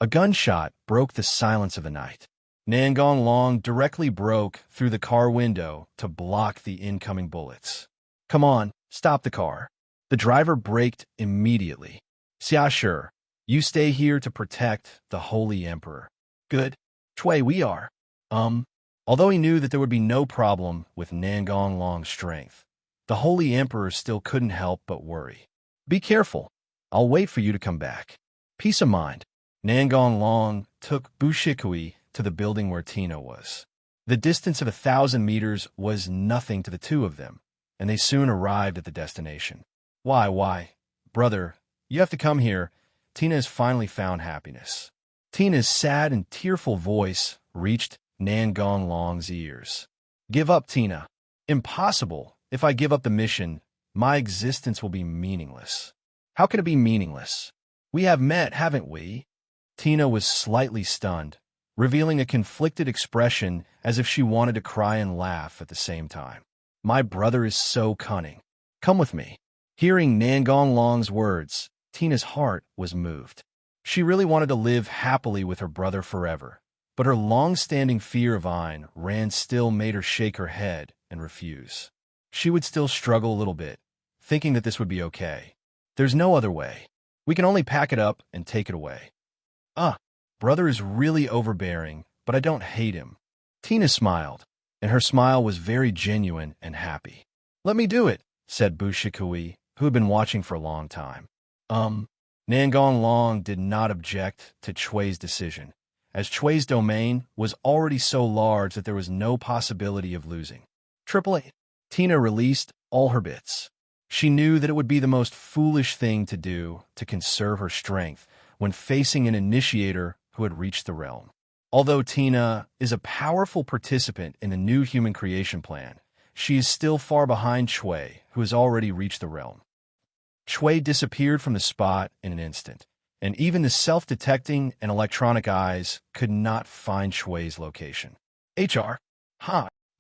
[SPEAKER 2] A gunshot broke the silence of the night. Nangong Long directly broke through the car window to block the incoming bullets. "Come on, stop the car." The driver braked immediately. "Xia Sure, you stay here to protect the Holy Emperor." "Good. Chui, we are." Although he knew that there would be no problem with Nangong Long's strength, the Holy Emperor still couldn't help but worry. "Be careful. I'll wait for you to come back." Peace of mind. Nangong Long took Bushikui to the building where Tina was. The distance of 1,000 meters was nothing to the two of them, and they soon arrived at the destination. Why, brother, you have to come here. Tina has finally found happiness." Tina's sad and tearful voice reached Nangong Long's ears. Give up, Tina. Impossible. If I give up the mission, my existence will be meaningless. How can it be meaningless? We have met, haven't we? Tina was slightly stunned, revealing a conflicted expression as if she wanted to cry and laugh at the same time. My brother is so cunning. Come with me. Hearing Nangong Long's words, Tina's heart was moved. She really wanted to live happily with her brother forever, but her long-standing fear of Ayn Rand still made her shake her head and refuse. She would still struggle a little bit, thinking that this would be okay. There's no other way. We can only pack it up and take it away. Brother is really overbearing, but I don't hate him. Tina smiled, and her smile was very genuine and happy. Let me do it, said Bushikui, who had been watching for a long time. Nangong Long did not object to Chui's decision, as Chui's domain was already so large that there was no possibility of losing. AAA. Tina released all her bits. She knew that it would be the most foolish thing to do to conserve her strength when facing an initiator who had reached the realm. Although Tina is a powerful participant in the new human creation plan, she is still far behind Chui, who has already reached the realm. Chui disappeared from the spot in an instant, and even the self-detecting and electronic eyes could not find Chui's location. It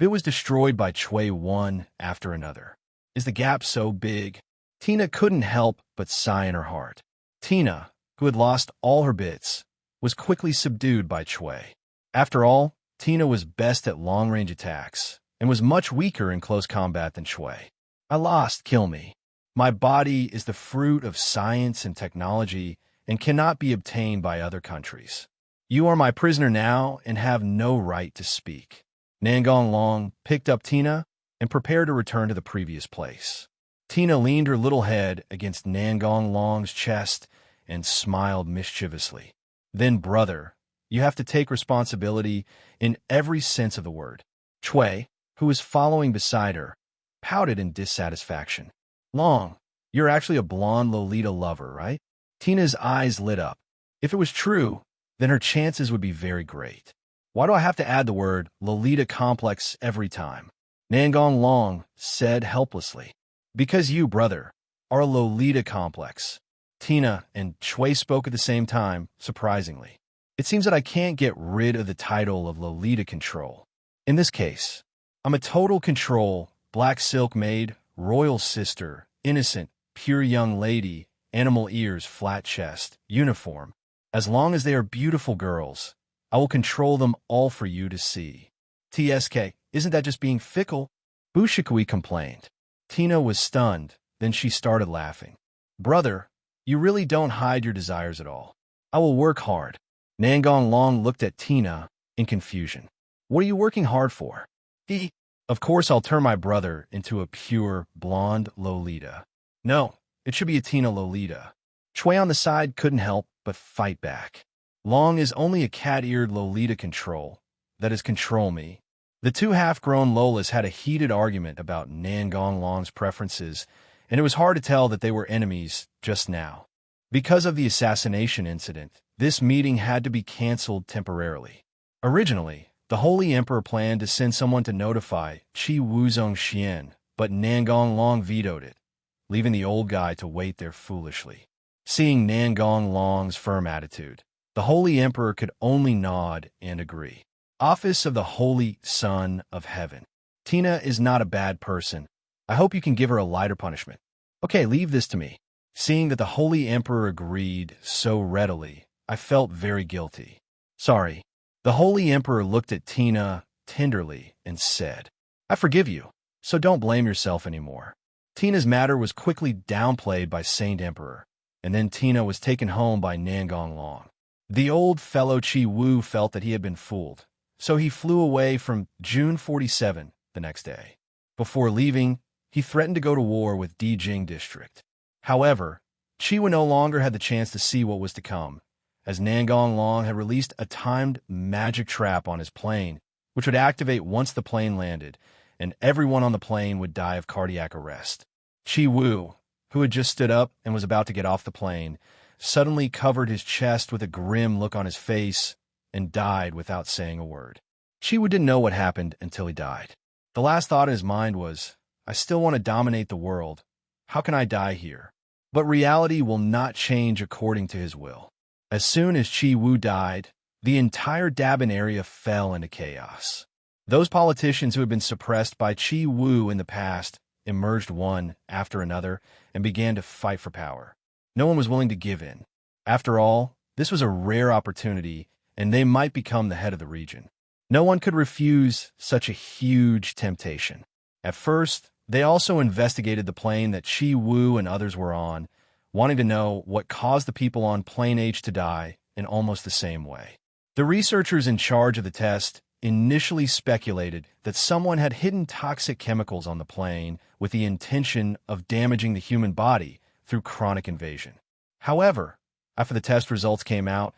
[SPEAKER 2] was destroyed by Chui one after another. Is the gap so big? Tina couldn't help but sigh in her heart. Tina, who had lost all her bits, was quickly subdued by Chui. After all, Tina was best at long-range attacks and was much weaker in close combat than Chui. I lost, kill me. My body is the fruit of science and technology and cannot be obtained by other countries. You are my prisoner now and have no right to speak. Nangong Long picked up Tina and prepared to return to the previous place. Tina leaned her little head against Nangong Long's chest and smiled mischievously. Then, brother, you have to take responsibility in every sense of the word. Chui, who was following beside her, pouted in dissatisfaction. Long, you're actually a blonde Lolita lover, right? Tina's eyes lit up. If it was true, then her chances would be very great. Why do I have to add the word Lolita complex every time? Nangong Long said helplessly. Because you, brother, are a Lolita complex. Tina and Chui spoke at the same time, surprisingly. It seems that I can't get rid of the title of Lolita Control. In this case, I'm a total control, black silk maid, royal sister, innocent, pure young lady, animal ears, flat chest, uniform. As long as they are beautiful girls, I will control them all for you to see. TSK, isn't that just being fickle? Bushikui complained. Tina was stunned, then she started laughing. Brother, you really don't hide your desires at all. I will work hard. Nangong Long looked at Tina in confusion. What are you working hard for? Of course I'll turn my brother into a pure, blonde Lolita. No, it should be a Tina Lolita. Chui on the side couldn't help but fight back. Long is only a cat-eared Lolita control. That is control me. The two half-grown Lolas had a heated argument about Nangong Long's preferences, and it was hard to tell that they were enemies just now. Because of the assassination incident, this meeting had to be canceled temporarily. Originally, the Holy Emperor planned to send someone to notify Qi Wuzong Xian, but Nangong Long vetoed it, leaving the old guy to wait there foolishly. Seeing Nangong Long's firm attitude, the Holy Emperor could only nod and agree. Office of the Holy Son of Heaven. Tina is not a bad person. I hope you can give her a lighter punishment. Okay, leave this to me. Seeing that the Holy Emperor agreed so readily, I felt very guilty. Sorry. The Holy Emperor looked at Tina tenderly and said, I forgive you, so don't blame yourself anymore. Tina's matter was quickly downplayed by Saint Emperor, and then Tina was taken home by Nangong Long. The old fellow Chi Wu felt that he had been fooled, so he flew away from June 47 the next day. Before leaving, he threatened to go to war with Dijing District. However, Chi Wu no longer had the chance to see what was to come, as Nangong Long had released a timed magic trap on his plane, which would activate once the plane landed, and everyone on the plane would die of cardiac arrest. Chi Wu, who had just stood up and was about to get off the plane, suddenly covered his chest with a grim look on his face and died without saying a word. Chi-Wu didn't know what happened until he died. The last thought in his mind was, I still want to dominate the world. How can I die here? But reality will not change according to his will. As soon as Chi-Wu died, the entire Dabin area fell into chaos. Those politicians who had been suppressed by Chi-Wu in the past emerged one after another and began to fight for power. No one was willing to give in. After all, this was a rare opportunity, and they might become the head of the region. No one could refuse such a huge temptation. At first, they also investigated the plane that Chi-Wu and others were on, wanting to know what caused the people on Plane H to die in almost the same way. The researchers in charge of the test initially speculated that someone had hidden toxic chemicals on the plane with the intention of damaging the human body through chronic invasion. However, after the test results came out,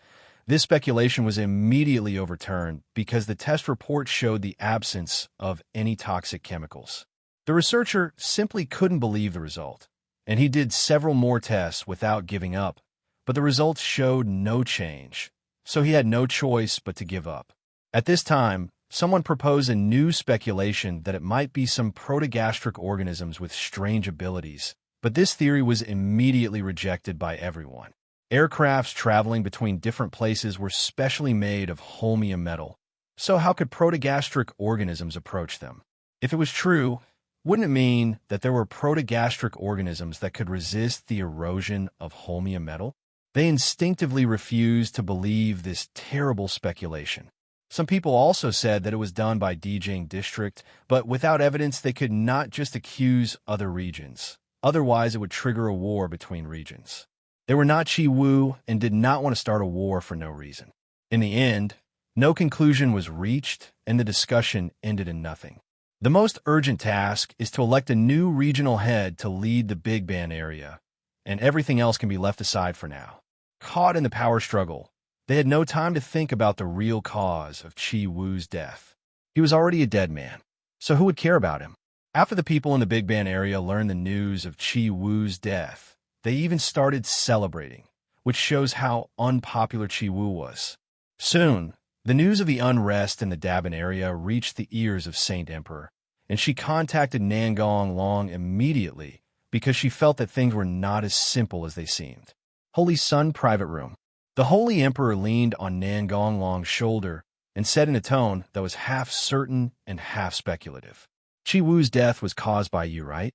[SPEAKER 2] this speculation was immediately overturned because the test report showed the absence of any toxic chemicals. The researcher simply couldn't believe the result, and he did several more tests without giving up, but the results showed no change, so he had no choice but to give up. At this time, someone proposed a new speculation that it might be some protogastric organisms with strange abilities, but this theory was immediately rejected by everyone. Aircrafts traveling between different places were specially made of holmium metal, so how could protogastric organisms approach them? If it was true, wouldn't it mean that there were protogastric organisms that could resist the erosion of holmium metal? They instinctively refused to believe this terrible speculation. Some people also said that it was done by DxD district, but without evidence they could not just accuse other regions. Otherwise, it would trigger a war between regions. They were not Chi-Wu and did not want to start a war for no reason. In the end, no conclusion was reached and the discussion ended in nothing. The most urgent task is to elect a new regional head to lead the Big Ban area, and everything else can be left aside for now. Caught in the power struggle, they had no time to think about the real cause of Chi-Wu's death. He was already a dead man, so who would care about him? After the people in the Big Ban area learned the news of Chi-Wu's death, they even started celebrating, which shows how unpopular Chi-Wu was. Soon, the news of the unrest in the Dabin area reached the ears of Saint Emperor, and she contacted Nangong Long immediately because she felt that things were not as simple as they seemed. Holy Sun private room. The Holy Emperor leaned on Nangong Long's shoulder and said in a tone that was half certain and half speculative. Chi-Wu's death was caused by you, right?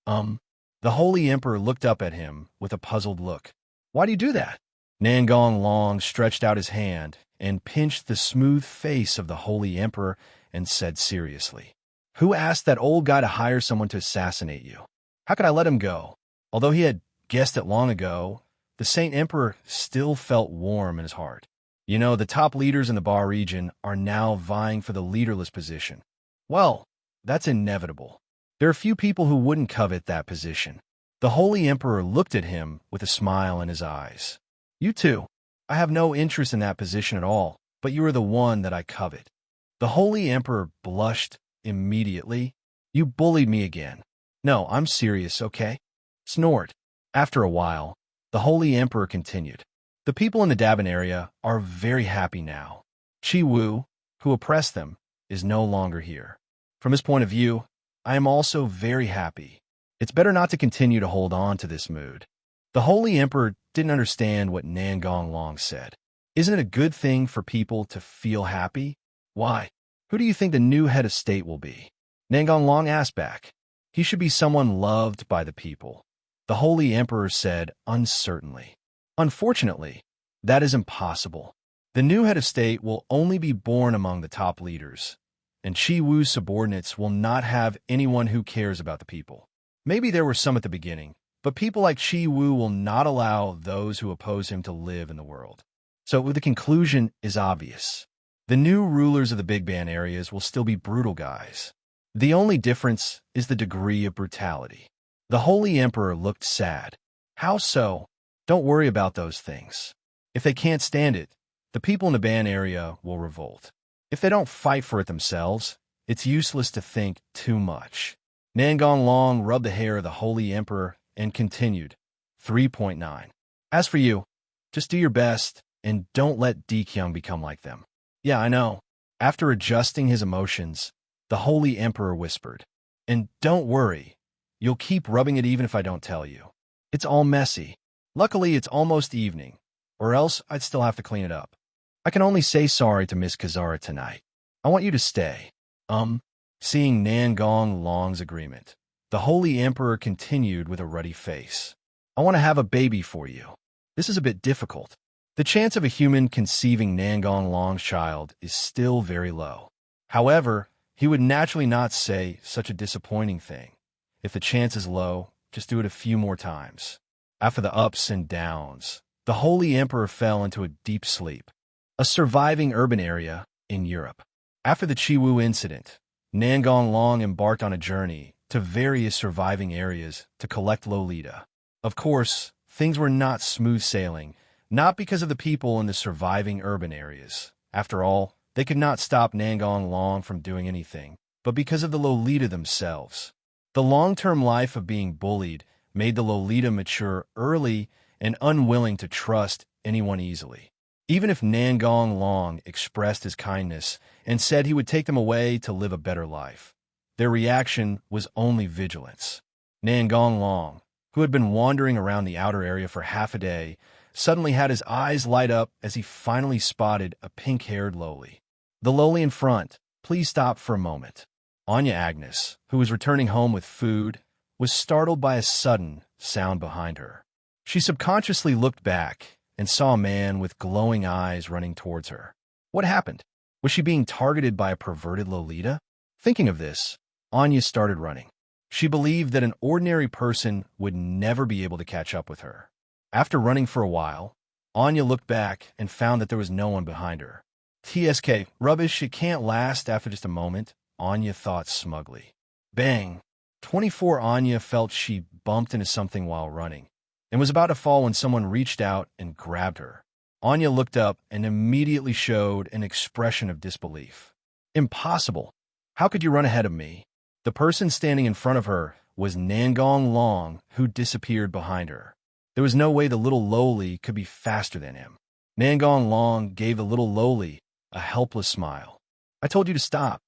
[SPEAKER 2] The Holy Emperor looked up at him with a puzzled look. Why do you do that? Nangong Long stretched out his hand and pinched the smooth face of the Holy Emperor and said seriously, Who asked that old guy to hire someone to assassinate you? How could I let him go? Although he had guessed it long ago, the Saint Emperor still felt warm in his heart. You know, the top leaders in the Bar region are now vying for the leaderless position. Well, that's inevitable. There are few people who wouldn't covet that position. The Holy Emperor looked at him with a smile in his eyes. You too. I have no interest in that position at all, but you are the one that I covet. The Holy Emperor blushed immediately. You bullied me again. No, I'm serious, okay? Snort. After a while, the Holy Emperor continued. The people in the Dabin area are very happy now. Chi-Wu, who oppressed them, is no longer here. From his point of view, I am also very happy. It's better not to continue to hold on to this mood. The Holy Emperor didn't understand what Nangong Long said. Isn't it a good thing for people to feel happy? Why? Who do you think the new head of state will be? Nangong Long asked back. He should be someone loved by the people. The Holy Emperor said uncertainly. Unfortunately, that is impossible. The new head of state will only be born among the top leaders, and Chi-Wu's subordinates will not have anyone who cares about the people. Maybe there were some at the beginning, but people like Chi-Wu will not allow those who oppose him to live in the world. So the conclusion is obvious. The new rulers of the Big Ban areas will still be brutal guys. The only difference is the degree of brutality. The Holy Emperor looked sad. How so? Don't worry about those things. If they can't stand it, the people in the Ban area will revolt. If they don't fight for it themselves, it's useless to think too much. Nangong Long rubbed the hair of the Holy Emperor and continued. 3.9. As for you, just do your best and don't let Dekyung become like them. Yeah, I know. After adjusting his emotions, the Holy Emperor whispered, "And don't worry, you'll keep rubbing it even if I don't tell you. It's all messy. Luckily, it's almost evening, or else I'd still have to clean it up. I can only say sorry to Miss Kazara tonight. I want you to stay." Seeing Nangong Long's agreement, the Holy Emperor continued with a ruddy face. "I want to have a baby for you. This is a bit difficult. The chance of a human conceiving Nangong Long's child is still very low. However, he would naturally not say such a disappointing thing. If the chance is low, just do it a few more times." After the ups and downs, the Holy Emperor fell into a deep sleep. A surviving urban area in Europe. After the Chiwu incident, Nangong Long embarked on a journey to various surviving areas to collect Lolita. Of course, things were not smooth sailing, not because of the people in the surviving urban areas. After all, they could not stop Nangong Long from doing anything, but because of the Lolita themselves. The long-term life of being bullied made the Lolita mature early and unwilling to trust anyone easily. Even if Nangong Long expressed his kindness and said he would take them away to live a better life, their reaction was only vigilance. Nangong Long, who had been wandering around the outer area for half a day, suddenly had his eyes light up as he finally spotted a pink-haired loli. "The loli in front, please stop for a moment." Anya Agnes, who was returning home with food, was startled by a sudden sound behind her. She subconsciously looked back and saw a man with glowing eyes running towards her. What happened? Was she being targeted by a perverted Lolita? Thinking of this, Anya started running. She believed that an ordinary person would never be able to catch up with her. After running for a while, Anya looked back and found that there was no one behind her. "TSK, rubbish, it can't last after just a moment," Anya thought smugly. Bang! 24 Anya felt she bumped into something while running, and was about to fall when someone reached out and grabbed her. Anya looked up and immediately showed an expression of disbelief. "Impossible! How could you run ahead of me?" The person standing in front of her was Nangong Long, who disappeared behind her. There was no way the little loli could be faster than him. Nangong Long gave the little loli a helpless smile. "I told you to stop.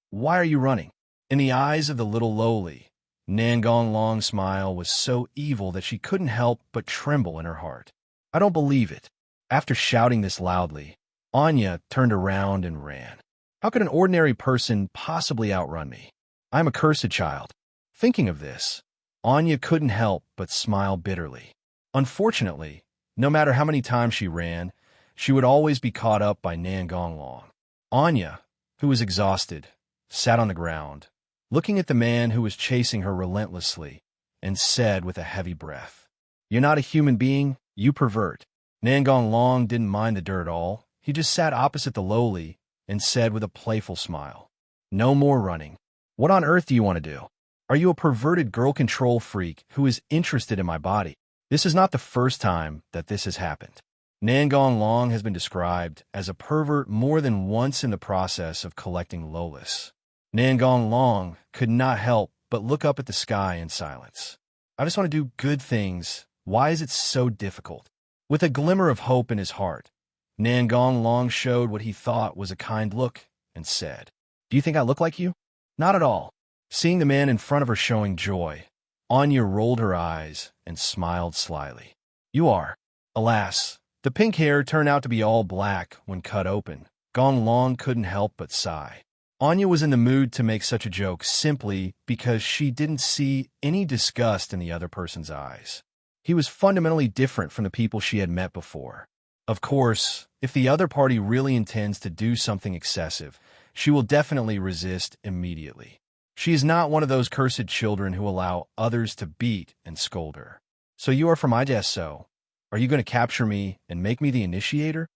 [SPEAKER 2] Why are you running?" In the eyes of the little loli, Nangong Long's smile was so evil that she couldn't help but tremble in her heart. "I don't believe it." After shouting this loudly, Anya turned around and ran. How could an ordinary person possibly outrun me? I'm a cursed child. Thinking of this, Anya couldn't help but smile bitterly. Unfortunately, no matter how many times she ran, she would always be caught up by Nangong Long. Anya, who was exhausted, sat on the ground, looking at the man who was chasing her relentlessly, and said with a heavy breath, "You're not a human being, you pervert." Nangong Long didn't mind the dirt at all. He just sat opposite the loli and said with a playful smile, "No more running. What on earth do you want to do? Are you a perverted girl control freak who is interested in my body?" This is not the first time that this has happened. Nangong Long has been described as a pervert more than once in the process of collecting lolis. Nangong Long could not help but look up at the sky in silence. "I just want to do good things. Why is it so difficult?" With a glimmer of hope in his heart, Nangong Long showed what he thought was a kind look and said, "Do you think I look like you?" "Not at all." Seeing the man in front of her showing joy, Anya rolled her eyes and smiled slyly. "You are." Alas, the pink hair turned out to be all black when cut open. Gong Long couldn't help but sigh. Anya was in the mood to make such a joke simply because she didn't see any disgust in the other person's eyes. He was fundamentally different from the people she had met before. Of course, if the other party really intends to do something excessive, she will definitely resist immediately. She is not one of those cursed children who allow others to beat and scold her. "So you are from ISO. Are you going to capture me and make me the initiator?"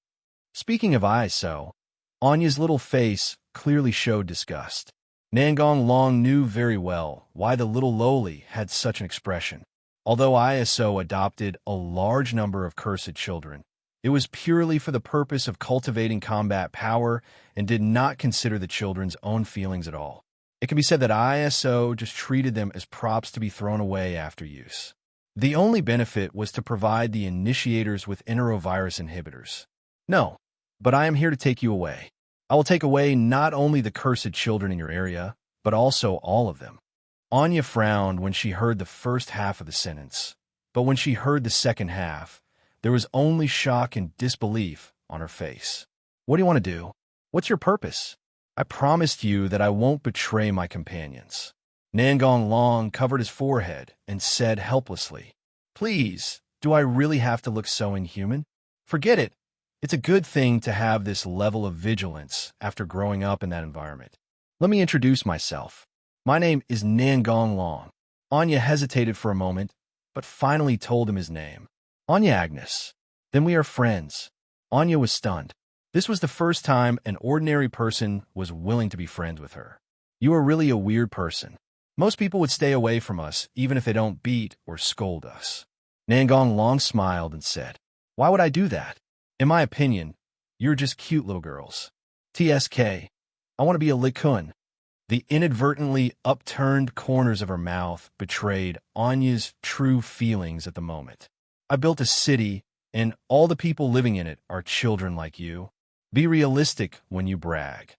[SPEAKER 2] Speaking of ISO, Anya's little face clearly showed disgust. Nangong Long knew very well why the little loli had such an expression. Although ISO adopted a large number of cursed children, it was purely for the purpose of cultivating combat power and did not consider the children's own feelings at all. It can be said that ISO just treated them as props to be thrown away after use. The only benefit was to provide the initiators with enterovirus inhibitors. "No, but I am here to take you away." I will take away not only the cursed children in your area, but also all of them. Anya frowned when she heard the first half of the sentence, but when she heard the second half, there was only shock and disbelief on her face. What do you want to do? What's your purpose? I promised you that I won't betray my companions. Nangong Long covered his forehead and said helplessly, Please, do I really have to look so inhuman? Forget it. It's a good thing to have this level of vigilance after growing up in that environment. Let me introduce myself. My name is Nangong Long. Anya hesitated for a moment, but finally told him his name. Anya Agnes. Then we are friends. Anya was stunned. This was the first time an ordinary person was willing to be friends with her. You are really a weird person. Most people would stay away from us, even if they don't beat or scold us. Nangong Long smiled and said, Why would I do that? In my opinion, you're just cute little girls. TSK. I want to be a likun. The inadvertently upturned corners of her mouth betrayed Anya's true feelings at the moment. I built a city, and all the people living in it are children like you. Be realistic when you brag.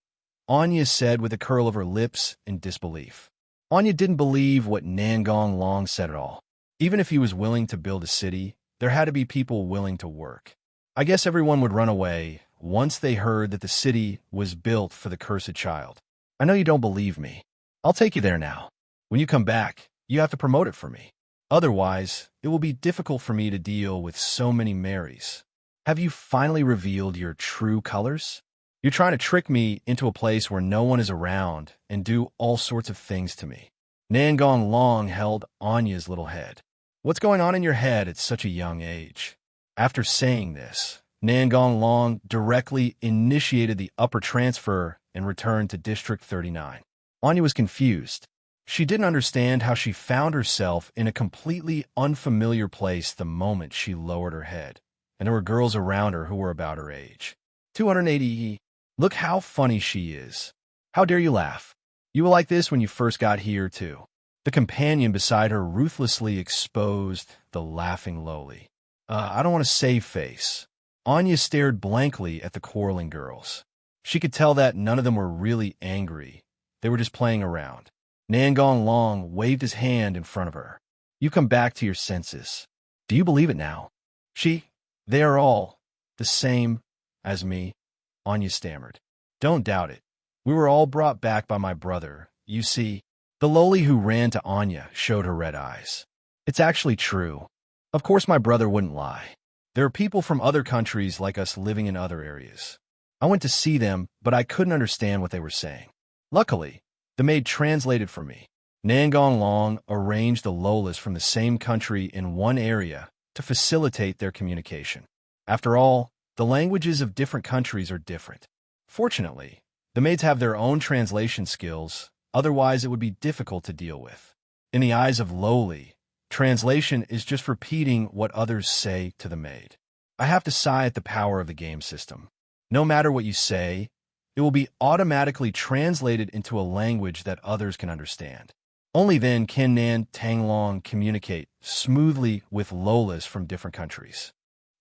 [SPEAKER 2] Anya said with a curl of her lips in disbelief. Anya didn't believe what Nangong Long said at all. Even if he was willing to build a city, there had to be people willing to work. I guess everyone would run away once they heard that the city was built for the cursed child. I know you don't believe me. I'll take you there now. When you come back, you have to promote it for me. Otherwise, it will be difficult for me to deal with so many Marys. Have you finally revealed your true colors? You're trying to trick me into a place where no one is around and do all sorts of things to me. Nangong Long held Anya's little head. What's going on in your head at such a young age? After saying this, Nangong Long directly initiated the upper transfer and returned to District 39. Anya was confused. She didn't understand how she found herself in a completely unfamiliar place the moment she lowered her head, and there were girls around her who were about her age. 280. Look how funny she is. How dare you laugh? You were like this when you first got here, too. The companion beside her ruthlessly exposed the laughing lowly. I don't want to save face. Anya stared blankly at the quarreling girls. She could tell that none of them were really angry. They were just playing around. Nangong Long waved his hand in front of her. You come back to your senses. Do you believe it now? They are all the same as me, Anya stammered. Don't doubt it. We were all brought back by my brother. You see, the lowly who ran to Anya showed her red eyes. It's actually true. Of course my brother wouldn't lie. There are people from other countries like us living in other areas. I went to see them, but I couldn't understand what they were saying. Luckily, the maid translated for me. Nangong Long arranged the Lolas from the same country in one area to facilitate their communication. After all, the languages of different countries are different. Fortunately, the maids have their own translation skills, otherwise it would be difficult to deal with. In the eyes of lowly, translation is just repeating what others say to the maid. I have to sigh at the power of the game system. No matter what you say, it will be automatically translated into a language that others can understand. Only then can Nan Tanglong communicate smoothly with Lolas from different countries.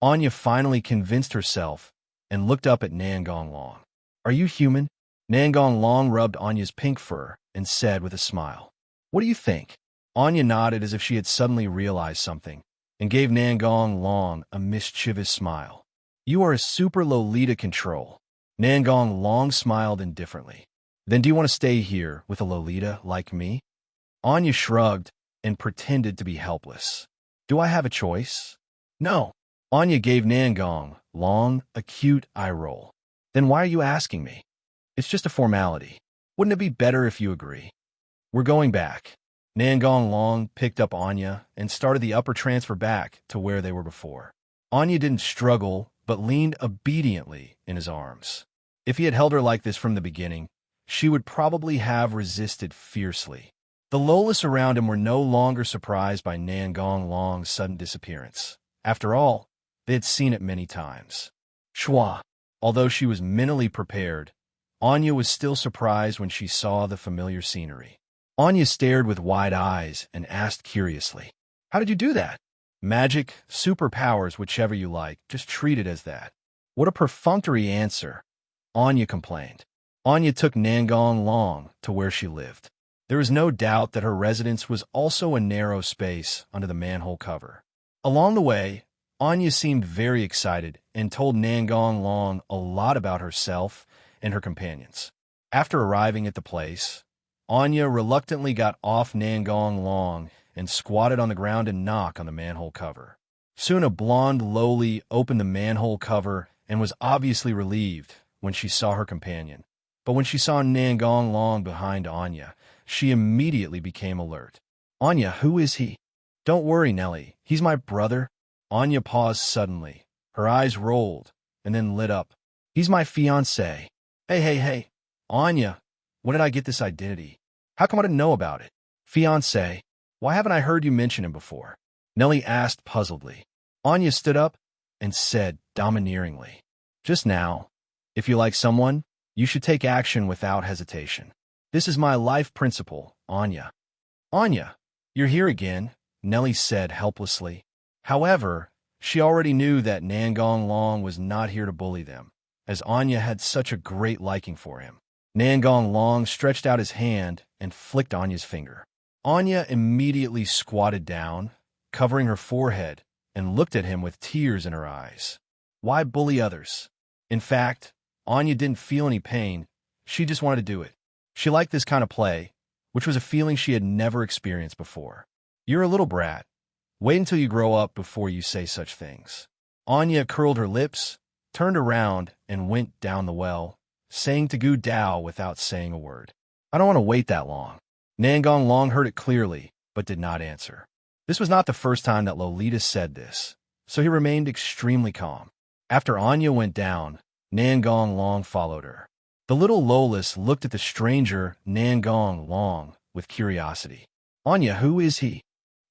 [SPEAKER 2] Anya finally convinced herself and looked up at Nangong Long. Are you human? Nangong Long rubbed Anya's pink fur and said with a smile. What do you think? Anya nodded as if she had suddenly realized something and gave Nangong Long a mischievous smile. You are a super Lolita control. Nangong Long smiled indifferently. Then do you want to stay here with a Lolita like me? Anya shrugged and pretended to be helpless. Do I have a choice? No. Anya gave Nangong Long a cute eye roll. Then why are you asking me? It's just a formality. Wouldn't it be better if you agree? We're going back. Nangong Long picked up Anya and started the upper transfer back to where they were before. Anya didn't struggle, but leaned obediently in his arms. If he had held her like this from the beginning, she would probably have resisted fiercely. The Lolas around him were no longer surprised by Nangong Long's sudden disappearance. After all, they had seen it many times. Schwa. Although she was mentally prepared, Anya was still surprised when she saw the familiar scenery. Anya stared with wide eyes and asked curiously, How did you do that? Magic, superpowers, whichever you like, just treat it as that. What a perfunctory answer. Anya complained. Anya took Nangong Long to where she lived. There was no doubt that her residence was also a narrow space under the manhole cover. Along the way, Anya seemed very excited and told Nangong Long a lot about herself and her companions. After arriving at the place, Anya reluctantly got off Nangong Long and squatted on the ground and knocked on the manhole cover. Soon a blonde lowly opened the manhole cover and was obviously relieved when she saw her companion. But when she saw Nangong Long behind Anya, she immediately became alert. Anya, who is he? Don't worry, Nellie. He's my brother. Anya paused suddenly. Her eyes rolled and then lit up. He's my fiancé. Hey. Anya, when did I get this identity? How come I didn't know about it? Fiancé. Why haven't I heard you mention him before? Nellie asked puzzledly. Anya stood up and said domineeringly, just now, if you like someone, you should take action without hesitation. This is my life principle, Anya. Anya, you're here again, Nellie said helplessly. However, she already knew that Nangong Long was not here to bully them, as Anya had such a great liking for him. Nangong Long stretched out his hand and flicked Anya's finger. Anya immediately squatted down, covering her forehead, and looked at him with tears in her eyes. Why bully others? In fact, Anya didn't feel any pain. She just wanted to do it. She liked this kind of play, which was a feeling she had never experienced before. You're a little brat. Wait until you grow up before you say such things. Anya curled her lips, turned around, and went down the well, saying to Gu Dao without saying a word. I don't want to wait that long. Nangong Long heard it clearly, but did not answer. This was not the first time that Lolita said this, so he remained extremely calm. After Anya went down, Nangong Long followed her. The little Lolis looked at the stranger Nangong Long with curiosity. Anya, who is he?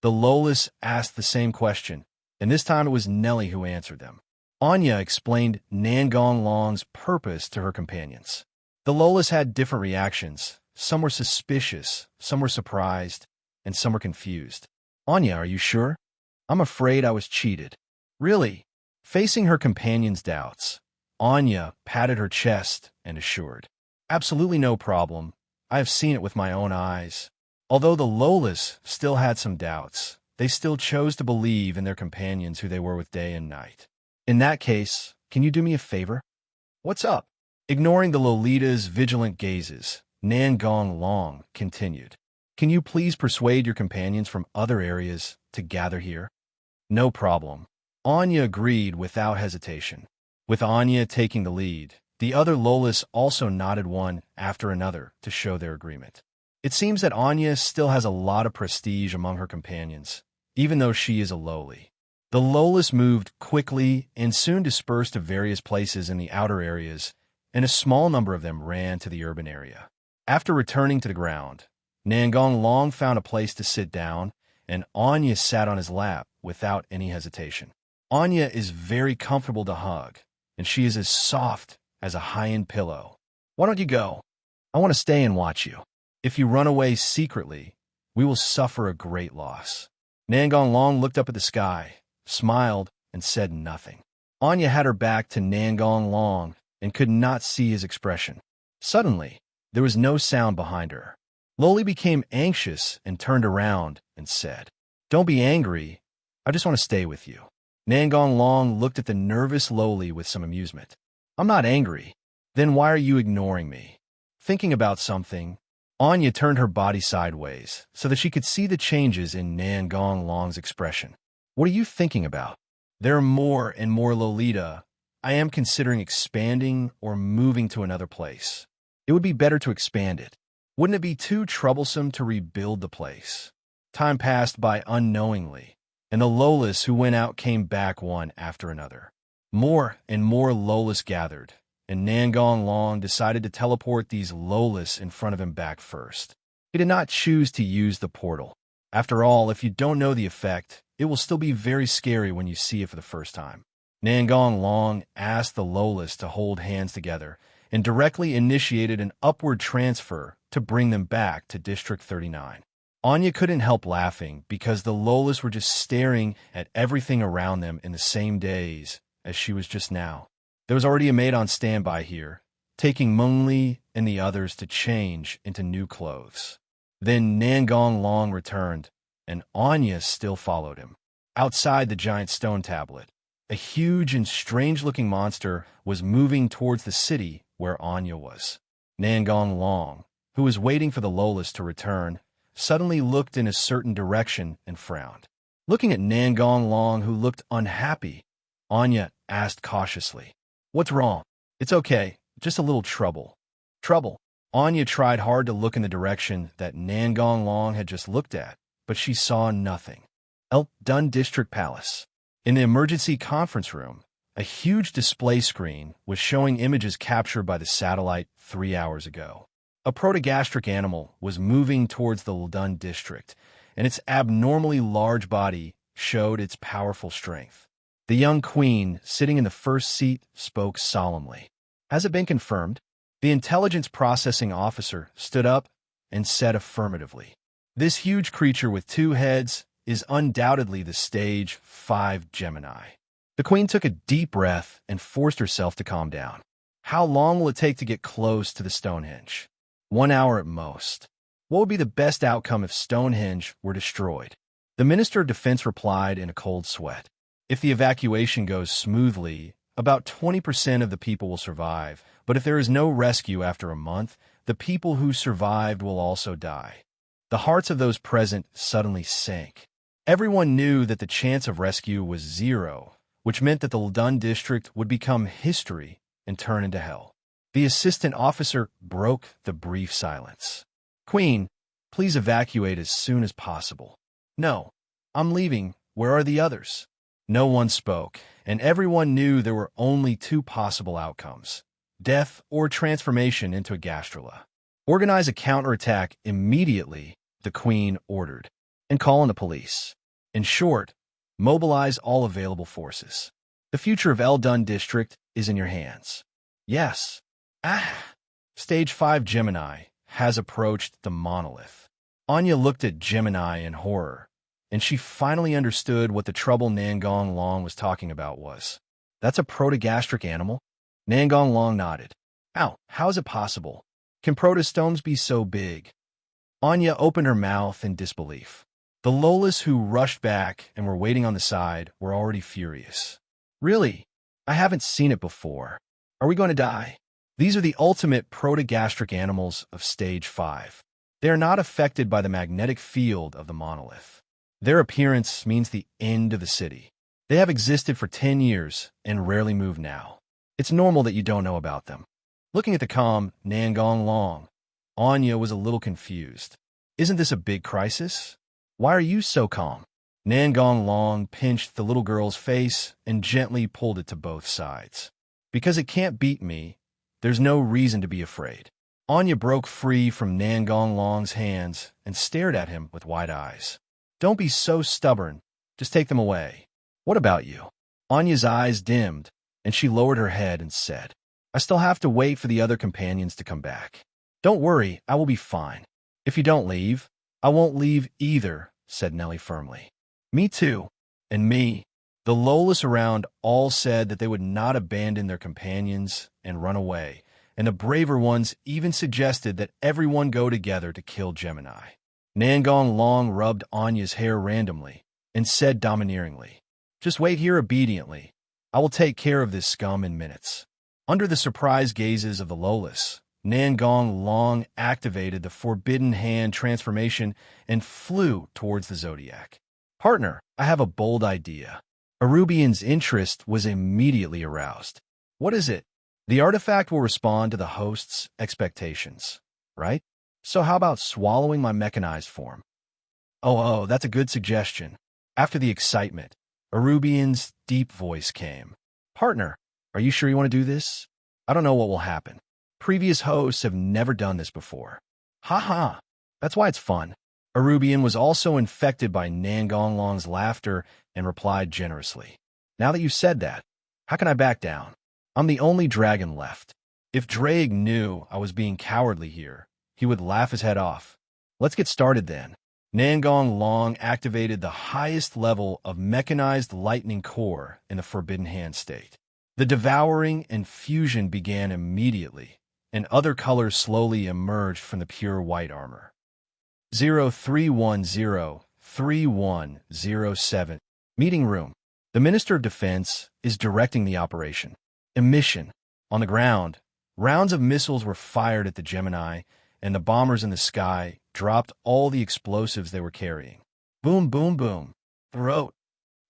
[SPEAKER 2] The Lolis asked the same question, and this time it was Nellie who answered them. Anya explained Nangong Long's purpose to her companions. The Lolis had different reactions. Some were suspicious, some were surprised, and some were confused. Anya, are you sure? I'm afraid I was cheated. Really? Facing her companion's doubts, Anya patted her chest and assured. Absolutely no problem. I have seen it with my own eyes. Although the Lolis still had some doubts, they still chose to believe in their companions who they were with day and night. In that case, can you do me a favor? What's up? Ignoring the Lolita's vigilant gazes, Nangong Long continued. Can you please persuade your companions from other areas to gather here? No problem. Anya agreed without hesitation. With Anya taking the lead, the other Lolis also nodded one after another to show their agreement. It seems that Anya still has a lot of prestige among her companions, even though she is a lowly. The Lolis moved quickly and soon dispersed to various places in the outer areas, and a small number of them ran to the urban area. After returning to the ground, Nangong Long found a place to sit down, and Anya sat on his lap without any hesitation. Anya is very comfortable to hug, and she is as soft as a high-end pillow. Why don't you go? I want to stay and watch you. If you run away secretly, we will suffer a great loss. Nangong Long looked up at the sky, smiled, and said nothing. Anya had her back to Nangong Long and could not see his expression. Suddenly, there was no sound behind her. Loli became anxious and turned around and said, Don't be angry. I just want to stay with you. Nangong Long looked at the nervous Loli with some amusement. I'm not angry. Then why are you ignoring me? Thinking about something, Anya turned her body sideways so that she could see the changes in Nangong Long's expression. What are you thinking about? There are more and more Lolita. I am considering expanding or moving to another place. It would be better to expand it. Wouldn't it be too troublesome to rebuild the place? Time passed by unknowingly, and the Lolis who went out came back one after another. More and more Lolis gathered, and Nangong Long decided to teleport these Lolis in front of him back first. He did not choose to use the portal. After all, if you don't know the effect, it will still be very scary when you see it for the first time. Nangong Long asked the Lolis to hold hands together and directly initiated an upward transfer to bring them back to District 39. Anya couldn't help laughing because the Lolis were just staring at everything around them in the same daze as she was just now. There was already a maid on standby here, taking Mengli and the others to change into new clothes. Then Nangong Long returned, and Anya still followed him. Outside the giant stone tablet, a huge and strange-looking monster was moving towards the city where Anya was. Nangong Long, who was waiting for the Lolas to return, suddenly looked in a certain direction and frowned. Looking at Nangong Long, who looked unhappy, Anya asked cautiously, "What's wrong?" "It's okay, just a little trouble." "Trouble?" Anya tried hard to look in the direction that Nangong Long had just looked at, but she saw nothing. Dun District Palace. In the emergency conference room, a huge display screen was showing images captured by the satellite 3 hours ago. A protogastric animal was moving towards the Dun District, and its abnormally large body showed its powerful strength. The young queen, sitting in the first seat, spoke solemnly. "Has it been confirmed?" The intelligence processing officer stood up and said affirmatively. "This huge creature with 2 heads is undoubtedly the Stage 5 Gemini." The queen took a deep breath and forced herself to calm down. "How long will it take to get close to the Stonehenge?" 1 hour at most. "What would be the best outcome if Stonehenge were destroyed?" The Minister of Defense replied in a cold sweat. "If the evacuation goes smoothly, about 20% of the people will survive, but if there is no rescue after a month, the people who survived will also die." The hearts of those present suddenly sank. Everyone knew that the chance of rescue was 0, which meant that the Dun District would become history and turn into hell. The assistant officer broke the brief silence. "Queen, please evacuate as soon as possible." "No, I'm leaving. Where are the others?" No one spoke, and everyone knew there were only 2 possible outcomes: death or transformation into a gastrula. "Organize a counterattack immediately," the queen ordered, "and call in the police. In short, mobilize all available forces. The future of Dun District is in your hands." "Yes." Stage 5 Gemini has approached the monolith. Anya looked at Gemini in horror, and she finally understood what the trouble Nangong Long was talking about was. "That's a protogastric animal?" Nangong Long nodded. How is it possible? Can protostomes be so big?" Anya opened her mouth in disbelief. The Lolas who rushed back and were waiting on the side were already furious. "Really? I haven't seen it before. Are we going to die?" These are the ultimate protogastric animals of Stage 5. They are not affected by the magnetic field of the monolith. Their appearance means the end of the city. They have existed for 10 years and rarely move now. It's normal that you don't know about them. Looking at the calm Nangong Long, Anya was a little confused. "Isn't this a big crisis? Why are you so calm?" Nangong Long pinched the little girl's face and gently pulled it to both sides. "Because it can't beat me, there's no reason to be afraid." Anya broke free from Nangong Long's hands and stared at him with wide eyes. "Don't be so stubborn. Just take them away." "What about you?" Anya's eyes dimmed, and she lowered her head and said, "I still have to wait for the other companions to come back." "Don't worry, I will be fine. If you don't leave, I won't leave either," said Nellie firmly. "Me too." "And me." The Lolas around all said that they would not abandon their companions and run away, and the braver ones even suggested that everyone go together to kill Gemini. Nangong Long rubbed Anya's hair randomly and said domineeringly, "Just wait here obediently. I will take care of this scum in minutes." Under the surprised gazes of the Lolas, Nangong Long activated the Forbidden Hand transformation and flew towards the Zodiac. "Partner, I have a bold idea." Arubian's interest was immediately aroused. "What is it?" "The artifact will respond to the host's expectations, right? So how about swallowing my mechanized form?" Oh, that's a good suggestion." After the excitement, Arubian's deep voice came. "Partner, are you sure you want to do this? I don't know what will happen. Previous hosts have never done this before." "Ha. That's why it's fun." Arubian was also infected by Nangong Long's laughter and replied generously. "Now that you said that, how can I back down? I'm the only dragon left. If Drake knew I was being cowardly here, he would laugh his head off. Let's get started then." Nangong Long activated the highest level of mechanized lightning core in the Forbidden Hand state. The devouring and fusion began immediately, and other colors slowly emerged from the pure white armor. 0310-3107. Meeting room. The Minister of Defense is directing the operation. Emission. On the ground, rounds of missiles were fired at the Gemini, and the bombers in the sky dropped all the explosives they were carrying. Boom, boom, boom. Throat.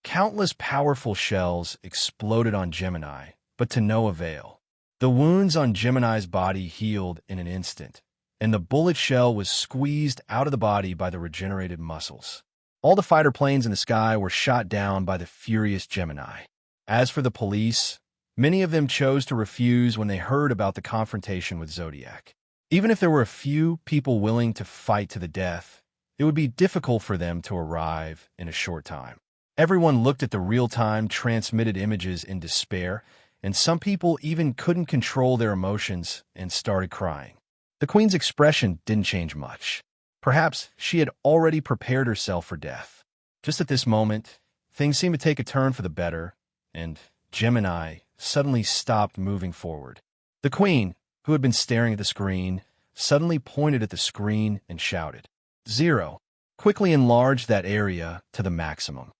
[SPEAKER 2] Countless powerful shells exploded on Gemini, but to no avail. The wounds on Gemini's body healed in an instant, and the bullet shell was squeezed out of the body by the regenerated muscles. All the fighter planes in the sky were shot down by the furious Gemini. As for the police, many of them chose to refuse when they heard about the confrontation with Zodiac. Even if there were a few people willing to fight to the death, it would be difficult for them to arrive in a short time. Everyone looked at the real-time transmitted images in despair, and some people even couldn't control their emotions and started crying. The Queen's expression didn't change much. Perhaps she had already prepared herself for death. Just at this moment, things seemed to take a turn for the better, and Gemini suddenly stopped moving forward. The Queen, who had been staring at the screen, suddenly pointed at the screen and shouted, 0. Quickly enlarged that area to the maximum.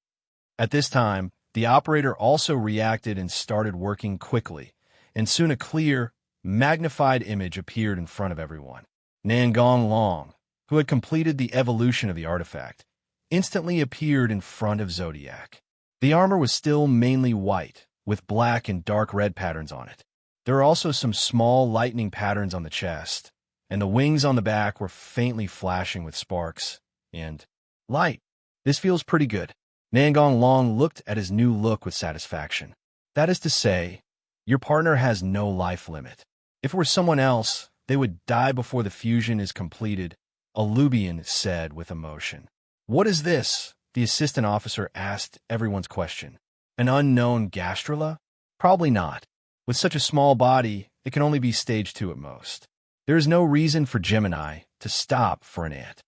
[SPEAKER 2] At this time, the operator also reacted and started working quickly, and soon a clear, magnified image appeared in front of everyone. Nangong Long, who had completed the evolution of the artifact, instantly appeared in front of Zodiac. The armor was still mainly white, with black and dark red patterns on it. There were also some small lightning patterns on the chest, and the wings on the back were faintly flashing with sparks and light. This feels pretty good. Nangong Long looked at his new look with satisfaction. That is to say, your partner has no life limit. If it were someone else, they would die before the fusion is completed, Alubian said with emotion. What is this? The assistant officer asked everyone's question. An unknown gastrula? Probably not. With such a small body, it can only be stage 2 at most. There is no reason for Gemini to stop for an ant.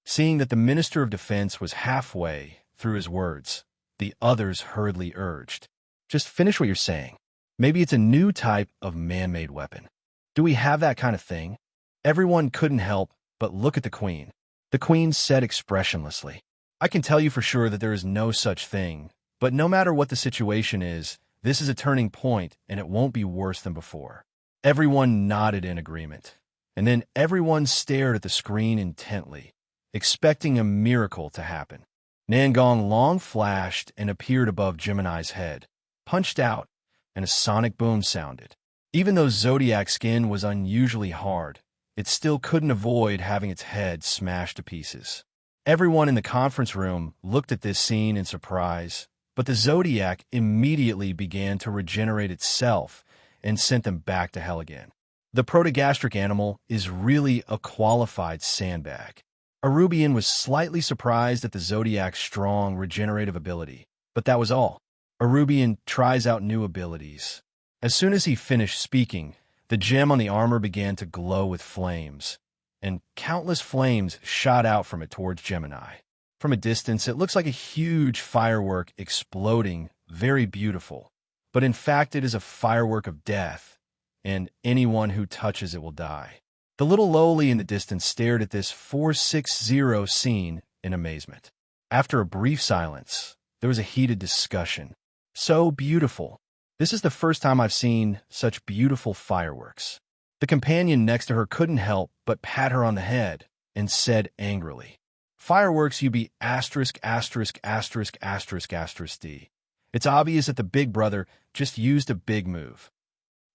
[SPEAKER 2] Seeing that the Minister of Defense was halfway through his words, the others hurriedly urged, just finish what you're saying. Maybe it's a new type of man-made weapon. Do we have that kind of thing? Everyone couldn't help but look at the Queen. The Queen said expressionlessly, I can tell you for sure that there is no such thing, but no matter what the situation is, this is a turning point and it won't be worse than before. Everyone nodded in agreement, and then everyone stared at the screen intently, expecting a miracle to happen. Nangong Long flashed and appeared above Gemini's head, punched out, and a sonic boom sounded. Even though Zodiac's skin was unusually hard, it still couldn't avoid having its head smashed to pieces. Everyone in the conference room looked at this scene in surprise, but the Zodiac immediately began to regenerate itself and sent them back to hell again. The protogastric animal is really a qualified sandbag. Arubian was slightly surprised at the Zodiac's strong regenerative ability, but that was all. Arubian tries out new abilities. As soon as he finished speaking, the gem on the armor began to glow with flames, and countless flames shot out from it towards Gemini. From a distance, it looks like a huge firework exploding, very beautiful, but in fact it is a firework of death, and anyone who touches it will die. The little lowly in the distance stared at this 460 scene in amazement. After a brief silence, there was a heated discussion. So beautiful. This is the first time I've seen such beautiful fireworks. The companion next to her couldn't help but pat her on the head and said angrily, Fireworks you be asterisk, asterisk, asterisk, asterisk, asterisk D. It's obvious that the big brother just used a big move.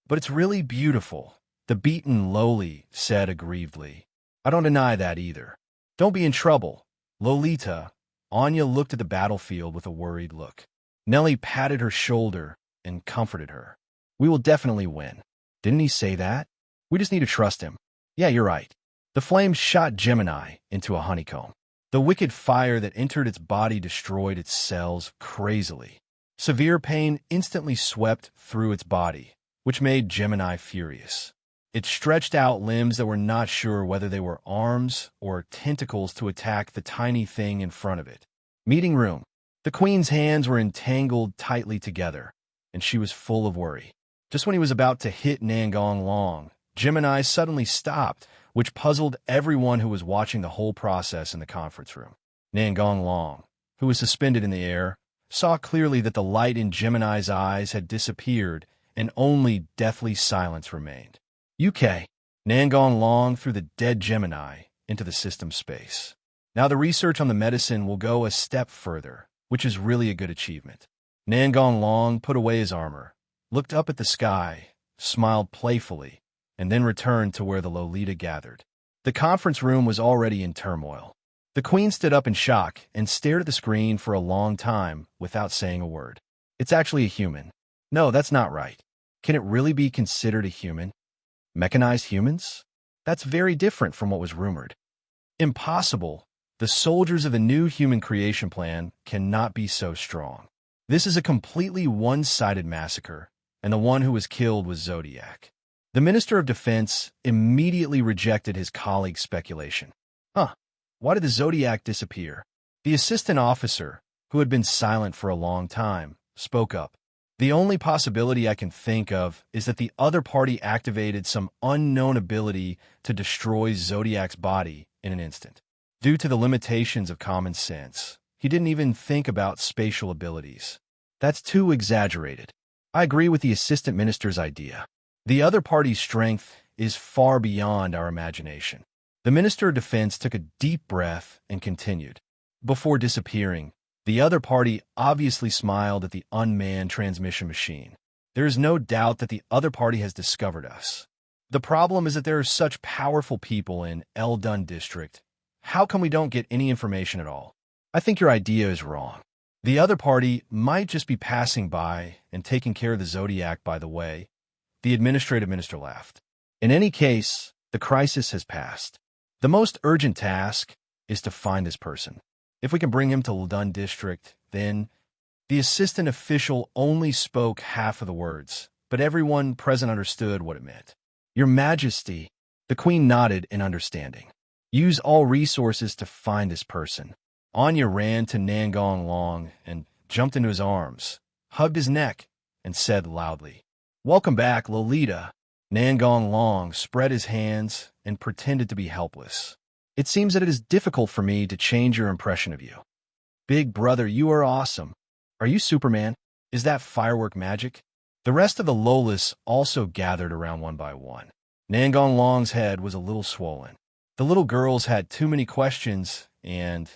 [SPEAKER 2] But it's really beautiful. The beaten lowly said aggrievedly. I don't deny that either. Don't be in trouble. Lolita. Anya looked at the battlefield with a worried look. Nellie patted her shoulder and comforted her. We will definitely win. Didn't he say that? We just need to trust him. Yeah, you're right. The flames shot Gemini into a honeycomb. The wicked fire that entered its body destroyed its cells crazily. Severe pain instantly swept through its body, which made Gemini furious. It stretched out limbs that were not sure whether they were arms or tentacles to attack the tiny thing in front of it. Meeting room. The Queen's hands were entangled tightly together, and she was full of worry. Just when he was about to hit Nangong Long, Gemini suddenly stopped, which puzzled everyone who was watching the whole process in the conference room. Nangong Long, who was suspended in the air, saw clearly that the light in Gemini's eyes had disappeared and only deathly silence remained. UK. Nangong Long threw the dead Gemini into the system space. Now the research on the medicine will go a step further, which is really a good achievement. Nangong Long put away his armor, looked up at the sky, smiled playfully, and then returned to where the Lolita gathered. The conference room was already in turmoil. The queen stood up in shock and stared at the screen for a long time without saying a word. It's actually a human. No, that's not right. Can it really be considered a human? Mechanized humans? That's very different from what was rumored. Impossible. The soldiers of the new human creation plan cannot be so strong. This is a completely one-sided massacre, and the one who was killed was Zodiac. The Minister of Defense immediately rejected his colleague's speculation. Why did the Zodiac disappear? The assistant officer, who had been silent for a long time, spoke up. The only possibility I can think of is that the other party activated some unknown ability to destroy Zodiac's body in an instant. Due to the limitations of common sense, he didn't even think about spatial abilities. That's too exaggerated. I agree with the assistant minister's idea. The other party's strength is far beyond our imagination. The Minister of Defense took a deep breath and continued. Before disappearing, the other party obviously smiled at the unmanned transmission machine. There is no doubt that the other party has discovered us. The problem is that there are such powerful people in Eldun District. How come we don't get any information at all? I think your idea is wrong. The other party might just be passing by and taking care of the Zodiac by the way. The administrative minister laughed. In any case, the crisis has passed. The most urgent task is to find this person. If we can bring him to Eldun District, then... The assistant official only spoke half of the words, but everyone present understood what it meant. Your Majesty, the Queen nodded in understanding. Use all resources to find this person. Anya ran to Nangong Long and jumped into his arms, hugged his neck, and said loudly, "Welcome back, Lolita." Nangong Long spread his hands and pretended to be helpless. It seems that it is difficult for me to change your impression of you. Big brother, you are awesome. Are you Superman? Is that firework magic? The rest of the Lolas also gathered around one by one. Nangong Long's head was a little swollen. The little girls had too many questions, and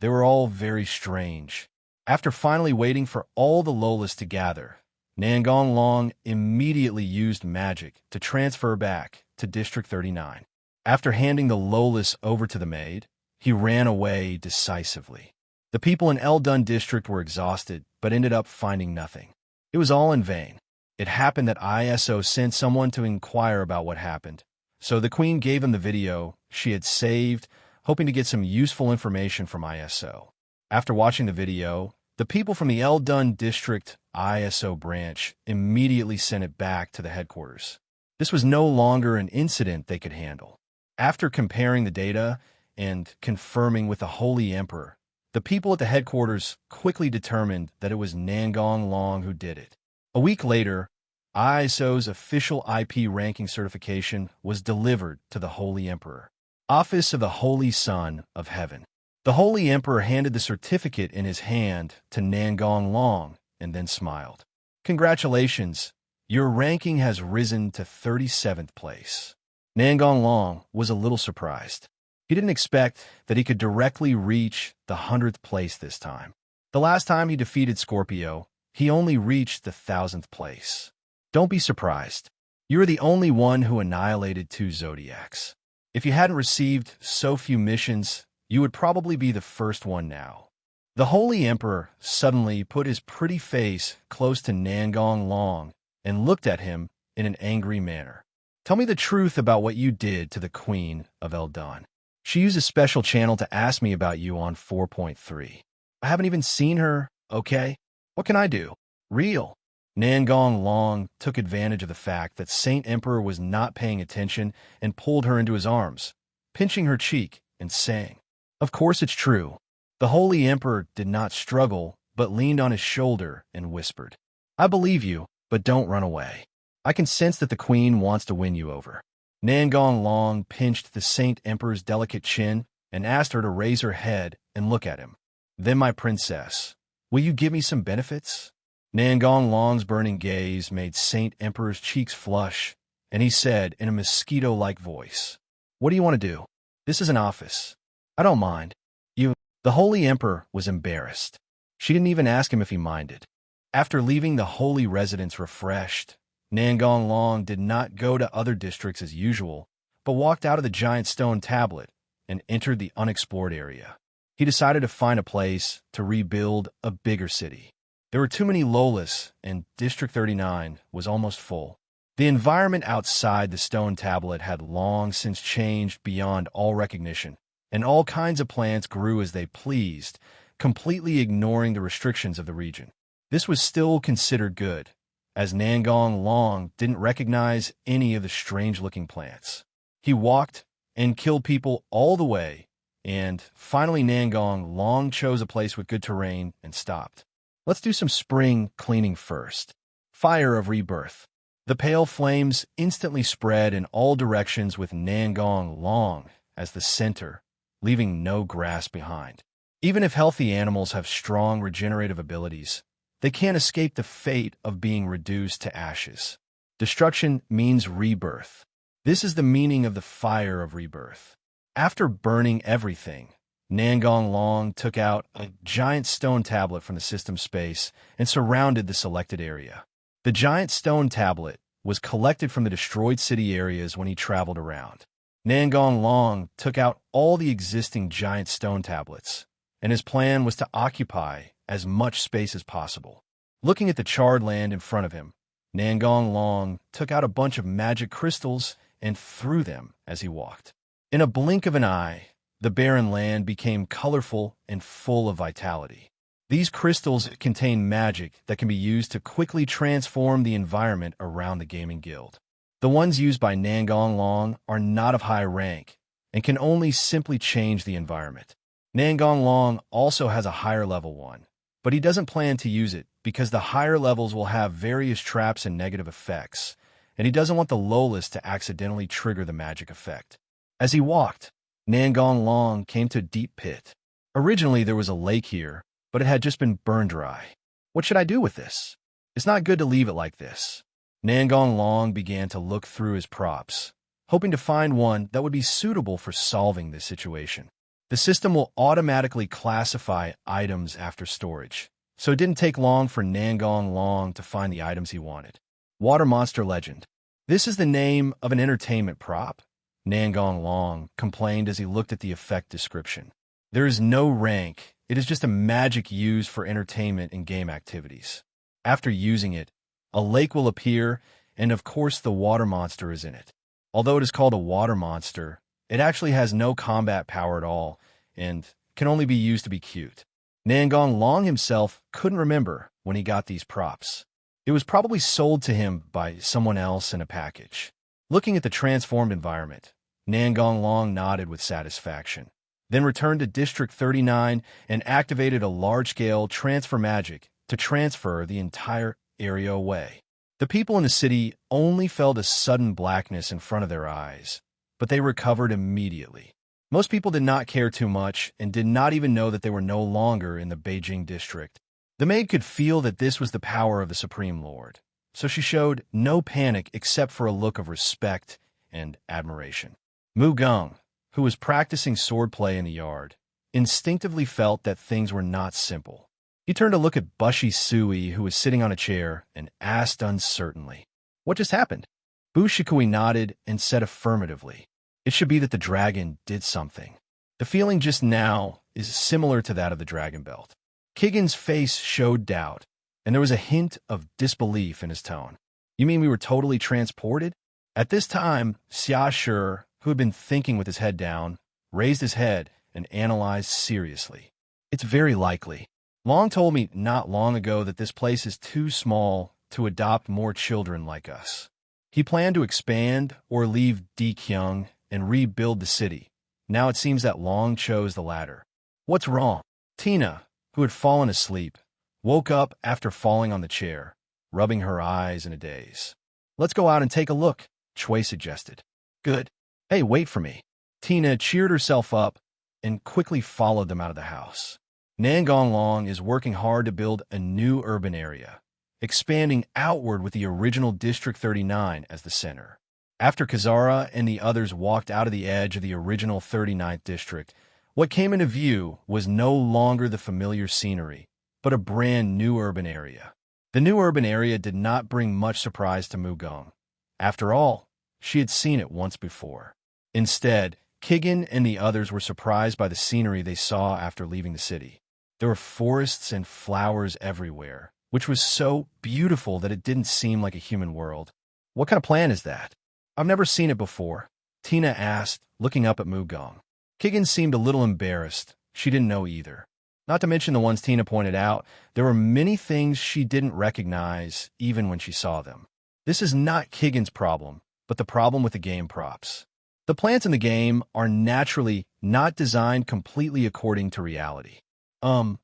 [SPEAKER 2] they were all very strange. After finally waiting for all the Lolas to gather, Nangong Long immediately used magic to transfer back to District 39. After handing the Lolas over to the maid, he ran away decisively. The people in Eldun District were exhausted, but ended up finding nothing. It was all in vain. It happened that ISO sent someone to inquire about what happened, so the Queen gave him the video she had saved, hoping to get some useful information from ISO. After watching the video, the people from the Eldun District ISO branch immediately sent it back to the headquarters. This was no longer an incident they could handle. After comparing the data and confirming with the Holy Emperor, the people at the headquarters quickly determined that it was Nangong Long who did it. A week later, ISO's official IP ranking certification was delivered to the Holy Emperor, Office of the Holy Son of Heaven. The Holy Emperor handed the certificate in his hand to Nangong Long and then smiled. Congratulations, your ranking has risen to 37th place. Nangong Long was a little surprised. He didn't expect that he could directly reach the 100th place this time. The last time he defeated Scorpio, he only reached the 1000th place. Don't be surprised. You're the only one who annihilated 2 Zodiacs. If you hadn't received so few missions, you would probably be the first one now. The Holy Emperor suddenly put his pretty face close to Nangong Long and looked at him in an angry manner. Tell me the truth about what you did to the Queen of Eldun. She used a special channel to ask me about you on 4.3. I haven't even seen her, okay? What can I do? Real. Nangong Long took advantage of the fact that Saint Emperor was not paying attention and pulled her into his arms, pinching her cheek and saying, "Of course it's true." The Holy Emperor did not struggle, but leaned on his shoulder and whispered, "I believe you, but don't run away. I can sense that the Queen wants to win you over. Nangong Long pinched the Saint Emperor's delicate chin and asked her to raise her head and look at him. "Then, my princess, will you give me some benefits?" Nangong Long's burning gaze made Saint Emperor's cheeks flush, and he said in a mosquito-like voice, "What do you want to do? This is an office. I don't mind. You." The Holy Emperor was embarrassed. She didn't even ask him if he minded. After leaving the holy residence refreshed, Nangong Long did not go to other districts as usual, but walked out of the giant stone tablet and entered the unexplored area. He decided to find a place to rebuild a bigger city. There were too many Lolas, and District 39 was almost full. The environment outside the stone tablet had long since changed beyond all recognition, and all kinds of plants grew as they pleased, completely ignoring the restrictions of the region. This was still considered good, as Nangong Long didn't recognize any of the strange-looking plants. He walked and killed people all the way, and finally Nangong Long chose a place with good terrain and stopped. Let's do some spring cleaning first. Fire of Rebirth. The pale flames instantly spread in all directions with Nangong Long as the center, leaving no grass behind. Even if healthy animals have strong regenerative abilities, they can't escape the fate of being reduced to ashes. Destruction means rebirth. This is the meaning of the Fire of Rebirth. After burning everything, Nangong Long took out a giant stone tablet from the system space and surrounded the selected area. The giant stone tablet was collected from the destroyed city areas when he traveled around. Nangong Long took out all the existing giant stone tablets, and his plan was to occupy as much space as possible. Looking at the charred land in front of him, Nangong Long took out a bunch of magic crystals and threw them as he walked. In a blink of an eye, the barren land became colorful and full of vitality. These crystals contain magic that can be used to quickly transform the environment around the gaming guild. The ones used by Nangong Long are not of high rank and can only simply change the environment. Nangong Long also has a higher level one, but he doesn't plan to use it because the higher levels will have various traps and negative effects, and he doesn't want the lowest to accidentally trigger the magic effect. As he walked, Nangong Long came to a deep pit. Originally, there was a lake here, but it had just been burned dry. What should I do with this? It's not good to leave it like this. Nangong Long began to look through his props, hoping to find one that would be suitable for solving this situation. The system will automatically classify items after storage, so it didn't take long for Nangong Long to find the items he wanted. Water Monster Legend. This is the name of an entertainment prop, Nangong Long complained as he looked at the effect description. There is no rank, it is just a magic used for entertainment and game activities. After using it, a lake will appear, and of course the water monster is in it. Although it is called a water monster, it actually has no combat power at all, and can only be used to be cute. Nangong Long himself couldn't remember when he got these props. It was probably sold to him by someone else in a package. Looking at the transformed environment, Nangong Long nodded with satisfaction, then returned to District 39 and activated a large-scale transfer magic to transfer the entire area away. The people in the city only felt a sudden blackness in front of their eyes, but they recovered immediately. Most people did not care too much and did not even know that they were no longer in the Beijing district. The maid could feel that this was the power of the Supreme Lord, so she showed no panic except for a look of respect and admiration. Mu Gong, who was practicing swordplay in the yard, instinctively felt that things were not simple. He turned to look at Bushy Sui, who was sitting on a chair, and asked uncertainly, "What just happened?" Bu Shikui nodded and said affirmatively, "It should be that the dragon did something. The feeling just now is similar to that of the dragon belt." Kigan's face showed doubt, and there was a hint of disbelief in his tone. "You mean we were totally transported?" At this time, Xia Shi, who had been thinking with his head down, raised his head and analyzed seriously. "It's very likely. Long told me not long ago that this place is too small to adopt more children like us. He planned to expand or leave Dekyung and rebuild the city. Now it seems that Long chose the latter." "What's wrong?" Tina, who had fallen asleep, woke up after falling on the chair, rubbing her eyes in a daze. "Let's go out and take a look," Chui suggested. Good. Hey, wait for me. Tina cheered herself up and quickly followed them out of the house. Nangong Long is working hard to build a new urban area, expanding outward with the original District 39 as the center. After Kazara and the others walked out of the edge of the original 39th district, what came into view was no longer the familiar scenery, but a brand new urban area. The new urban area did not bring much surprise to Mugong. After all, she had seen it once before. Instead, Kigan and the others were surprised by the scenery they saw after leaving the city. There were forests and flowers everywhere, which was so beautiful that it didn't seem like a human world. What kind of plant is that? I've never seen it before, Tina asked, looking up at Mugong. Kigan seemed a little embarrassed. She didn't know either. Not to mention the ones Tina pointed out, there were many things she didn't recognize even when she saw them. This is not Kigan's problem, but the problem with the game props. The plants in the game are naturally not designed completely according to reality. I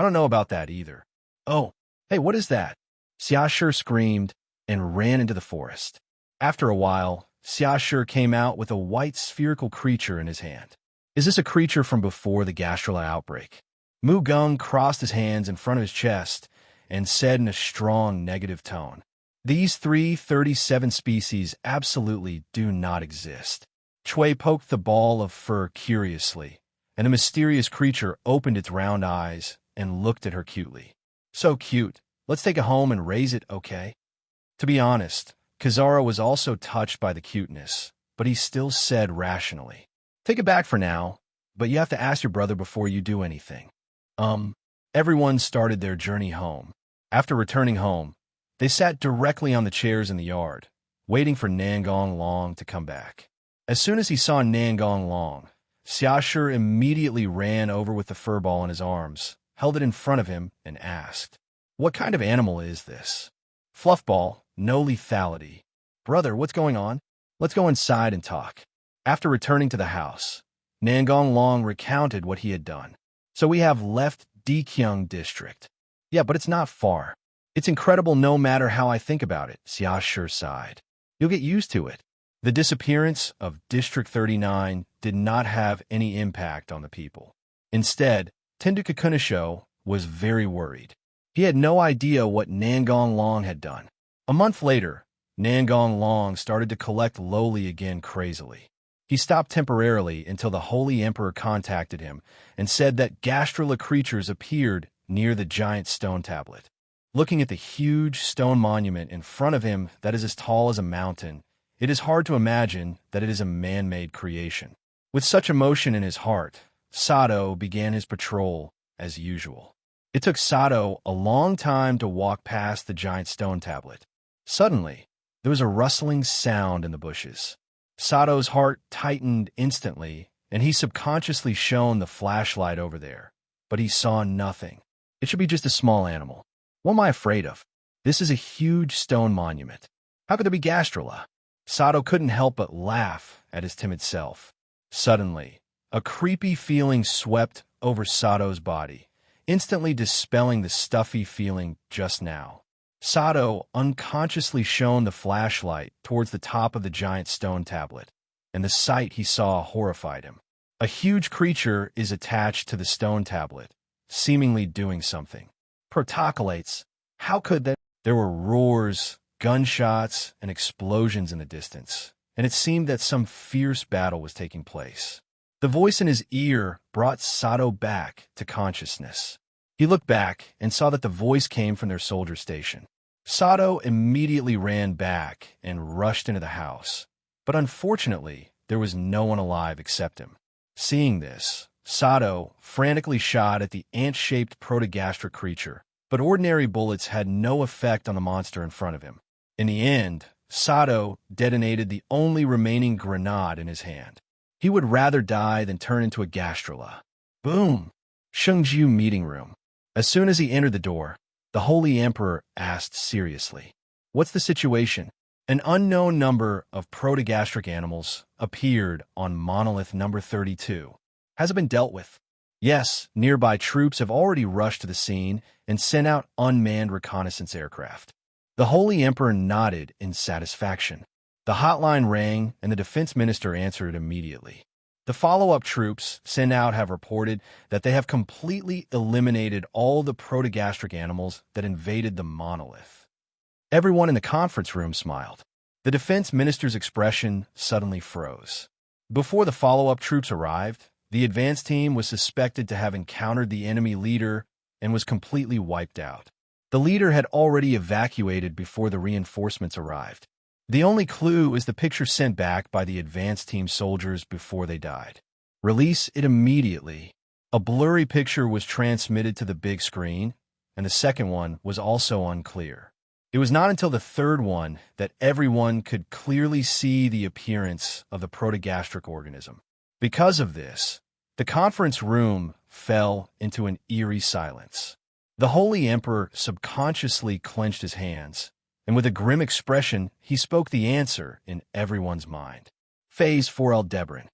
[SPEAKER 2] don't know about that either. Oh, hey, what is that? Xiashur screamed and ran into the forest. After a while, Xiashur came out with a white spherical creature in his hand. Is this a creature from before the Gastrula outbreak? Mugong crossed his hands in front of his chest and said in a strong negative tone, "These 337 species absolutely do not exist." Chui poked the ball of fur curiously, and the mysterious creature opened its round eyes and looked at her cutely. So cute. Let's take it home and raise it, okay? To be honest, Kazara was also touched by the cuteness, but he still said rationally, "Take it back for now, but you have to ask your brother before you do anything." Everyone started their journey home. After returning home, they sat directly on the chairs in the yard, waiting for Nangong Long to come back. As soon as he saw Nangong Long, Xiashur immediately ran over with the furball in his arms, held it in front of him, and asked, "What kind of animal is this?" "Fluffball, no lethality." "Brother, what's going on? Let's go inside and talk." After returning to the house, Nangong Long recounted what he had done. "So we have left Dikyung district." "Yeah, but it's not far. It's incredible no matter how I think about it," Xiashur sighed. "You'll get used to it." The disappearance of District 39 did not have any impact on the people. Instead, Tendu Kakunisho was very worried. He had no idea what Nangong Long had done. A month later, Nangong Long started to collect lowly again crazily. He stopped temporarily until the Holy Emperor contacted him and said that Gastrula creatures appeared near the giant stone tablet. Looking at the huge stone monument in front of him that is as tall as a mountain, it is hard to imagine that it is a man-made creation. With such emotion in his heart, Sato began his patrol as usual. It took Sato a long time to walk past the giant stone tablet. Suddenly, there was a rustling sound in the bushes. Sato's heart tightened instantly, and he subconsciously shone the flashlight over there. But he saw nothing. It should be just a small animal. What am I afraid of? This is a huge stone monument. How could there be Gastrula? Sato couldn't help but laugh at his timid self. Suddenly, a creepy feeling swept over Sato's body, instantly dispelling the stuffy feeling just now. Sato unconsciously shone the flashlight towards the top of the giant stone tablet, and the sight he saw horrified him. A huge creature is attached to the stone tablet, seemingly doing something. Protocolates. How could that? There were roars, gunshots, and explosions in the distance, and it seemed that some fierce battle was taking place. The voice in his ear brought Sato back to consciousness. He looked back and saw that the voice came from their soldier station. Sato immediately ran back and rushed into the house, but unfortunately, there was no one alive except him. Seeing this, Sato frantically shot at the ant-shaped protogastric creature, but ordinary bullets had no effect on the monster in front of him. In the end, Sato detonated the only remaining grenade in his hand. He would rather die than turn into a Gastrula. Boom! Shungju meeting room. As soon as he entered the door, the Holy Emperor asked seriously, "What's the situation?" An unknown number of protogastric animals appeared on monolith number 32. Has it been dealt with? Yes, nearby troops have already rushed to the scene and sent out unmanned reconnaissance aircraft. The Holy Emperor nodded in satisfaction. The hotline rang, and the defense minister answered immediately. The follow-up troops sent out have reported that they have completely eliminated all the protogastric animals that invaded the monolith. Everyone in the conference room smiled. The defense minister's expression suddenly froze. Before the follow-up troops arrived, the advance team was suspected to have encountered the enemy leader and was completely wiped out. The leader had already evacuated before the reinforcements arrived. The only clue is the picture sent back by the advance team soldiers before they died. Release it immediately. A blurry picture was transmitted to the big screen, and the second one was also unclear. It was not until the third one that everyone could clearly see the appearance of the protogastric organism. Because of this, the conference room fell into an eerie silence. The Holy Emperor subconsciously clenched his hands, and with a grim expression, he spoke the answer in everyone's mind. Phase 4 Aldebaran.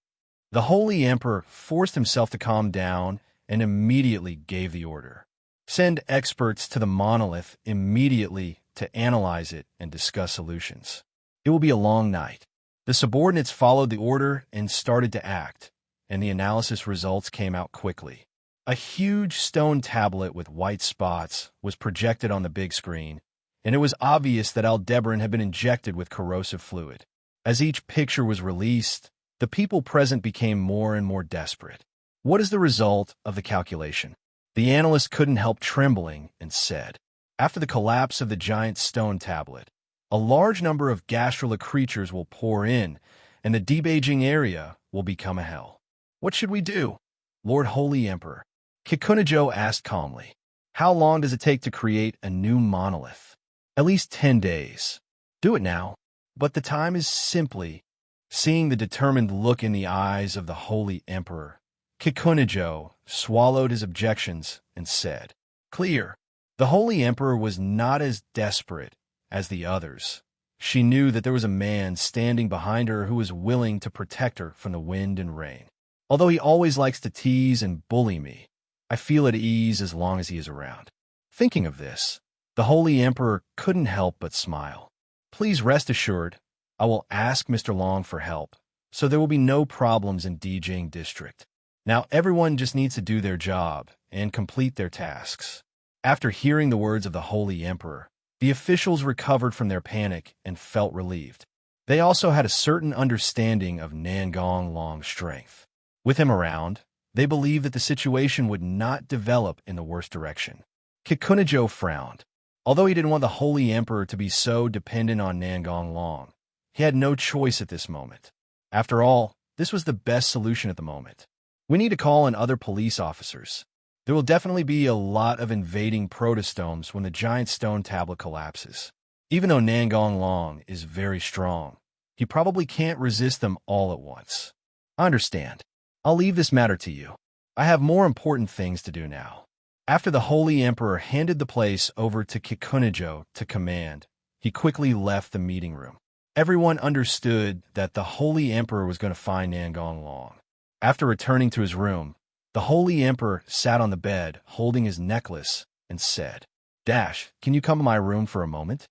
[SPEAKER 2] The Holy Emperor forced himself to calm down and immediately gave the order. Send experts to the monolith immediately to analyze it and discuss solutions. It will be a long night. The subordinates followed the order and started to act, and the analysis results came out quickly. A huge stone tablet with white spots was projected on the big screen, and it was obvious that Aldebaran had been injected with corrosive fluid. As each picture was released, the people present became more and more desperate. What is the result of the calculation? The analyst couldn't help trembling and said, after the collapse of the giant stone tablet, a large number of gastrula creatures will pour in, and the debaging area will become a hell. What should we do? Lord Holy Emperor, Kikunajo asked calmly. How long does it take to create a new monolith? At least 10 days. Do it now. But the time is simply. Seeing the determined look in the eyes of the Holy Emperor, Kikunajo swallowed his objections and said, Clear. The Holy Emperor was not as desperate as the others. She knew that there was a man standing behind her who was willing to protect her from the wind and rain. Although he always likes to tease and bully me, I feel at ease as long as he is around. Thinking of this, the Holy Emperor couldn't help but smile. Please rest assured, I will ask Mr. Long for help, so there will be no problems in DJing District. Now everyone just needs to do their job and complete their tasks. After hearing the words of the Holy Emperor, the officials recovered from their panic and felt relieved. They also had a certain understanding of Nangong Long's strength. With him around, they believed that the situation would not develop in the worst direction. Kikunajo frowned. Although he didn't want the Holy Emperor to be so dependent on Nangong Long, he had no choice at this moment. After all, this was the best solution at the moment. We need to call in other police officers. There will definitely be a lot of invading protostomes when the giant stone tablet collapses. Even though Nangong Long is very strong, he probably can't resist them all at once. I understand. I'll leave this matter to you. I have more important things to do now. After the Holy Emperor handed the place over to Kikunajo to command, he quickly left the meeting room. Everyone understood that the Holy Emperor was going to find Nangong Long. After returning to his room, the Holy Emperor sat on the bed holding his necklace and said, Dash, can you come to my room for a moment?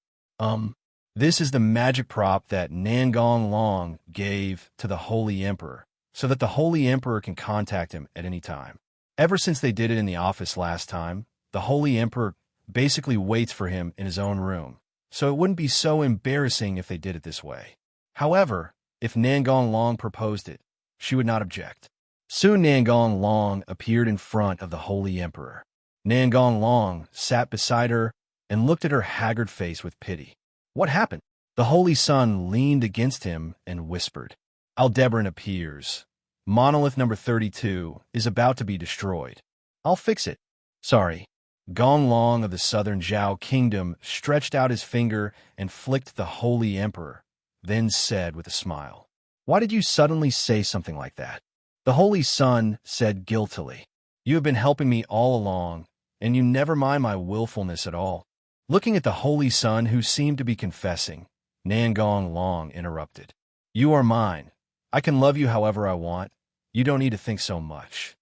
[SPEAKER 2] This is the magic prop that Nangong Long gave to the Holy Emperor, so that the Holy Emperor can contact him at any time. Ever since they did it in the office last time, the Holy Emperor basically waits for him in his own room, so it wouldn't be so embarrassing if they did it this way. However, if Nangong Long proposed it, she would not object. Soon Nangong Long appeared in front of the Holy Emperor. Nangong Long sat beside her and looked at her haggard face with pity. What happened? The Holy Sun leaned against him and whispered, Aldebaran appears. Monolith number 32 is about to be destroyed. I'll fix it. Sorry. Gong Long of the Southern Zhao Kingdom stretched out his finger and flicked the Holy Emperor, then said with a smile, Why did you suddenly say something like that? The Holy Sun said guiltily, You have been helping me all along, and you never mind my willfulness at all. Looking at the Holy Sun, who seemed to be confessing, Nangong Long interrupted. You are mine. I can love you however I want. You don't need to think so much.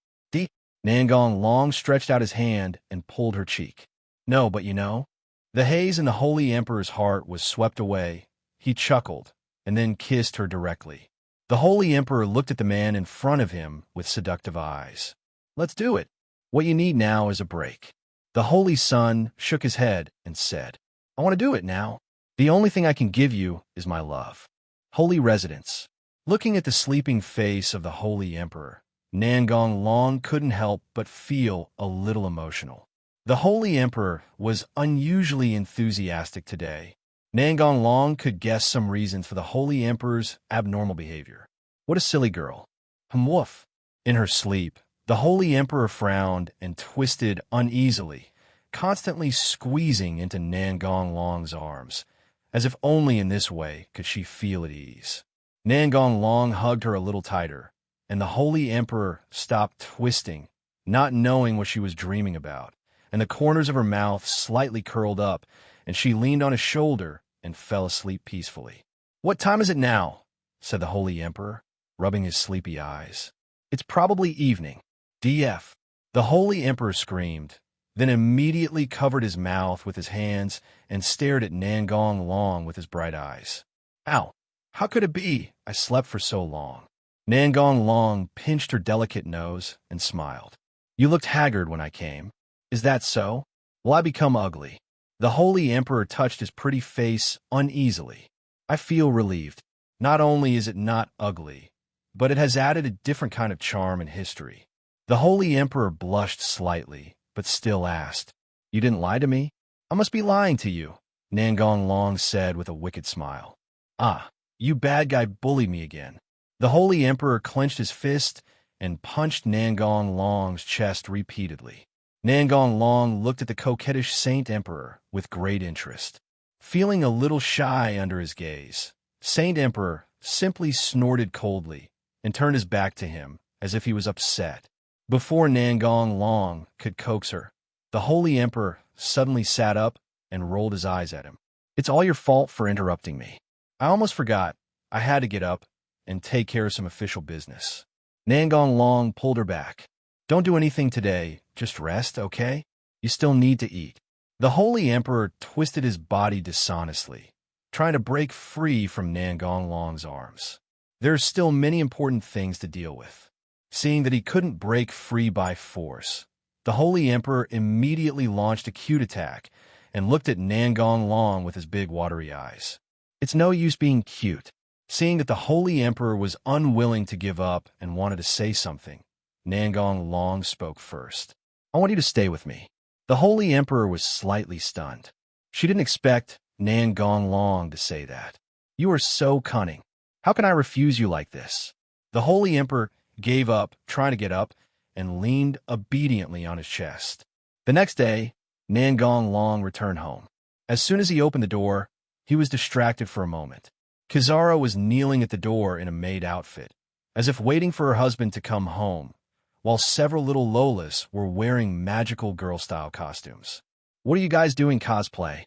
[SPEAKER 2] Nangong Long stretched out his hand and pulled her cheek. No, but you know. The haze in the Holy Emperor's heart was swept away. He chuckled, and then kissed her directly. The Holy Emperor looked at the man in front of him with seductive eyes. "Let's do it. What you need now is a break." The Holy Son shook his head and said, "I want to do it now. The only thing I can give you is my love." Holy Residence. Looking at the sleeping face of the Holy Emperor, Nangong Long couldn't help but feel a little emotional. The Holy Emperor was unusually enthusiastic today. Nangong Long could guess some reasons for the Holy Emperor's abnormal behavior. What a silly girl. Woof. In her sleep, the Holy Emperor frowned and twisted uneasily, constantly squeezing into Nangong Long's arms, as if only in this way could she feel at ease. Nangong Long hugged her a little tighter, and the Holy Emperor stopped twisting, not knowing what she was dreaming about, and the corners of her mouth slightly curled up, and she leaned on his shoulder and fell asleep peacefully. "What time is it now?" said the Holy Emperor, rubbing his sleepy eyes. "It's probably evening." DF. The Holy Emperor screamed, then immediately covered his mouth with his hands and stared at Nangong Long with his bright eyes. "Ow! How could it be? I slept for so long." Nangong Long pinched her delicate nose and smiled. "You looked haggard when I came. Is that so? Will I become ugly?" The Holy Emperor touched his pretty face uneasily. "I feel relieved. Not only is it not ugly, but it has added a different kind of charm and history." The Holy Emperor blushed slightly, but still asked, "You didn't lie to me?" "I must be lying to you," Nangong Long said with a wicked smile. "Ah, you bad guy bullied me again." The Holy Emperor clenched his fist and punched Nangong Long's chest repeatedly. Nangong Long looked at the coquettish Saint Emperor with great interest. Feeling a little shy under his gaze, Saint Emperor simply snorted coldly and turned his back to him as if he was upset. Before Nangong Long could coax her, the Holy Emperor suddenly sat up and rolled his eyes at him. "It's all your fault for interrupting me. I almost forgot. I had to get up and take care of some official business." Nangong Long pulled her back. "Don't do anything today. Just rest, okay? You still need to eat." The Holy Emperor twisted his body dishonestly, trying to break free from Nangong Long's arms. There are still many important things to deal with. Seeing that he couldn't break free by force, the Holy Emperor immediately launched a cute attack and looked at Nangong Long with his big watery eyes. It's no use being cute. Seeing that the Holy Emperor was unwilling to give up and wanted to say something, Nangong Long spoke first. "I want you to stay with me." The Holy Emperor was slightly stunned. She didn't expect Nangong Long to say that. "You are so cunning. How can I refuse you like this?" The Holy Emperor gave up trying to get up and leaned obediently on his chest. The next day, Nangong Long returned home. As soon as he opened the door, he was distracted for a moment. Kizara was kneeling at the door in a maid outfit, as if waiting for her husband to come home, while several little Lolas were wearing magical girl-style costumes. "What are you guys doing cosplay?"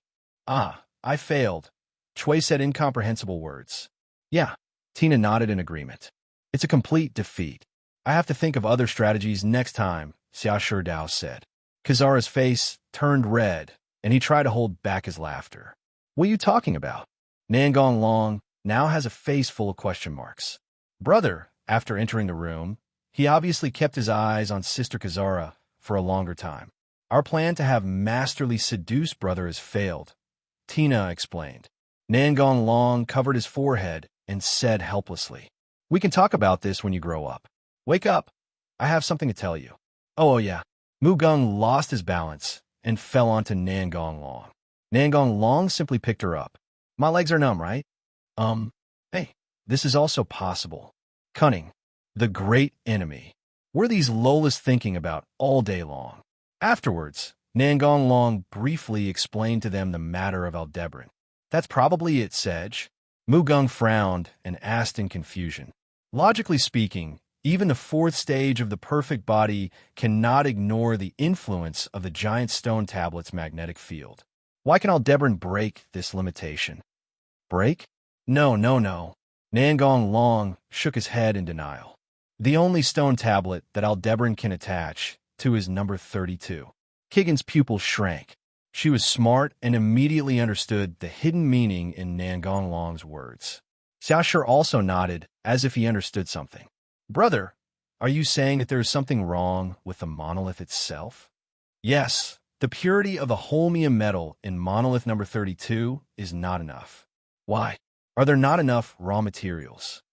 [SPEAKER 2] "Ah, I failed." Chui said incomprehensible words. "Yeah." Tina nodded in agreement. "It's a complete defeat. I have to think of other strategies next time," Xia Sherdao said. Kizara's face turned red, and he tried to hold back his laughter. "What are you talking about?" Nangong Long now has a face full of question marks. Brother, after entering the room, he obviously kept his eyes on Sister Kizara for a longer time. "Our plan to have masterly seduce brother has failed," Tina explained. Nangong Long covered his forehead and said helplessly, "We can talk about this when you grow up. Wake up. I have something to tell you." Oh yeah. Mugung lost his balance and fell onto Nangong Long. Nangong Long simply picked her up. "My legs are numb, right?" Hey, this is also possible. Cunning. The great enemy. What are these Lolas thinking about all day long? Afterwards, Nangong Long briefly explained to them the matter of Aldebaran. "That's probably it, Sedge." Mugung frowned and asked in confusion. Logically speaking, even the fourth stage of the perfect body cannot ignore the influence of the giant stone tablet's magnetic field. Why can Aldebaran break this limitation? Break? No. Nangong Long shook his head in denial. The only stone tablet that Aldebaran can attach to is number 32. Kigan's pupil shrank. She was smart and immediately understood the hidden meaning in Nangong Long's words. Xiaoshi also nodded, as if he understood something. Brother, are you saying that there is something wrong with the monolith itself? Yes, the purity of the holmium metal in monolith number 32 is not enough. Why? Are there not enough raw materials?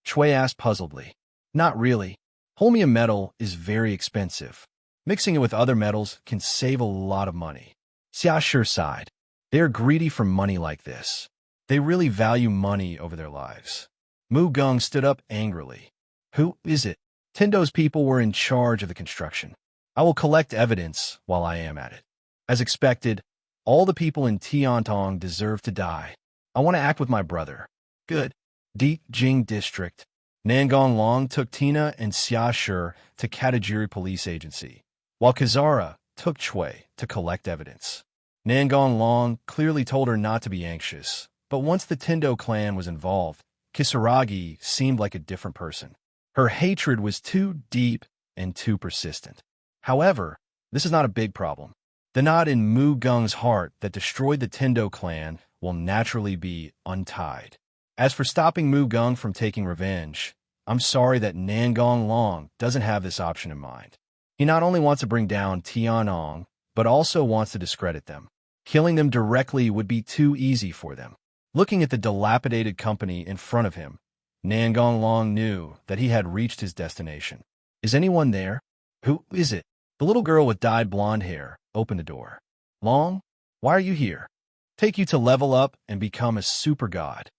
[SPEAKER 2] Chui asked puzzledly. Not really. Holmium metal is very expensive. Mixing it with other metals can save a lot of money. Xiaoshi sighed. They are greedy for money like this. They really value money over their lives. Mu Gong stood up angrily. Who is it? Tendo's people were in charge of the construction. I will collect evidence while I am at it. As expected, all the people in Tiantong deserve to die. I want to act with my brother. Good. Di Jing District. Nangong Long took Tina and Xiaoshi to Katagiri Police Agency, while Kazara took Chui to collect evidence. Nangong Long clearly told her not to be anxious, but once the Tendo clan was involved, Kisaragi seemed like a different person. Her hatred was too deep and too persistent. However, this is not a big problem. The knot in Mu Gung's heart that destroyed the Tendo clan will naturally be untied. As for stopping Mu Gung from taking revenge, I'm sorry that Nangong Long doesn't have this option in mind. He not only wants to bring down Tianong, but also wants to discredit them. Killing them directly would be too easy for them. Looking at the dilapidated company in front of him, Nangong Long knew that he had reached his destination. Is anyone there? Who is it? The little girl with dyed blonde hair opened the door. Long, why are you here? Take you to level up and become a super god.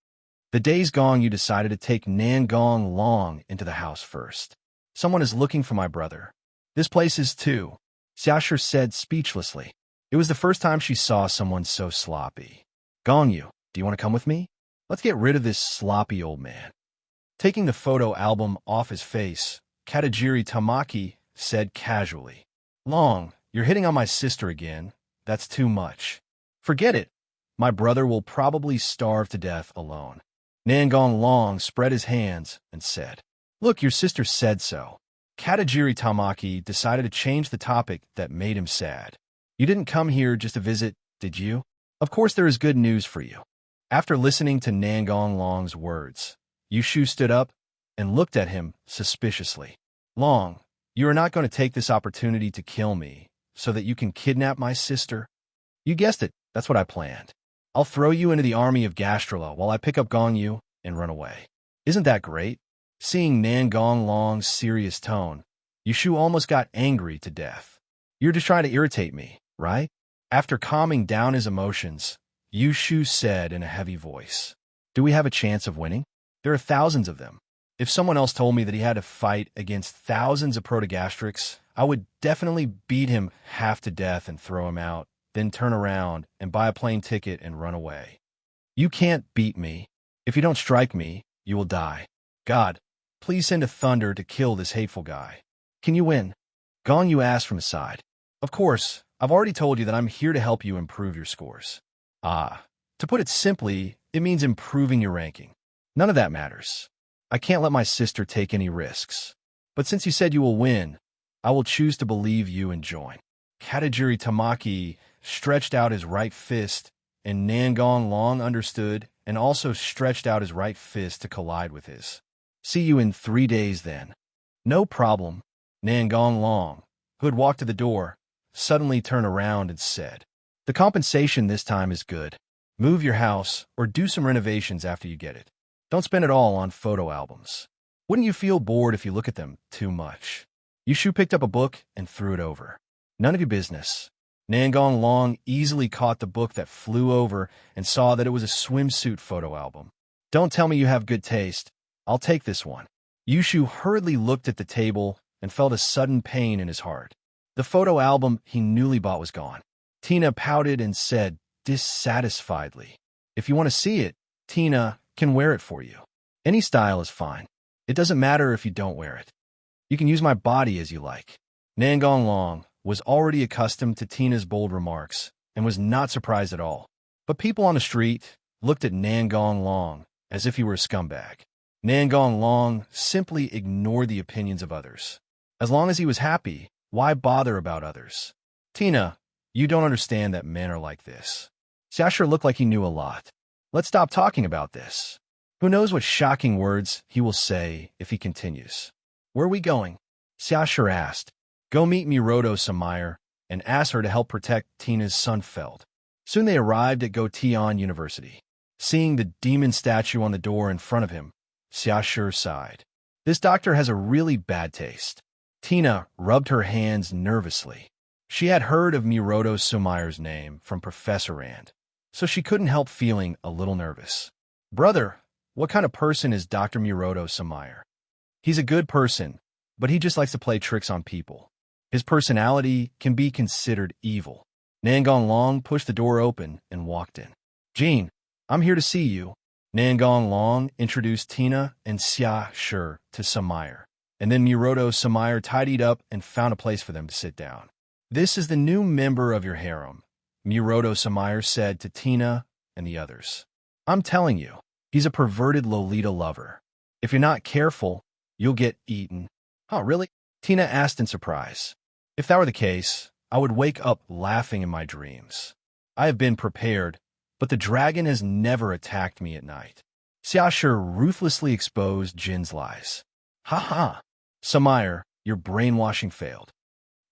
[SPEAKER 2] The day's gone you decided to take Nangong Long into the house first. Someone is looking for my brother. This place is too, Xiaoshi said speechlessly. It was the first time she saw someone so sloppy. Gongyu, do you want to come with me? Let's get rid of this sloppy old man. Taking the photo album off his face, Katagiri Tamaki said casually. Long, you're hitting on my sister again. That's too much. Forget it. My brother will probably starve to death alone. Nangong Long spread his hands and said, Look, your sister said so. Katagiri Tamaki decided to change the topic that made him sad. You didn't come here just to visit, did you? Of course there is good news for you. After listening to Nangong Long's words, Yushu stood up and looked at him suspiciously. Long, you are not going to take this opportunity to kill me so that you can kidnap my sister? You guessed it, that's what I planned. I'll throw you into the army of Gastrula while I pick up Gongyu and run away. Isn't that great? Seeing Nangong Long's serious tone, Yushu almost got angry to death. You're just trying to irritate me, right? After calming down his emotions, Yushu said in a heavy voice, Do we have a chance of winning? There are thousands of them. If someone else told me that he had to fight against thousands of protogastrics, I would definitely beat him half to death and throw him out, then turn around and buy a plane ticket and run away. You can't beat me. If you don't strike me, you will die. God, please send a thunder to kill this hateful guy. Can you win? Gongyu asked from his side. Of course, I've already told you that I'm here to help you improve your scores. To put it simply, it means improving your ranking. None of that matters. I can't let my sister take any risks. But since you said you will win, I will choose to believe you and join. Katagiri Tamaki stretched out his right fist, and Nangong Long understood and also stretched out his right fist to collide with his. See you in 3 days then. No problem. Nangong Long, who had walked to the door, suddenly turned around and said, The compensation this time is good. Move your house or do some renovations after you get it. Don't spend it all on photo albums. Wouldn't you feel bored if you look at them too much? Yushu picked up a book and threw it over. None of your business. Nangong Long easily caught the book that flew over and saw that it was a swimsuit photo album. Don't tell me you have good taste. I'll take this one. Yushu hurriedly looked at the table and felt a sudden pain in his heart. The photo album he newly bought was gone. Tina pouted and said dissatisfiedly, If you want to see it, Tina can wear it for you. Any style is fine. It doesn't matter if you don't wear it. You can use my body as you like. Nangong Long was already accustomed to Tina's bold remarks and was not surprised at all. But people on the street looked at Nangong Long as if he were a scumbag. Nangong Long simply ignored the opinions of others. As long as he was happy, why bother about others? Tina, you don't understand that men are like this. Xiaoshi looked like he knew a lot. Let's stop talking about this. Who knows what shocking words he will say if he continues. Where are we going? Xiashi asked. Go meet Miroto Samayer and ask her to help protect Tina's son Feld. Soon they arrived at Gotion University. Seeing the demon statue on the door in front of him, Xiashi sighed. This doctor has a really bad taste. Tina rubbed her hands nervously. She had heard of Miroto Sumayer's name from Professor Rand, so she couldn't help feeling a little nervous. Brother, what kind of person is Dr. Miroto Sumayer? He's a good person, but he just likes to play tricks on people. His personality can be considered evil. Nangong Long pushed the door open and walked in. Jean, I'm here to see you. Nangong Long introduced Tina and Xiashi to Samayer, and then Miroto Samayer tidied up and found a place for them to sit down. This is the new member of your harem, Miroto Samayer said to Tina and the others. I'm telling you, he's a perverted Lolita lover. If you're not careful, you'll get eaten. Oh, really? Tina asked in surprise. If that were the case, I would wake up laughing in my dreams. I have been prepared, but the dragon has never attacked me at night. Xiashi ruthlessly exposed Jin's lies. Ha ha! Samayer, your brainwashing failed.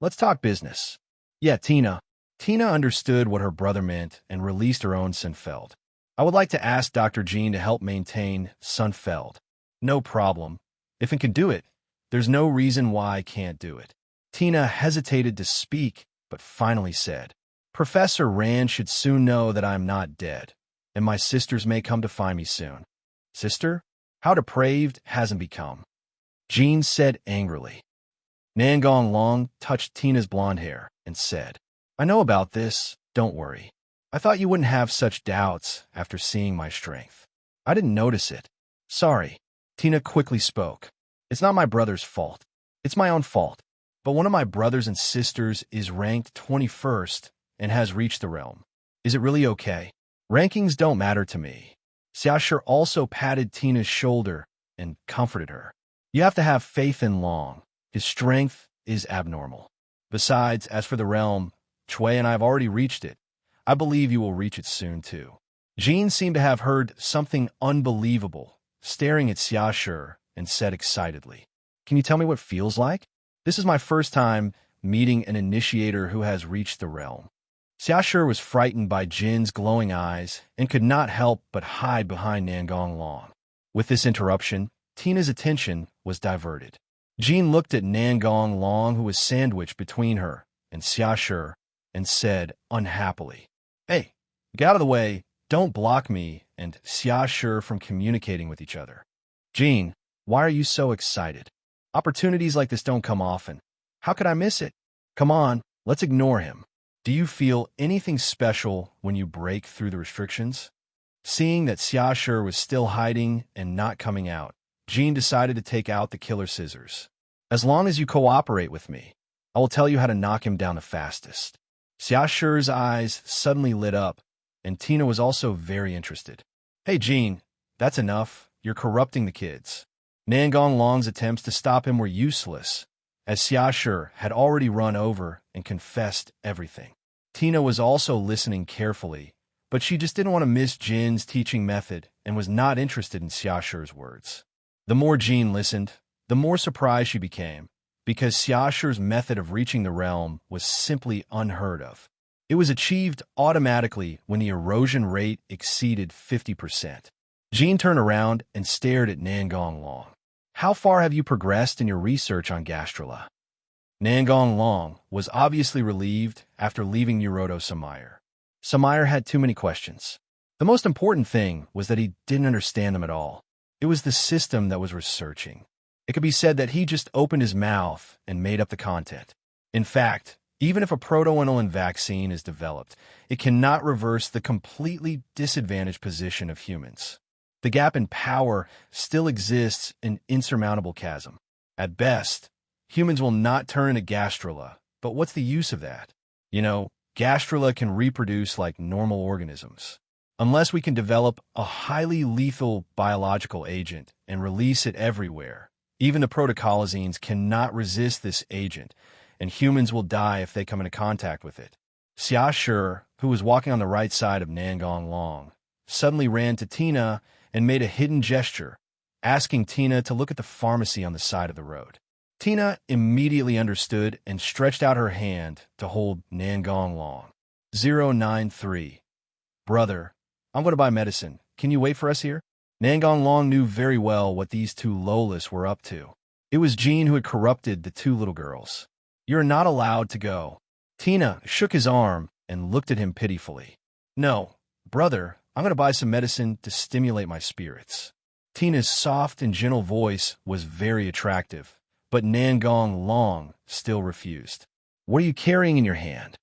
[SPEAKER 2] Let's talk business. Yeah, Tina. Tina understood what her brother meant and released her own Sunfeld. I would like to ask Dr. Jean to help maintain Sunfeld. No problem. If it can do it, there's no reason why I can't do it. Tina hesitated to speak, but finally said, Professor Rand should soon know that I am not dead, and my sisters may come to find me soon. Sister? How depraved hasn't become? Jean said angrily. Nangong Long touched Tina's blonde hair and said, I know about this, don't worry. I thought you wouldn't have such doubts after seeing my strength. I didn't notice it. Sorry. Tina quickly spoke. It's not my brother's fault. It's my own fault. But one of my brothers and sisters is ranked 21st and has reached the realm. Is it really okay? Rankings don't matter to me. Xiashi also patted Tina's shoulder and comforted her. You have to have faith in Long. His strength is abnormal. Besides, as for the realm, Chui and I have already reached it. I believe you will reach it soon, too. Jean seemed to have heard something unbelievable, staring at Xiashi, and said excitedly, Can you tell me what it feels like? This is my first time meeting an initiator who has reached the realm. Xiashi was frightened by Jin's glowing eyes and could not help but hide behind Nangong Long. With this interruption, Tina's attention was diverted. Jean looked at Nangong Long, who was sandwiched between her and Xiashi, and said unhappily, Hey, get out of the way, don't block me and Xiashi from communicating with each other. Jean, why are you so excited? Opportunities like this don't come often. How could I miss it? Come on, let's ignore him. Do you feel anything special when you break through the restrictions? Seeing that Xiashi was still hiding and not coming out, Jean decided to take out the killer scissors. As long as you cooperate with me, I will tell you how to knock him down the fastest. Xiaxi's eyes suddenly lit up, and Tina was also very interested. Hey, Jean, that's enough. You're corrupting the kids. Nangong Long's attempts to stop him were useless, as Xiashi had already run over and confessed everything. Tina was also listening carefully, but she just didn't want to miss Jin's teaching method and was not interested in Xiaxi's words. The more Jean listened, the more surprised she became, because Xiaxi's method of reaching the realm was simply unheard of. It was achieved automatically when the erosion rate exceeded 50%. Jean turned around and stared at Nangong Long. How far have you progressed in your research on Gastrula? Nangong Long was obviously relieved after leaving Miroto Samayer. Samayer had too many questions. The most important thing was that he didn't understand them at all. It was the system that was researching. It could be said that he just opened his mouth and made up the content. In fact, even if a proto-inulin vaccine is developed, it cannot reverse the completely disadvantaged position of humans. The gap in power still exists, an insurmountable chasm. At best, humans will not turn into Gastrula, but what's the use of that? Gastrula can reproduce like normal organisms. Unless we can develop a highly lethal biological agent and release it everywhere, even the protocolizines cannot resist this agent, and humans will die if they come into contact with it. Xiashi, who was walking on the right side of Nangong Long, suddenly ran to Tina and made a hidden gesture, asking Tina to look at the pharmacy on the side of the road. Tina immediately understood and stretched out her hand to hold Nangong Long. 093. Brother, I'm going to buy medicine. Can you wait for us here? Nangong Long knew very well what these two Lolas were up to. It was Jean who had corrupted the two little girls. You're not allowed to go. Tina shook his arm and looked at him pitifully. No, brother, I'm going to buy some medicine to stimulate my spirits. Tina's soft and gentle voice was very attractive, but Nangong Long still refused. What are you carrying in your hand?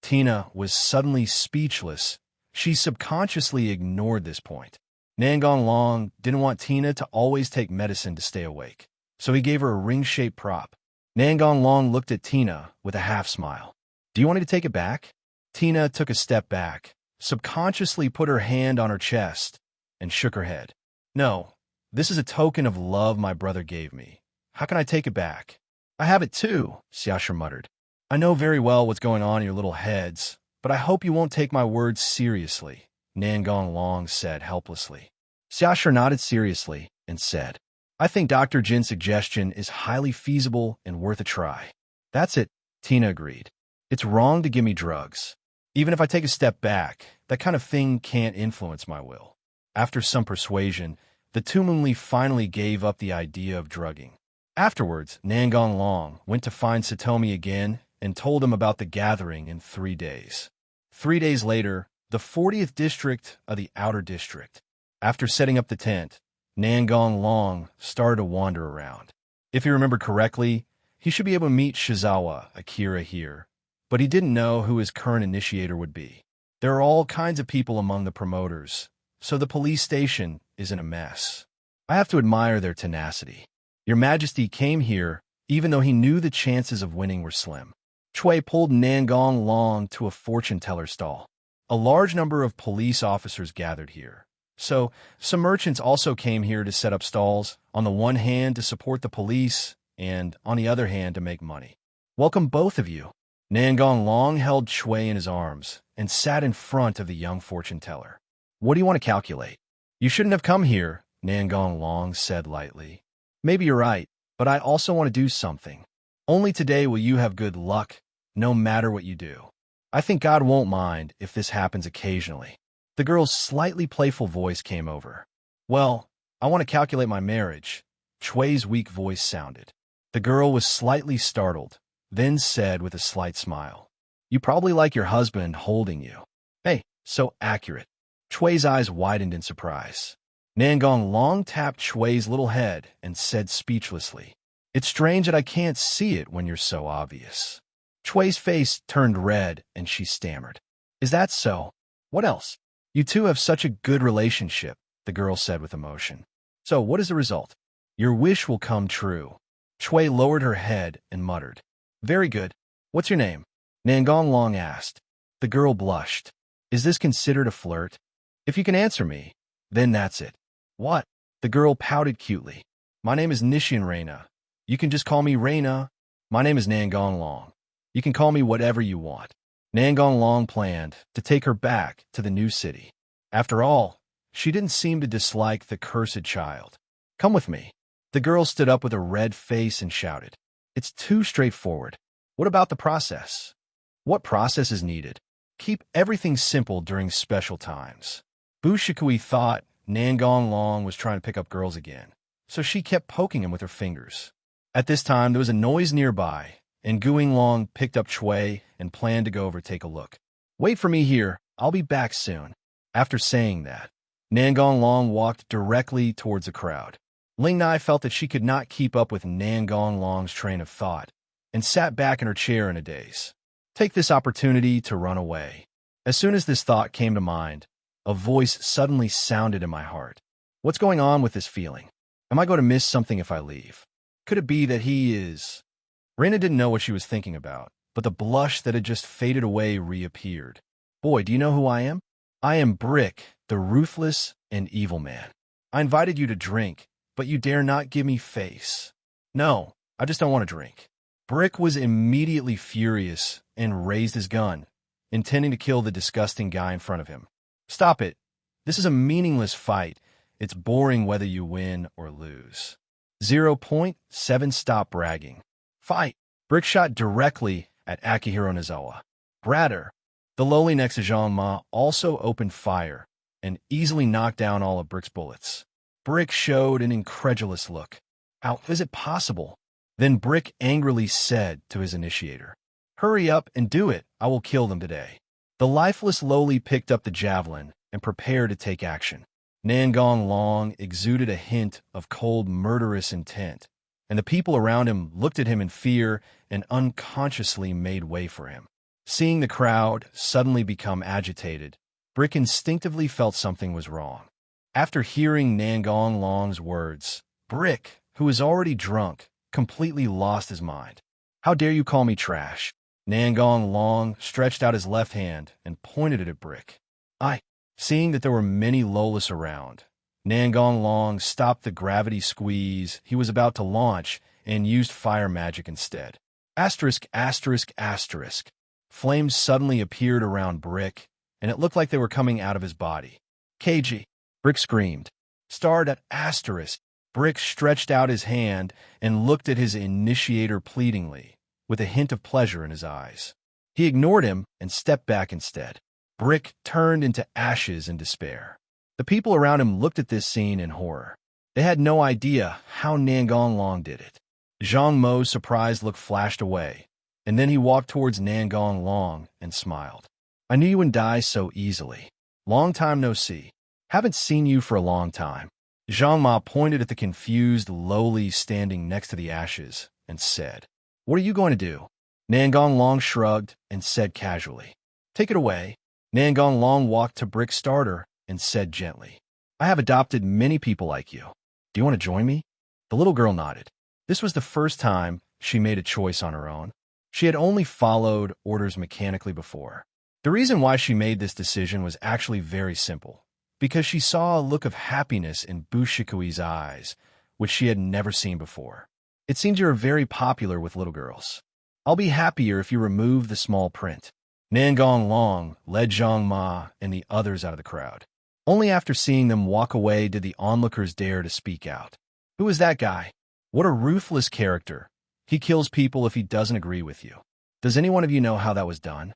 [SPEAKER 2] Tina was suddenly speechless. She subconsciously ignored this point. Nangong Long didn't want Tina to always take medicine to stay awake, so he gave her a ring-shaped prop. Nangong Long looked at Tina with a half-smile. Do you want me to take it back? Tina took a step back, subconsciously put her hand on her chest, and shook her head. No, this is a token of love my brother gave me. How can I take it back? I have it too, Xiaoshu muttered. I know very well what's going on in your little heads, but I hope you won't take my words seriously, Nangong Long said helplessly. Xiaoshu nodded seriously and said, I think Dr. Jin's suggestion is highly feasible and worth a try. That's it, Tina agreed. It's wrong to give me drugs. Even if I take a step back, that kind of thing can't influence my will. After some persuasion, the Tumumli finally gave up the idea of drugging. Afterwards, Nangong Long went to find Satomi again and told him about the gathering in 3 days. 3 days later, the 40th district of the Outer District. After setting up the tent, Nangong Long started to wander around. If he remembered correctly, he should be able to meet Shizawa Akira here, but he didn't know who his current initiator would be. There are all kinds of people among the promoters, so the police station is in a mess. I have to admire their tenacity. Your Majesty came here even though he knew the chances of winning were slim. Chui pulled Nangong Long to a fortune-teller stall. A large number of police officers gathered here. So, some merchants also came here to set up stalls, on the one hand to support the police, and on the other hand to make money. Welcome both of you. Nangong Long held Chui in his arms and sat in front of the young fortune-teller. What do you want to calculate? You shouldn't have come here, Nangong Long said lightly. Maybe you're right, but I also want to do something. Only today will you have good luck, no matter what you do. I think God won't mind if this happens occasionally. The girl's slightly playful voice came over. Well, I want to calculate my marriage. Chui's weak voice sounded. The girl was slightly startled, then said with a slight smile, You probably like your husband holding you. Hey, so accurate. Chui's eyes widened in surprise. Nangong Long tapped Chui's little head and said speechlessly, It's strange that I can't see it when you're so obvious. Chui's face turned red and she stammered. Is that so? What else? You two have such a good relationship, the girl said with emotion. So what is the result? Your wish will come true. Chui lowered her head and muttered. Very good. What's your name? Nangong Long asked. The girl blushed. Is this considered a flirt? If you can answer me, then that's it. What? The girl pouted cutely. My name is Nishin Reina. You can just call me Reina. My name is Nangong Long. You can call me whatever you want. Nangong Long planned to take her back to the new city. After all, she didn't seem to dislike the cursed child. Come with me. The girl stood up with a red face and shouted. It's too straightforward. What about the process? What process is needed? Keep everything simple during special times. Bu Shikui thought Nangong Long was trying to pick up girls again, so she kept poking him with her fingers. At this time, there was a noise nearby, and Guing Long picked up Chui and planned to go over to take a look. Wait for me here. I'll be back soon. After saying that, Nangong Long walked directly towards the crowd. Ling Nai felt that she could not keep up with Nangong Long's train of thought and sat back in her chair in a daze. Take this opportunity to run away. As soon as this thought came to mind, a voice suddenly sounded in my heart. What's going on with this feeling? Am I going to miss something if I leave? Could it be that he is... Reina didn't know what she was thinking about, but the blush that had just faded away reappeared. Boy, do you know who I am? I am Brick, the ruthless and evil man. I invited you to drink, but you dare not give me face. No, I just don't want to drink. Brick was immediately furious and raised his gun, intending to kill the disgusting guy in front of him. Stop it. This is a meaningless fight, It's boring whether you win or lose. 0.7 Stop bragging. Fight! Brick shot directly at Akihiro Nozawa. Bratter, the lowly next to Zhang Ma, also opened fire and easily knocked down all of Brick's bullets. Brick showed an incredulous look. How is it possible? Then Brick angrily said to his initiator, "Hurry up and do it. I will kill them today." The lifeless lowly picked up the javelin and prepared to take action. Nangong Long exuded a hint of cold, murderous intent, and the people around him looked at him in fear and unconsciously made way for him. Seeing the crowd suddenly become agitated, Brick instinctively felt something was wrong. After hearing Nangong Long's words, Brick, who was already drunk, completely lost his mind. "How dare you call me trash?" Nangong Long stretched out his left hand and pointed it at Brick. Seeing that there were many Lolas around, Nangong Long stopped the gravity squeeze he was about to launch and used fire magic instead. Asterisk, asterisk, asterisk. Flames suddenly appeared around Brick, and it looked like they were coming out of his body. "KG!" Brick screamed. Starred at asterisk. Brick stretched out his hand and looked at his initiator pleadingly, with a hint of pleasure in his eyes. He ignored him and stepped back instead. Brick turned into ashes in despair. The people around him looked at this scene in horror. They had no idea how Nangong Long did it. Zhang Mo's surprised look flashed away, and then he walked towards Nangong Long and smiled. "I knew you wouldn't die so easily. Long time no see. Haven't seen you for a long time." Zhang Ma pointed at the confused lowly standing next to the ashes and said, "What are you going to do?" Nangong Long shrugged and said casually, "Take it away." Nangong Long walked to Brick's starter and said gently, "I have adopted many people like you. Do you want to join me?" The little girl nodded. This was the first time she made a choice on her own. She had only followed orders mechanically before. The reason why she made this decision was actually very simple, because she saw a look of happiness in Bushikui's eyes, which she had never seen before. "It seems you're very popular with little girls. I'll be happier if you remove the small print." Nangong Long led Zhang Ma and the others out of the crowd. Only after seeing them walk away did the onlookers dare to speak out. "Who is that guy? What a ruthless character. He kills people if he doesn't agree with you. Does any one of you know how that was done?"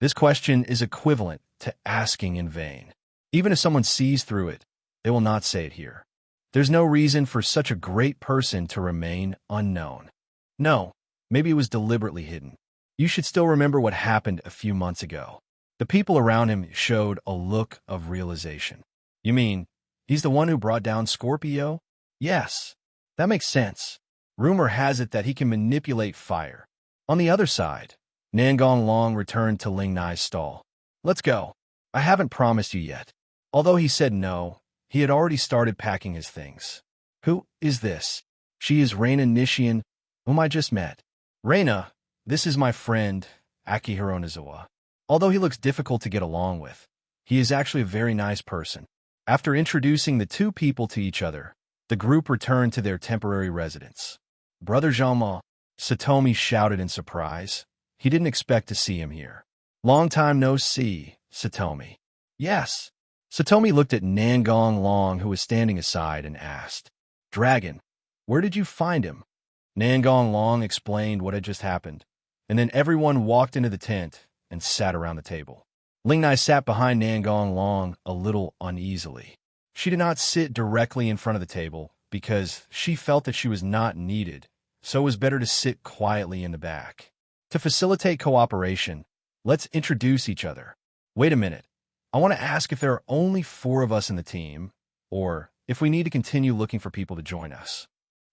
[SPEAKER 2] This question is equivalent to asking in vain. Even if someone sees through it, they will not say it here. There's no reason for such a great person to remain unknown. No, maybe it was deliberately hidden. You should still remember what happened a few months ago. The people around him showed a look of realization. "You mean, he's the one who brought down Scorpio?" "Yes, that makes sense. Rumor has it that he can manipulate fire." On the other side, Nangong Long returned to Ling Nai's stall. "Let's go. I haven't promised you yet." Although he said no, he had already started packing his things. "Who is this?" "She is Reina Nishian, whom I just met." "Reina, this is my friend, Akihiro Nozawa. Although he looks difficult to get along with, he is actually a very nice person." After introducing the two people to each other, the group returned to their temporary residence. "Brother Jean-Ma," Satomi shouted in surprise. He didn't expect to see him here. "Long time no see, Satomi." "Yes." Satomi looked at Nangong Long, who was standing aside, and asked, "Dragon, where did you find him?" Nangong Long explained what had just happened, and then everyone walked into the tent and sat around the table. Ling Nai sat behind Nangong Long a little uneasily. She did not sit directly in front of the table because she felt that she was not needed, so it was better to sit quietly in the back. To facilitate cooperation, let's introduce each other. Wait a minute. I want to ask if there are only 4 of us in the team, or if we need to continue looking for people to join us.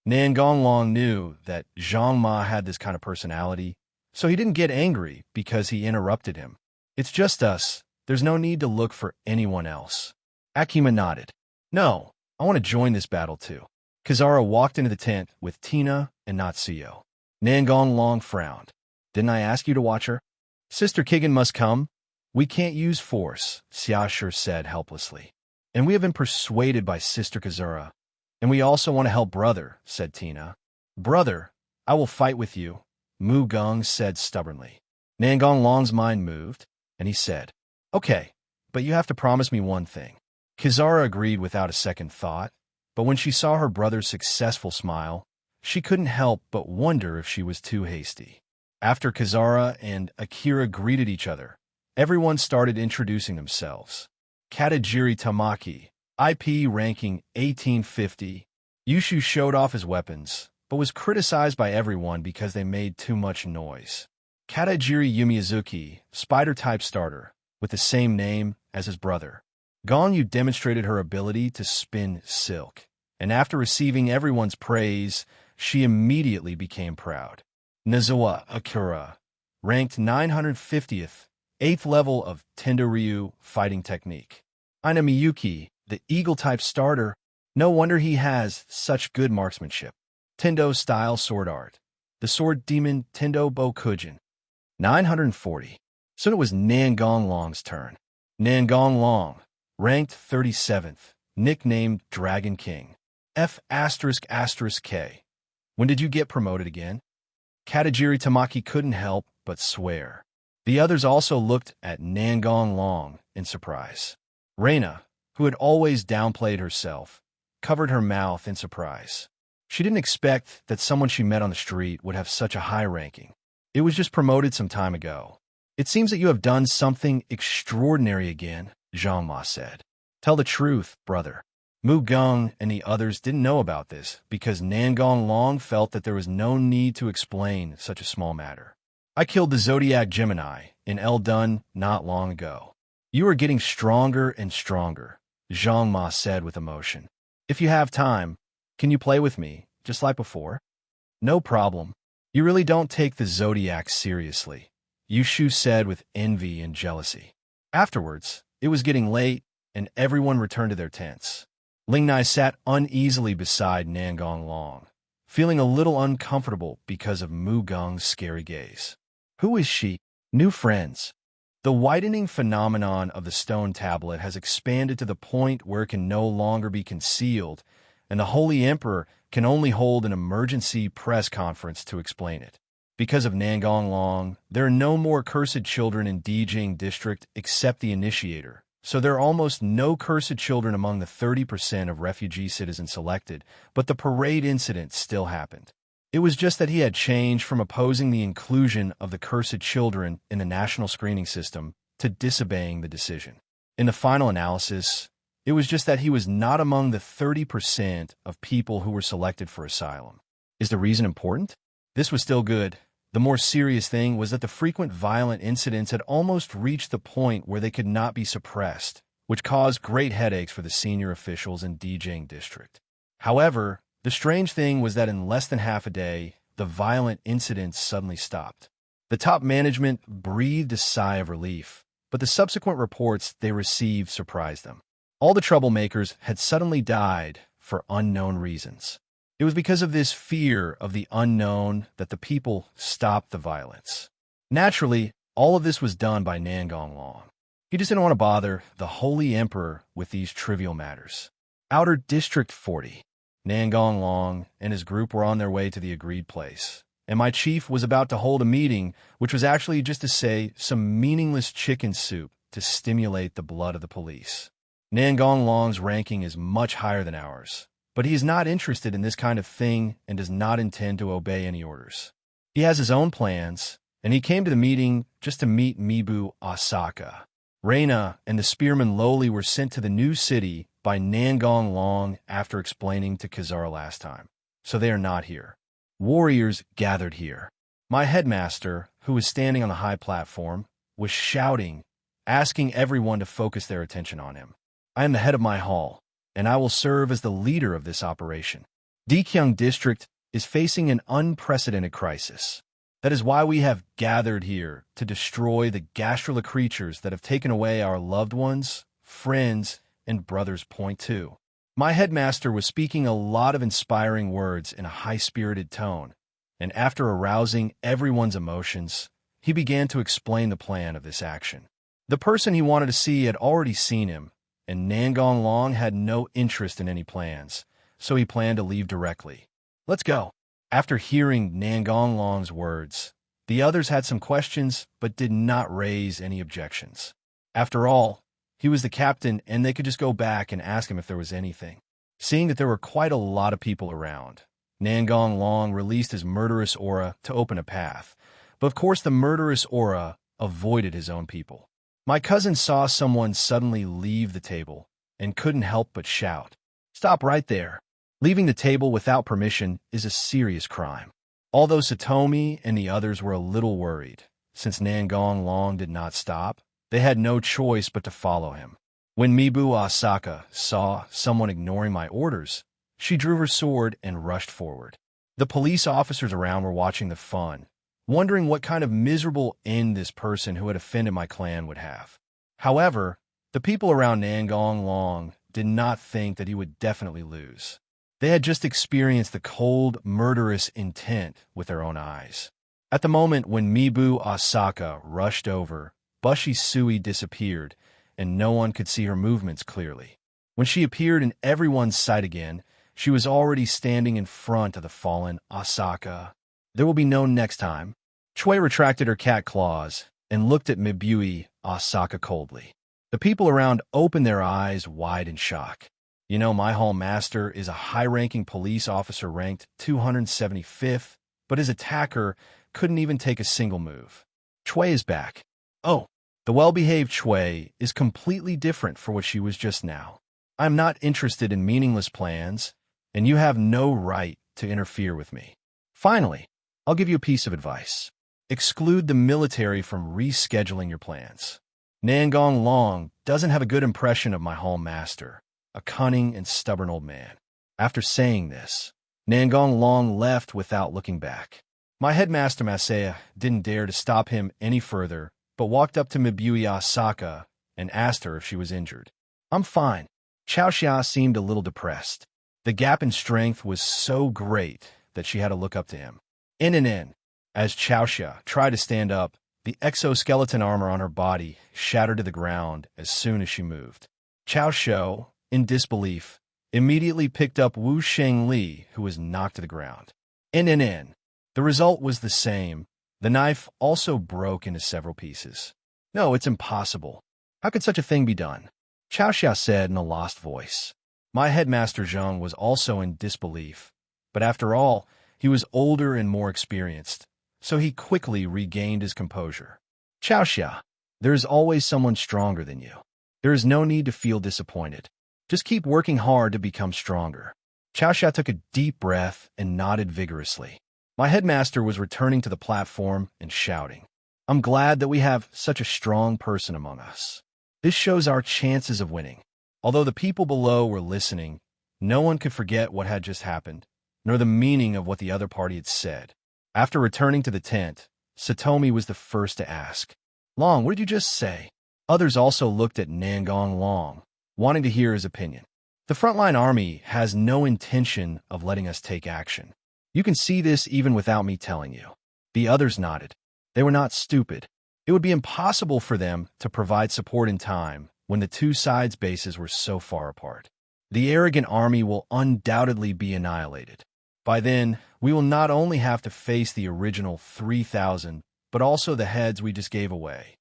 [SPEAKER 2] Nangong Long knew that Zhang Ma had this kind of personality, so he didn't get angry because he interrupted him. "It's just us. There's no need to look for anyone else." Akame nodded. "No, I want to join this battle too." Kazara walked into the tent with Tina and Natsuyo. Nangong Long frowned. "Didn't I ask you to watch her?" "Sister Kigen must come. We can't use force," Xiaoshi said helplessly. "And we have been persuaded by Sister Kazura. And we also want to help brother," said Tina. "Brother, I will fight with you," Mu Gong said stubbornly. Nangong Long's mind moved, and he said, "Okay, but you have to promise me one thing." Kizara agreed without a second thought, but when she saw her brother's successful smile, she couldn't help but wonder if she was too hasty. After Kizara and Akira greeted each other, everyone started introducing themselves. Katajiri Tamaki, IP ranking 1850. Yushu showed off his weapons, but was criticized by everyone because they made too much noise. Katajiri Yumiyazuki, Spider-type starter, with the same name as his brother. Gongyu demonstrated her ability to spin silk, and after receiving everyone's praise, she immediately became proud. Nizawa Akira, ranked 950th, 8th level of Tendo Ryu fighting technique. Ina Miyuki, the eagle-type starter, no wonder he has such good marksmanship. Tendo-style sword art. The sword demon Tendo Bokujin. 940. Soon it was Nangong Long's turn. Nangong Long, ranked 37th, nicknamed Dragon King. F***K. When did you get promoted again? Katajiri Tamaki couldn't help but swear. The others also looked at Nangong Long in surprise. Reina, who had always downplayed herself, covered her mouth in surprise. She didn't expect that someone she met on the street would have such a high ranking. It was just promoted some time ago. It seems that you have done something extraordinary again, Zhang Ma said. Tell the truth, brother. Mu Geng and the others didn't know about this because Nangong Long felt that there was no need to explain such a small matter. I killed the Zodiac Gemini in Eldun not long ago. You are getting stronger and stronger, Zhang Ma said with emotion. If you have time, can you play with me, just like before? No problem. You really don't take the Zodiac seriously, Yushu said with envy and jealousy. Afterwards, it was getting late, and everyone returned to their tents. Lingnai sat uneasily beside Nangong Long, feeling a little uncomfortable because of Mu Geng's scary gaze. Who is she? New friends. The widening phenomenon of the stone tablet has expanded to the point where it can no longer be concealed, and the Holy Emperor can only hold an emergency press conference to explain it. Because of Nangong Long, there are no more cursed children in Dijing District except the initiator, so there are almost no cursed children among the 30% of refugee citizens selected, but the parade incident still happened. It was just that he had changed from opposing the inclusion of the cursed children in the national screening system to disobeying the decision. In the final analysis, it was just that he was not among the 30% of people who were selected for asylum. Is the reason important? This was still good. The more serious thing was that the frequent violent incidents had almost reached the point where they could not be suppressed, which caused great headaches for the senior officials in Dijing District. However, the strange thing was that in less than half a day, the violent incidents suddenly stopped. The top management breathed a sigh of relief, but the subsequent reports they received surprised them. All the troublemakers had suddenly died for unknown reasons. It was because of this fear of the unknown that the people stopped the violence. Naturally, all of this was done by Nangong Long. He just didn't want to bother the Holy Emperor with these trivial matters. Outer District 40. Nangong Long and his group were on their way to the agreed place, and my chief was about to hold a meeting, which was actually just to say some meaningless chicken soup to stimulate the blood of the police. Nangong Long's ranking is much higher than ours, but he is not interested in this kind of thing and does not intend to obey any orders. He has his own plans, and he came to the meeting just to meet Mibu Asaka. Reina and the spearman Loli were sent to the new city by Nangong Long after explaining to Kizara last time, so they are not here. Warriors gathered here. My headmaster, who was standing on the high platform, was shouting, asking everyone to focus their attention on him. I am the head of my hall, and I will serve as the leader of this operation. Dijing District is facing an unprecedented crisis. That is why we have gathered here to destroy the gastrula creatures that have taken away our loved ones, friends, and brothers. Point 2. My headmaster was speaking a lot of inspiring words in a high-spirited tone, and after arousing everyone's emotions, he began to explain the plan of this action. The person he wanted to see had already seen him, and Nangong Long had no interest in any plans, so he planned to leave directly. Let's go. After hearing Nangong Long's words, the others had some questions but did not raise any objections. After all, He was the captain, and they could just go back and ask him if there was anything. Seeing that there were quite a lot of people around, Nangong Long released his murderous aura to open a path. But of course the murderous aura avoided his own people. My cousin saw someone suddenly leave the table and couldn't help but shout, "Stop right there. Leaving the table without permission is a serious crime." Although Satomi and the others were a little worried, since Nangong Long did not stop, they had no choice but to follow him. When Mibu Asaka saw someone ignoring my orders, she drew her sword and rushed forward. The police officers around were watching the fun, wondering what kind of miserable end this person who had offended my clan would have. However, the people around Nangong Long did not think that he would definitely lose. They had just experienced the cold, murderous intent with their own eyes. At the moment when Mibu Asaka rushed over, Bushi Sui disappeared, and no one could see her movements clearly. When she appeared in everyone's sight again, she was already standing in front of the fallen Asaka. There will be no next time. Chue retracted her cat claws and looked at Mibu Asaka coldly. The people around opened their eyes wide in shock. You know, my hall master is a high-ranking police officer ranked 275th, but his attacker couldn't even take a single move. Chue is back. Oh, the well-behaved Chue is completely different for what she was just now. I'm not interested in meaningless plans, and you have no right to interfere with me. Finally, I'll give you a piece of advice. Exclude the military from rescheduling your plans. Nangong Long doesn't have a good impression of my hall master, a cunning and stubborn old man. After saying this, Nangong Long left without looking back. My headmaster Masaya didn't dare to stop him any further, but walked up to Mibu Asaka and asked her if she was injured. "I'm fine." Chao Xia seemed a little depressed. The gap in strength was so great that she had to look up to him. As Chao Xia tried to stand up, the exoskeleton armor on her body shattered to the ground as soon as she moved. Chao Xia, in disbelief, immediately picked up Wu Shengli, who was knocked to the ground. The result was the same. The knife also broke into several pieces. "No, it's impossible. How could such a thing be done?" Chao Xia said in a lost voice. My headmaster Zhang was also in disbelief, but after all, he was older and more experienced, so he quickly regained his composure. "Chao Xia, there is always someone stronger than you. There is no need to feel disappointed. Just keep working hard to become stronger." Chao Xia took a deep breath and nodded vigorously. My headmaster was returning to the platform and shouting, "I'm glad that we have such a strong person among us. This shows our chances of winning." Although the people below were listening, no one could forget what had just happened, nor the meaning of what the other party had said. After returning to the tent, Satomi was the first to ask, "Long, what did you just say?" Others also looked at Nangong Long, wanting to hear his opinion. "The frontline army has no intention of letting us take action. You can see this even without me telling you." The others nodded. They were not stupid. It would be impossible for them to provide support in time when the two sides' bases were so far apart. The arrogant army will undoubtedly be annihilated. By then, we will not only have to face the original 3,000, but also the heads we just gave away.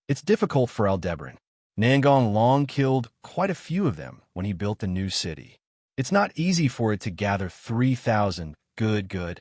[SPEAKER 2] It's difficult for Aldebaran. Nangong Long killed quite a few of them when he built the new city. It's not easy for it to gather 3,000. Good.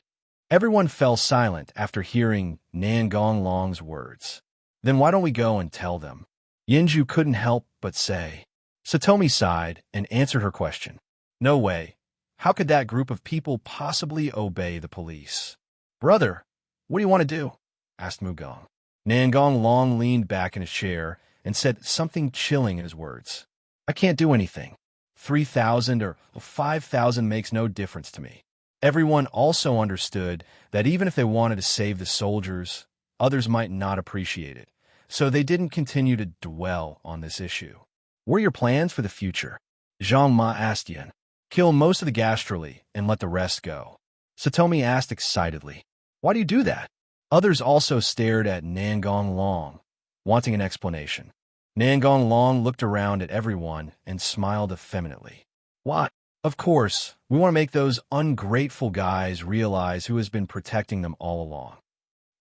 [SPEAKER 2] Everyone fell silent after hearing Nangong Long's words. "Then why don't we go and tell them?" Yinju couldn't help but say. Satomi sighed and answered her question. "No way. How could that group of people possibly obey the police?" "Brother, what do you want to do?" asked Mugong. Nangong Long leaned back in his chair and said something chilling in his words. "I can't do anything. 3,000 or 5,000 makes no difference to me." Everyone also understood that even if they wanted to save the soldiers, others might not appreciate it, so they didn't continue to dwell on this issue. "What are your plans for the future?" Zhang Ma asked Yin. "Kill most of the gastrally and let the rest go." Satomi asked excitedly. "Why do you do that?" Others also stared at Nangong Long, wanting an explanation. Nangong Long looked around at everyone and smiled effeminately. "What? Of course, we want to make those ungrateful guys realize who has been protecting them all along."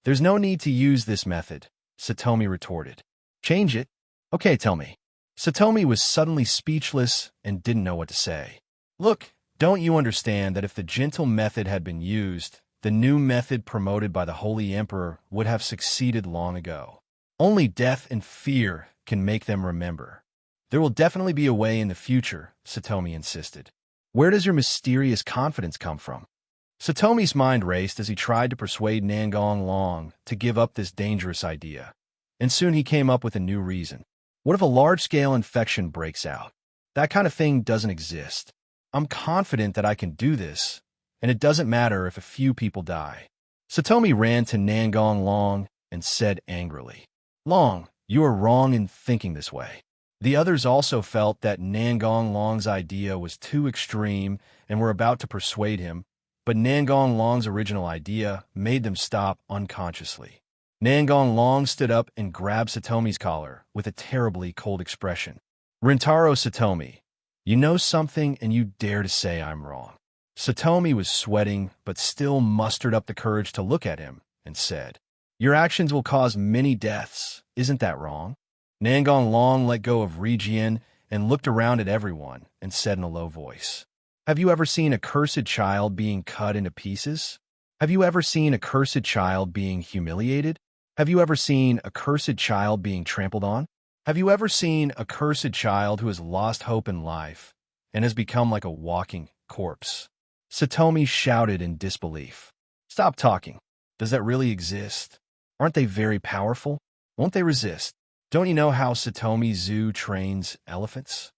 [SPEAKER 2] "There's no need to use this method," Satomi retorted. "Change it? Okay, tell me." Satomi was suddenly speechless and didn't know what to say. Look, don't you understand that if the gentle method had been used, the new method promoted by the Holy Emperor would have succeeded long ago? Only death and fear can make them remember. There will definitely be a way in the future, Satomi insisted. Where does your mysterious confidence come from? Satomi's mind raced as he tried to persuade Nangong Long to give up this dangerous idea. And soon he came up with a new reason. What if a large-scale infection breaks out? That kind of thing doesn't exist. I'm confident that I can do this, and it doesn't matter if a few people die. Satomi ran to Nangong Long and said angrily, Long, you are wrong in thinking this way. The others also felt that Nangong Long's idea was too extreme and were about to persuade him, but Nangong Long's original idea made them stop unconsciously. Nangong Long stood up and grabbed Satomi's collar with a terribly cold expression. Rintaro Satomi, you know something and you dare to say I'm wrong. Satomi was sweating but still mustered up the courage to look at him and said, Your actions will cause many deaths, isn't that wrong? Nangong Long let go of Rijian and looked around at everyone and said in a low voice, Have you ever seen a cursed child being cut into pieces? Have you ever seen a cursed child being humiliated? Have you ever seen a cursed child being trampled on? Have you ever seen a cursed child who has lost hope in life and has become like a walking corpse? Satomi shouted in disbelief. Stop talking. Does that really exist? Aren't they very powerful? Won't they resist? Don't you know how Satomi Zoo trains elephants?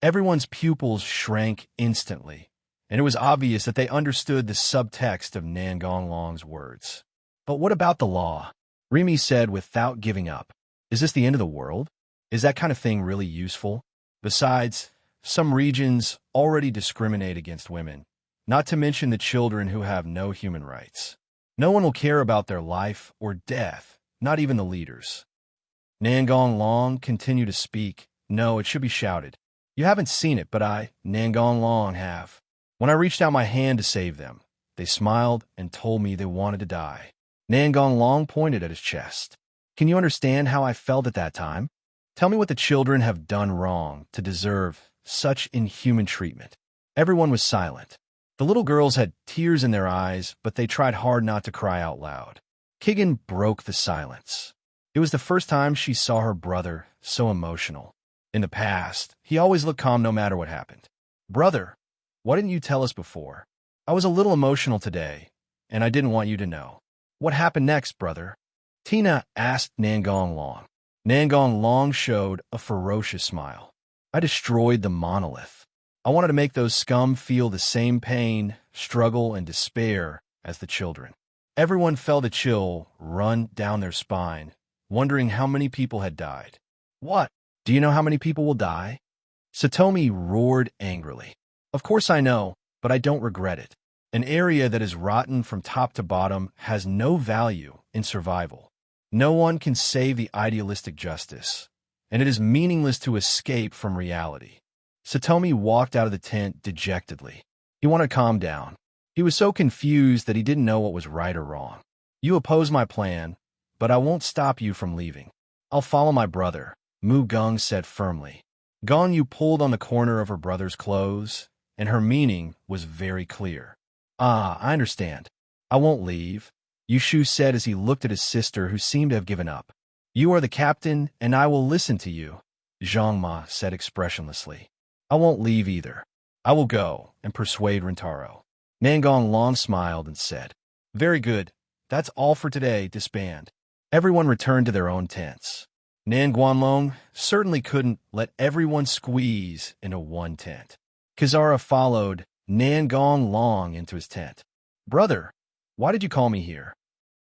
[SPEAKER 2] Everyone's pupils shrank instantly, and it was obvious that they understood the subtext of Nangong Long's words. But what about the law? Rimi said without giving up. Is this the end of the world? Is that kind of thing really useful? Besides, some regions already discriminate against women, not to mention the children who have no human rights. No one will care about their life or death, not even the leaders. Nangong Long continued to speak. No, it should be shouted. You haven't seen it, but I, Nangong Long, have. When I reached out my hand to save them, they smiled and told me they wanted to die. Nangong Long pointed at his chest. Can you understand how I felt at that time? Tell me what the children have done wrong to deserve such inhuman treatment. Everyone was silent. The little girls had tears in their eyes, but they tried hard not to cry out loud. Kigen broke the silence. It was the first time she saw her brother so emotional. In the past, he always looked calm no matter what happened. Brother, why didn't you tell us before? I was a little emotional today, and I didn't want you to know. What happened next, brother? Tina asked Nangong Long. Nangong Long showed a ferocious smile. I destroyed the monolith. I wanted to make those scum feel the same pain, struggle, and despair as the children. Everyone felt a chill run down their spine, wondering how many people had died. What? Do you know how many people will die? Satomi roared angrily. Of course I know, but I don't regret it. An area that is rotten from top to bottom has no value in survival. No one can save the idealistic justice, and it is meaningless to escape from reality. Satomi walked out of the tent dejectedly. He wanted to calm down. He was so confused that he didn't know what was right or wrong. You oppose my plan, but I won't stop you from leaving. I'll follow my brother, Mu Gung said firmly. Gong Yu pulled on the corner of her brother's clothes, and her meaning was very clear. Ah, I understand. I won't leave, Yushu said as he looked at his sister who seemed to have given up. You are the captain, and I will listen to you, Zhang Ma said expressionlessly. I won't leave either. I will go and persuade Rintaro. Nangong Long smiled and said, Very good. That's all for today, disband. Everyone returned to their own tents. Nangong Long certainly couldn't let everyone squeeze into one tent. Kizara followed Nangong Long into his tent. Brother, why did you call me here?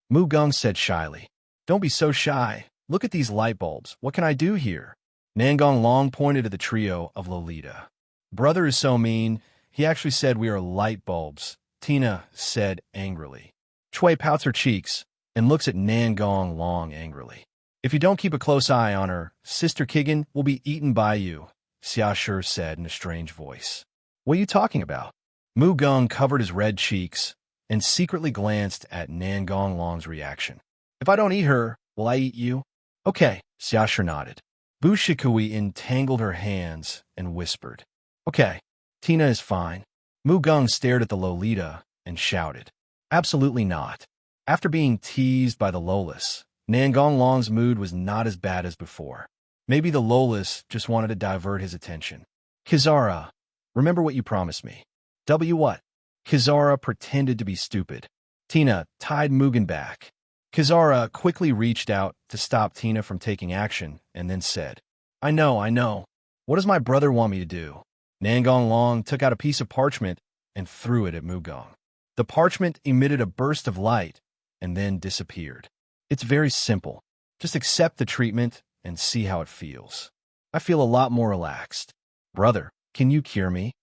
[SPEAKER 2] Mu Gung said shyly. Don't be so shy. Look at these light bulbs. What can I do here? Nangong Long pointed to the trio of Lolita. Brother is so mean. He actually said we are light bulbs, Tina said angrily. Chui pouts her cheeks and looks at Nangong Long angrily. If you don't keep a close eye on her, Sister Kigen will be eaten by you, Xiashur said in a strange voice. What are you talking about? Mu Gung covered his red cheeks and secretly glanced at Nangong Long's reaction. If I don't eat her, will I eat you? Okay, Xiashur nodded. Bushikui entangled her hands and whispered, "Okay, Tina is fine." Mugung stared at the Lolita and shouted, "Absolutely not." After being teased by the Lolis, Nangong Long's mood was not as bad as before. Maybe the Lolis just wanted to divert his attention. "Kizara, remember what you promised me." What? Kizara pretended to be stupid. Tina tied Mugen back. Kizara quickly reached out to stop Tina from taking action and then said, I know. What does my brother want me to do?" Nangong Long took out a piece of parchment and threw it at Mugong. The parchment emitted a burst of light and then disappeared. "It's very simple. Just accept the treatment and see how it feels. I feel a lot more relaxed. Brother, can you cure me?"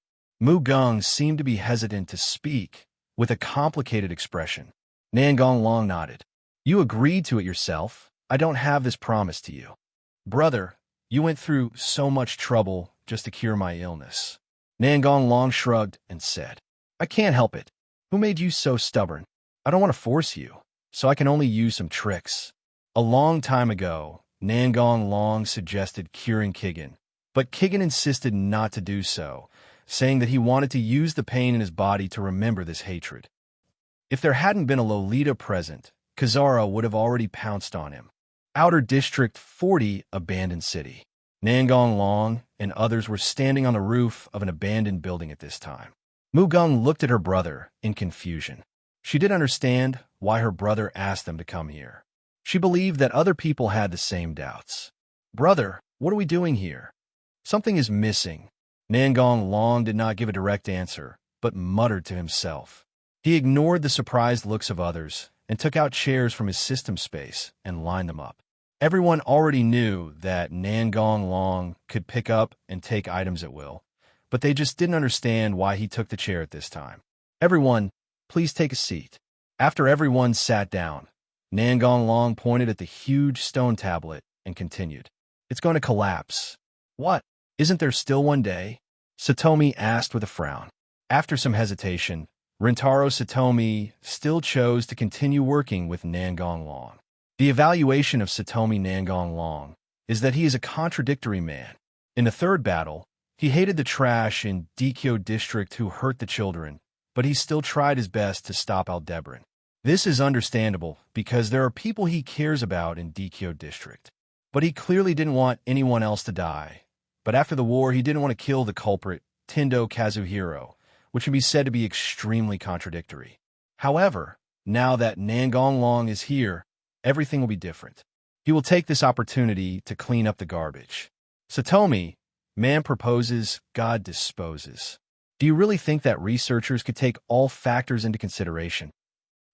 [SPEAKER 2] Mugong seemed to be hesitant to speak, with a complicated expression. Nangong Long nodded. "You agreed to it yourself. I don't have this promise to you." "Brother, you went through so much trouble just to cure my illness." Nangong Long shrugged and said, "I can't help it. Who made you so stubborn? I don't want to force you, so I can only use some tricks." A long time ago, Nangong Long suggested curing Kigen, but Kigen insisted not to do so, saying that he wanted to use the pain in his body to remember this hatred. If there hadn't been a Lolita present, Kizara would have already pounced on him. Outer District 40, abandoned city. Nangong Long and others were standing on the roof of an abandoned building at this time. Mugong looked at her brother in confusion. She didn't understand why her brother asked them to come here. She believed that other people had the same doubts. "Brother, what are we doing here? Something is missing." Nangong Long did not give a direct answer, but muttered to himself. He ignored the surprised looks of others and took out chairs from his system space and lined them up. Everyone already knew that Nangong Long could pick up and take items at will, but they just didn't understand why he took the chair at this time. "Everyone, please take a seat." After everyone sat down, Nangong Long pointed at the huge stone tablet and continued, "It's going to collapse." "What? Isn't there still one day?" Satomi asked with a frown. After some hesitation, Rintaro Satomi still chose to continue working with Nangong Long. The evaluation of Satomi Nangong Long is that he is a contradictory man. In the third battle, he hated the trash in Dikyo District who hurt the children, but he still tried his best to stop Aldebaran. This is understandable because there are people he cares about in Dikyo District. But he clearly didn't want anyone else to die. But after the war, he didn't want to kill the culprit, Tendo Kazuhiro, which can be said to be extremely contradictory. However, now that Nangong Long is here, everything will be different. He will take this opportunity to clean up the garbage. Satomi, man proposes, God disposes. Do you really think that researchers could take all factors into consideration?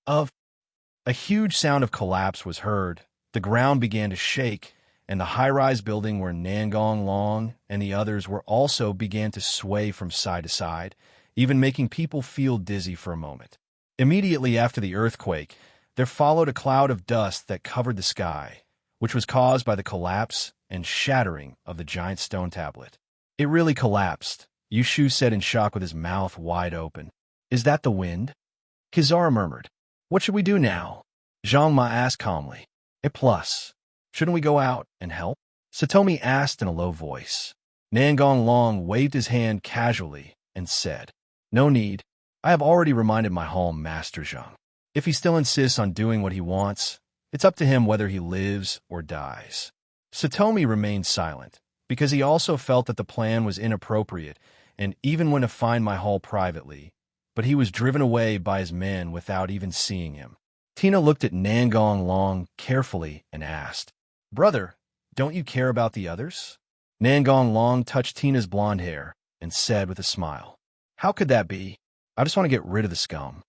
[SPEAKER 2] A huge sound of collapse was heard, the ground began to shake, and the high-rise building where Nangong Long and the others were also began to sway from side to side, even making people feel dizzy for a moment. Immediately after the earthquake, there followed a cloud of dust that covered the sky, which was caused by the collapse and shattering of the giant stone tablet. "It really collapsed," Yushu said in shock with his mouth wide open. "Is that the wind?" Kizara murmured. "What should we do now?" Zhang Ma asked calmly. "A+. Shouldn't we go out and help?" Satomi asked in a low voice. Nangong Long waved his hand casually and said, "No need. I have already reminded my hall master Zhang. If he still insists on doing what he wants, it's up to him whether he lives or dies." Satomi remained silent, because he also felt that the plan was inappropriate and even went to find my hall privately, but he was driven away by his men without even seeing him. Tina looked at Nangong Long carefully and asked, "Brother, don't you care about the others?" Nangong Long touched Tina's blonde hair and said with a smile, "How could that be? I just want to get rid of the scum."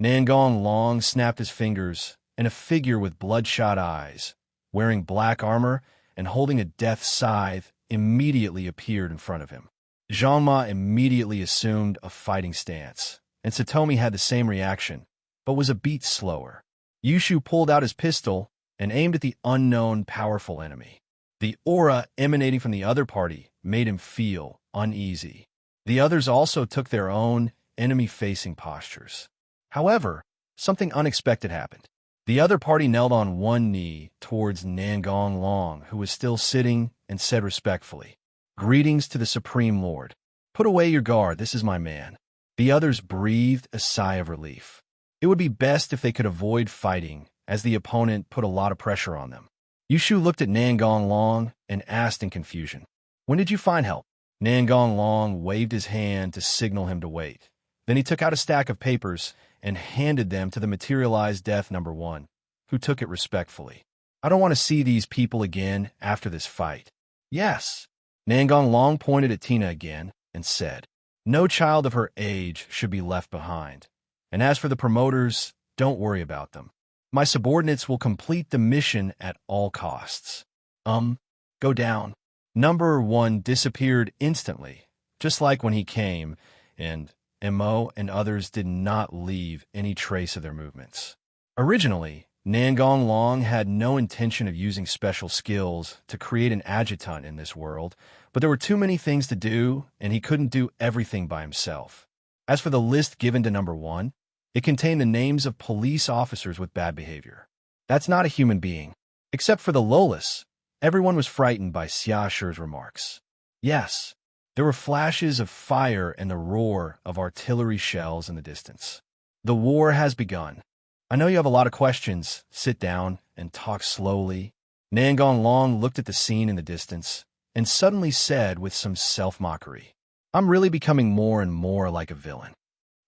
[SPEAKER 2] Nangong Long snapped his fingers, and a figure with bloodshot eyes, wearing black armor and holding a death scythe, immediately appeared in front of him. Zhang Ma immediately assumed a fighting stance, and Satomi had the same reaction, but was a beat slower. Yushu pulled out his pistol and aimed at the unknown powerful enemy. The aura emanating from the other party made him feel uneasy. The others also took their own enemy-facing postures. However, something unexpected happened. The other party knelt on one knee towards Nangong Long, who was still sitting, and said respectfully, "Greetings to the Supreme Lord. Put away your guard, this is my man." The others breathed a sigh of relief. It would be best if they could avoid fighting, as the opponent put a lot of pressure on them. Yushu looked at Nangong Long and asked in confusion, "When did you find help?" Nangong Long waved his hand to signal him to wait. Then he took out a stack of papers and handed them to the materialized death number 1, who took it respectfully. "I don't want to see these people again after this fight." "Yes." Nangong Long pointed at Tina again and said, "No child of her age should be left behind. And as for the promoters, don't worry about them. My subordinates will complete the mission at all costs." Go down." Number 1 disappeared instantly, just like when he came, and Mo and others did not leave any trace of their movements. Originally, Nangong Long had no intention of using special skills to create an adjutant in this world, but there were too many things to do, and he couldn't do everything by himself. As for the list given to number 1, it contained the names of police officers with bad behavior. That's not a human being. Except for the Lolas, everyone was frightened by Xia Shi's remarks. Yes, there were flashes of fire and the roar of artillery shells in the distance. The war has begun. I know you have a lot of questions. Sit down and talk slowly. Nangong Long looked at the scene in the distance and suddenly said with some self-mockery, "I'm really becoming more and more like a villain."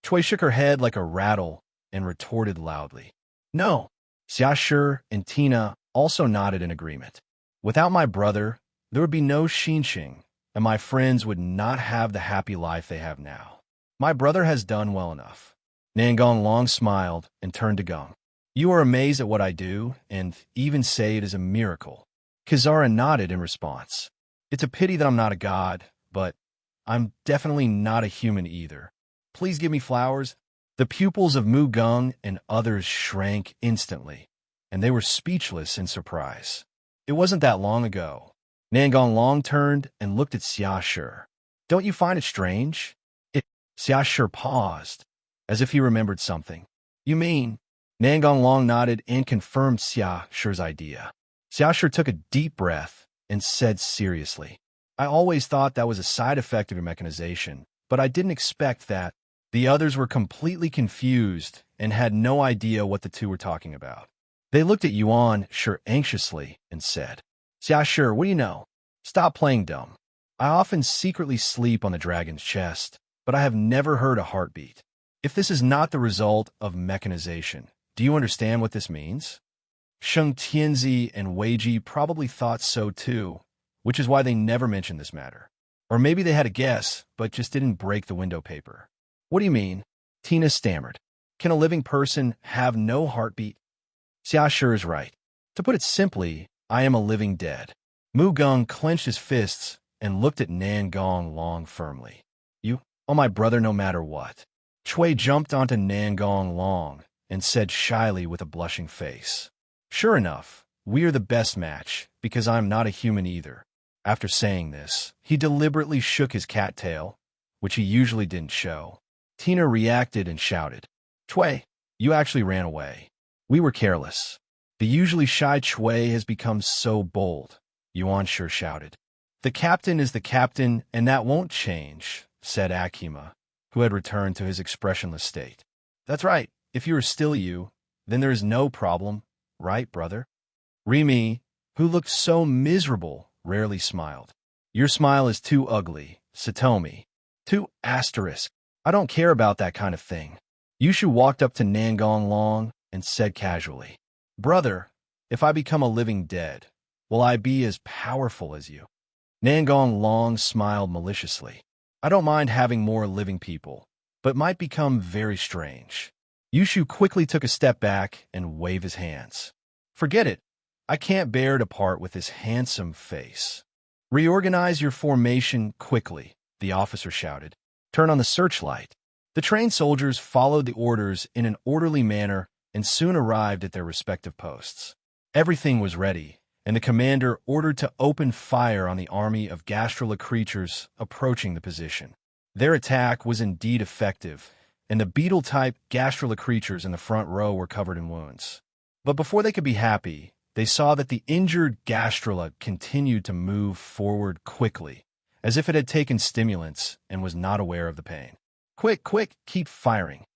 [SPEAKER 2] Chui shook her head like a rattle and retorted loudly, "No." Xia Shi and Tina also nodded in agreement. "Without my brother, there would be no Xinxing, and my friends would not have the happy life they have now. My brother has done well enough." Nangong Long smiled and turned to Gong. "You are amazed at what I do, and even say it is a miracle." Kizara nodded in response. "It's a pity that I'm not a god, but I'm definitely not a human either. Please give me flowers." The pupils of Mu Gong and others shrank instantly, and they were speechless in surprise. It wasn't that long ago. Nangong Long turned and looked at Xia Shi. "Don't you find it strange?" Xia Shi paused, as if he remembered something. "You mean?" Nangong Long nodded and confirmed Xia Shi's idea. Xia Shi took a deep breath and said seriously, "I always thought that was a side effect of your mechanization, but I didn't expect that." The others were completely confused and had no idea what the two were talking about. They looked at Yuan Shi anxiously and said, "Xia Shi, what do you know? Stop playing dumb. I often secretly sleep on the dragon's chest, but I have never heard a heartbeat. If this is not the result of mechanization, do you understand what this means?" Sheng Tianzi and Weiji probably thought so too, which is why they never mentioned this matter. Or maybe they had a guess, but just didn't break the window paper. "What do you mean?" Tina stammered. "Can a living person have no heartbeat?" Xia Shi is right. To put it simply, I am a living dead. Mu Gong clenched his fists and looked at Nangong Long firmly. "You, oh my brother, no matter what." Chui jumped onto Nangong Long and said shyly with a blushing face, "Sure enough, we are the best match, because I'm not a human either." After saying this, he deliberately shook his cattail, which he usually didn't show. Tina reacted and shouted, "Chui, you actually ran away. We were careless." "The usually shy Chui has become so bold," Yuan Shi shouted. "The captain is the captain, and that won't change," said Akame, who had returned to his expressionless state. "That's right. If you are still you, then there is no problem, right, brother?" Rimi, who looked so miserable, rarely smiled. "Your smile is too ugly, Satomi. Too asterisk. I don't care about that kind of thing." Yushu walked up to Nangong Long and said casually, "Brother, if I become a living dead, will I be as powerful as you?" Nangong Long smiled maliciously. "I don't mind having more living people, but might become very strange." Yushu quickly took a step back and waved his hands. "Forget it. I can't bear to part with this handsome face." "Reorganize your formation quickly," the officer shouted. "Turn on the searchlight." The trained soldiers followed the orders in an orderly manner and soon arrived at their respective posts. Everything was ready, and the commander ordered to open fire on the army of gastrula creatures approaching the position. Their attack was indeed effective, and the beetle-type gastrula creatures in the front row were covered in wounds. But before they could be happy, they saw that the injured gastrula continued to move forward quickly, as if it had taken stimulants and was not aware of the pain. Quick, quick, keep firing.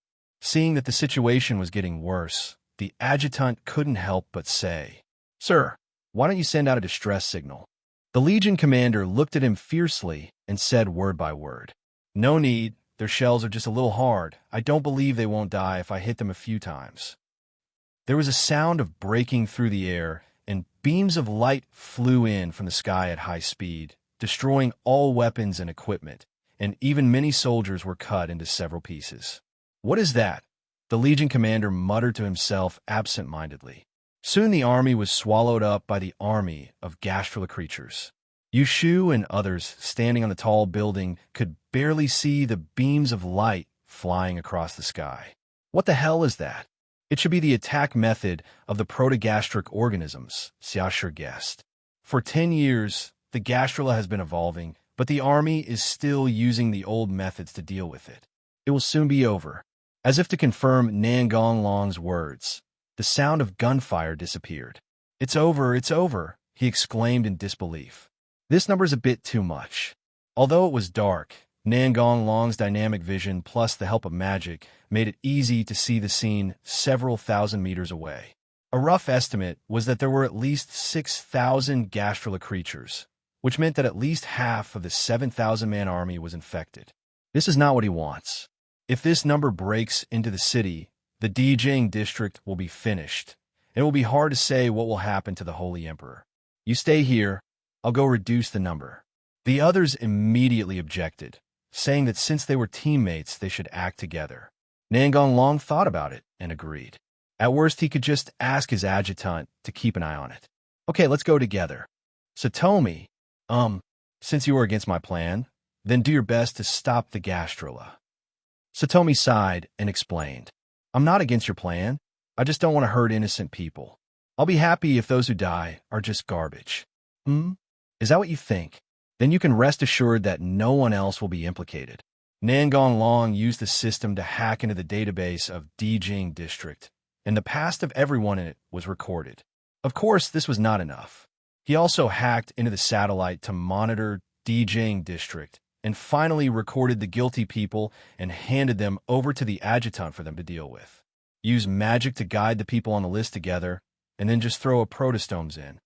[SPEAKER 2] Seeing that the situation was getting worse, the adjutant couldn't help but say, "Sir, why don't you send out a distress signal?" The Legion commander looked at him fiercely and said word by word, "No need. Their shells are just a little hard. I don't believe they won't die if I hit them a few times." There was a sound of breaking through the air, and beams of light flew in from the sky at high speed, destroying all weapons and equipment, and even many soldiers were cut into several pieces. "What is that?" The Legion commander muttered to himself absent-mindedly. Soon the army was swallowed up by the army of gastrula creatures. Yushu and others standing on the tall building could barely see the beams of light flying across the sky. "What the hell is that?" "It should be the attack method of the protogastric organisms," Xiaoshu guessed. "For 10 years, the gastrula has been evolving, but the army is still using the old methods to deal with it. It will soon be over." As if to confirm Nangong Long's words, the sound of gunfire disappeared. It's over," he exclaimed in disbelief. "This number's a bit too much." Although it was dark, Nangong Long's dynamic vision plus the help of magic made it easy to see the scene several thousand meters away. A rough estimate was that there were at least 6,000 gastrula creatures, which meant that at least half of the 7,000-man army was infected. This is not what he wants. If this number breaks into the city, the DxD district will be finished. It will be hard to say what will happen to the Holy Emperor. "You stay here. I'll go reduce the number." The others immediately objected, saying that since they were teammates, they should act together. Nangong Long thought about it and agreed. At worst, he could just ask his adjutant to keep an eye on it. "Okay, let's go together." "Satomi, since you are against my plan, then do your best to stop the gastrula." Satomi sighed and explained, "I'm not against your plan. I just don't want to hurt innocent people. I'll be happy if those who die are just garbage." Is that what you think? Then you can rest assured that no one else will be implicated." Nangong Long used the system to hack into the database of DxD district, and the past of everyone in it was recorded. Of course, this was not enough. He also hacked into the satellite to monitor DxD district, and finally recorded the guilty people and handed them over to the adjutant for them to deal with. Use magic to guide the people on the list together, and then just throw a protostomes in.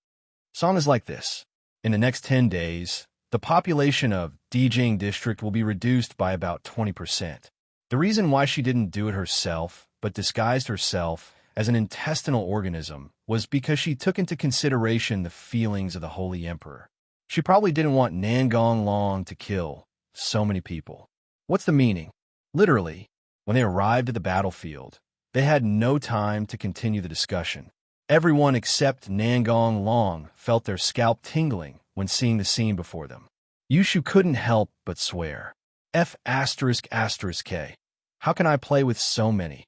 [SPEAKER 2] Song is like this. In the next 10 days, the population of DxD district will be reduced by about 20%. The reason why she didn't do it herself, but disguised herself as an intestinal organism, was because she took into consideration the feelings of the Holy Emperor. She probably didn't want Nangong Long to kill so many people. What's the meaning? Literally, when they arrived at the battlefield, they had no time to continue the discussion. Everyone except Nangong Long felt their scalp tingling when seeing the scene before them. Yushu couldn't help but swear. F***K. How can I play with so many?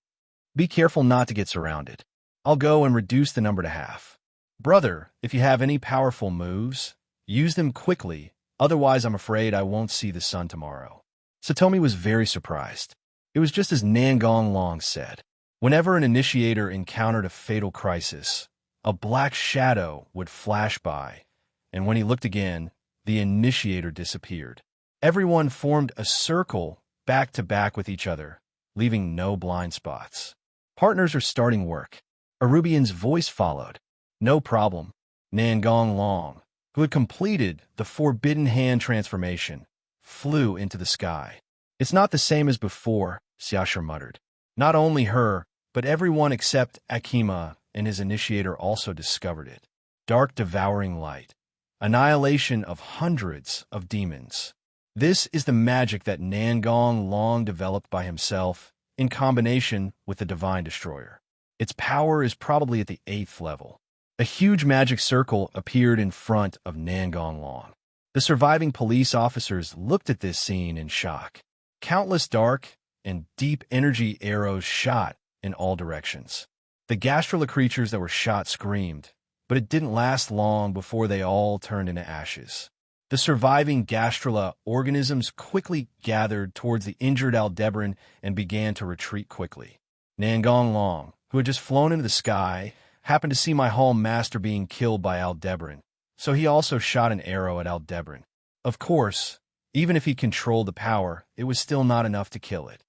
[SPEAKER 2] Be careful not to get surrounded. I'll go and reduce the number to half. Brother, if you have any powerful moves, use them quickly, otherwise I'm afraid I won't see the sun tomorrow. Satomi was very surprised. It was just as Nangong Long said. Whenever an initiator encountered a fatal crisis, a black shadow would flash by, and when he looked again, the initiator disappeared. Everyone formed a circle back to back with each other, leaving no blind spots. Partners are starting work. Arubian's voice followed. No problem. Nangong Long, who had completed the Forbidden Hand transformation, flew into the sky. It's not the same as before, Xiaoshu muttered. Not only her, but everyone except Akame and his initiator also discovered it. Dark devouring light. Annihilation of hundreds of demons. This is the magic that Nangong Long developed by himself in combination with the Divine Destroyer. Its power is probably at the 8th level. A huge magic circle appeared in front of Nangong Long. The surviving police officers looked at this scene in shock. Countless dark and deep energy arrows shot in all directions. The gastrula creatures that were shot screamed, but it didn't last long before they all turned into ashes. The surviving gastrula organisms quickly gathered towards the injured Aldebaran and began to retreat quickly. Nangong Long, who had just flown into the sky, happened to see my home master being killed by Aldebaran, so he also shot an arrow at Aldebaran. Of course, even if he controlled the power, it was still not enough to kill it.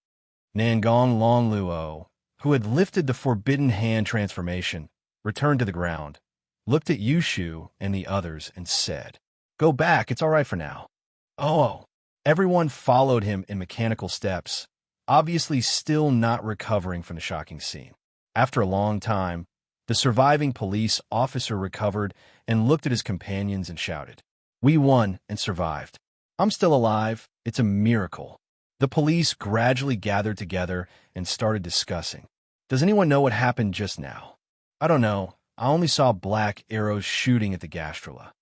[SPEAKER 2] Nangong Long Luo, who had lifted the Forbidden Hand transformation, returned to the ground, looked at Yushu and the others, and said, "Go back, it's all right for now." Oh. Everyone followed him in mechanical steps, obviously still not recovering from the shocking scene. After a long time, the surviving police officer recovered and looked at his companions and shouted, "We won and survived. I'm still alive. It's a miracle." The police gradually gathered together and started discussing. "Does anyone know what happened just now?" "I don't know. I only saw black arrows shooting at the gastrula."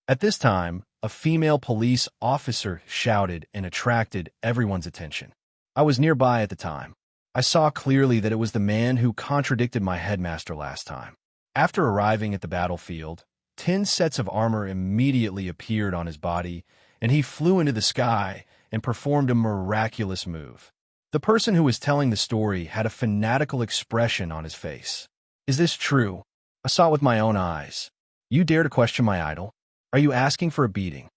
[SPEAKER 2] At this time, a female police officer shouted and attracted everyone's attention. I was nearby at the time. I saw clearly that it was the man who contradicted my headmaster last time. After arriving at the battlefield, 10 sets of armor immediately appeared on his body, and he flew into the sky and performed a miraculous move. The person who was telling the story had a fanatical expression on his face. "Is this true? I saw it with my own eyes. You dare to question my idol? Are you asking for a beating?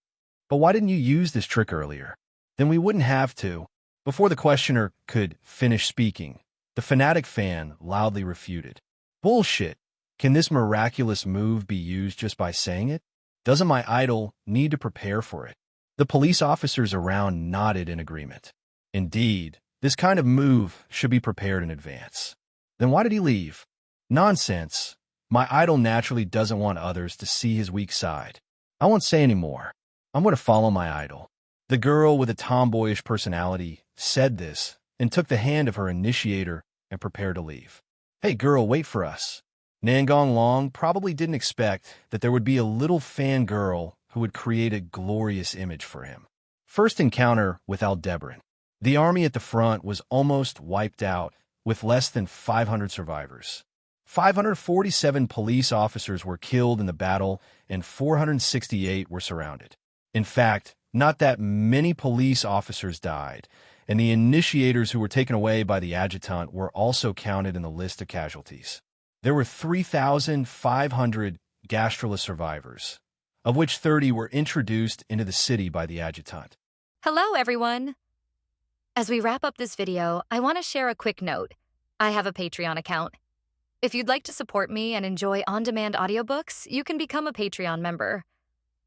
[SPEAKER 2] But why didn't you use this trick earlier? Then we wouldn't have to." Before the questioner could finish speaking, the fanatic fan loudly refuted. "Bullshit. Can this miraculous move be used just by saying it? Doesn't my idol need to prepare for it?" The police officers around nodded in agreement. Indeed, this kind of move should be prepared in advance. Then why did he leave? Nonsense. My idol naturally doesn't want others to see his weak side. I won't say any more. I'm going to follow my idol. The girl with a tomboyish personality said this and took the hand of her initiator and prepared to leave. "Hey girl, wait for us." Nangong Long probably didn't expect that there would be a little fangirl who would create a glorious image for him. First encounter with Aldebaran. The army at the front was almost wiped out with less than 500 survivors. 547 police officers were killed in the battle and 468 were surrounded. In fact, not that many police officers died, and the initiators who were taken away by the adjutant were also counted in the list of casualties. There were 3,500 gastrula survivors, of which 30 were introduced into the city by the adjutant.
[SPEAKER 3] Hello, everyone. As we wrap up this video, I want to share a quick note. I have a Patreon account. If you'd like to support me and enjoy on-demand audiobooks, you can become a Patreon member.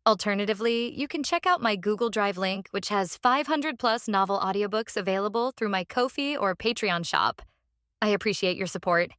[SPEAKER 3] Alternatively, you can check out my Google Drive link, which has 500-plus novel audiobooks available through my Ko-fi or Patreon shop. I appreciate your support.